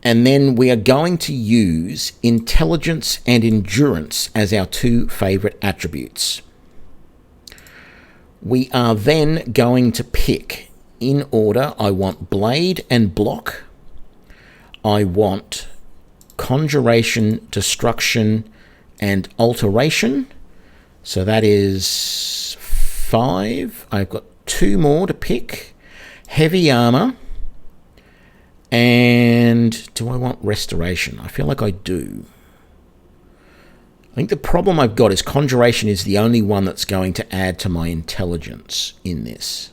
then we are going to use intelligence and endurance as our two favorite attributes. We are then going to pick, in order, I want blade and block. I want conjuration, destruction, and alteration. So that is 5. I've got 2 more to pick. Heavy armor. And do I want restoration? I feel like I do. I think the problem I've got is Conjuration is the only one that's going to add to my intelligence in this.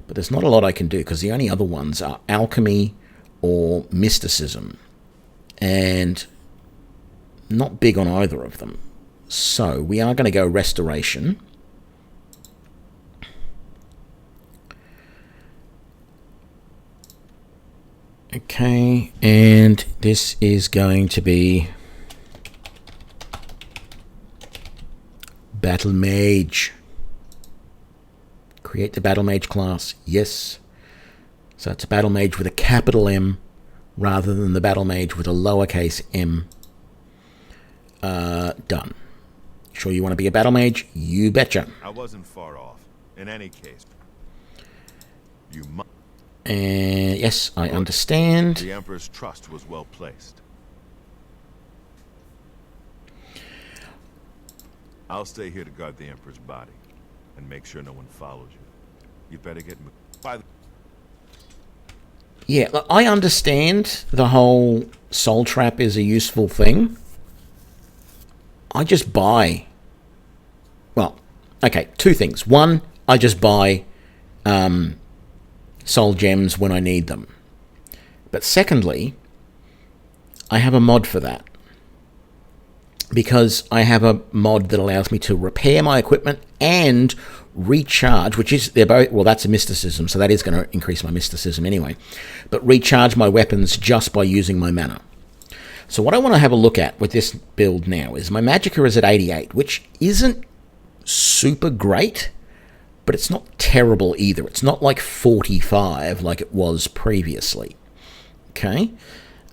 But there's not a lot I can do, because the only other ones are Alchemy or Mysticism. And not big on either of them. So we are going to go Restoration. Okay, and this is going to be Battlemage. Create the Battlemage class. Yes. So it's a Battlemage with a capital M rather than the Battlemage with a lowercase m. Done. Sure you want to be a Battlemage? You betcha. I wasn't far off. In any case, you must. Yes, I understand. The Emperor's trust was well placed. I'll stay here to guard the Emperor's body and make sure no one follows you. You'd better get by the... Yeah, look, I understand the whole soul trap is a useful thing. I just buy... Well, okay, two things. One, I just buy soul gems when I need them. But secondly, I have a mod for that. Because I have a mod that allows me to repair my equipment and recharge, which is, they're both, well, that's a mysticism, so that is going to increase my mysticism anyway, but recharge my weapons just by using my mana. So what I want to have a look at with this build now is my Magicka is at 88, which isn't super great, but it's not terrible either. It's not like 45 like it was previously. Okay,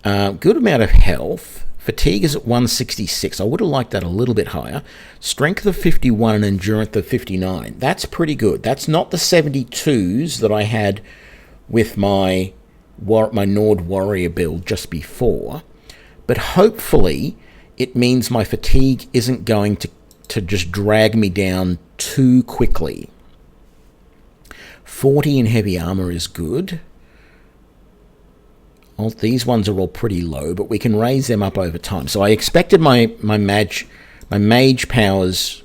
good amount of health. Fatigue is at 166. I would have liked that a little bit higher. Strength of 51 and endurance of 59. That's pretty good. That's not the 72s that I had with my Nord Warrior build just before. But hopefully it means my fatigue isn't going to just drag me down too quickly. 40 in heavy armor is good. Well, these ones are all pretty low, but we can raise them up over time. So I expected my mage powers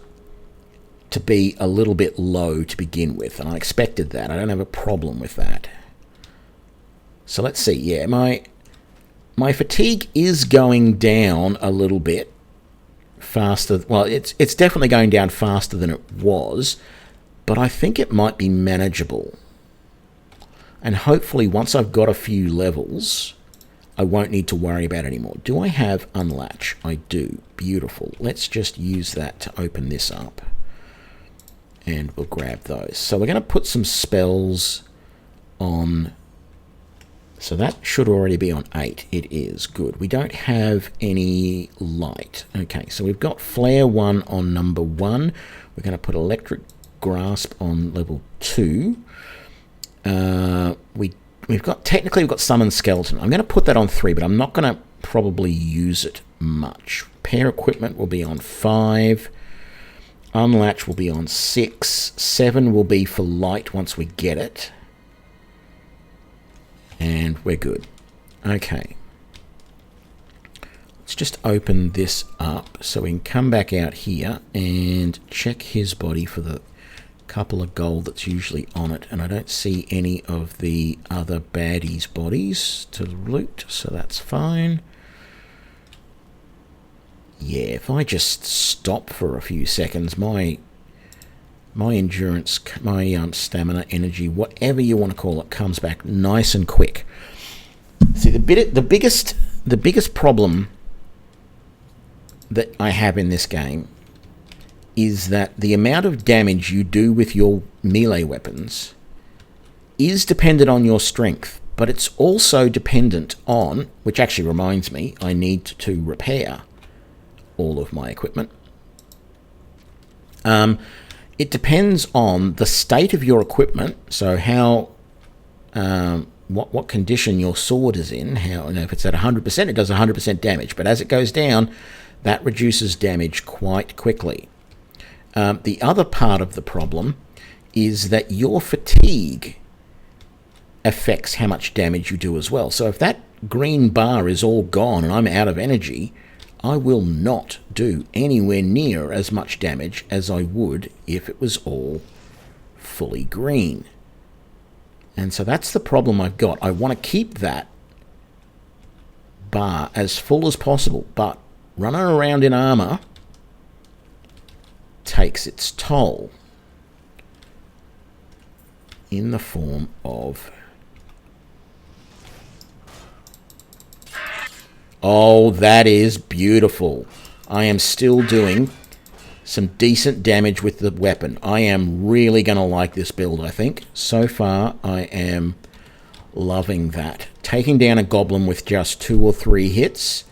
to be a little bit low to begin with, and I expected that. I don't have a problem with that. So let's see. Yeah, my fatigue is going down a little bit faster. Well, it's definitely going down faster than it was, but I think it might be manageable. And hopefully once I've got a few levels, I won't need to worry about it anymore. Do I have Unlatch? I do. Beautiful. Let's just use that to open this up. And we'll grab those. So we're going to put some spells on. So that should already be on 8. It is. Good. We don't have any light. Okay, so we've got Flare 1 on number 1. We're going to put Electric Grasp on level 2. We've got Summon Skeleton. I'm going to put that on 3, but I'm not going to probably use it much. Pair Equipment will be on 5. Unlatch will be on 6. 7 will be for light once we get it. And we're good. Okay. Let's just open this up so we can come back out here and check his body for the couple of gold that's usually on it, and I don't see any of the other baddies' bodies to loot, so that's fine. Yeah, if I just stop for a few seconds, my endurance, my stamina, energy, whatever you want to call it, comes back nice and quick. See, the biggest problem that I have in this game is that the amount of damage you do with your melee weapons is dependent on your strength, but it's also dependent on, which actually reminds me, I need to repair all of my equipment. It depends on the state of your equipment, so how, what condition your sword is in. How, if it's at 100%, it does 100% damage, but as it goes down, that reduces damage quite quickly. The other part of the problem is that your fatigue affects how much damage you do as well. So if that green bar is all gone and I'm out of energy, I will not do anywhere near as much damage as I would if it was all fully green. And so that's the problem I've got. I want to keep that bar as full as possible, but running around in armor takes its toll in the form of... Oh, that is beautiful. I am still doing some decent damage with the weapon. I am really going to like this build, I think. So far, I am loving that. Taking down a goblin with just 2 or 3 hits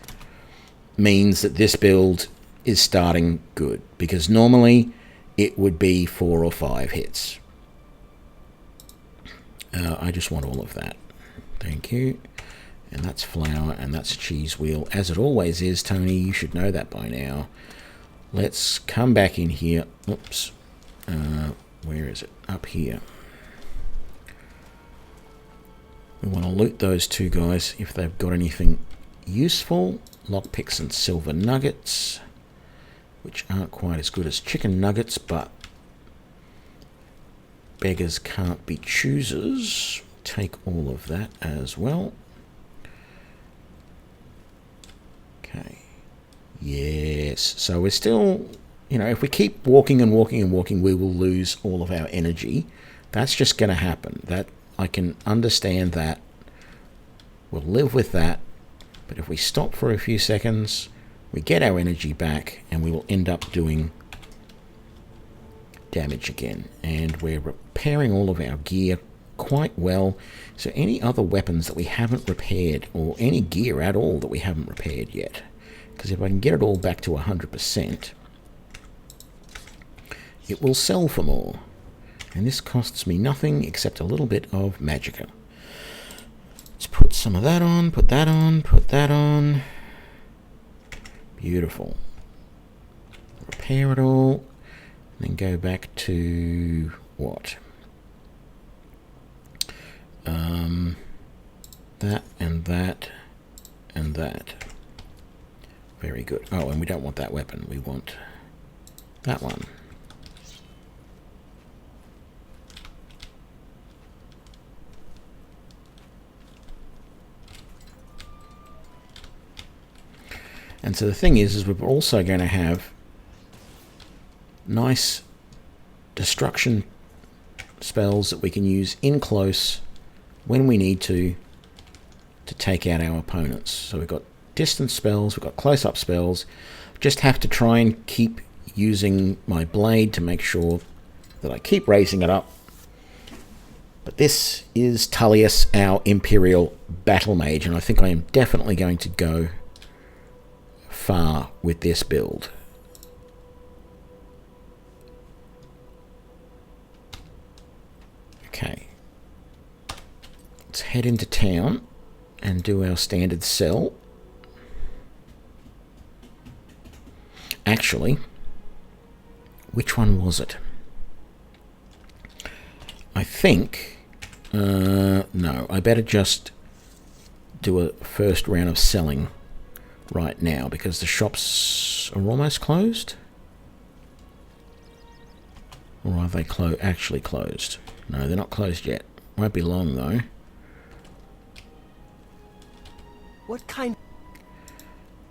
means that this build is starting good, because normally it would be 4 or 5 hits. I just want all of that. Thank you. And that's flour, and that's cheese wheel. As it always is, Tony, you should know that by now. Let's come back in here. Oops. Where is it? Up here. We want to loot those 2 guys if they've got anything useful. Lockpicks and silver nuggets, which aren't quite as good as chicken nuggets, but beggars can't be choosers. Take all of that as well. Okay. Yes. So we're still, you know, if we keep walking and walking and walking, we will lose all of our energy. That's just going to happen. That I can understand that. We'll live with that. But if we stop for a few seconds, we get our energy back, and we will end up doing damage again. And we're repairing all of our gear quite well. So any other weapons that we haven't repaired, or any gear at all that we haven't repaired yet, because if I can get it all back to 100%, it will sell for more. And this costs me nothing except a little bit of magicka. Let's put some of that on, put that on, put that on. Beautiful. Repair it all, and then go back to what? That and that and that. Very good. Oh, and we don't want that weapon. We want that one. And so the thing is we're also going to have nice destruction spells that we can use in close when we need to take out our opponents. So we've got distance spells, we've got close-up spells. Just have to try and keep using my blade to make sure that I keep raising it up. But this is Tullius, our Imperial Battlemage, and I think I am definitely going to go far with this build. Okay. Let's head into town and do our standard sell. Actually, which one was it? I think... no, I better just do a first round of selling right now, because the shops are almost closed. Or are they actually closed? No, they're not closed yet. Won't be long, though. What kind?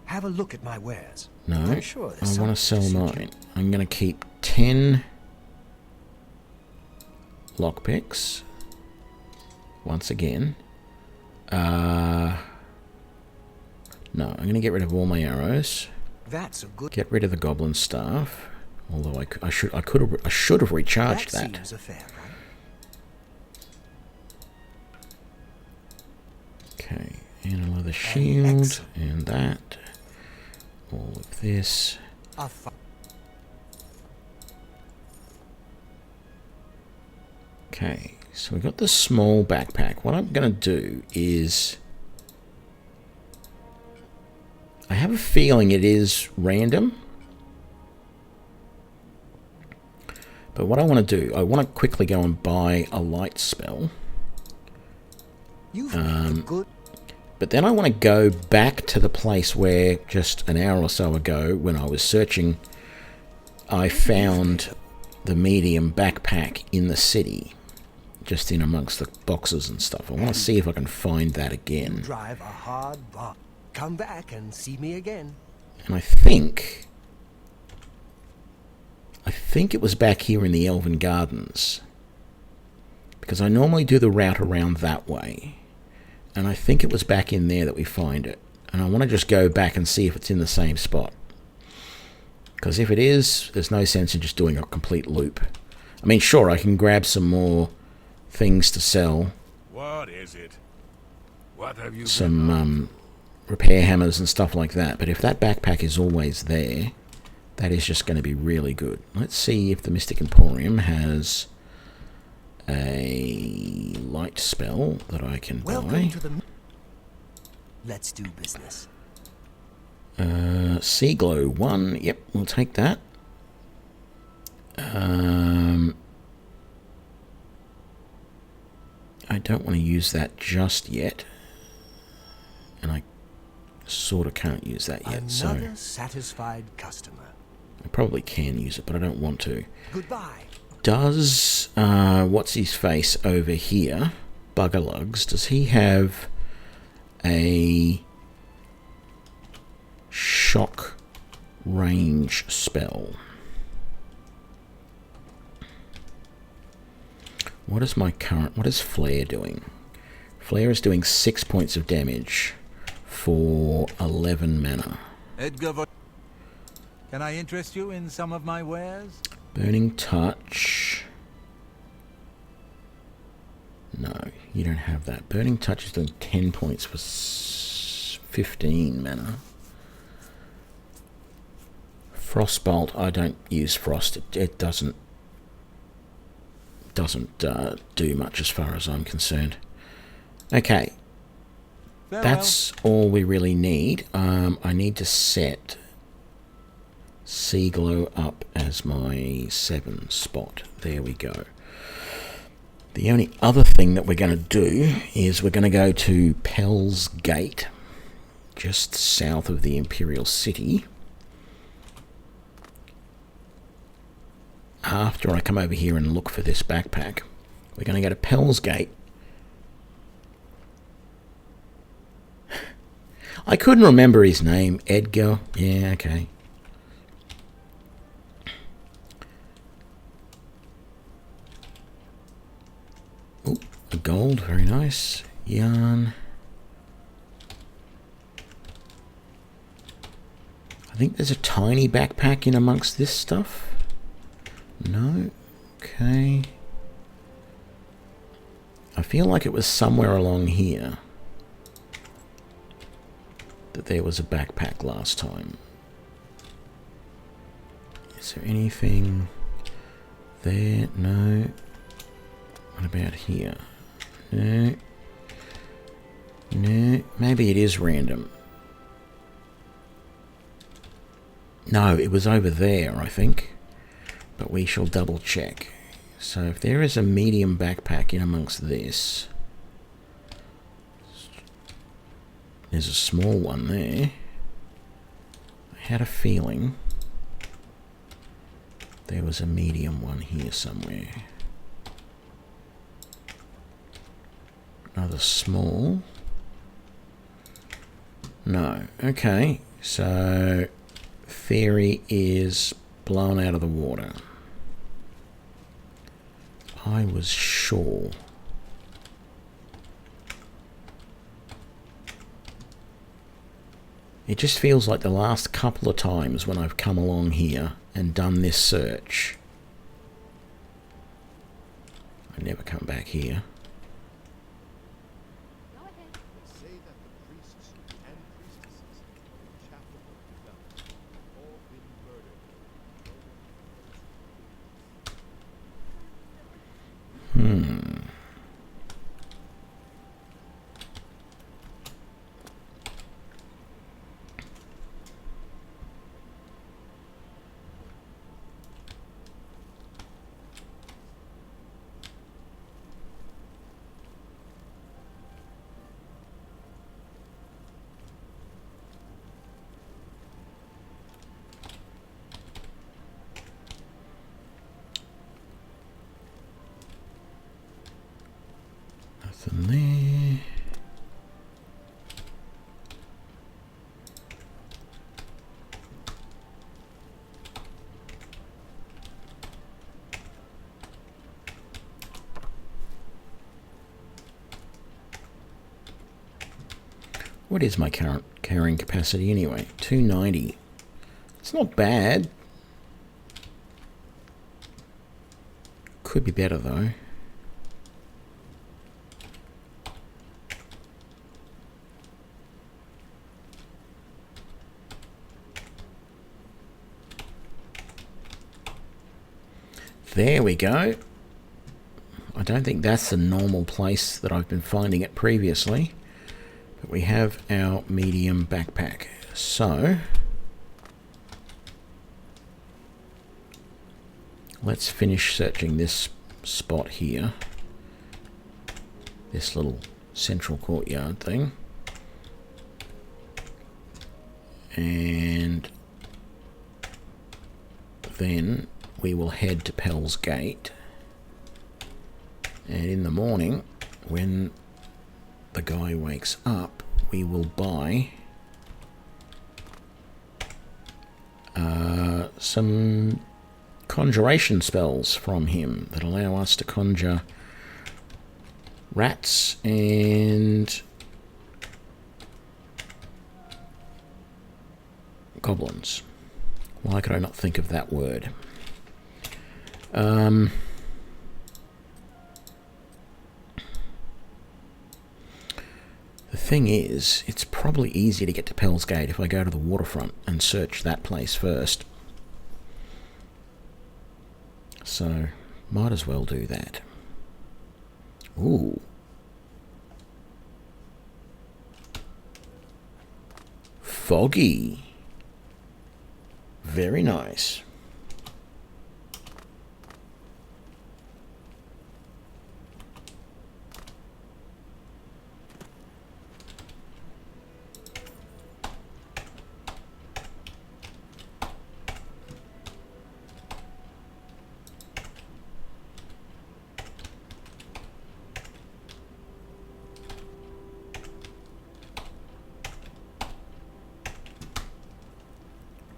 Have a look at my wares. No, I'm sure I want to sell mine. I'm going to keep 10 lockpicks. Once again. No, I'm going to get rid of all my arrows. That's a good. Get rid of the goblin staff. Although I should have recharged that. Seems a fair, right? Okay, and another shield, and that. All of this. Okay, so we've got the small backpack. What I'm going to do is... I have a feeling it is random. But what I want to do, I want to quickly go and buy a light spell. You've good. But then I want to go back to the place where just an hour or so ago, when I was searching, I found the medium backpack in the city, just in amongst the boxes and stuff. I want to see if I can find that again. Drive a hard bargain. Come back and see me again. And I think it was back here in the Elven Gardens, because I normally do the route around that way. And I think it was back in there that we find it. And I want to just go back and see if it's in the same spot. Because if it is, there's no sense in just doing a complete loop. I mean, sure, I can grab some more things to sell. What is it? What have you Some repair hammers and stuff like that. But if that backpack is always there, that is just going to be really good. Let's see if the Mystic Emporium has a light spell that I can Welcome buy. to the... Let's do business. Sea Glow 1. Yep, we'll take that. I don't want to use that just yet. And I sort of can't use that yet. Another So satisfied customer. I probably can use it, but I don't want to. Goodbye. Does, what's his face over here, Buggerlugs, does he have a shock range spell? What is my current, what is Flare doing? Flare is doing 6 points of damage for 11 mana. Edgar, can I interest you in some of my wares? Burning Touch. No, you don't have that. Burning Touch is doing 10 points for 15 mana. Frostbolt, I don't use Frost. It doesn't do much as far as I'm concerned. Okay, Farewell. that's all we really need. I need to set Sea Glow up as my 7 spot. There we go. The only other thing that we're going to do is we're going to go to Pell's Gate, just south of the Imperial City. After I come over here and look for this backpack, we're going to go to Pell's Gate. I couldn't remember his name. Edgar. Yeah, okay. Ooh, the gold. Very nice. Yarn. I think there's a tiny backpack in amongst this stuff. No? Okay. I feel like it was somewhere along here that there was a backpack last time. Is there anything there? No. What about here? No. No. Maybe it is random. No, it was over there, I think. But we shall double check. So if there is a medium backpack in amongst this, there's a small one there. I had a feeling there was a medium one here somewhere. Another small. No. Okay. So theory is blown out of the water. I was sure. It just feels like the last couple of times when I've come along here and done this search, I never come back here. Say that the priests and priestesses of the chapel of the Bell have all been murdered. Nothing there. What is my current carrying capacity anyway? 290. It's not bad. Could be better though. There we go. I don't think that's the normal place that I've been finding it previously. But we have our medium backpack. So let's finish searching this spot here. This little central courtyard thing. And then we will head to Pell's Gate. And in the morning, when the guy wakes up, we will buy some conjuration spells from him that allow us to conjure rats and goblins. Why could I not think of that word? The thing is, it's probably easier to get to Pell's Gate if I go to the waterfront and search that place first. So, might as well do that. Ooh. Foggy. Very nice.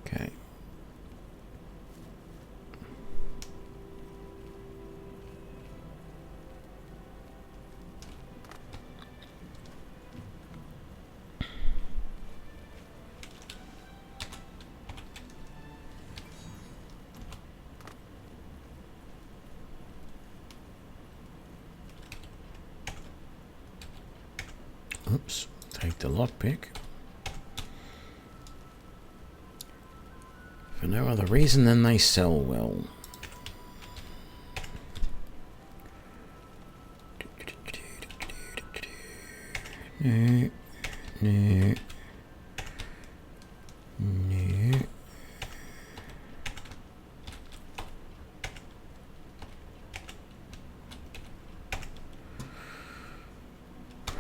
Okay. Oops, take the lockpick. For no other reason than they sell well. No, no, no.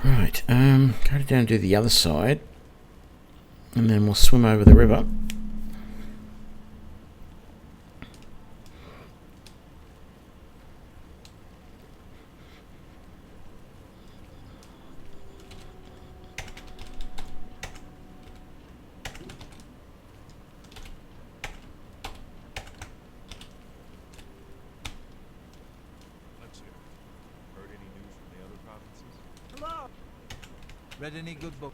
Right, go down and do the other side, and then we'll swim over the river. Read any good book?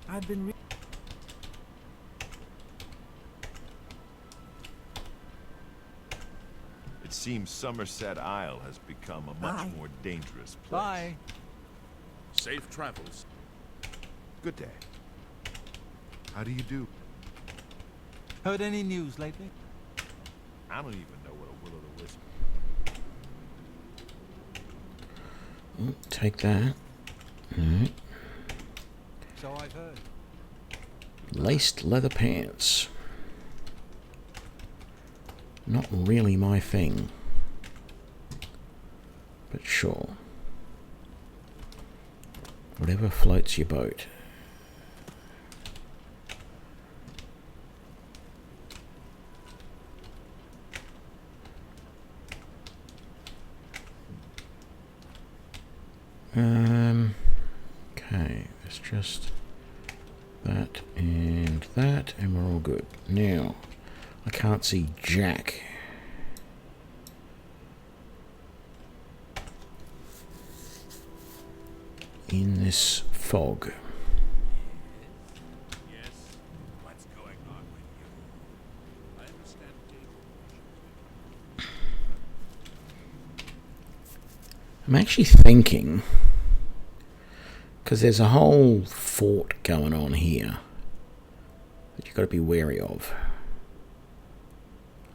I've been It seems Somerset Isle has become a much more dangerous place. Bye. Safe travels. Good day. How do you do? Heard any news lately? I don't even know what a will-o'-the-wisp. Take that. Alright. So I've heard. Laced leather pants. Not really my thing. But sure. Whatever floats your boat. Okay, it's just that, and we're all good. Now, I can't see Jack. In this fog. Yes. What's going on with you? I understand I'm actually thinking, because there's a whole fort going on here that you've got to be wary of.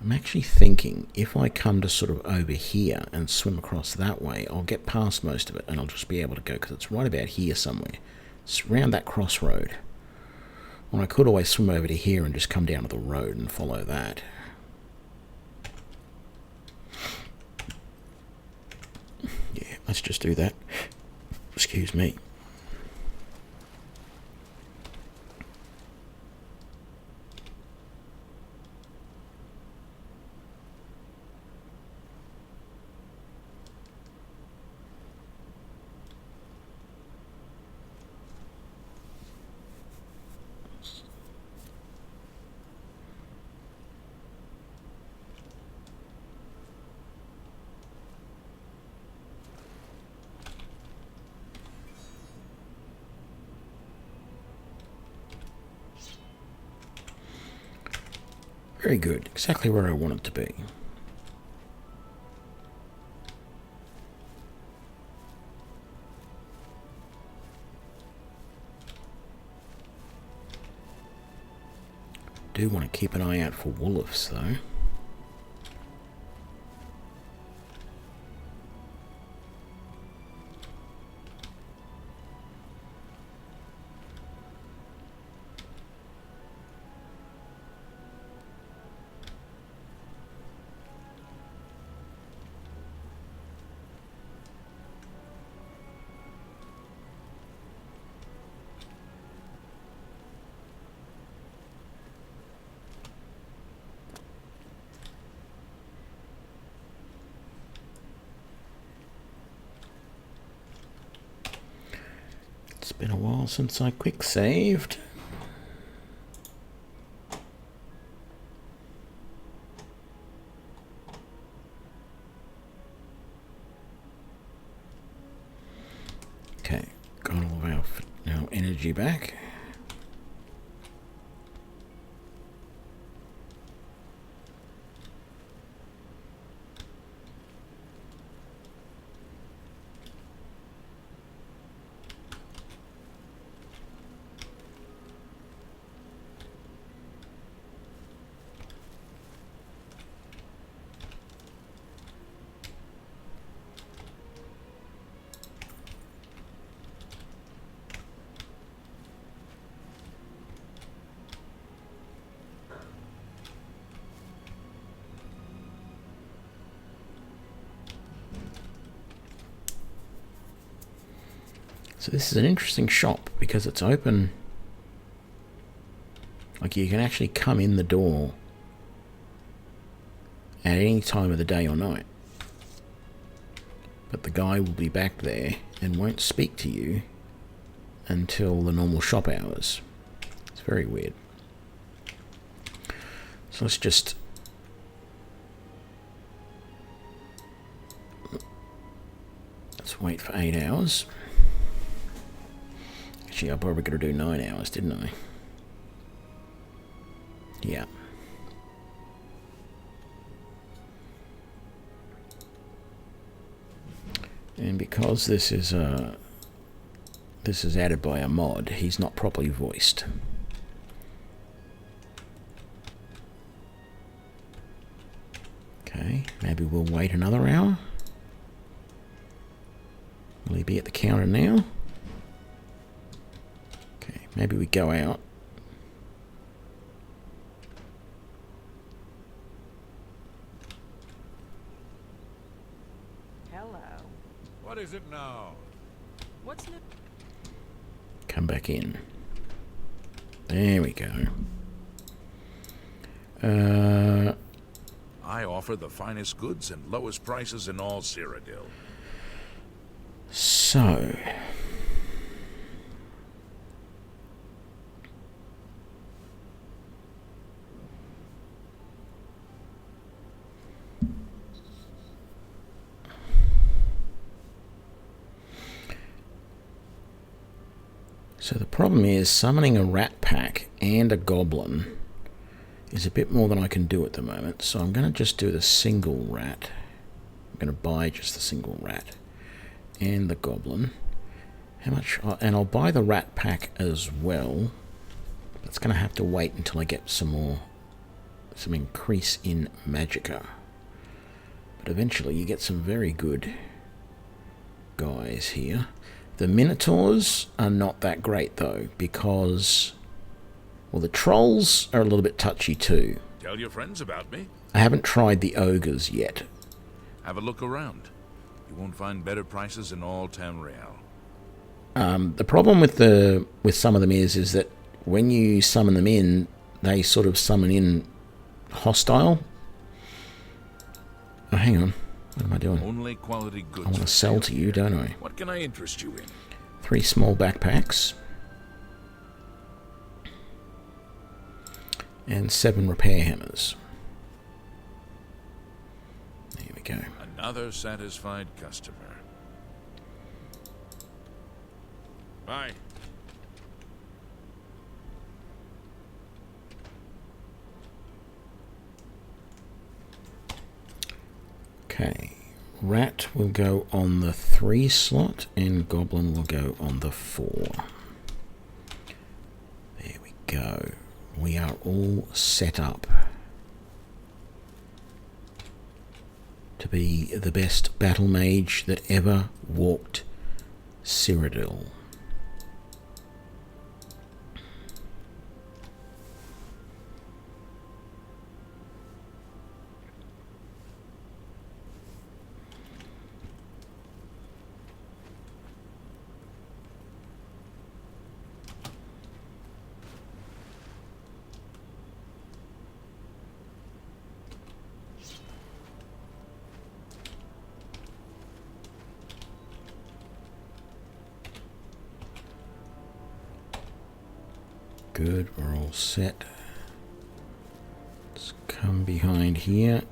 I'm actually thinking if I come to sort of over here and swim across that way, I'll get past most of it and I'll just be able to go, because it's right about here somewhere. It's around that crossroad. Well, I could always swim over to here and just come down to the road and follow that. Yeah, let's just do that. Excuse me. Very good. Exactly where I want it to be. Do want to keep an eye out for wolves, though. It's been a while since I quick saved. Okay, got all of our energy back. So this is an interesting shop because it's open. Like you can actually come in the door at any time of the day or night. But the guy will be back there and won't speak to you until the normal shop hours. It's very weird. So let's wait for 8 hours. Actually, I probably could have do 9 hours, didn't I? Yeah. And because this is added by a mod, he's not properly voiced. Okay, maybe we'll wait another hour. Will he be at the counter now? Okay, maybe we go out. Hello. What is it now? What's new? Come back in. There we go. I offer the finest goods and lowest prices in all Cyrodiil. So, the problem is summoning a rat pack and a goblin is a bit more than I can do at the moment. So I'm going to just do the single rat. I'm going to buy just the single rat and the goblin. How much? And I'll buy the rat pack as well. It's going to have to wait until I get some increase in magicka. But eventually you get some very good guys here. The Minotaurs are not that great though, because, well, the Trolls are a little bit touchy too. Tell your friends about me. I haven't tried the Ogres yet. Have a look around. You won't find better prices in all Tamriel. The problem with some of them is that when you summon them in, they sort of summon in hostile. Oh, hang on. What am I doing? Only quality goods. I want to sell to you, don't I? What can I interest you in? 3 small backpacks. And 7 repair hammers. There we go. Another satisfied customer. Bye. Okay, rat will go on the 3 slot and goblin will go on the 4. There we go. We are all set up to be the best battle mage that ever walked Cyrodiil. Good, we're all set. Let's come behind here,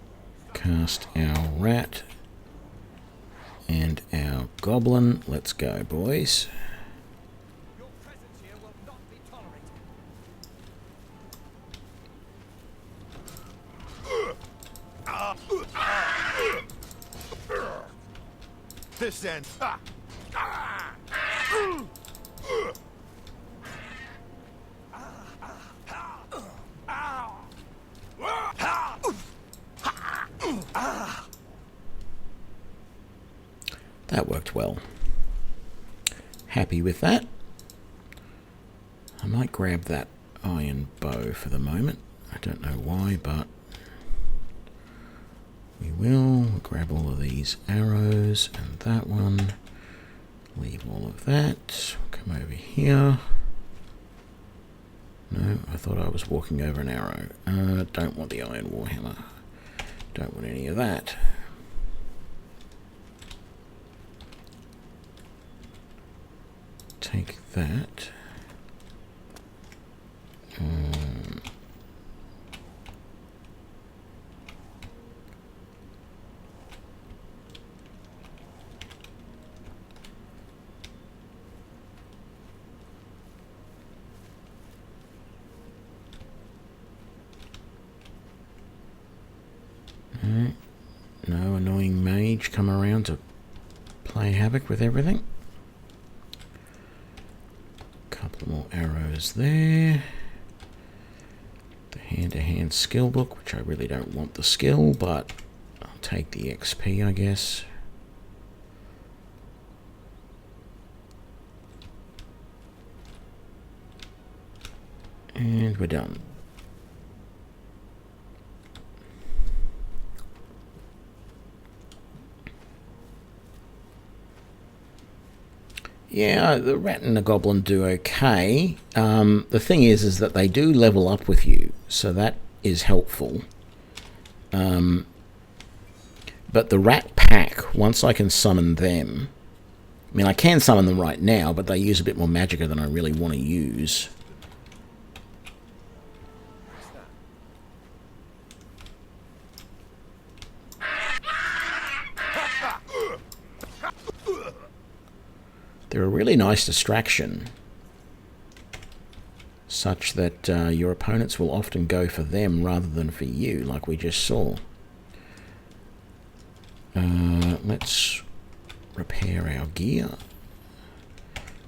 cast our rat and our goblin. Let's go, boys. Your presence here will not be tolerated. This ends. That worked well. Happy with that. I might grab that iron bow for the moment. I don't know why, but we will. Grab all of these arrows and that one. Leave all of that. Come over here. No, I thought I was walking over an arrow. Don't want the iron warhammer. Don't want any of that. Take that. No annoying mage come around to play havoc with everything. Couple more arrows there. The hand-to-hand skill book, which I really don't want the skill, but I'll take the XP, I guess. And we're done. Yeah, the rat and the goblin do okay. The thing is that they do level up with you, so that is helpful. But the rat pack, once I can summon them, I mean, I can summon them right now, but they use a bit more magicka than I really want to use. They're a really nice distraction, such that your opponents will often go for them rather than for you, like we just saw. Let's repair our gear.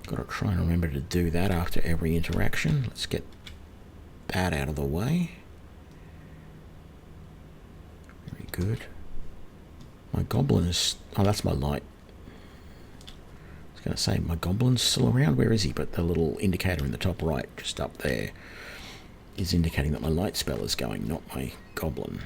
Got to try and remember to do that after every interaction. Let's get that out of the way. Very good. My goblin is... oh, that's my light. I was going to say, my goblin's still around. Where is he? But the little indicator in the top right, just up there, is indicating that my light spell is going, not my goblin.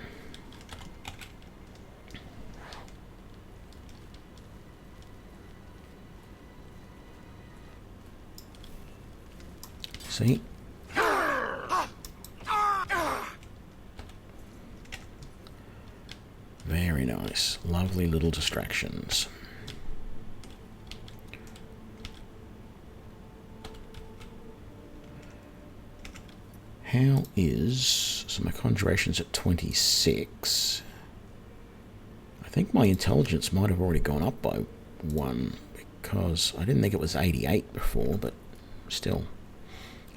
See? Very nice. Lovely little distractions. How is... so my Conjuration's at 26. I think my intelligence might have already gone up by 1, because I didn't think it was 88 before, but still.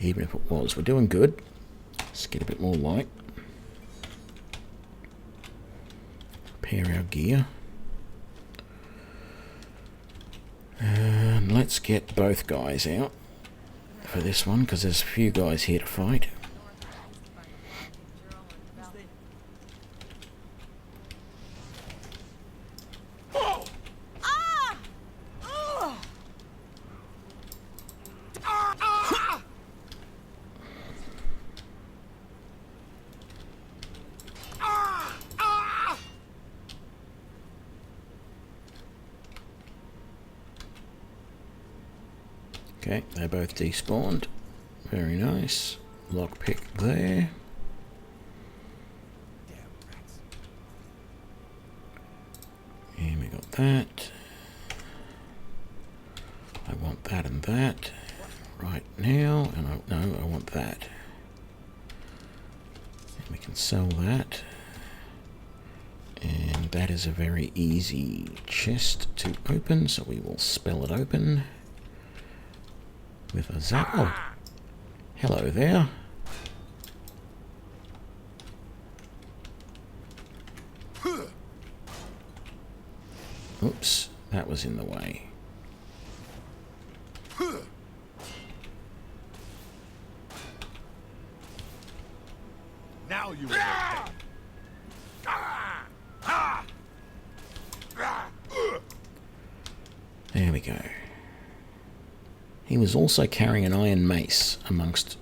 Even if it was, we're doing good. Let's get a bit more light. Repair our gear. And let's get both guys out for this one, because there's a few guys here to fight. Okay, they're both despawned. Very nice. Lockpick there. And we got that. I want that and that right now, and I want that. And we can sell that. And that is a very easy chest to open, so we will spell it open. With a zap. Oh, hello there. Oops, that was in the way. Now you will There we go. He was also carrying an iron mace amongst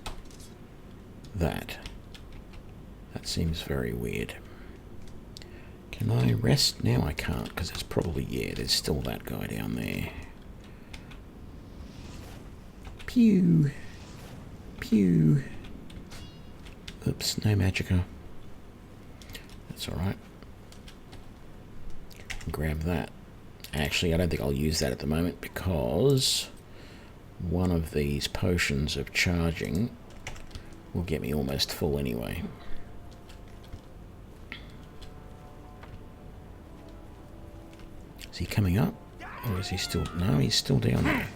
that. That seems very weird. Can I rest? Now I can't, because there's probably, yeah, there's still that guy down there. Pew. Pew. Oops, no magicka. That's alright. Grab that. Actually, I don't think I'll use that at the moment, because one of these potions of charging will get me almost full anyway. Is he coming up? Or is he still... no, he's still down there.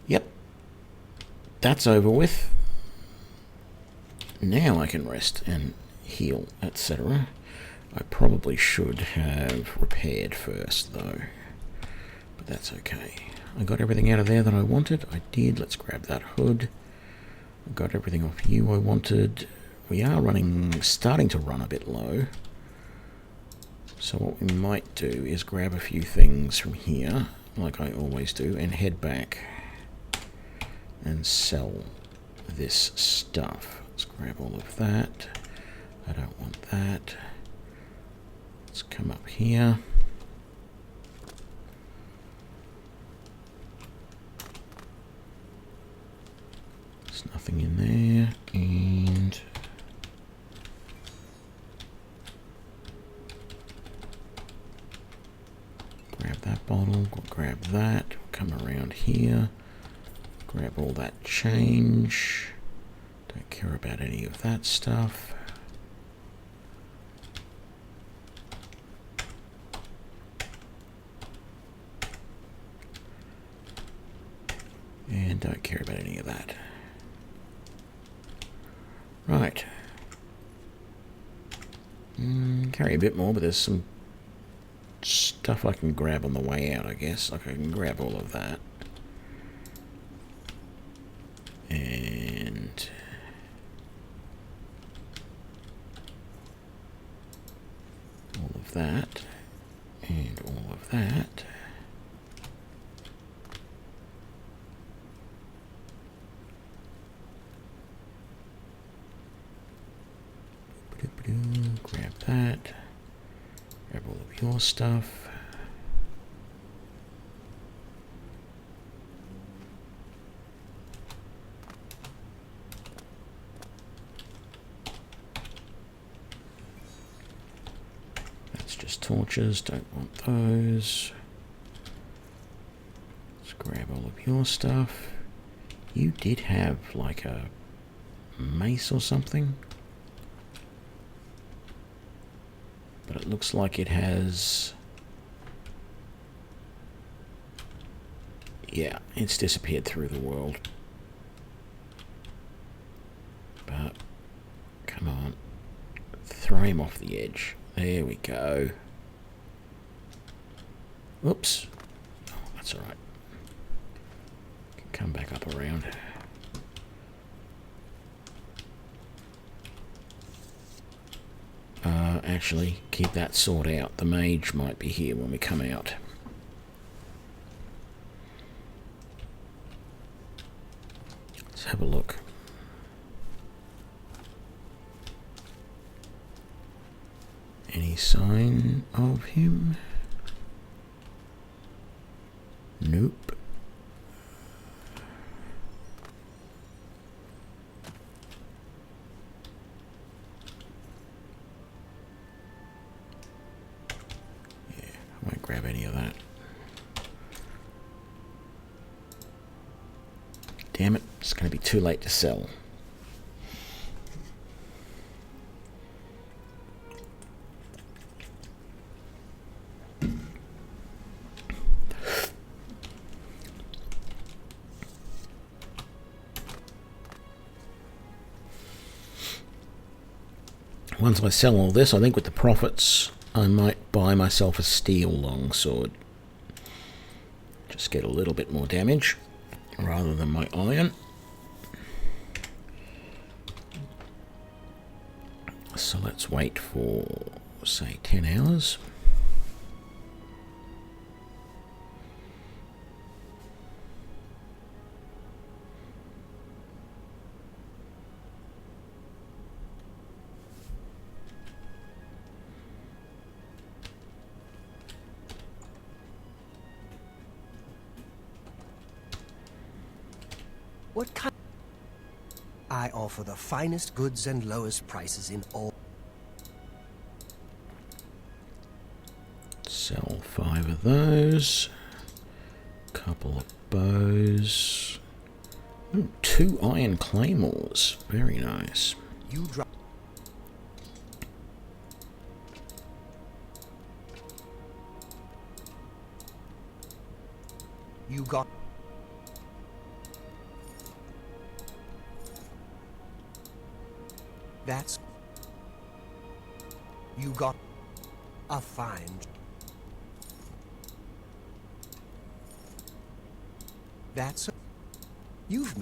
Yep. That's over with. Now I can rest and heal, etc. I probably should have repaired first, though. But that's okay. I got everything out of there that I wanted. I did. Let's grab that hood. I got everything off you I wanted. We are starting to run a bit low. So what we might do is grab a few things from here, like I always do, and head back and sell this stuff. Let's grab all of that. I don't want that. Let's come up here. There's nothing in there. And grab that. Come around here. Grab all that change. Don't care about any of that stuff. And don't care about any of that. Right. Carry a bit more, but there's some stuff I can grab on the way out, I guess. Like I can grab all of that. And all of that. And all of that. Grab that. Grab all of your stuff. That's just torches. Don't want those. Let's grab all of your stuff. You did have like a mace or something. But it looks like it has... Yeah, it's disappeared through the world. But, come on. Throw him off the edge. There we go. Oops. Oh, that's alright. Come back up around. Actually, keep that sword out. The mage might be here when we come out. Let's have a look. Any sign of him? Nope. Grab any of that. Damn it, it's going to be too late to sell. Once I sell all this, I think with the profits I might buy myself a steel longsword. Just get a little bit more damage rather than my iron. So let's wait for, say, 10 hours. What kind? I offer the finest goods and lowest prices in all. Sell 5 of those. Couple of bows. Ooh, 2 iron claymores. Very nice. You drop. You got. That's... You got a fine... That's... You've...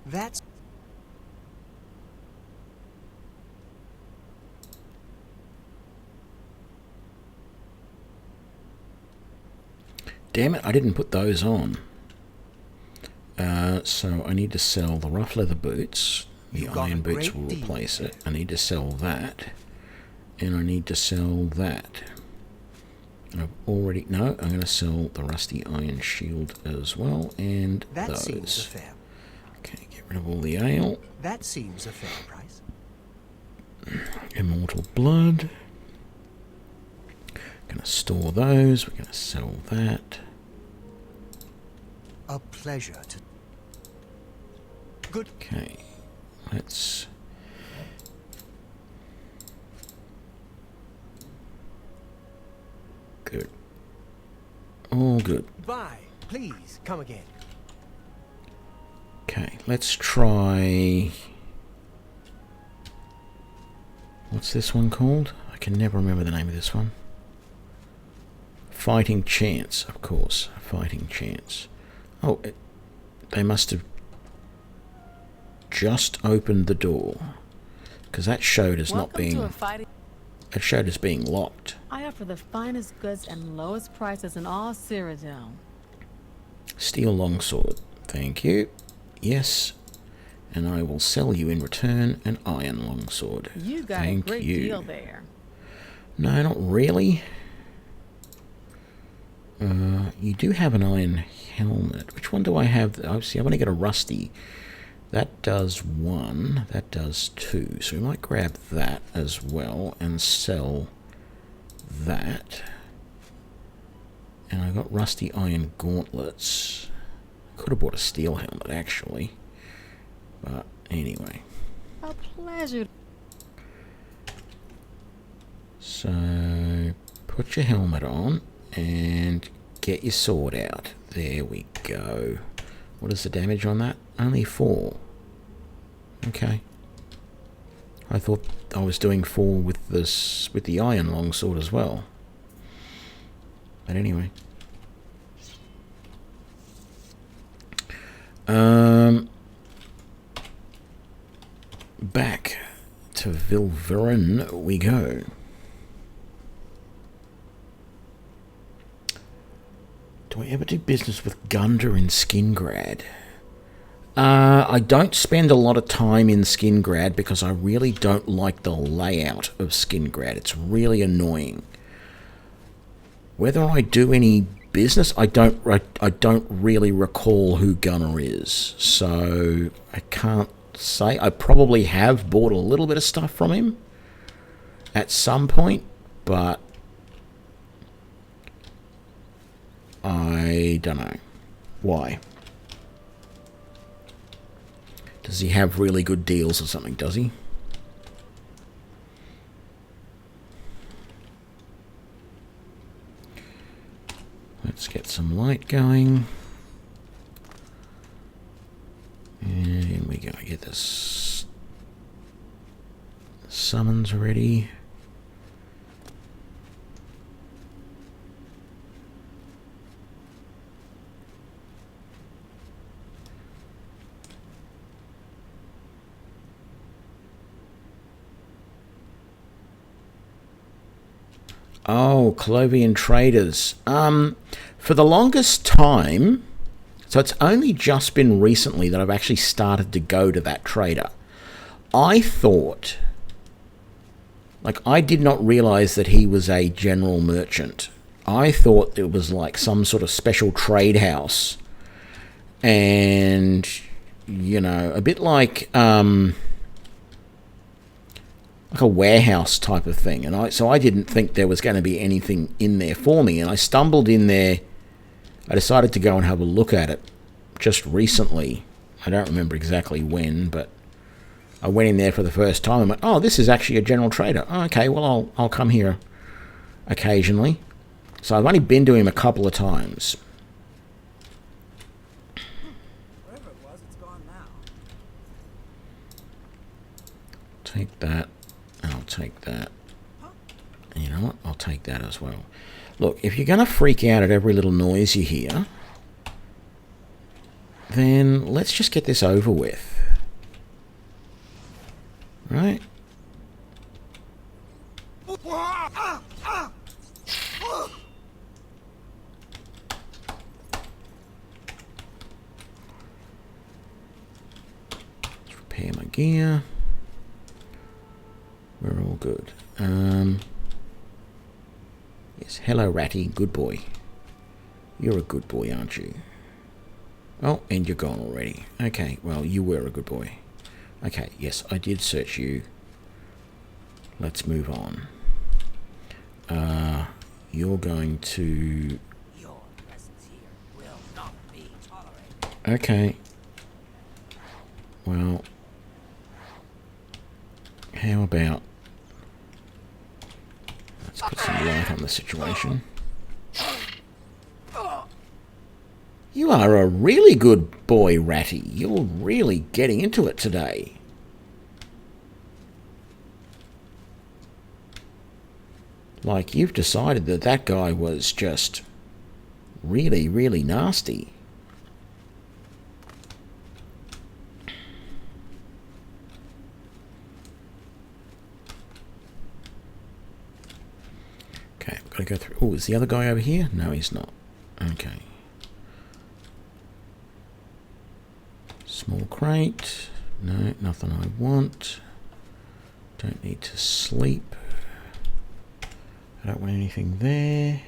That's... Damn it, I didn't put those on. So I need to sell the rough leather boots. The iron boots will replace it. I need to sell that. And I need to sell that. I've already... No, I'm going to sell the rusty iron shield as well. And that those. Seems a fair. Okay, get rid of all the ale. That seems a fair price. Immortal blood. Gonna store those. We're gonna sell that. A pleasure to... Good. Okay, let's... Good. All good. Bye. Please, come again. Okay, let's try... What's this one called? I can never remember the name of this one. Fighting Chance, of course. Fighting Chance. Oh, they must have just opened the door, because that showed as not being... It showed as being locked. I offer the finest goods and lowest prices in all Cyrodiil. Steel longsword. Thank you. Yes. And I will sell you in return an iron longsword. You got Thank a great you. deal there. No, not really. You do have an iron helmet. Which one do I have? Oh, see, I've only got a rusty. That does 1. That does 2. So we might grab that as well and sell that. And I got rusty iron gauntlets. Could have bought a steel helmet, actually. But anyway. A pleasure. So put your helmet on and get your sword out. There we go. What is the damage on that? Only 4. Okay. I thought I was doing 4 with this, with the iron longsword as well. But anyway. Back to Vilverin we go. Do I ever do business with Gunda in Skingrad? I don't spend a lot of time in Skingrad because I really don't like the layout of Skingrad. It's really annoying. Whether I do any business, I don't really recall who Gunnar is, so I can't say. I probably have bought a little bit of stuff from him at some point, but I don't know why. Does he have really good deals or something, does he? Let's get some light going. And here we go. Get this summons ready. Oh, Clovian traders. For the longest time, so it's only just been recently that I've actually started to go to that trader. I thought, like, I did not realize that he was a general merchant. I thought it was like some sort of special trade house. And, you know, a bit like a warehouse type of thing, and so I didn't think there was going to be anything in there for me, and I stumbled in there. I decided to go and have a look at it just recently. I don't remember exactly when, but I went in there for the first time and went, oh, this is actually a general trader. Oh, okay, well, I'll come here occasionally. So I've only been to him a couple of times. Wherever it was, it's gone now. Take that. And I'll take that. And you know what? I'll take that as well. Look, if you're going to freak out at every little noise you hear, then let's just get this over with. Right? Let's repair my gear. We're all good. Yes, hello, Ratty. Good boy. You're a good boy, aren't you? Oh, and you're gone already. Okay, well, you were a good boy. Okay, yes, I did search you let's move on. You're going to... Your presence here will not be tolerated. Okay. Well, how about... let's put some light on the situation. You are a really good boy, Ratty. You're really getting into it today. Like, you've decided that that guy was just really, really nasty. Okay, I've got to go through... oh, is the other guy over here? No, he's not. Okay. Small crate. No, nothing I want. Don't need to sleep. I don't want anything there.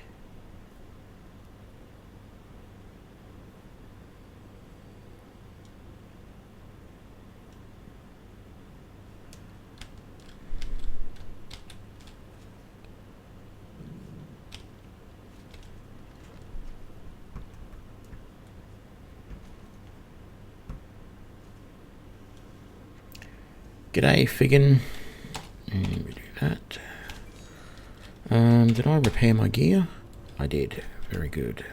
G'day, Figgin. And we do that. Did I repair my gear? I did. Very good.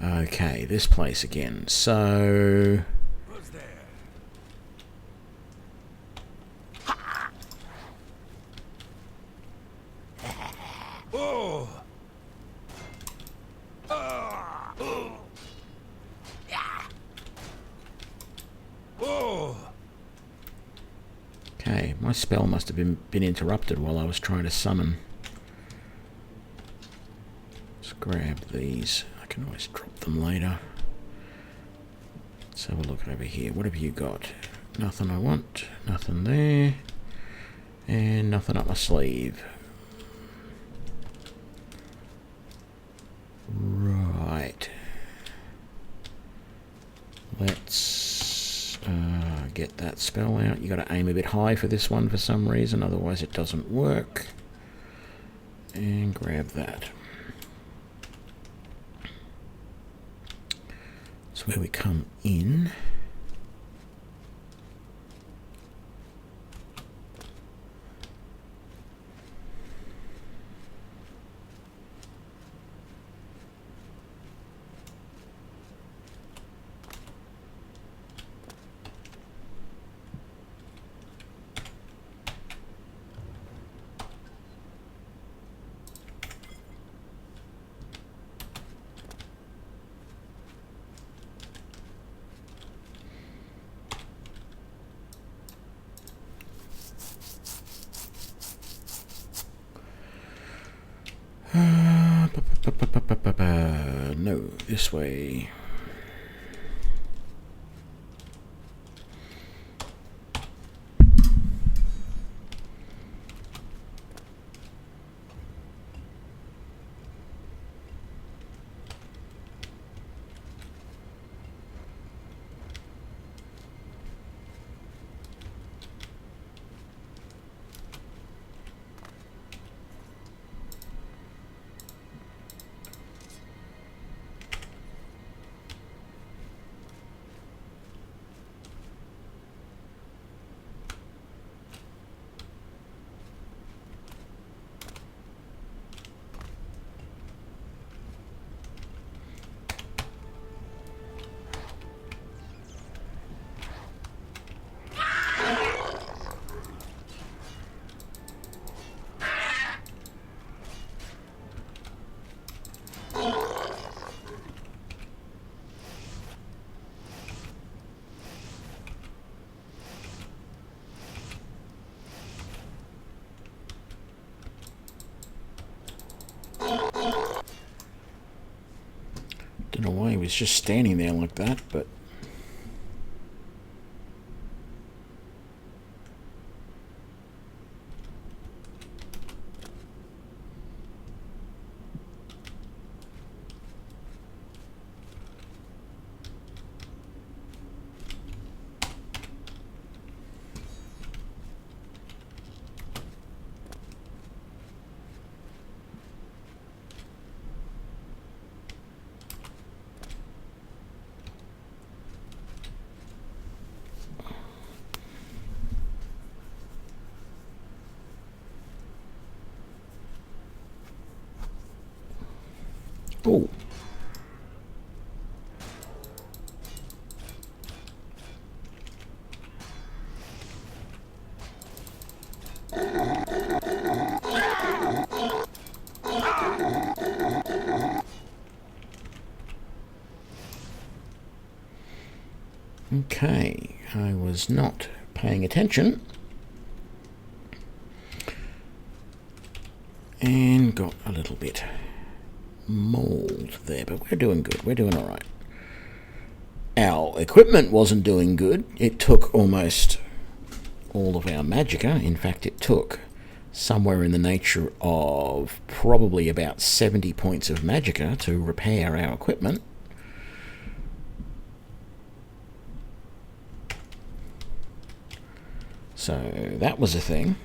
Okay, this place again. So... Who's there? Oh! okay, my spell must have been interrupted while I was trying to summon. Let's grab these. I can always drop them later. Let's have a look over here. What have you got? Nothing I want. Nothing there. And nothing up my sleeve. Right. Let's get that spell out. You got to aim a bit high for this one for some reason, otherwise it doesn't work. And grab that. That's where we come in. No, this way. Don't know why he was just standing there like that, but... Oh. Okay, I was not paying attention. And got a little bit mauled there, but we're doing good. We're doing alright. Our equipment wasn't doing good. It took almost all of our magicka. In fact, it took somewhere in the nature of probably about 70 points of magicka to repair our equipment. So that was a thing.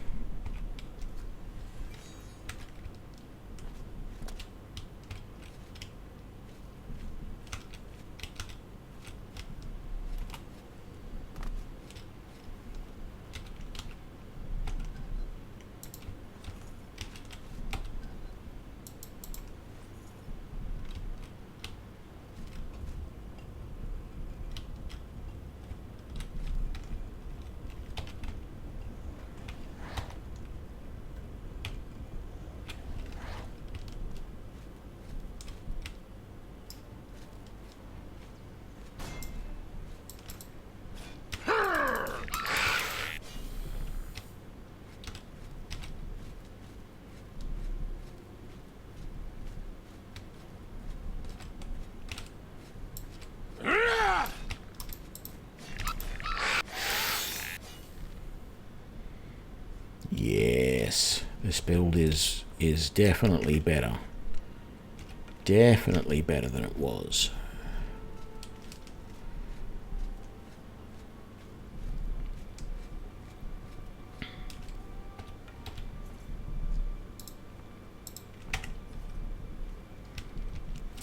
Yes, this build is definitely better. Definitely better than it was.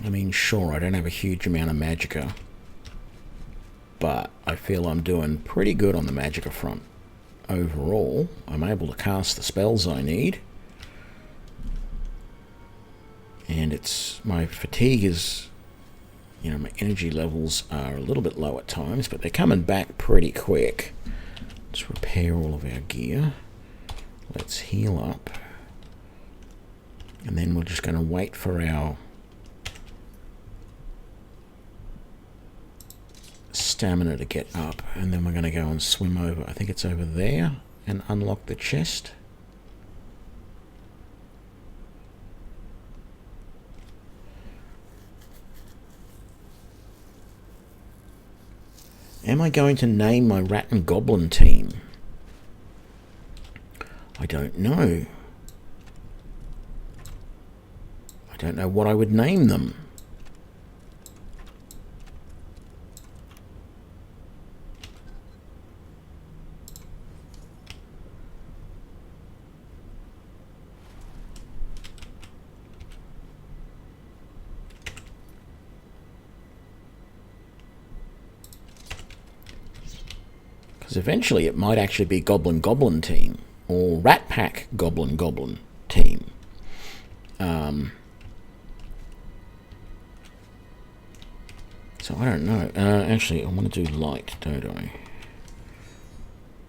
I mean, sure, I don't have a huge amount of magicka, but I feel I'm doing pretty good on the magicka front. Overall, I'm able to cast the spells I need. And my fatigue is, my energy levels are a little bit low at times, but they're coming back pretty quick. Let's repair all of our gear. Let's heal up. And then we're just going to wait for our stamina to get up, and then we're going to go and swim over, I think it's over there, and unlock the chest. Am I going to name my rat and goblin team? I don't know. I don't know what I would name them. Because eventually it might actually be Goblin Goblin team, or Rat Pack Goblin Goblin team. So I don't know. Actually, I want to do light, don't I?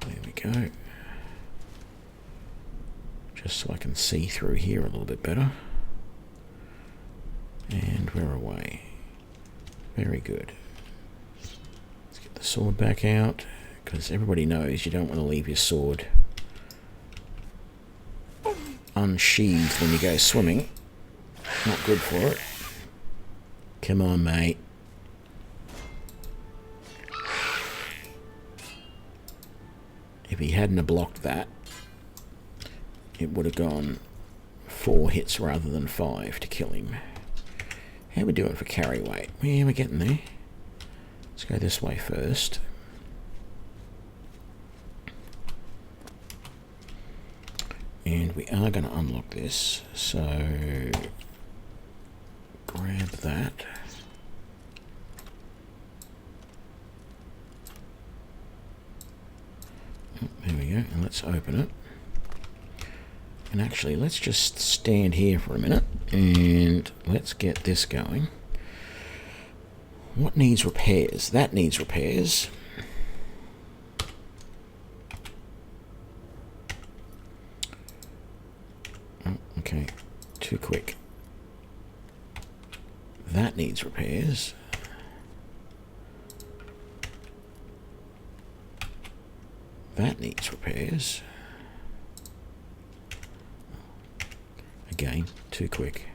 There we go. Just so I can see through here a little bit better. And we're away. Very good. Let's get the sword back out, because everybody knows you don't want to leave your sword unsheathed when you go swimming. Not good for it. Come on, mate. If he hadn't have blocked that, it would have gone 4 hits rather than 5 to kill him. How are we doing for carry weight? Yeah, we're getting there. Let's go this way first. And we are going to unlock this, so grab that. Oh, there we go, and let's open it. And actually, let's just stand here for a minute and let's get this going. What needs repairs? That needs repairs. Oh, okay, too quick. That needs repairs. That needs repairs. Again, too quick.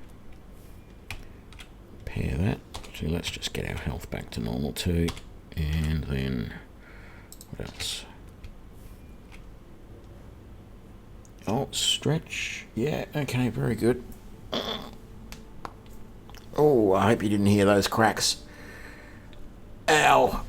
Repair that. So let's just get our health back to normal too. And then, what else? Oh, stretch. Yeah, okay, very good. Oh, I hope you didn't hear those cracks. Ow.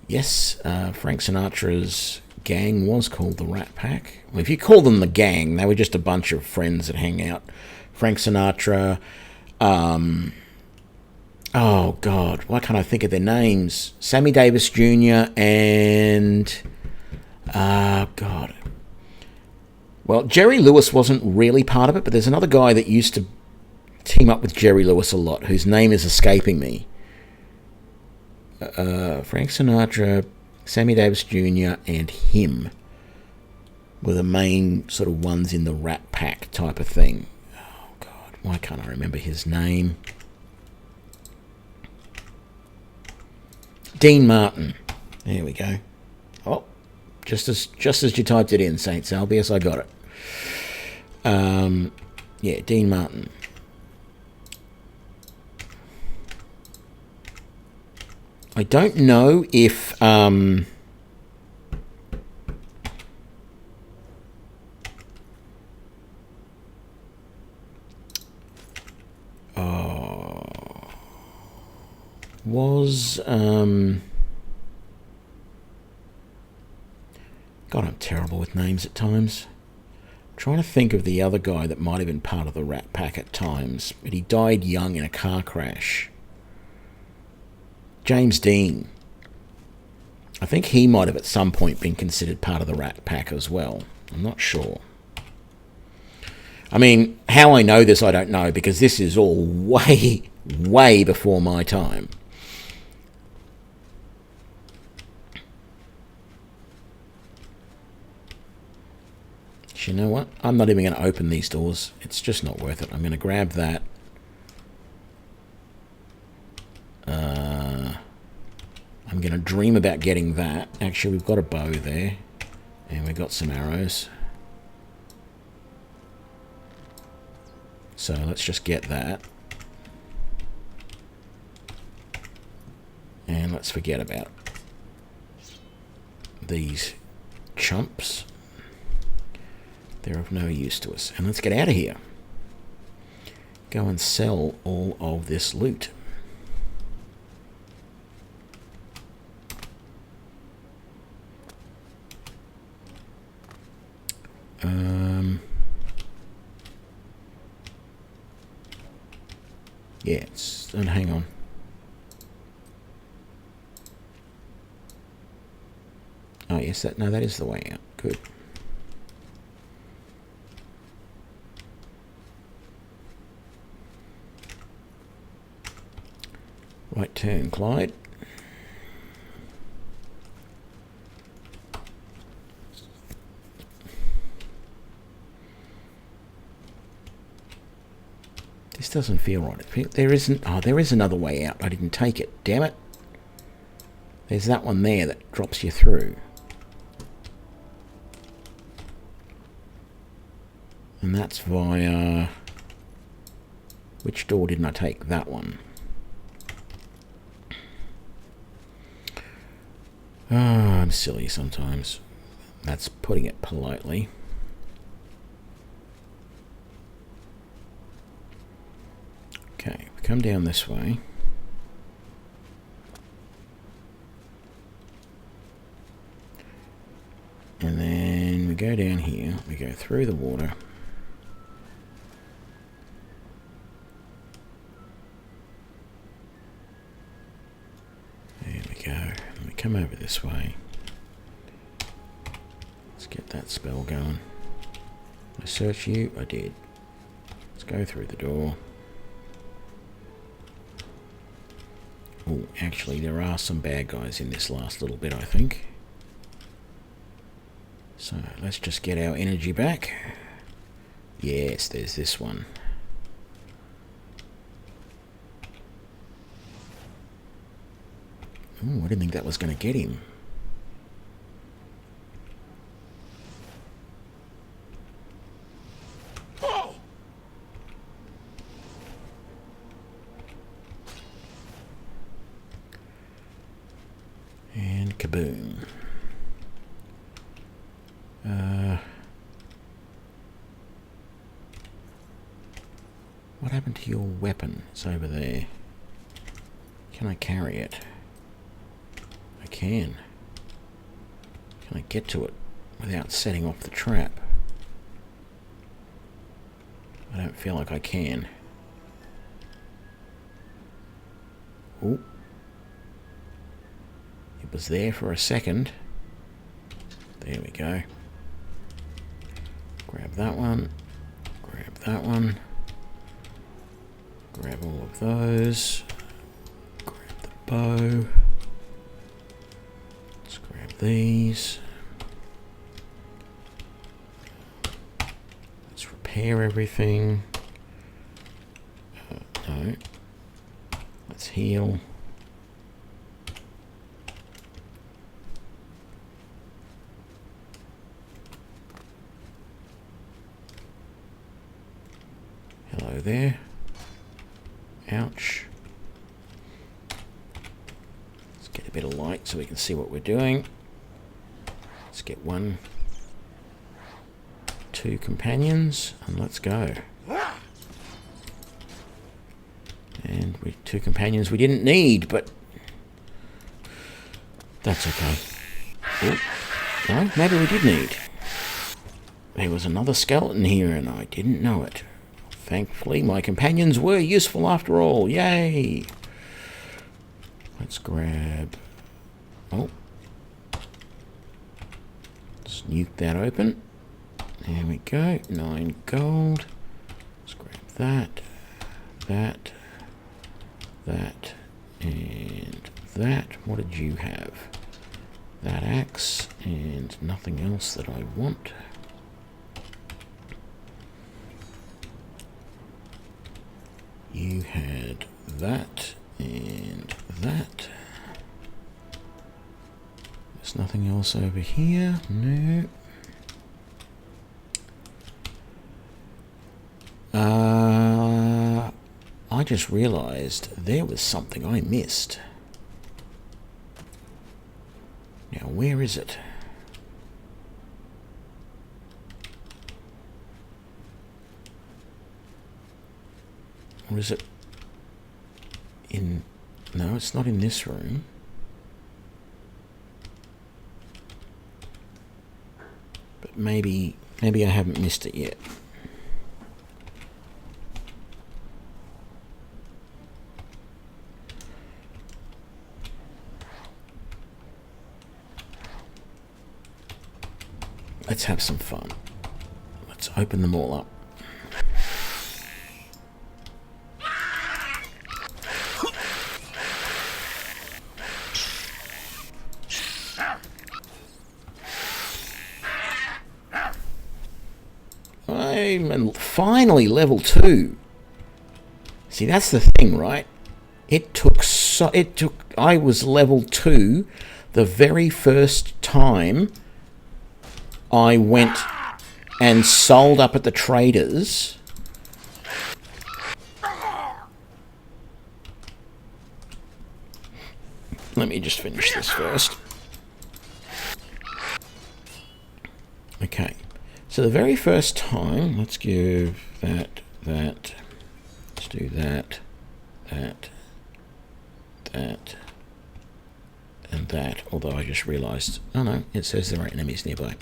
Yes, Frank Sinatra's gang was called the Rat Pack. Well, if you call them the gang, they were just a bunch of friends that hang out. Frank Sinatra, oh God, why can't I think of their names? Sammy Davis Jr. and, God. Well, Jerry Lewis wasn't really part of it, but there's another guy that used to team up with Jerry Lewis a lot, whose name is escaping me. Frank Sinatra, Sammy Davis Jr. and him were the main sort of ones in the Rat Pack type of thing. Oh God, why can't I remember his name? Dean Martin. There we go. Oh, just as you typed it in, Saint Salbius, I got it. Yeah, Dean Martin. I don't know if was God, I'm terrible with names at times. I'm trying to think of the other guy that might have been part of the Rat Pack at times, but he died young in a car crash. James Dean. I think he might have at some point been considered part of the Rat Pack as well. I'm not sure. I mean, how I know this, I don't know, because this is all way, way before my time. You know what? I'm not even going to open these doors. It's just not worth it. I'm going to grab that. I'm going to dream about getting that. Actually, we've got a bow there. And we've got some arrows. So let's just get that. And let's forget about these chumps. They're of no use to us. And let's get out of here. Go and sell all of this loot. Yeah, and hang on. Oh yes, that is the way out. Good. Right turn, Clyde. This doesn't feel right. There isn't. Oh, there is another way out. I didn't take it. Damn it. There's that one there that drops you through. And that's via... Which door didn't I take? That one. Oh, I'm silly sometimes. That's putting it politely. Okay, we come down this way. And then we go down here, we go through the water. There we go. And we come over this way. Let's get that spell going. I search you? I did. Let's go through the door. Oh, actually there are some bad guys in this last little bit, I think. So let's just get our energy back. Yes, there's this one. Ooh, I didn't think that was going to get him. And kaboom. What happened to your weapon? It's over there. Can I carry it? I can. Can I get to it without setting off the trap? I don't feel like I can. Oh. It was there for a second. There we go. Grab that one. Grab that one. Grab all of those. Grab the bow. Let's grab these. Let's repair everything. No. Let's heal. Hello there. Ouch. Let's get a bit of light so we can see what we're doing. Let's get 1, 2 companions and let's go. And 2 companions we didn't need, but that's okay. Oh, no, maybe we did need. There was another skeleton here and I didn't know it. Thankfully, my companions were useful after all. Yay! Let's grab... Oh. Let's nuke that open. There we go. 9 gold. Let's grab that. That. That. And that. What did you have? That axe. And nothing else that I want. You had that and that. There's nothing else over here. No. I just realized there was something I missed. Now, where is it? Or is it in... No, it's not in this room. But maybe I haven't missed it yet. Let's have some fun. Let's open them all up. I'm finally level 2. See, that's the thing, right? I was level 2 the very first time I went and sold up at the traders. Let me just finish this first. Okay, so the very first time, let's give that, let's do that, and that, although I just realized, oh no, it says there are enemies nearby.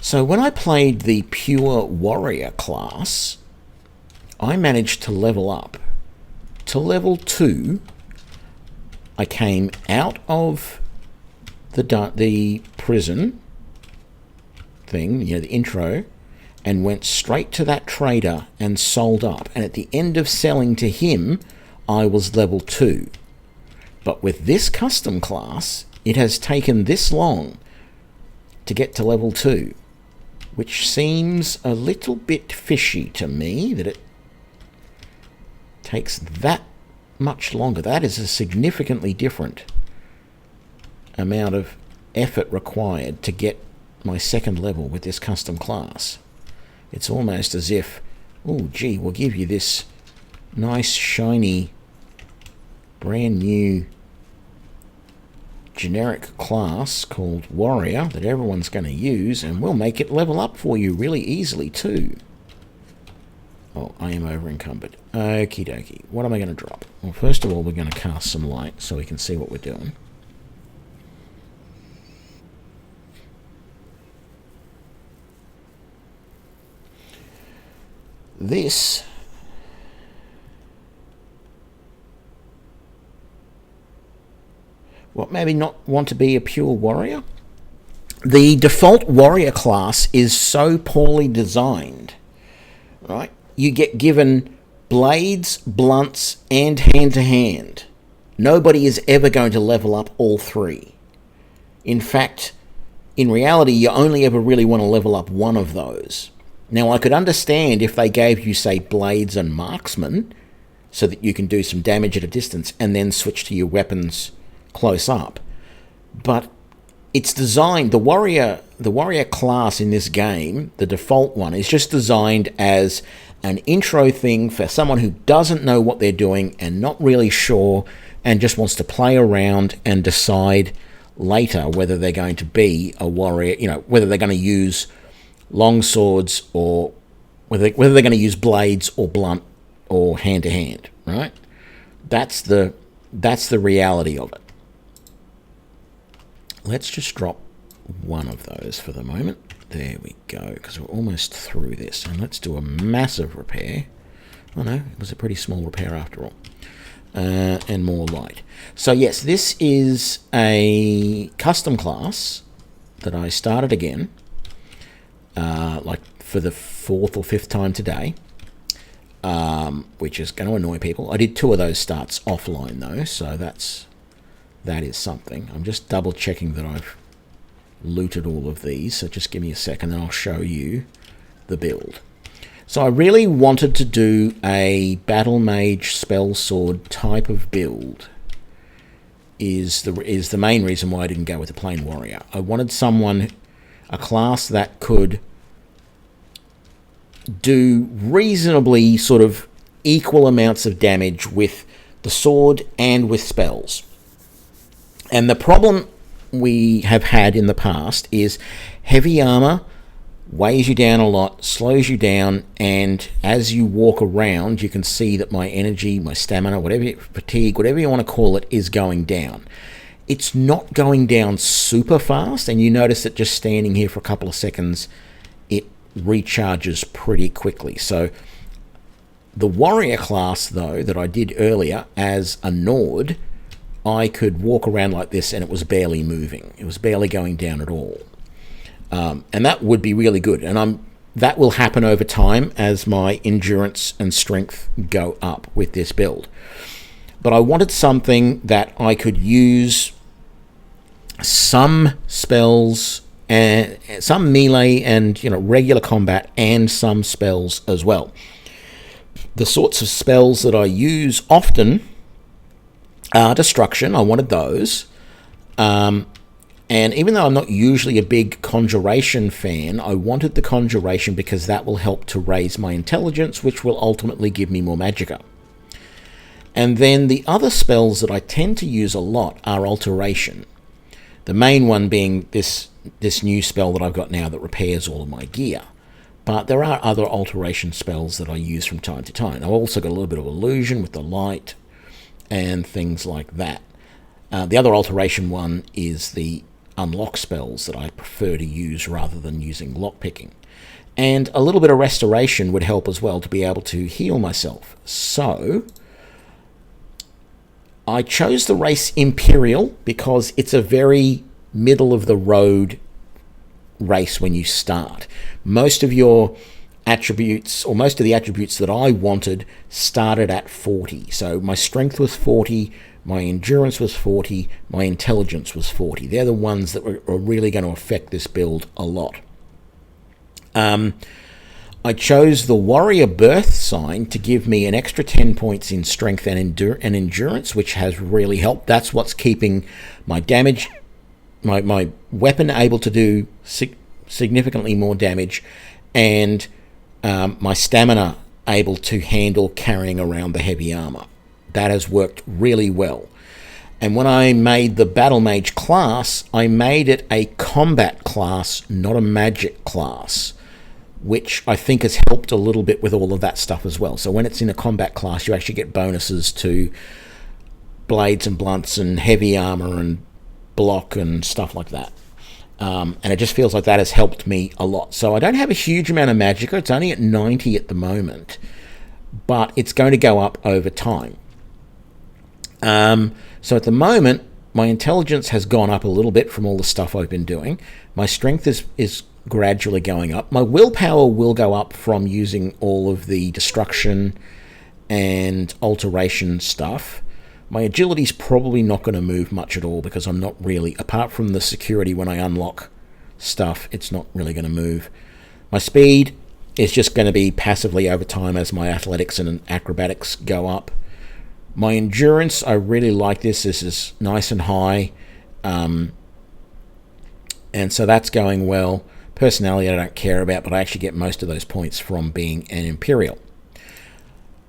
So when I played the pure warrior class, I managed to level up to level 2. I came out of the prison thing, you know, the intro, and went straight to that trader and sold up. And at the end of selling to him, I was level 2. But with this custom class, it has taken this long to get to level 2, which seems a little bit fishy to me, that it takes that much longer. That is a significantly different amount of effort required to get my second level with this custom class. It's almost as if, oh gee, we'll give you this nice shiny brand new generic class called warrior that everyone's going to use, and we'll make it level up for you really easily too. Oh, I am over encumbered. Okie dokie. What am I going to drop? Well, first of all, we're going to cast some light so we can see what we're doing. This what, maybe not want to be a pure warrior? The default warrior class is so poorly designed, right? You get given blades, blunts, and hand-to-hand. Nobody is ever going to level up all 3. In fact, in reality, you only ever really want to level up one of those. Now, I could understand if they gave you, say, blades and marksman, so that you can do some damage at a distance and then switch to your weapons close up. But it's designed, the warrior class in this game, the default one, is just designed as an intro thing for someone who doesn't know what they're doing and not really sure and just wants to play around and decide later whether they're going to be a warrior, you know, whether they're going to use long swords or whether they're going to use blades or blunt or hand-to-hand, right? That's the reality of it. Let's just drop one of those for the moment. There we go, because we're almost through this. And let's do a massive repair. Oh no, it was a pretty small repair after all. And more light. So yes, this is a custom class that I started again, like for the 4th or 5th time today, which is going to annoy people. I did 2 of those starts offline though, so that is something. I'm just double checking that I've looted all of these, so just give me a second and I'll show you the build. So I really wanted to do a Battlemage spell sword type of build. Is the main reason why I didn't go with a plain warrior. I wanted a class that could do reasonably sort of equal amounts of damage with the sword and with spells. And the problem we have had in the past is heavy armor weighs you down a lot, slows you down, and as you walk around, you can see that my energy, my stamina, fatigue, whatever you want to call it, is going down. It's not going down super fast, and you notice that just standing here for a couple of seconds, it recharges pretty quickly. So the warrior class, though, that I did earlier as a Nord, I could walk around like this and it was barely moving. It was barely going down at all. And that would be really good. And that will happen over time as my endurance and strength go up with this build. But I wanted something that I could use some spells and some melee and regular combat and some spells as well. The sorts of spells that I use often are destruction. I wanted those. And even though I'm not usually a big Conjuration fan, I wanted the Conjuration because that will help to raise my intelligence, which will ultimately give me more magicka. And then the other spells that I tend to use a lot are Alteration. The main one being this this new spell that I've got now that repairs all of my gear. But there are other alteration spells that I use from time to time. I've also got a little bit of illusion with the light and things like that. The other alteration one is the unlock spells that I prefer to use rather than using lockpicking. And a little bit of restoration would help as well to be able to heal myself. So I chose the race Imperial because it's a very middle of the road race when you start. Most of your attributes, or most of the attributes that I wanted, started at 40. So my strength was 40, my endurance was 40, my intelligence was 40. They're the ones that are really going to affect this build a lot. I chose the Warrior Birthsign to give me an extra 10 points in strength and endurance, which has really helped. That's what's keeping my damage, my weapon able to do significantly more damage, and my stamina able to handle carrying around the heavy armor. That has worked really well. And when I made the Battlemage class, I made it a combat class, not a magic class, which I think has helped a little bit with all of that stuff as well. So when it's in a combat class, you actually get bonuses to blades and blunts and heavy armor and block and stuff like that. And it just feels like that has helped me a lot. So I don't have a huge amount of magicka. It's only at 90 at the moment, but it's going to go up over time. So at the moment, my intelligence has gone up a little bit from all the stuff I've been doing. My strength is gradually going up. My willpower will go up from using all of the destruction and alteration stuff. My agility's probably not going to move much at all because I'm not really, apart from the security when I unlock stuff, it's not really going to move. My speed is just going to be passively over time as my athletics and acrobatics go up. My endurance, I really like this. This is nice and high. And so that's going well. Personality I don't care about, but I actually get most of those points from being an Imperial.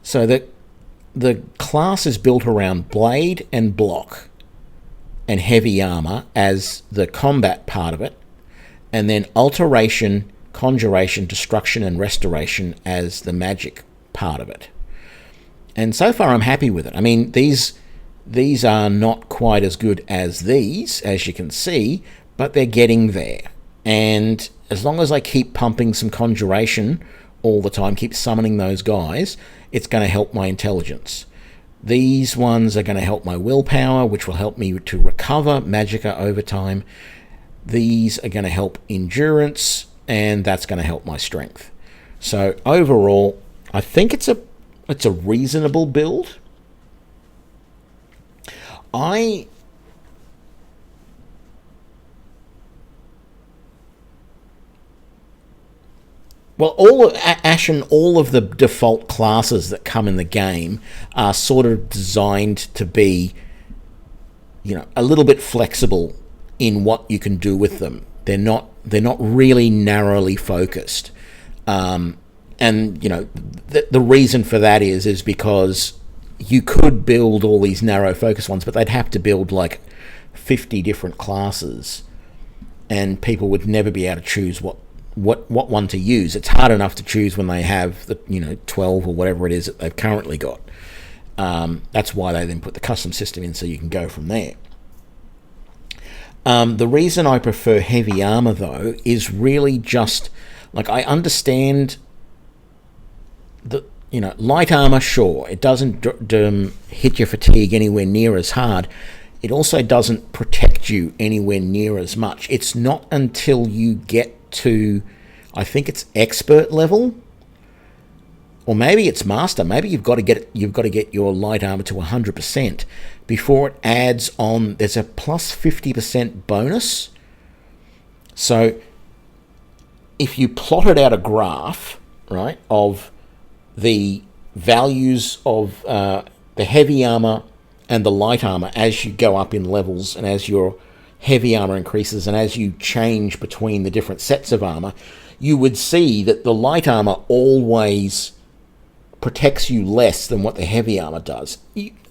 So the class is built around blade and block and heavy armor as the combat part of it, and then alteration, conjuration, destruction, and restoration as the magic part of it. And so far I'm happy with it. I mean, these are not quite as good as these, as you can see, but they're getting there. And as long as I keep pumping some conjuration all the time, keep summoning those guys, it's going to help my intelligence. These ones are going to help my willpower, which will help me to recover magicka over time. These are going to help endurance, and that's going to help my strength. So overall, I think it's a reasonable build. Well, Ashen, all of the default classes that come in the game are sort of designed to be, a little bit flexible in what you can do with them. They're not really narrowly focused. And the reason for that is because you could build all these narrow focus ones, but they'd have to build like 50 different classes, and people would never be able to choose what one to use. It's hard enough to choose when they have the 12 or whatever it is that they've currently got. That's why they then put the custom system in, so you can go from there. The reason I prefer heavy armor though is really just like, I understand the light armor, sure, it doesn't hit your fatigue anywhere near as hard. It also doesn't protect you anywhere near as much. It's not until you get to, I think it's expert level, or maybe it's master. Maybe you've got to get your light armor to 100% before it adds on. There's a plus 50% bonus. So if you plotted out a graph, right, of the values of the heavy armor and the light armor as you go up in levels, and as your heavy armor increases, and as you change between the different sets of armor, you would see that the light armor always protects you less than what the heavy armor does,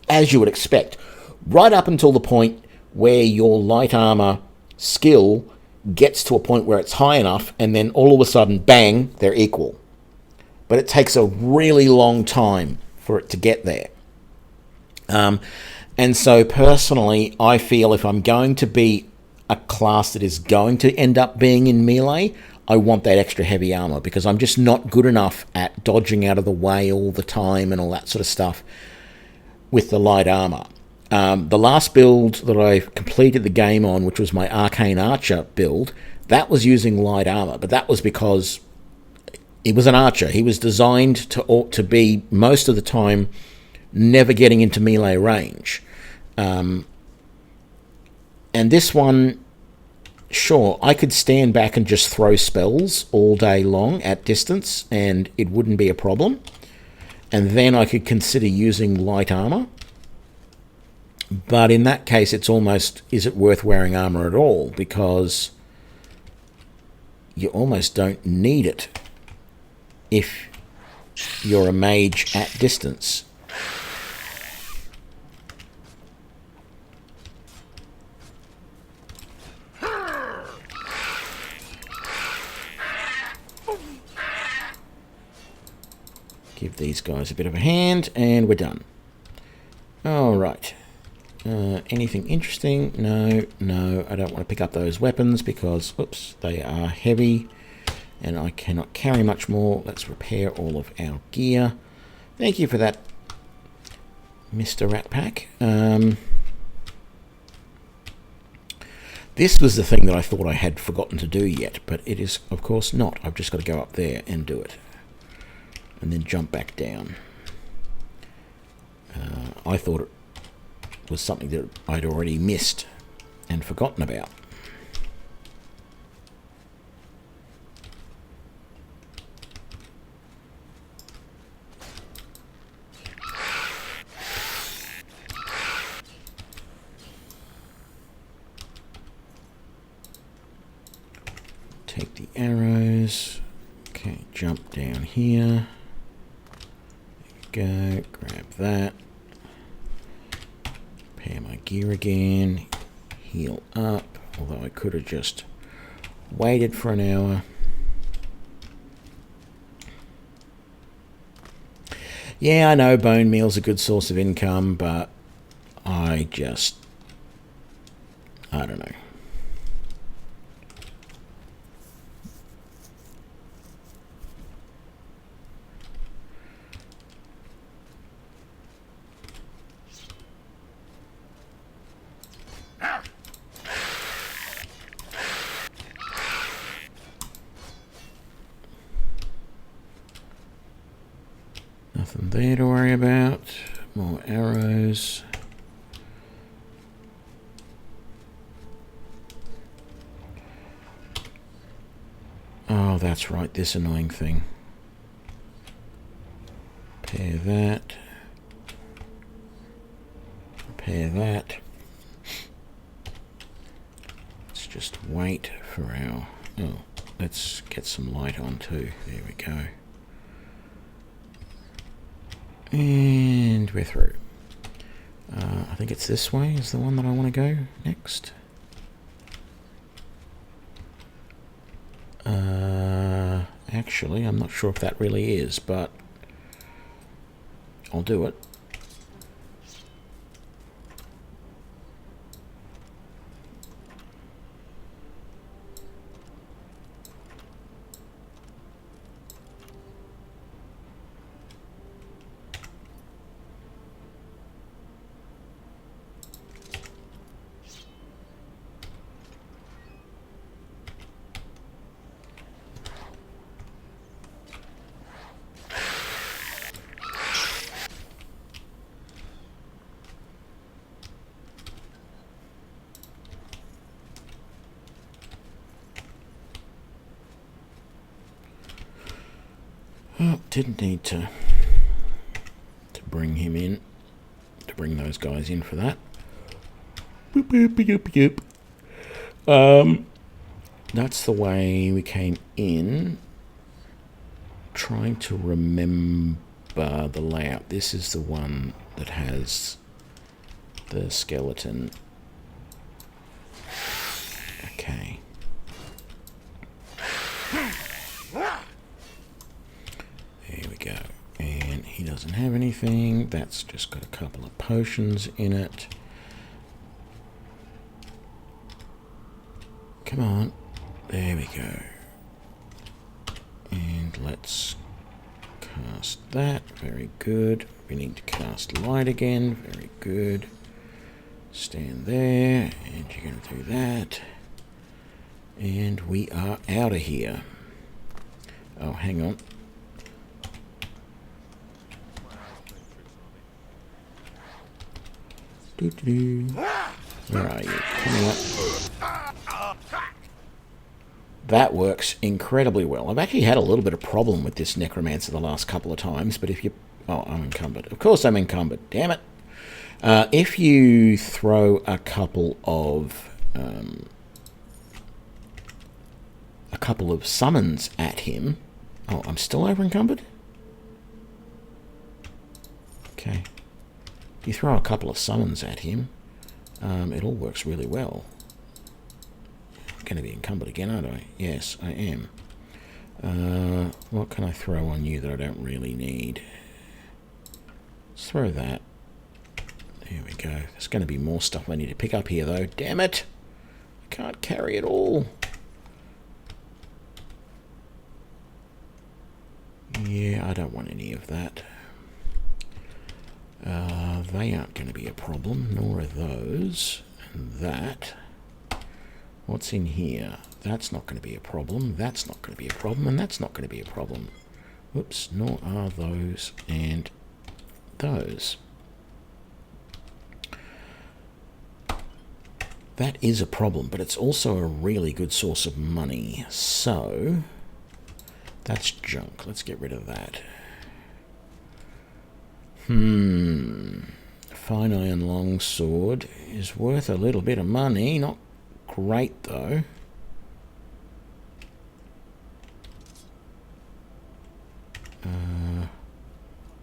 as you would expect, right up until the point where your light armor skill gets to a point where it's high enough, and then all of a sudden, bang, they're equal. But it takes a really long time for it to get there. And so personally, I feel if I'm going to be a class that is going to end up being in melee, I want that extra heavy armor, because I'm just not good enough at dodging out of the way all the time and all that sort of stuff with the light armor. The last build that I completed the game on, which was my Arcane Archer build, that was using light armor, but that was because he was an archer. He was designed to be, most of the time, never getting into melee range. And this one, sure, I could stand back and just throw spells all day long at distance, and it wouldn't be a problem. And then I could consider using light armor. But in that case, it's almost, is it worth wearing armor at all? Because you almost don't need it if you're a mage at distance. Give these guys a bit of a hand, and we're done. All right. Anything interesting? No, I don't want to pick up those weapons because, oops, they are heavy and I cannot carry much more. Let's repair all of our gear. Thank you for that, Mr. Rat Pack. This was the thing that I thought I had forgotten to do yet, but it is, of course, not. I've just got to go up there and do it. And then jump back down. I thought it was something that I'd already missed and forgotten about. Take the arrows. Okay, jump down here. There we go, grab that. Repair my gear again. Heal up, although I could have just waited for an hour. Yeah, I know bone meal's a good source of income, but I don't know. Nothing there to worry about. More arrows. Oh, that's right, this annoying thing. Repair that. Repair that. Let's just wait for our... Oh, let's get some light on too. There we go. And we're through. I think it's this way is the one that I want to go next. Actually, I'm not sure if that really is, but I'll do it. Oh, didn't need to bring him in, to bring those guys in for that. Boop, boop, boop, boop. That's the way we came in. Trying to remember the layout. This is the one that has the skeleton. Okay. There we go. And he doesn't have anything. That's just got a couple of potions in it. Come on. There we go. And let's cast that. Very good. We need to cast light again. Very good. Stand there. And you're going to do that. And we are out of here. Oh, hang on. Where are you? Coming up. That works incredibly well. I've actually had a little bit of problem with this Necromancer the last couple of times, but if you... Oh, I'm encumbered. Of course I'm encumbered. Damn it. If you throw a couple of summons at him... Oh, I'm still over encumbered? Okay. If you throw a couple of summons at him, it all works really well. I'm going to be encumbered again, aren't I? Yes, I am. What can I throw on you that I don't really need? Let's throw that. There we go. There's going to be more stuff I need to pick up here, though. Damn it! I can't carry it all. Yeah, I don't want any of that. They aren't going to be a problem, nor are those. And that. What's in here? That's not going to be a problem. That's not going to be a problem. And that's not going to be a problem. Whoops, nor are those and those. That is a problem, but it's also a really good source of money. So, that's junk. Let's get rid of that. Fine iron longsword is worth a little bit of money. Not great, though.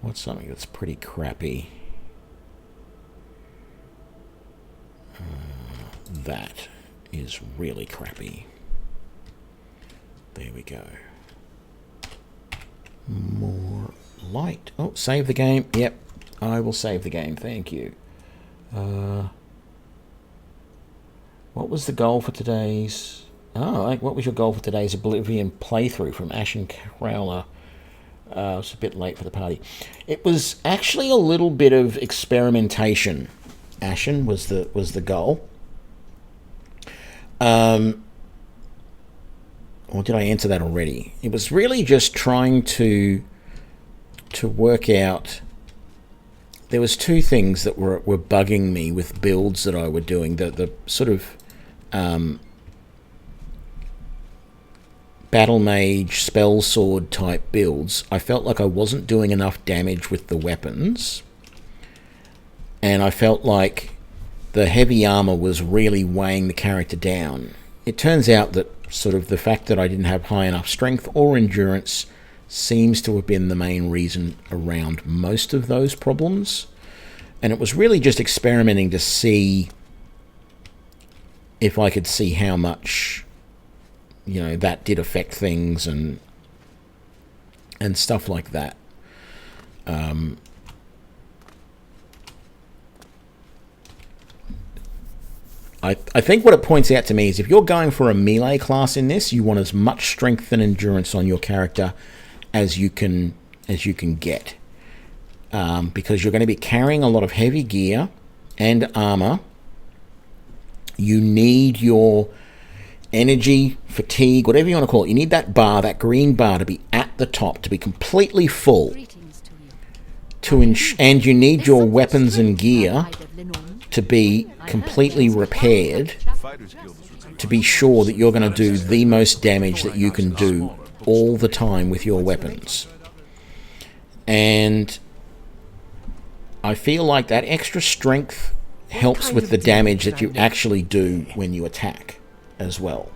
What's something that's pretty crappy? That is really crappy. There we go. More light. Oh, save the game. Yep, I will save the game. Thank you. What was the goal for today's... Oh, what was your goal for today's Oblivion playthrough from Ashen Crowler? It was a bit late for the party. It was actually a little bit of experimentation. Ashen was the goal. Or did I answer that already? It was really just trying to work out... There was two things that were bugging me with builds that I were doing. The sort of Battlemage, spell sword type builds. I felt like I wasn't doing enough damage with the weapons. And I felt like the heavy armor was really weighing the character down. It turns out that sort of the fact that I didn't have high enough strength or endurance seems to have been the main reason around most of those problems. And it was really just experimenting to see if I could see how much, you know, that did affect things and stuff like that. I think what it points out to me is if you're going for a melee class in this, you want as much strength and endurance on your character as you can get, because you're going to be carrying a lot of heavy gear and armor. You need your energy, fatigue, whatever you want to call it. You need that bar, that green bar, to be at the top, to be completely full. And you need your weapons and gear to be completely repaired, to be sure that you're going to do the most damage that you can do all the time with your weapons. And I feel like that extra strength helps with the damage that you actually do when you attack as well.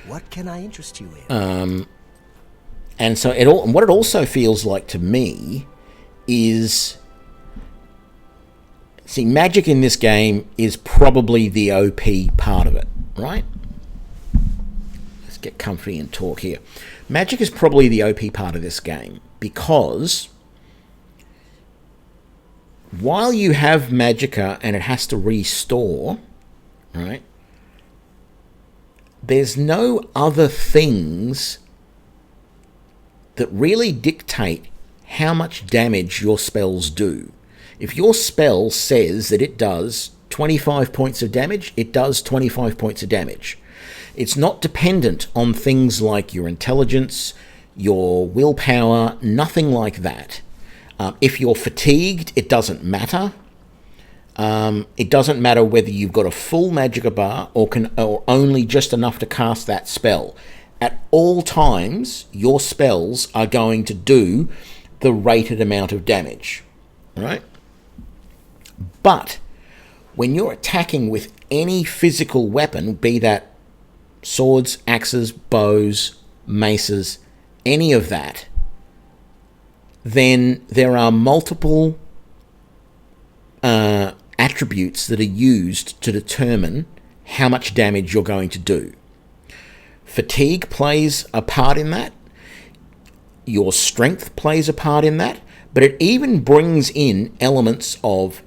What can I interest you in? And so what it also feels like to me is... See, magic in this game is probably the OP part of it, right? get comfy and talk here. Magic is probably the OP part of this game, because while you have magicka and it has to restore, right, there's no other things that really dictate how much damage your spells do. If your spell says that it does 25 points of damage, it does 25 points of damage. It's not dependent on things like your intelligence, your willpower, nothing like that. If you're fatigued, it doesn't matter. It doesn't matter whether you've got a full magicka bar or only just enough to cast that spell. At all times, your spells are going to do the rated amount of damage, right? But when you're attacking with any physical weapon, be that swords, axes, bows, maces, any of that, then there are multiple attributes that are used to determine how much damage you're going to do. Fatigue plays a part in that. Your strength plays a part in that. But it even brings in elements of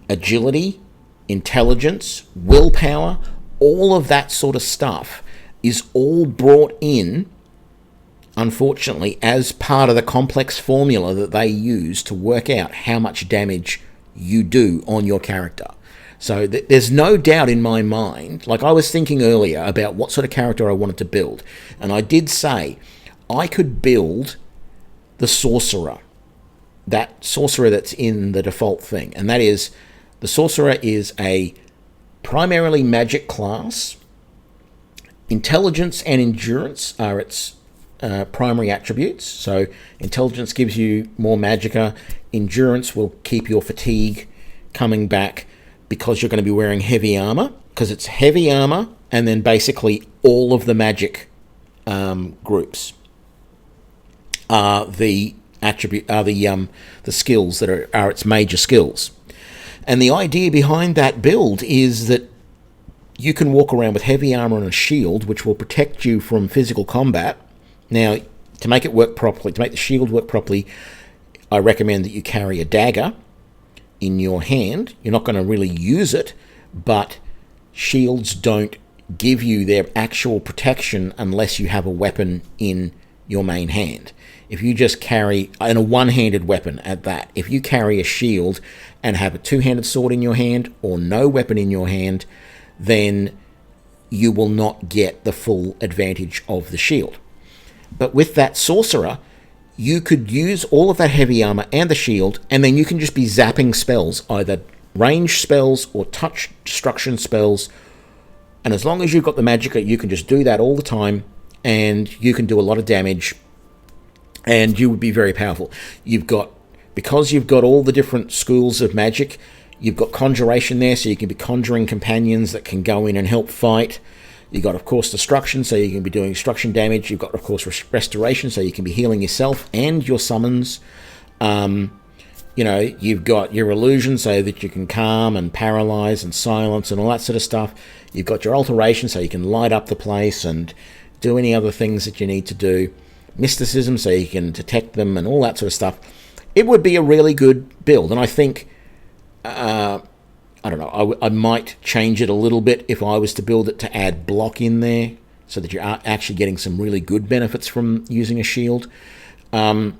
agility, intelligence, willpower, all of that sort of stuff is all brought in, unfortunately, as part of the complex formula that they use to work out how much damage you do on your character. So there's no doubt in my mind, like I was thinking earlier about what sort of character I wanted to build, and I did say I could build the sorcerer, that sorcerer that's in the default thing, and that is, the sorcerer is a primarily magic class. Intelligence and endurance are its primary attributes. So intelligence gives you more magicka. Endurance will keep your fatigue coming back because you're going to be wearing heavy armor. Because it's heavy armor and then basically all of the magic groups are the skills that are its major skills. And the idea behind that build is that you can walk around with heavy armor and a shield, which will protect you from physical combat. Now, to make it work properly, to make the shield work properly, I recommend that you carry a dagger in your hand. You're not going to really use it, but shields don't give you their actual protection unless you have a weapon in your main hand. If you just carry, and a one-handed weapon at that, if you carry a shield and have a two-handed sword in your hand or no weapon in your hand, then you will not get the full advantage of the shield. But with that sorcerer, you could use all of that heavy armor and the shield, and then you can just be zapping spells, either range spells or touch destruction spells. And as long as you've got the magicka, you can just do that all the time, and you can do a lot of damage, and you would be very powerful. Because you've got all the different schools of magic, you've got Conjuration there, so you can be conjuring companions that can go in and help fight. You've got, of course, Destruction, so you can be doing destruction damage. You've got, of course, Restoration, so you can be healing yourself and your summons. You've got your Illusion, so that you can calm and paralyze and silence and all that sort of stuff. You've got your Alteration, so you can light up the place and do any other things that you need to do. Mysticism, so you can detect them and all that sort of stuff. It would be a really good build, and I think, I don't know, I might change it a little bit if I was to build it to add block in there so that you're actually getting some really good benefits from using a shield. But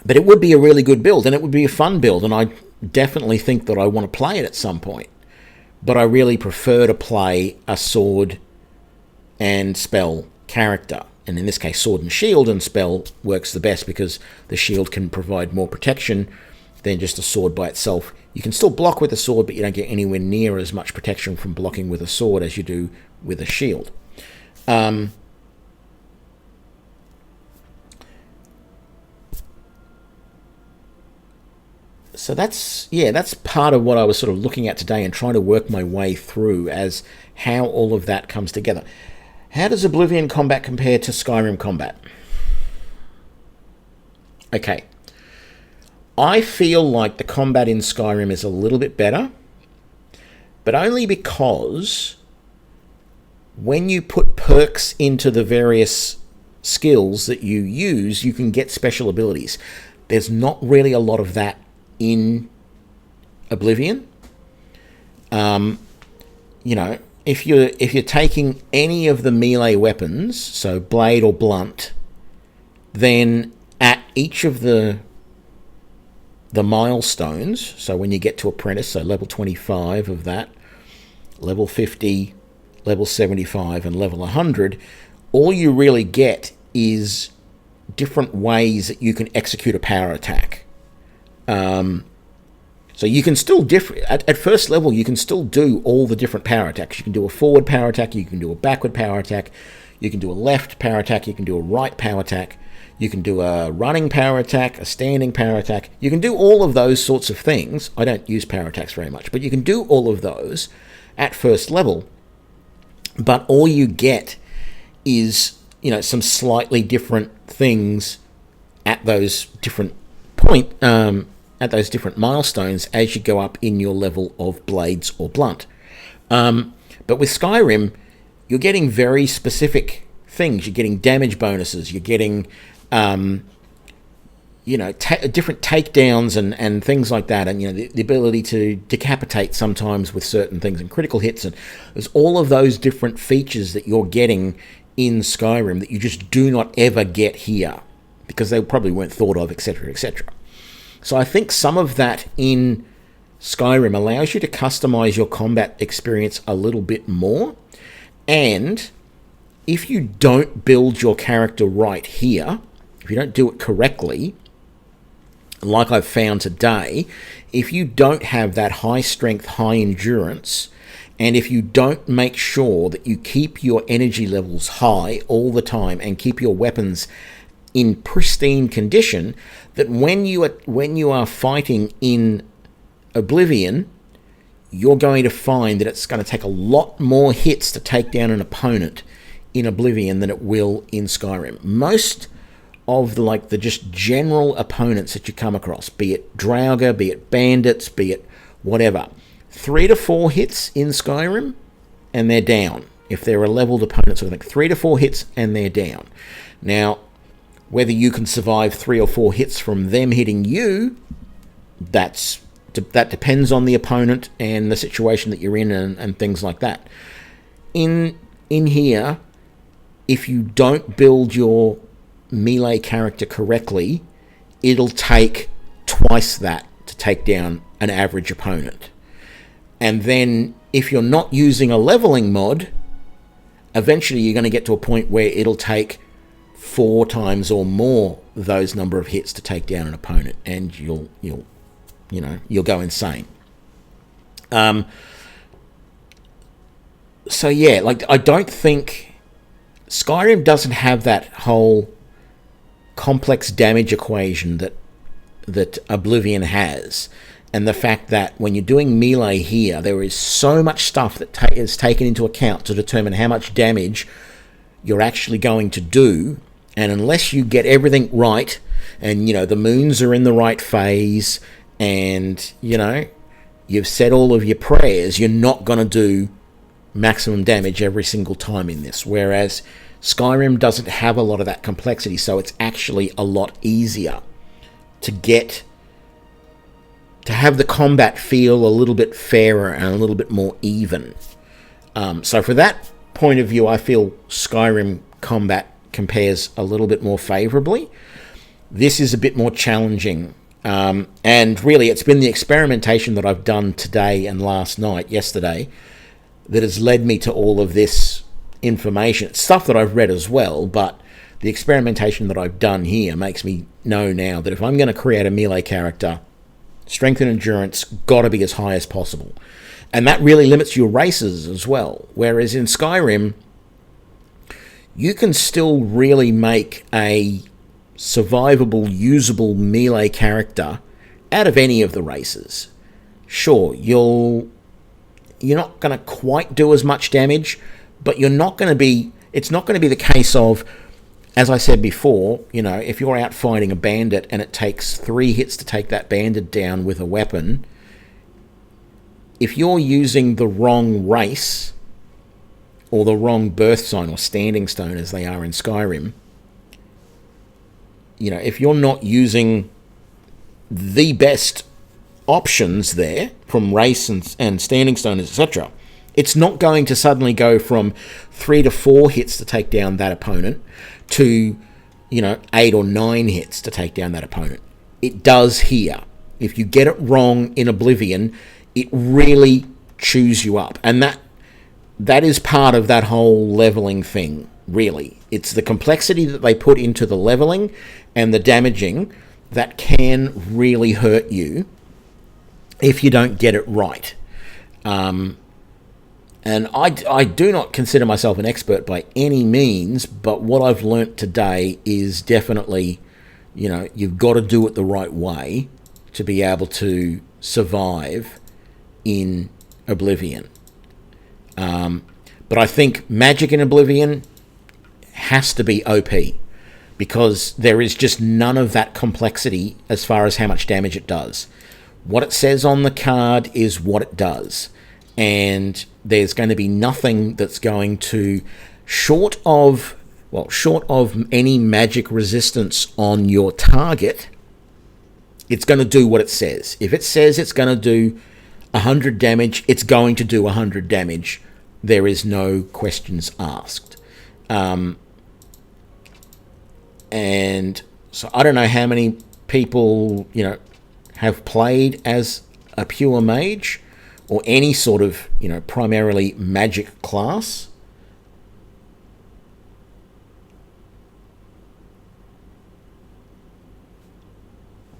it would be a really good build, and it would be a fun build, and I definitely think that I want to play it at some point. But I really prefer to play a sword and spell character. And in this case, sword and shield and spell works the best because the shield can provide more protection than just a sword by itself. You can still block with a sword, but you don't get anywhere near as much protection from blocking with a sword as you do with a shield. So that's part of what I was sort of looking at today and trying to work my way through as how all of that comes together. How does Oblivion combat compare to Skyrim combat? Okay. I feel like the combat in Skyrim is a little bit better, but only because when you put perks into the various skills that you use, you can get special abilities. There's not really a lot of that in Oblivion. You know, if you're taking any of the melee weapons, so blade or blunt, then at each of the milestones, so when you get to apprentice, so level 25 of that, level 50, level 75, and level 100, all you really get is different ways that you can execute a power attack. So you can still at first level, you can still do all the different power attacks. You can do a forward power attack, you can do a backward power attack, you can do a left power attack, you can do a right power attack, you can do a running power attack, a standing power attack. You can do all of those sorts of things. I don't use power attacks very much, but you can do all of those at first level. But all you get is, you know, some slightly different things at those different at those different milestones as you go up in your level of blades or blunt. But with Skyrim, you're getting very specific things. You're getting damage bonuses. You're getting, you know, different takedowns and things like that. And, you know, the ability to decapitate sometimes with certain things and critical hits. And there's all of those different features that you're getting in Skyrim that you just do not ever get here because they probably weren't thought of, etc., etc. So I think some of that in Skyrim allows you to customize your combat experience a little bit more. And if you don't build your character right here, if you don't do it correctly, like I've found today, if you don't have that high strength, high endurance, and if you don't make sure that you keep your energy levels high all the time and keep your weapons in pristine condition, that when you are fighting in Oblivion, you're going to find that it's going to take a lot more hits to take down an opponent in Oblivion than it will in Skyrim. Most of the just general opponents that you come across, be it Draugr, be it bandits, be it whatever, 3 to 4 hits in Skyrim and they're down. If they're a leveled opponent, so I think 3 to 4 hits and they're down. Now, whether you can survive 3 or 4 hits from them hitting you, that depends on the opponent and the situation that you're in and things like that. In here, if you don't build your melee character correctly, it'll take twice that to take down an average opponent. And then if you're not using a leveling mod, eventually you're going to get to a point where it'll take 4 times or more those number of hits to take down an opponent, and you'll go insane. So yeah, I don't think Skyrim doesn't have that whole complex damage equation that Oblivion has, and the fact that when you're doing melee here, there is so much stuff that is taken into account to determine how much damage you're actually going to do. And unless you get everything right, and, you know, the moons are in the right phase, and, you know, you've said all of your prayers, you're not going to do maximum damage every single time in this. Whereas Skyrim doesn't have a lot of that complexity, so it's actually a lot easier to have the combat feel a little bit fairer and a little bit more even. So for that point of view, I feel Skyrim combat compares a little bit more favorably. This is a bit more challenging, and really it's been the experimentation that I've done today and yesterday, that has led me to all of this information. It's stuff that I've read as well, but the experimentation that I've done here makes me know now that if I'm going to create a melee character, strength and endurance got to be as high as possible. And that really limits your races as well. Whereas in Skyrim, you can still really make a survivable, usable melee character out of any of the races. Sure, you're not going to quite do as much damage, but it's not going to be the case of, as I said before, you know, if you're out fighting a bandit and it takes 3 hits to take that bandit down with a weapon, if you're using the wrong race, or the wrong Birthsign or Standing Stone as they are in Skyrim, you know, if you're not using the best options there from race and Standing Stone, etc., it's not going to suddenly go from 3 to 4 hits to take down that opponent to, you know, 8 or 9 hits to take down that opponent. It does here. If you get it wrong in Oblivion, it really chews you up. And that is part of that whole leveling thing, really. It's the complexity that they put into the leveling and the damaging that can really hurt you if you don't get it right. And I do not consider myself an expert by any means, but what I've learnt today is definitely, you know, you've got to do it the right way to be able to survive in Oblivion. But I think magic in Oblivion has to be OP, because there is just none of that complexity as far as how much damage it does. What it says on the card is what it does. And there's going to be nothing that's going to, short of any magic resistance on your target, it's going to do what it says. If it says it's going to do 100 damage, it's going to do 100 damage. There is no questions asked. And so I don't know how many people, you know, have played as a pure mage or any sort of, you know, primarily magic class.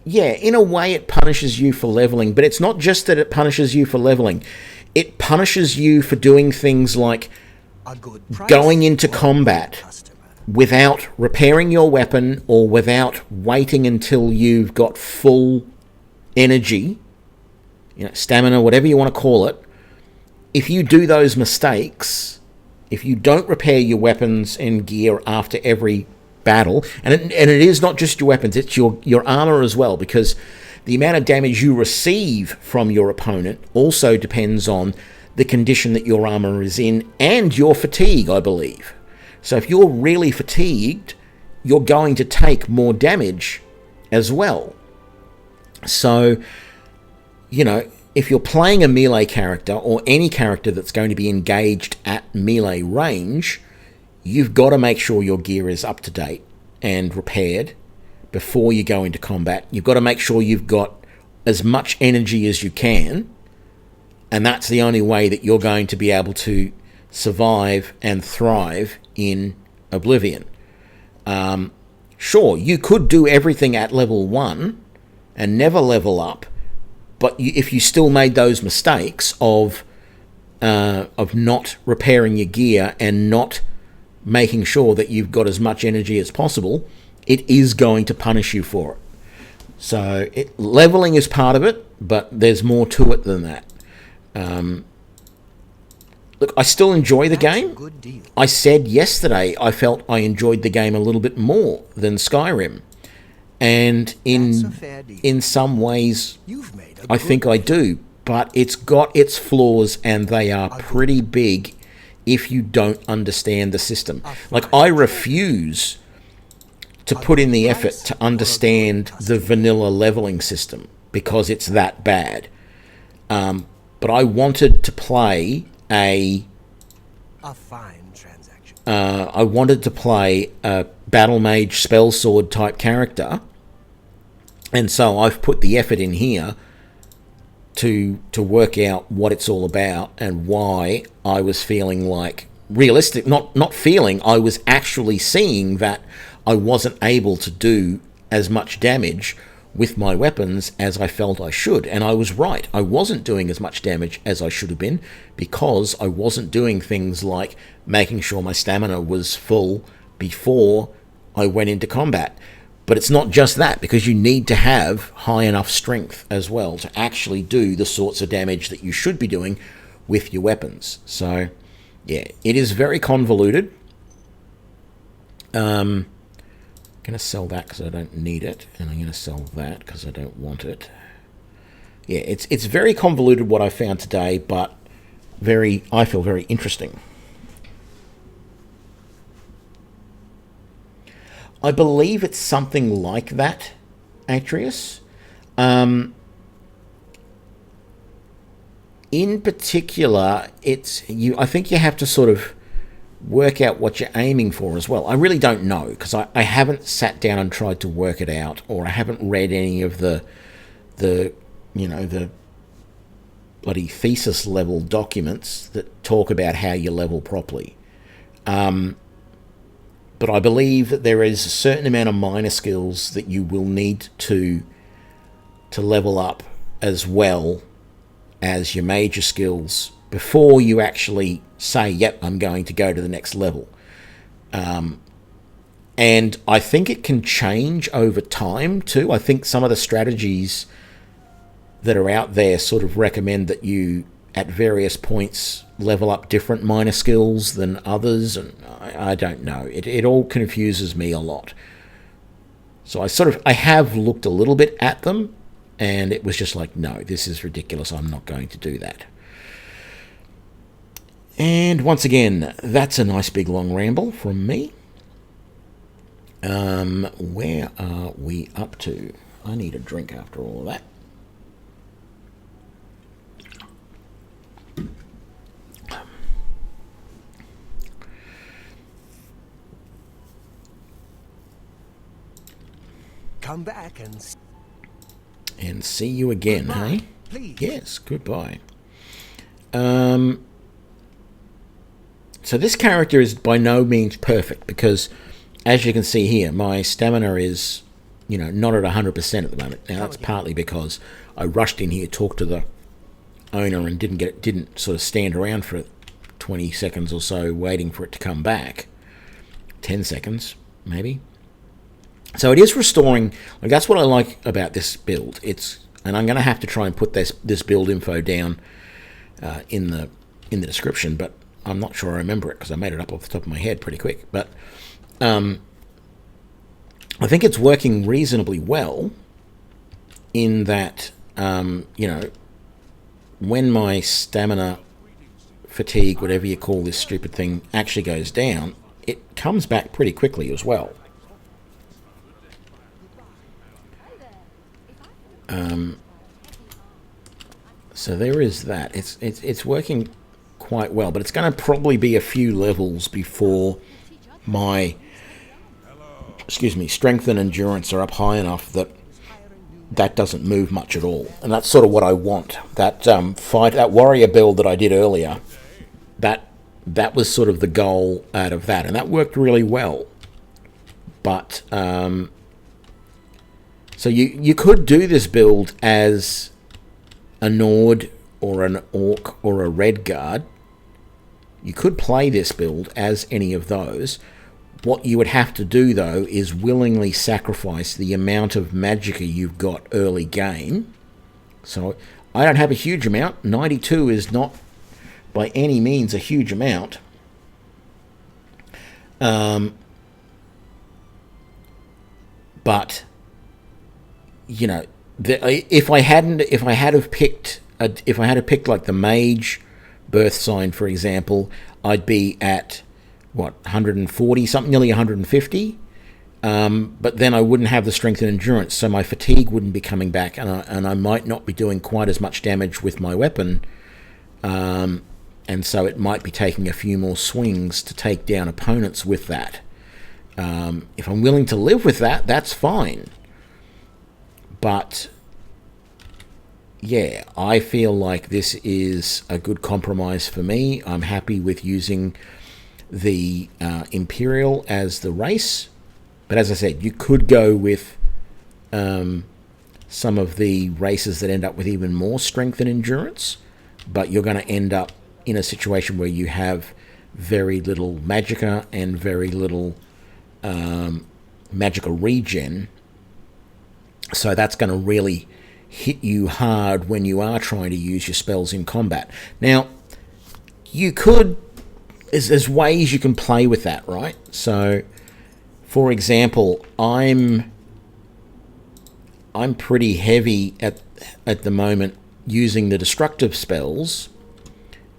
Yeah, in a way it punishes you for leveling, but it's not just that it punishes you for leveling. It punishes you for doing things like going into combat without repairing your weapon or without waiting until you've got full energy, you know, stamina, whatever you want to call it. If you do those mistakes, if you don't repair your weapons and gear after every battle, and it is not just your weapons, it's your armor as well, because the amount of damage you receive from your opponent also depends on the condition that your armor is in and your fatigue, I believe. So if you're really fatigued, you're going to take more damage as well. So, you know, if you're playing a melee character or any character that's going to be engaged at melee range, you've got to make sure your gear is up to date and repaired before you go into combat. You've got to make sure you've got as much energy as you can, and that's the only way that you're going to be able to survive and thrive in Oblivion. Sure, you could do everything at level 1 and never level up, but if you still made those mistakes of not repairing your gear and not making sure that you've got as much energy as possible, it is going to punish you for it. So leveling is part of it, but there's more to it than that. Look, I still enjoy the game. I said yesterday I felt I enjoyed the game a little bit more than Skyrim. And in some ways, I think I do. But it's got its flaws, and they are pretty big if you don't understand the system. Like, I refuse to put in the effort to understand the vanilla leveling system because it's that bad. But I wanted to play a fine transaction. I wanted to play a Battlemage spellsword type character, and so I've put the effort in here to work out what it's all about and why I was feeling like realistic, not feeling, I was actually seeing that I wasn't able to do as much damage with my weapons as I felt I should. And I was right. I wasn't doing as much damage as I should have been because I wasn't doing things like making sure my stamina was full before I went into combat. But it's not just that, because you need to have high enough strength as well to actually do the sorts of damage that you should be doing with your weapons. So, yeah, it is very convoluted. I'm going to sell that because I don't need it, and I'm going to sell that because I don't want it. Yeah, it's very convoluted what I found today, but I feel very interesting. I believe it's something like that, Atrius. In particular, I think you have to sort of work out what you're aiming for as well. I really don't know, because I haven't sat down and tried to work it out, or I haven't read any of the bloody thesis level documents that talk about how you level properly. But I believe that there is a certain amount of minor skills that you will need to level up as well as your major skills before you actually say, yep, I'm going to go to the next level. And I think it can change over time too. I think some of the strategies that are out there sort of recommend that you, at various points, level up different minor skills than others, and I don't know. It all confuses me a lot. So I have looked a little bit at them, and it was just like, no, this is ridiculous. I'm not going to do that. And once again, that's a nice big long ramble from me. Where are we up to? I need a drink after all of that. Come back and see you again, goodbye, hey? please. Yes, goodbye. So this character is by no means perfect, because as you can see here, my stamina is, not at 100% at the moment. Now that's partly because I rushed in here, talked to the owner, and didn't sort of stand around for 20 seconds or so waiting for it to come back. 10 seconds, maybe. So it is restoring. Like, that's what I like about this build. And I'm going to have to try and put this build info down in the description, but I'm not sure I remember it because I made it up off the top of my head pretty quick. But I think it's working reasonably well in that, when my stamina, fatigue, whatever you call this stupid thing, actually goes down, it comes back pretty quickly as well. So there is that. It's working quite well, but it's going to probably be a few levels before my strength and endurance are up high enough that doesn't move much at all. And that's sort of what I want. That that warrior build that I did earlier, that was sort of the goal out of that, and that worked really well. But so you could do this build as a Nord or an Orc or a Red Guard. You could play this build as any of those. What you would have to do, though, is willingly sacrifice the amount of magicka you've got early game. So I don't have a huge amount. 92 is not by any means a huge amount. But if I had picked like the Mage Birthsign, for example, I'd be at 140 something, nearly 150. But then I wouldn't have the strength and endurance, so my fatigue wouldn't be coming back, and I might not be doing quite as much damage with my weapon. And so it might be taking a few more swings to take down opponents with that. If I'm willing to live with that, that's fine. But yeah, I feel like this is a good compromise for me. I'm happy with using the Imperial as the race. But as I said, you could go with some of the races that end up with even more strength and endurance, but you're going to end up in a situation where you have very little magicka and very little magicka regen. So that's going to really hit you hard when you are trying to use your spells in combat. Now, you could... There's ways you can play with that, right? So, for example, I'm pretty heavy at the moment using the destructive spells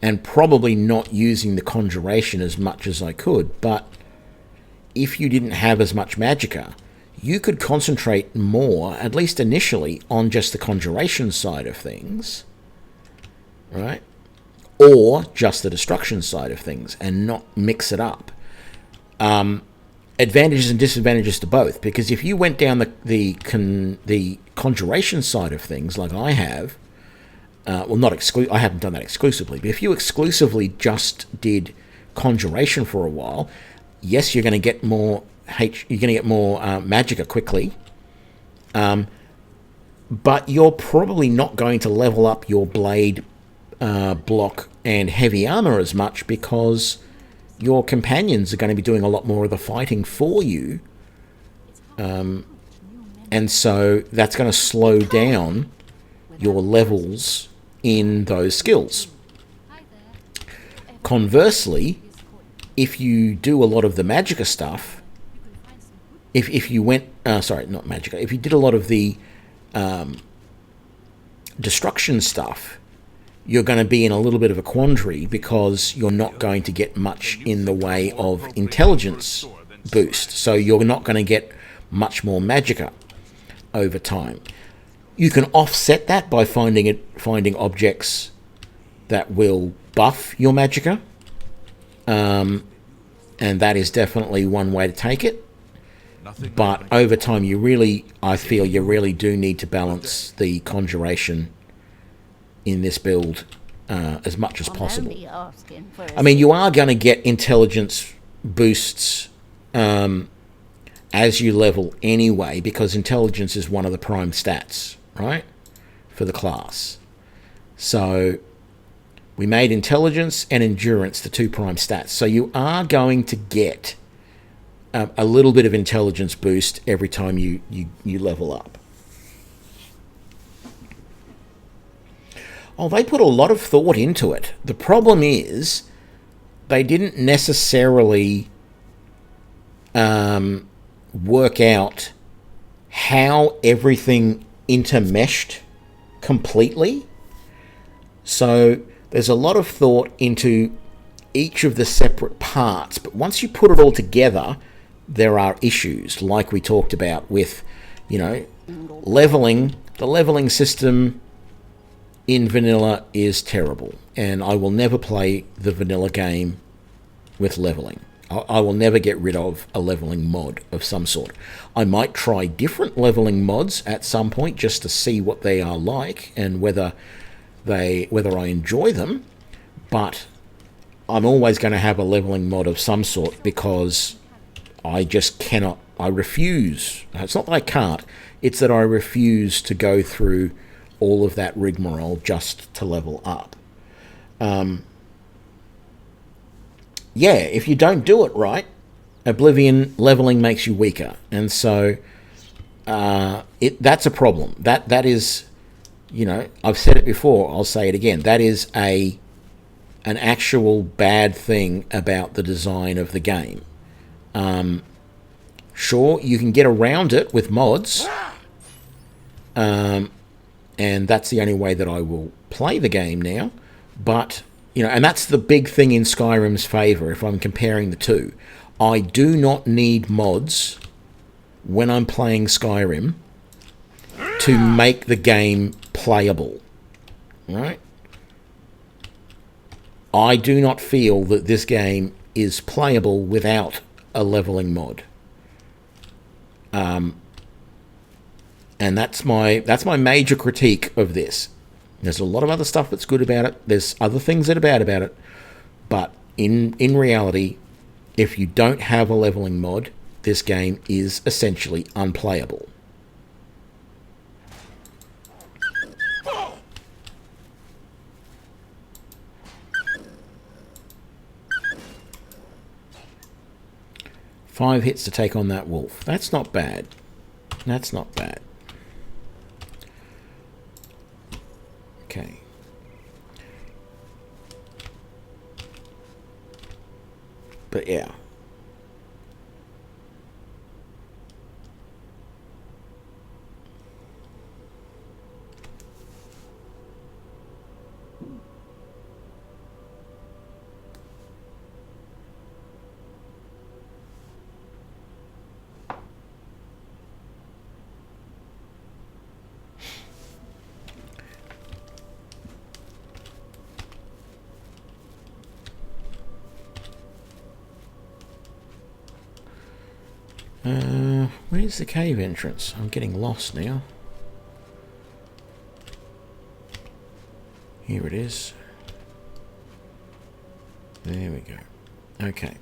and probably not using the Conjuration as much as I could. But if you didn't have as much magicka, you could concentrate more, at least initially, on just the conjuration side of things, right? Or just the destruction side of things, and not mix it up. Advantages and disadvantages to both, because if you went down the conjuration side of things, like I have, I haven't done that exclusively, but if you exclusively just did conjuration for a while, yes, you're going to get more magicka quickly, but you're probably not going to level up your blade block and heavy armor as much, because your companions are going to be doing a lot more of the fighting for you, and so that's going to slow down your levels in those skills. Conversely, if you do a lot of the magicka stuff, if you went, if you did a lot of the destruction stuff, you're going to be in a little bit of a quandary, because you're not going to get much in the way of intelligence boost. So you're not going to get much more magicka over time. You can offset that by finding objects that will buff your magicka, and that is definitely one way to take it. But over time, I feel you really do need to balance the conjuration in this build as much as possible. I mean, you are going to get intelligence boosts as you level anyway, because intelligence is one of the prime stats, right, for the class. So we made intelligence and endurance the 2 prime stats. So you are going to get a little bit of intelligence boost every time you level up. Oh, they put a lot of thought into it. The problem is they didn't necessarily work out how everything intermeshed completely. So there's a lot of thought into each of the separate parts, but once you put it all together, there are issues, like we talked about with, leveling. The leveling system in vanilla is terrible, and I will never play the vanilla game with leveling. I will never get rid of a leveling mod of some sort. I might try different leveling mods at some point just to see what they are like and whether I enjoy them, but I'm always going to have a leveling mod of some sort, because I just cannot, I refuse. It's not that I can't, it's that I refuse to go through all of that rigmarole just to level up. If you don't do it right, Oblivion leveling makes you weaker, and so that's a problem. That is, I've said it before, I'll say it again, that is an actual bad thing about the design of the game. Sure, you can get around it with mods, and that's the only way that I will play the game now, but and that's the big thing in Skyrim's favor if I'm comparing the two. I do not need mods when I'm playing Skyrim to make the game playable, right? I do not feel that this game is playable without a leveling mod. And that's my major critique of this. There's a lot of other stuff that's good about it. There's other things that are bad about it. But in reality, if you don't have a leveling mod, this game is essentially unplayable. Five hits to take on that wolf. That's not bad. That's not bad. Okay. But yeah. Where's the cave entrance? I'm getting lost now. Here it is. There we go. Okay.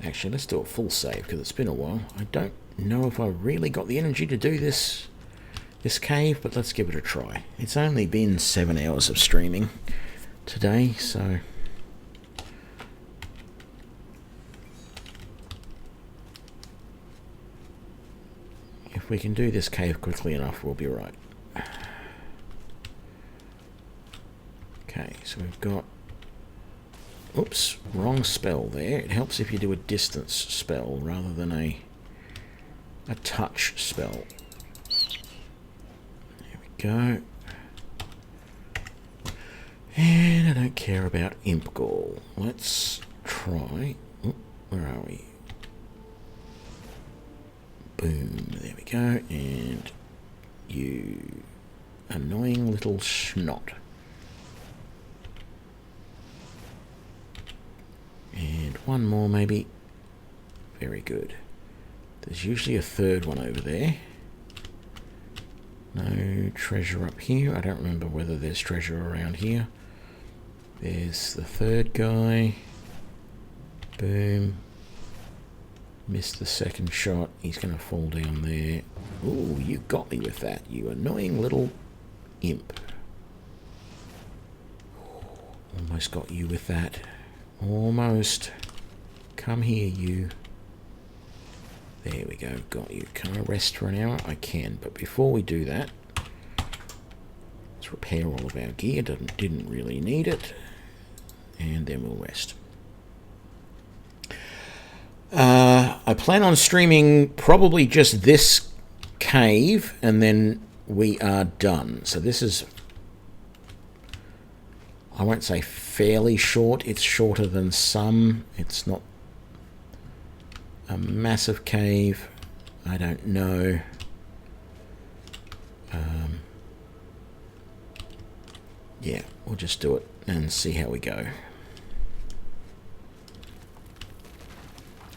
Actually, let's do a full save because it's been a while. I don't know if I really got the energy to do this cave, but let's give it a try. It's only been 7 hours of streaming today, so if we can do this cave quickly enough, we'll be right. Okay, so we've got... Oops, wrong spell there. It helps if you do a distance spell rather than a touch spell. There we go. And I don't care about Imp Gall. Let's try... Oop, where are we? Boom, there we go. And you annoying little snot. And one more maybe. Very good. There's usually a third one over there. No treasure up here. I don't remember whether there's treasure around here. There's the third guy. Boom. Missed the second shot. He's going to fall down there. Ooh, you got me with that, you annoying little imp. Almost got you with that. Almost. Come here, you. There we go. Got you. Can I rest for an hour? I can. But before we do that, let's repair all of our gear. Didn't really need it. And then we'll rest. I plan on streaming probably just this cave, and then we are done. So this is... I won't say fairly short. It's shorter than some. It's not a massive cave. I don't know. Yeah, we'll just do it and see how we go.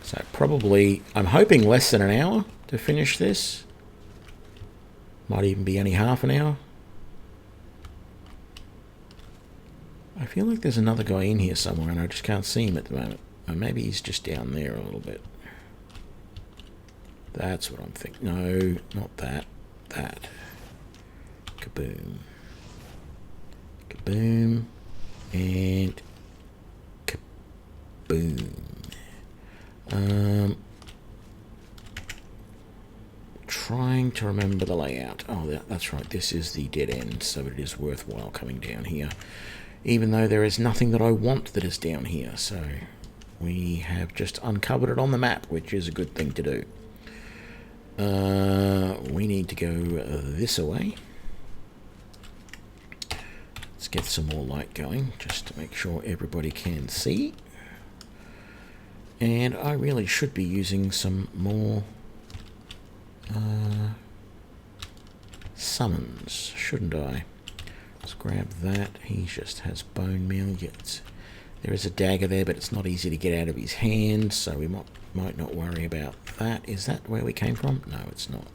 So probably, I'm hoping less than an hour to finish this. Might even be only half an hour. I feel like there's another guy in here somewhere and I just can't see him at the moment. Or maybe he's just down there a little bit. That's what I'm thinking. No, not that. That. Kaboom. Kaboom. And kaboom. Trying to remember the layout. Oh, that's right. This is the dead end, so it is worthwhile coming down here. Even though there is nothing that I want that is down here. So we have just uncovered it on the map, which is a good thing to do. We need to go this way. Let's get some more light going, just to make sure everybody can see. And I really should be using some more summons, shouldn't I? Let's grab that. He just has bone meal. There is a dagger there, but it's not easy to get out of his hand, so we might not worry about that. Is that where we came from? No, it's not.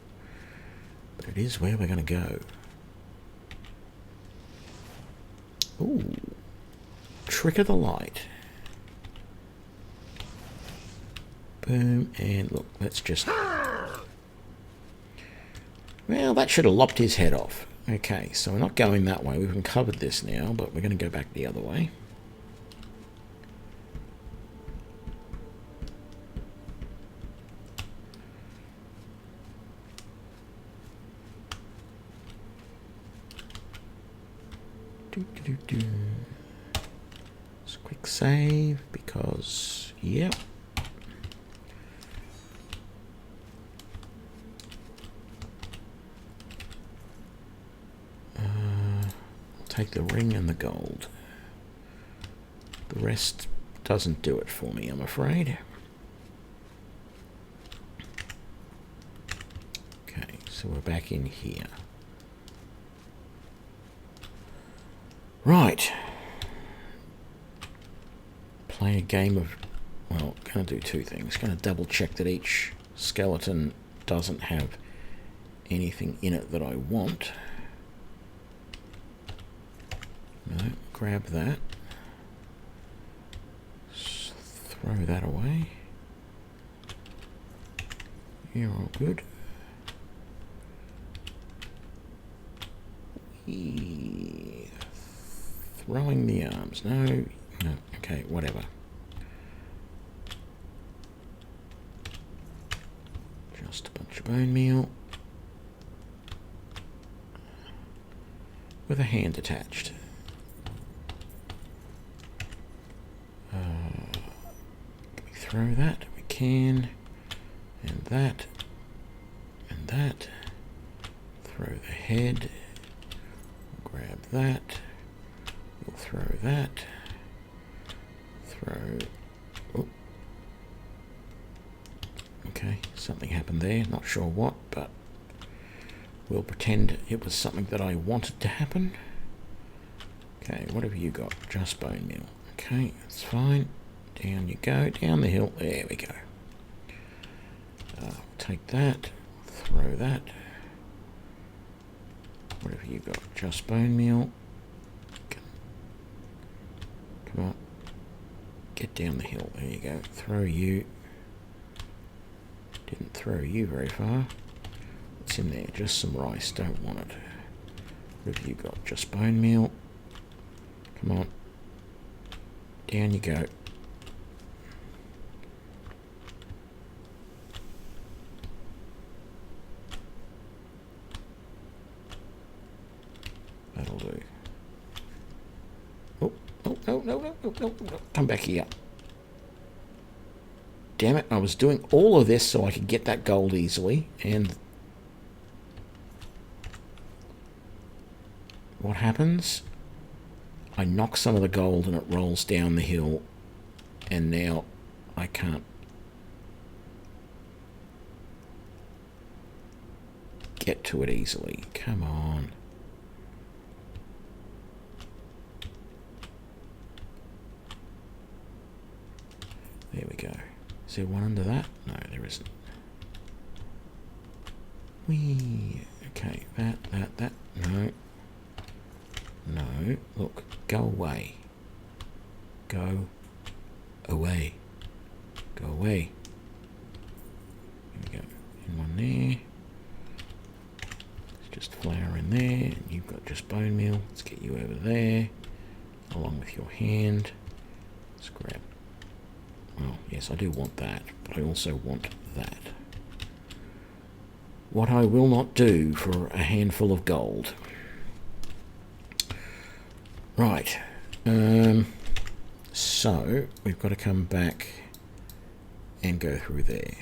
But it is where we're going to go. Ooh. Trick of the light. Boom, and look, let's just... Well, that should have lopped his head off. Okay, so we're not going that way. We've uncovered this now, but we're going to go back the other way. Let's quick save, because, yep. Take the ring and the gold. The rest doesn't do it for me, I'm afraid. Okay, so we're back in here. Right. Play a game of... Well, going to do two things. Going to double check that each skeleton doesn't have anything in it that I want. No, grab that. Throw that away. You're all good. Throwing the arms. No, okay, whatever. Just a bunch of bone meal. With a hand attached. Can we throw that? We can. And that. And that. Throw the head. Grab that. We'll throw that. Throw. Oh. Okay, something happened there. Not sure what, but we'll pretend it was something that I wanted to happen. Okay, what have you got? Just bone meal. Okay, that's fine. Down you go. Down the hill. There we go. Take that. Throw that. What have you got? Just bone meal. Come on. Get down the hill. There you go. Throw you. Didn't throw you very far. What's in there? Just some rice. Don't want it. What have you got? Just bone meal. Come on. Down you go. That'll do. Oh, no. Come back here. Damn it, I was doing all of this so I could get that gold easily, and what happens? I knock some of the gold and it rolls down the hill, and now I can't get to it easily. Come on. There we go. Is there one under that? No, there isn't. Whee! Okay, that. No. No. Look, go away. Go away. Go away. There we go. In one there. There's just flour in there. And you've got just bone meal. Let's get you over there. Along with your hand. Let's grab. Well, yes, I do want that, but I also want that. What I will not do for a handful of gold. Right. So, we've got to come back and go through there.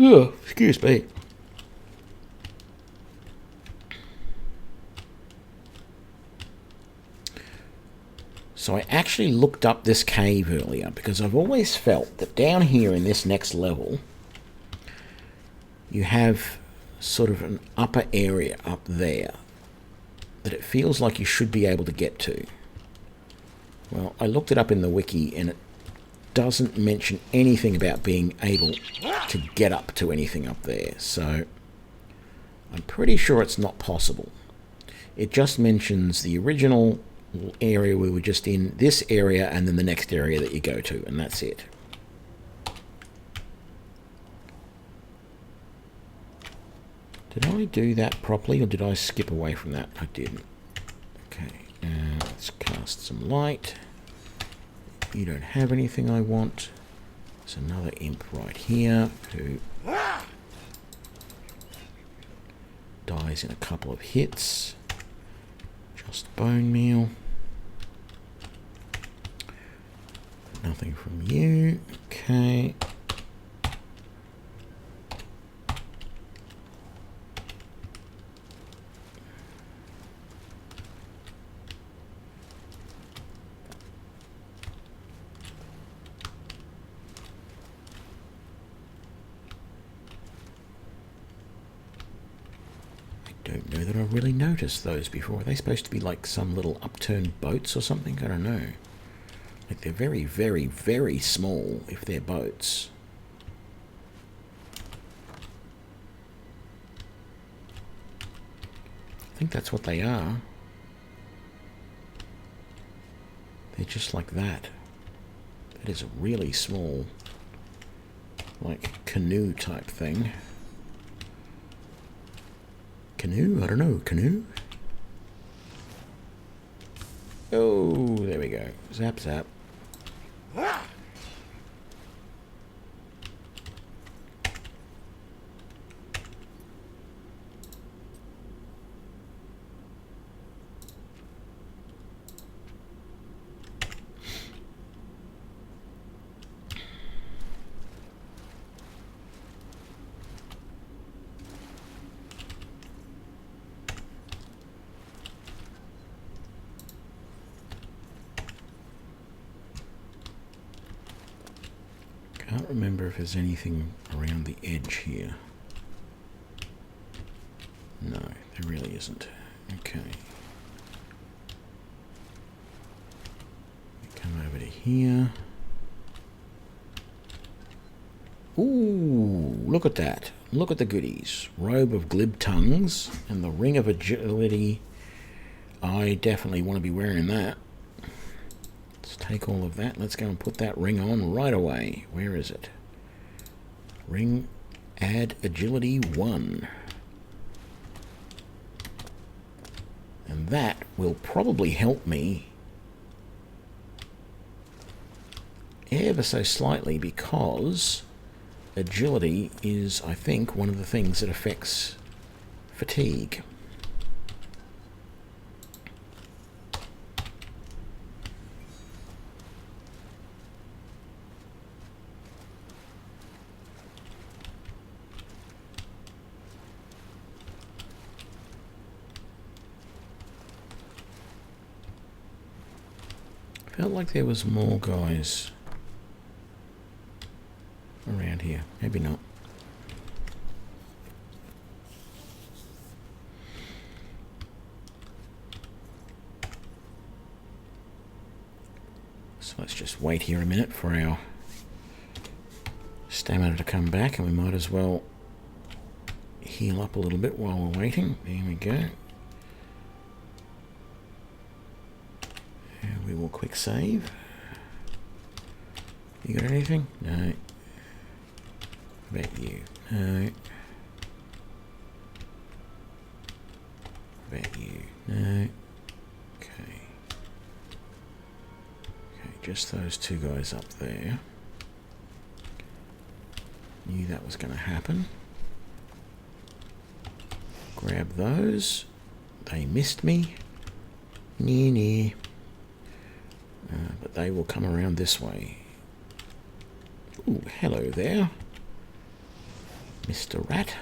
Oh, excuse me. So I actually looked up this cave earlier because I've always felt that down here in this next level you have sort of an upper area up there that it feels like you should be able to get to. Well, I looked it up in the wiki and it doesn't mention anything about being able to get up to anything up there, so I'm pretty sure it's not possible. It just mentions the original area we were just in, this area, and then the next area that you go to, and that's it. Did I do that properly, or did I skip away from that? I didn't. Okay, let's cast some light. You don't have anything I want. There's another imp right here who dies in a couple of hits. Just bone meal. Nothing from you. Okay. Don't know that I really noticed those before. Are they supposed to be like some little upturned boats or something? I don't know. Like they're very, very, very small if they're boats. I think that's what they are. They're just like that. That is a really small, like, canoe type thing. Canoe? I don't know. Canoe? Oh, there we go. Zap, zap. Can't remember if there's anything around the edge here. No, there really isn't. Okay. Come over to here. Ooh, look at that. Look at the goodies. Robe of glib tongues and the ring of agility. I definitely want to be wearing that. Let's take all of that. Let's go and put that ring on right away. Where is it? Ring, add agility 1. And that will probably help me ever so slightly because agility is, I think, one of the things that affects fatigue. Felt like there was more guys around here. Maybe not. So let's just wait here a minute for our stamina to come back, and we might as well heal up a little bit while we're waiting. There we go. And we will quick save. You got anything? No. Bet you. No. Bet you. No. Okay. Okay, just those two guys up there. Knew that was going to happen. Grab those. They missed me. Near. But they will come around this way. Ooh, hello there, Mr. Rat.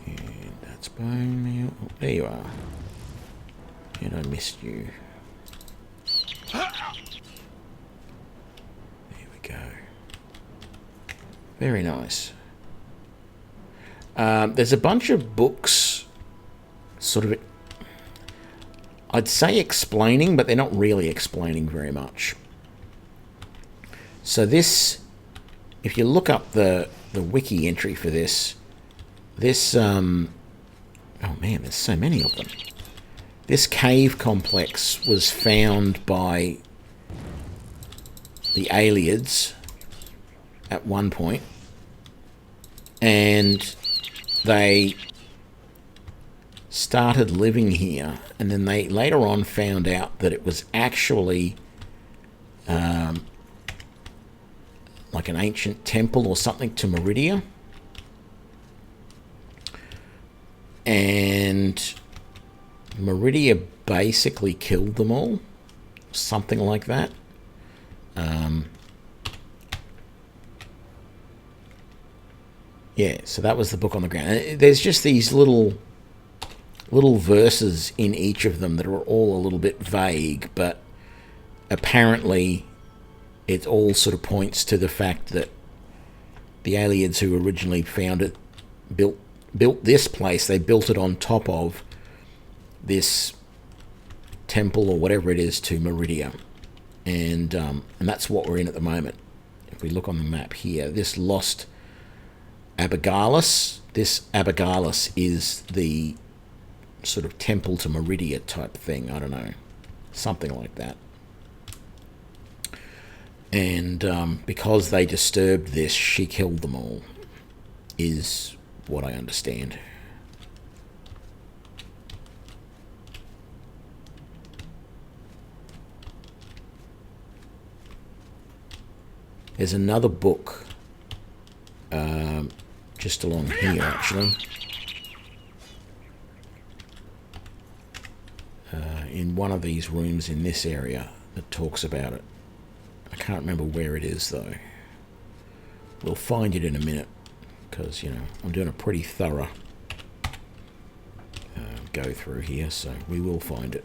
And that's bone meal. Oh, there you are. And I missed you. There we go. Very nice. There's a bunch of books, sort of, I'd say explaining, but they're not really explaining very much. So this, if you look up the wiki entry for this, oh man, there's so many of them. This cave complex was found by the Aliens at one point, and they started living here, and then they later on found out that it was actually like an ancient temple or something to Meridia, and Meridia basically killed them all, something like that. Yeah, so that was the book on the ground. There's just these little verses in each of them that are all a little bit vague, but apparently it all sort of points to the fact that the aliens who originally found it built this place. They built it on top of this temple or whatever it is to Meridia, and that's what we're in at the moment. If we look on the map here, this lost Abigalis. This Abigalis is the sort of temple to Meridia type thing. I don't know, something like that. And because they disturbed this, she killed them all, is what I understand. There's another book just along here, actually. In one of these rooms in this area that talks about it. I can't remember where it is, though. We'll find it in a minute, because, you know, I'm doing a pretty thorough go through here, so we will find it.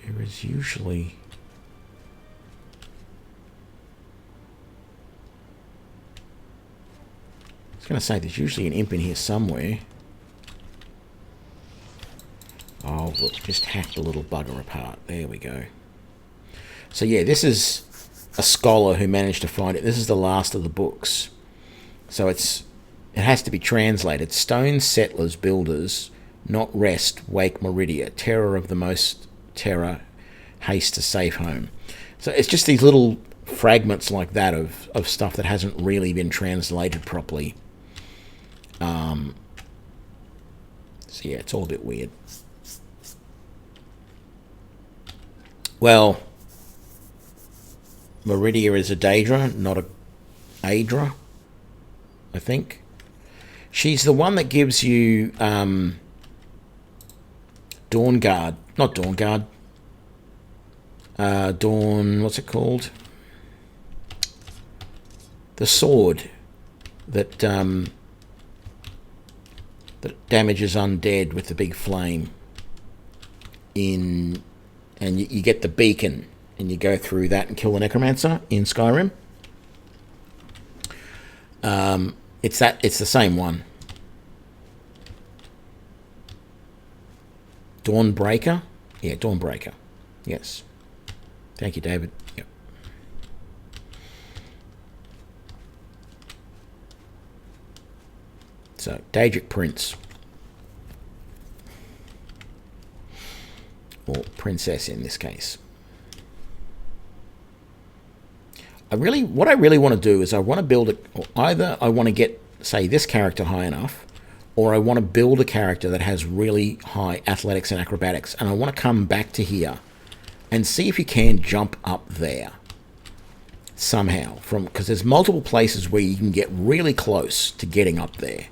There is usually... I was going to say, there's usually an imp in here somewhere. Oh, look, just hacked the little bugger apart. There we go. So yeah, this is a scholar who managed to find it. This is the last of the books. So it has to be translated. Stone settlers, builders, not rest, wake Meridia. Terror of the most terror, haste to safe home. So it's just these little fragments like that of stuff that hasn't really been translated properly. So yeah, it's all a bit weird. Well, Meridia is a Daedra, not a Aedra, I think. She's the one that gives you Dawn Guard. Not Dawn Guard. Dawn... What's it called? The sword that that damages undead with the big flame. And you get the beacon, and you go through that and kill the necromancer in Skyrim. It's the same one. Dawnbreaker? Yeah, Dawnbreaker. Yes. Thank you, David. Yep. So, Daedric Prince. Or princess in this case. What I really want to do is I want to build either I want to get, say, this character high enough, or I want to build a character that has really high athletics and acrobatics, and I want to come back to here and see if you can jump up there somehow, because there's multiple places where you can get really close to getting up there,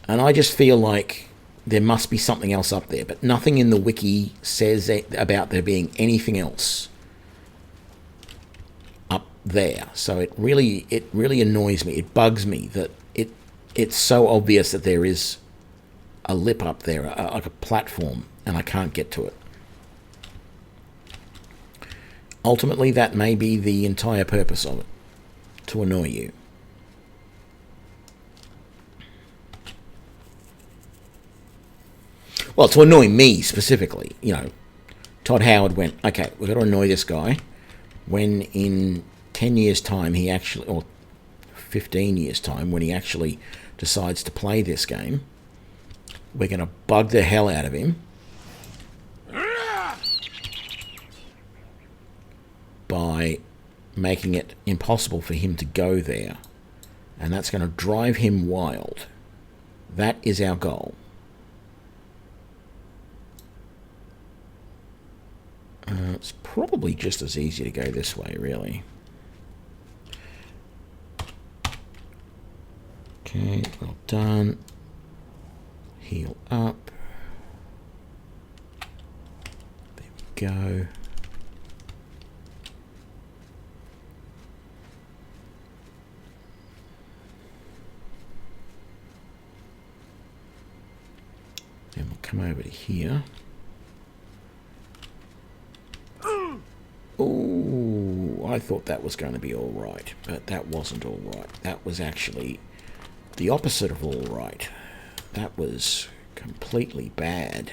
and I just feel like there must be something else up there, but nothing in the wiki says about there being anything else up there. So it really annoys me. It bugs me that it's so obvious that there is a lip up there, like a platform, and I can't get to it. Ultimately, that may be the entire purpose of it, to annoy you. Well, to annoy me specifically, you know. Todd Howard went, okay, we've got to annoy this guy. When in 10 years' time, or 15 years' time, when he actually decides to play this game, we're going to bug the hell out of him by making it impossible for him to go there. And that's going to drive him wild. That is our goal. It's probably just as easy to go this way, really. Okay, well done. Heal up. There we go. And we'll come over to here. Oh, I thought that was going to be all right, but that wasn't all right. That was actually the opposite of all right. That was completely bad.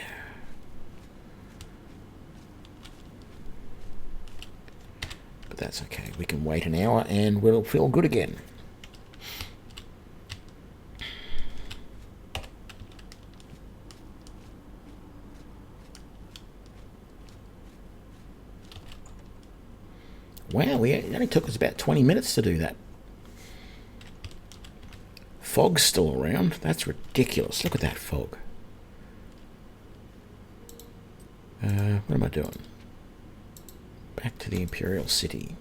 But that's okay. We can wait an hour and we'll feel good again. Wow, it only took us about 20 minutes to do that. Fog's still around. That's ridiculous. Look at that fog. What am I doing? Back to the Imperial City.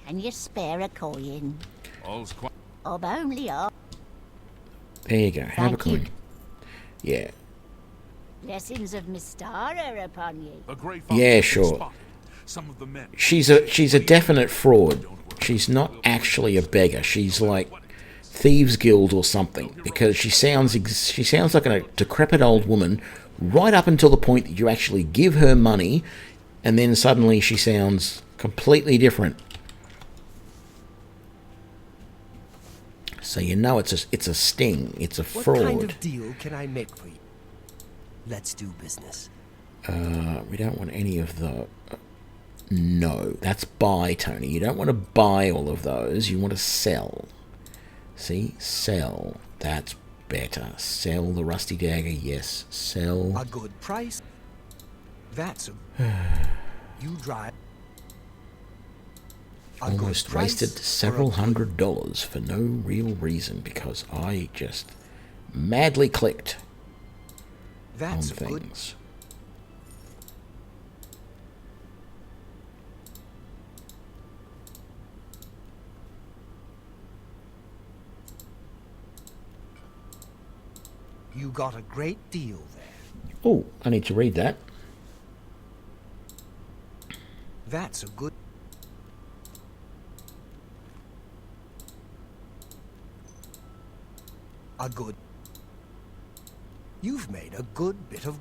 Can you spare a coin? All's quiet. Only up. There you go. Have a Thank you. coin. Yeah. Blessings of Mystara upon you. The Grey Yeah, Fox sure. spotted some of the men. She's a definite fraud. She's not actually a beggar. She's like Thieves Guild or something, because she sounds like a decrepit old woman right up until the point that you actually give her money, and then suddenly she sounds completely different. So you know it's a sting. It's a fraud. What kind of deal can I make for you? Let's do business. We don't want any of the... No, that's buy, Tony. You don't want to buy all of those. You want to sell. See? Sell. That's better. Sell the rusty dagger. Yes. Sell. A good price? That's a... You drive... A good Almost price wasted for several a good- $100s for no real reason because I just madly clicked on That's a good... things. You got a great deal there. Oh, I need to read that. That's a good... A good... You've made a good bit of...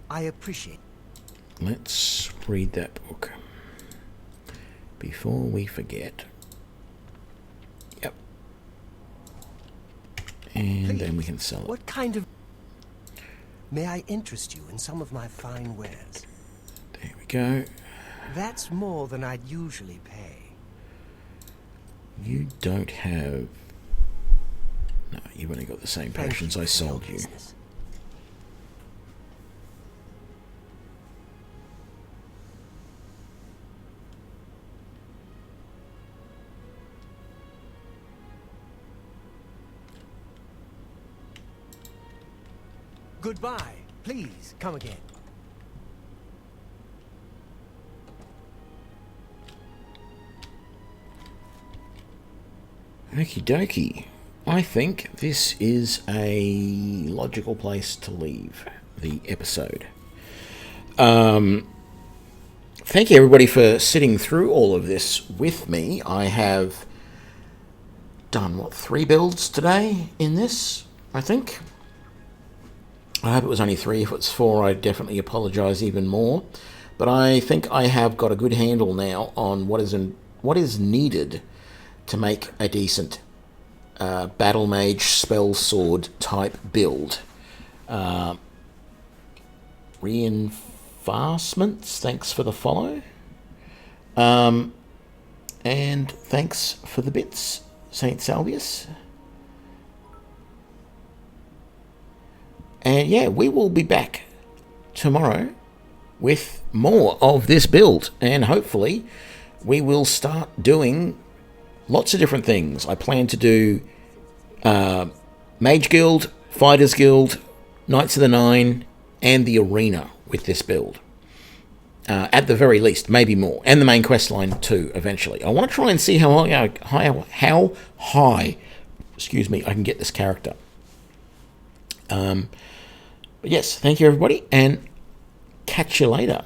I appreciate... Let's read that book before we forget. Yep. And then we can sell it. What kind of... May I interest you in some of my fine wares? There we go. That's more than I'd usually pay. You don't have... No, you've only got the same Thank potions you I for your sold you. business. Goodbye. Please, come again. Okie dokie. I think this is a logical place to leave the episode. Thank you everybody for sitting through all of this with me. I have done, 3 builds today in this, I think. I hope it was only 3. If it's 4, I definitely apologise even more. But I think I have got a good handle now on what is needed to make a decent Battlemage spell sword type build. Reinforcements, thanks for the follow. And thanks for the bits, Saint Salvius. And yeah, we will be back tomorrow with more of this build, and hopefully we will start doing lots of different things. I plan to do Mage Guild, Fighters Guild, Knights of the Nine, and the Arena with this build. At the very least, maybe more. And the main quest line too, eventually. I want to try and see how high, excuse me, I can get this character. But yes, thank you everybody, and catch you later.